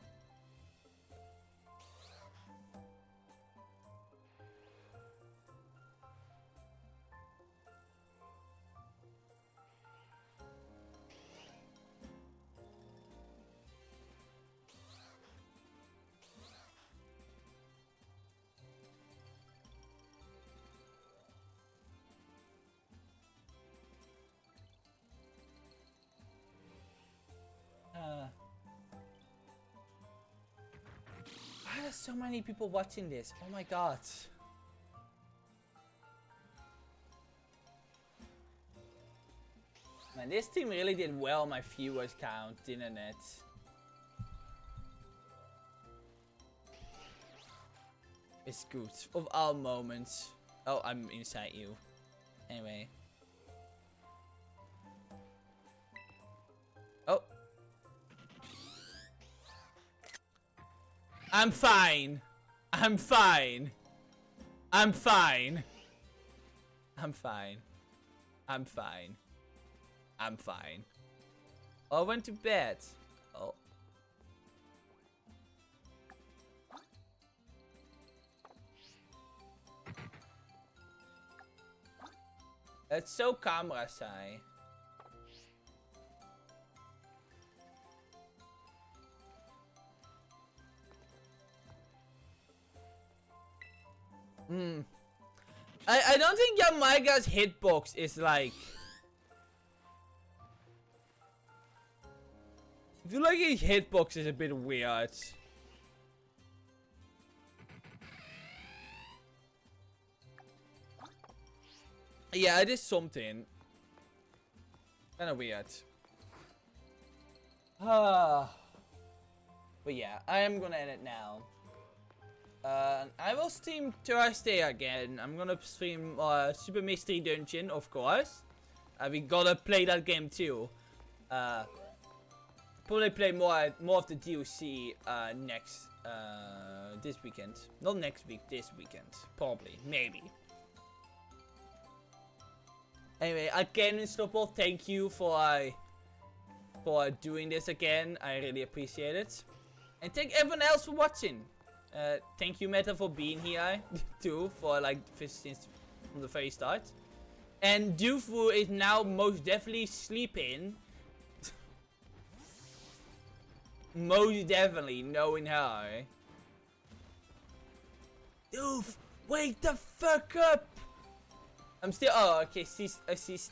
Why are there so many people watching this? Oh my god. Man, this team really did well on my viewers count, didn't it? It's good. Of all moments. Oh, I'm inside you. Anyway. I'm fine. I'm fine. I'm fine. I'm fine. I'm fine. I'm fine. Oh, I went to bed. Oh. It's so camera shy. I don't think Jamaica's hitbox is like... I feel like his hitbox is a bit weird. Yeah, it is something. Kinda weird. But yeah, I am gonna end it now. I will stream Thursday again. I'm gonna stream Super Mystery Dungeon, of course. We gotta play that game too. Probably play more of the DLC next this weekend. Not next week, this weekend. Probably, maybe. Anyway, again, Stoppel, thank you for doing this again. I really appreciate it. And thank everyone else for watching. Thank you, Meta, for being here too, for like since from the very start. And Dufu is now most definitely sleeping. Most definitely, knowing her. Doof, wake the fuck up! I'm still. Oh, okay.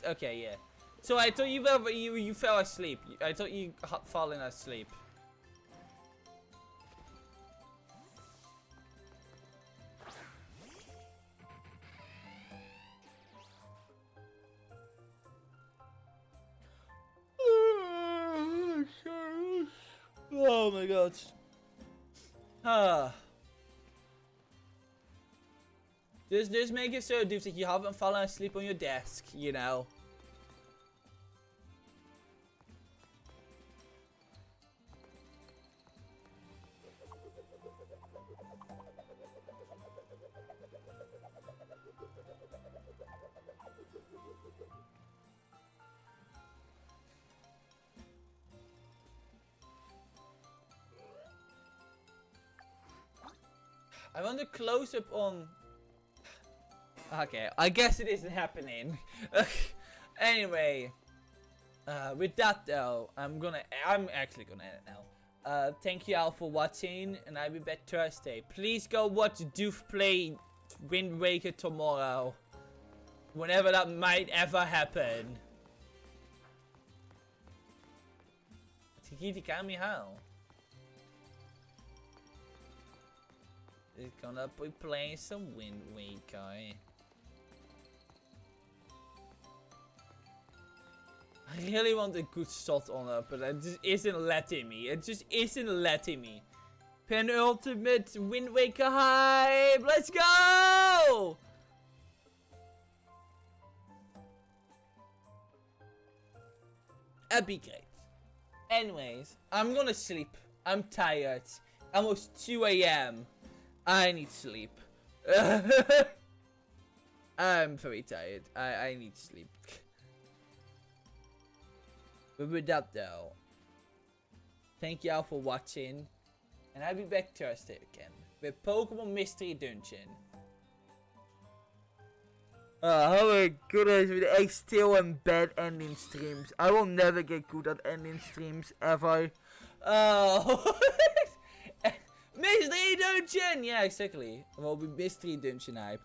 Okay, yeah. So I thought you fell asleep. I thought you fallen asleep. Oh my god. Just make it so, dude, that you haven't fallen asleep on your desk, you know. I want a close up on... Okay, I guess it isn't happening. Anyway, with that though, I'm actually gonna end it now. Thank you all for watching, and I'll be back Thursday. Please go watch Doof play Wind Waker tomorrow, whenever that might ever happen. Tikiti Kami how? Is gonna be playing some Wind Waker. I really want a good shot on her, but it just isn't letting me. It just isn't letting me. Penultimate Wind Waker hype! Let's go! That'd be great. Anyways, I'm gonna sleep. I'm tired. Almost 2 AM. I need sleep. I'm very tired. I need sleep. But with that though, thank y'all for watching, and I'll be back Thursday again with Pokemon Mystery Dungeon. Oh my goodness, with the still and bad ending streams. I will never get good at ending streams ever. Oh, Mystery Dungeon! Yeah, exactly. Well, be Mystery Dungeon hype.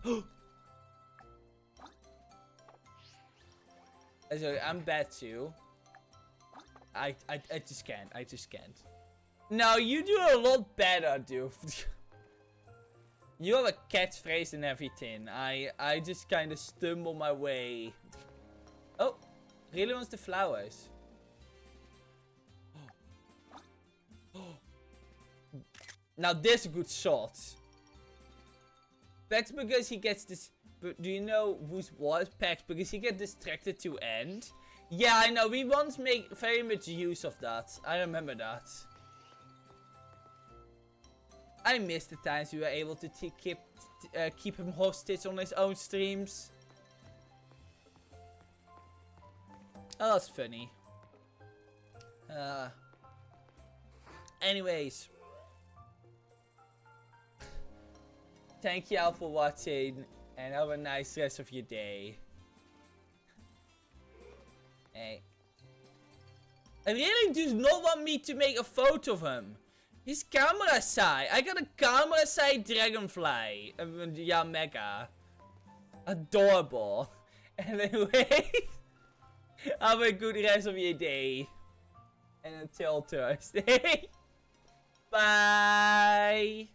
Sorry, I'm bad too. I just can't. I just can't. No, you do a lot better, dude. You have a catchphrase and everything. I just kind of stumble my way. Oh, really wants the flowers. Now this a good shot. Pex because he gets this. Do you know whose was Pex? Because he gets distracted to end. Yeah, I know. We once make very much use of that. I remember that. I miss the times we were able to keep him hostage on his own streams. Oh, that's funny. Anyways. Thank you all for watching. And have a nice rest of your day. Hey. I really do not want me to make a photo of him. He's camera shy. I got a camera shy dragonfly. Yeah, mega. Adorable. Anyway. Have a good rest of your day. And until Thursday. Bye.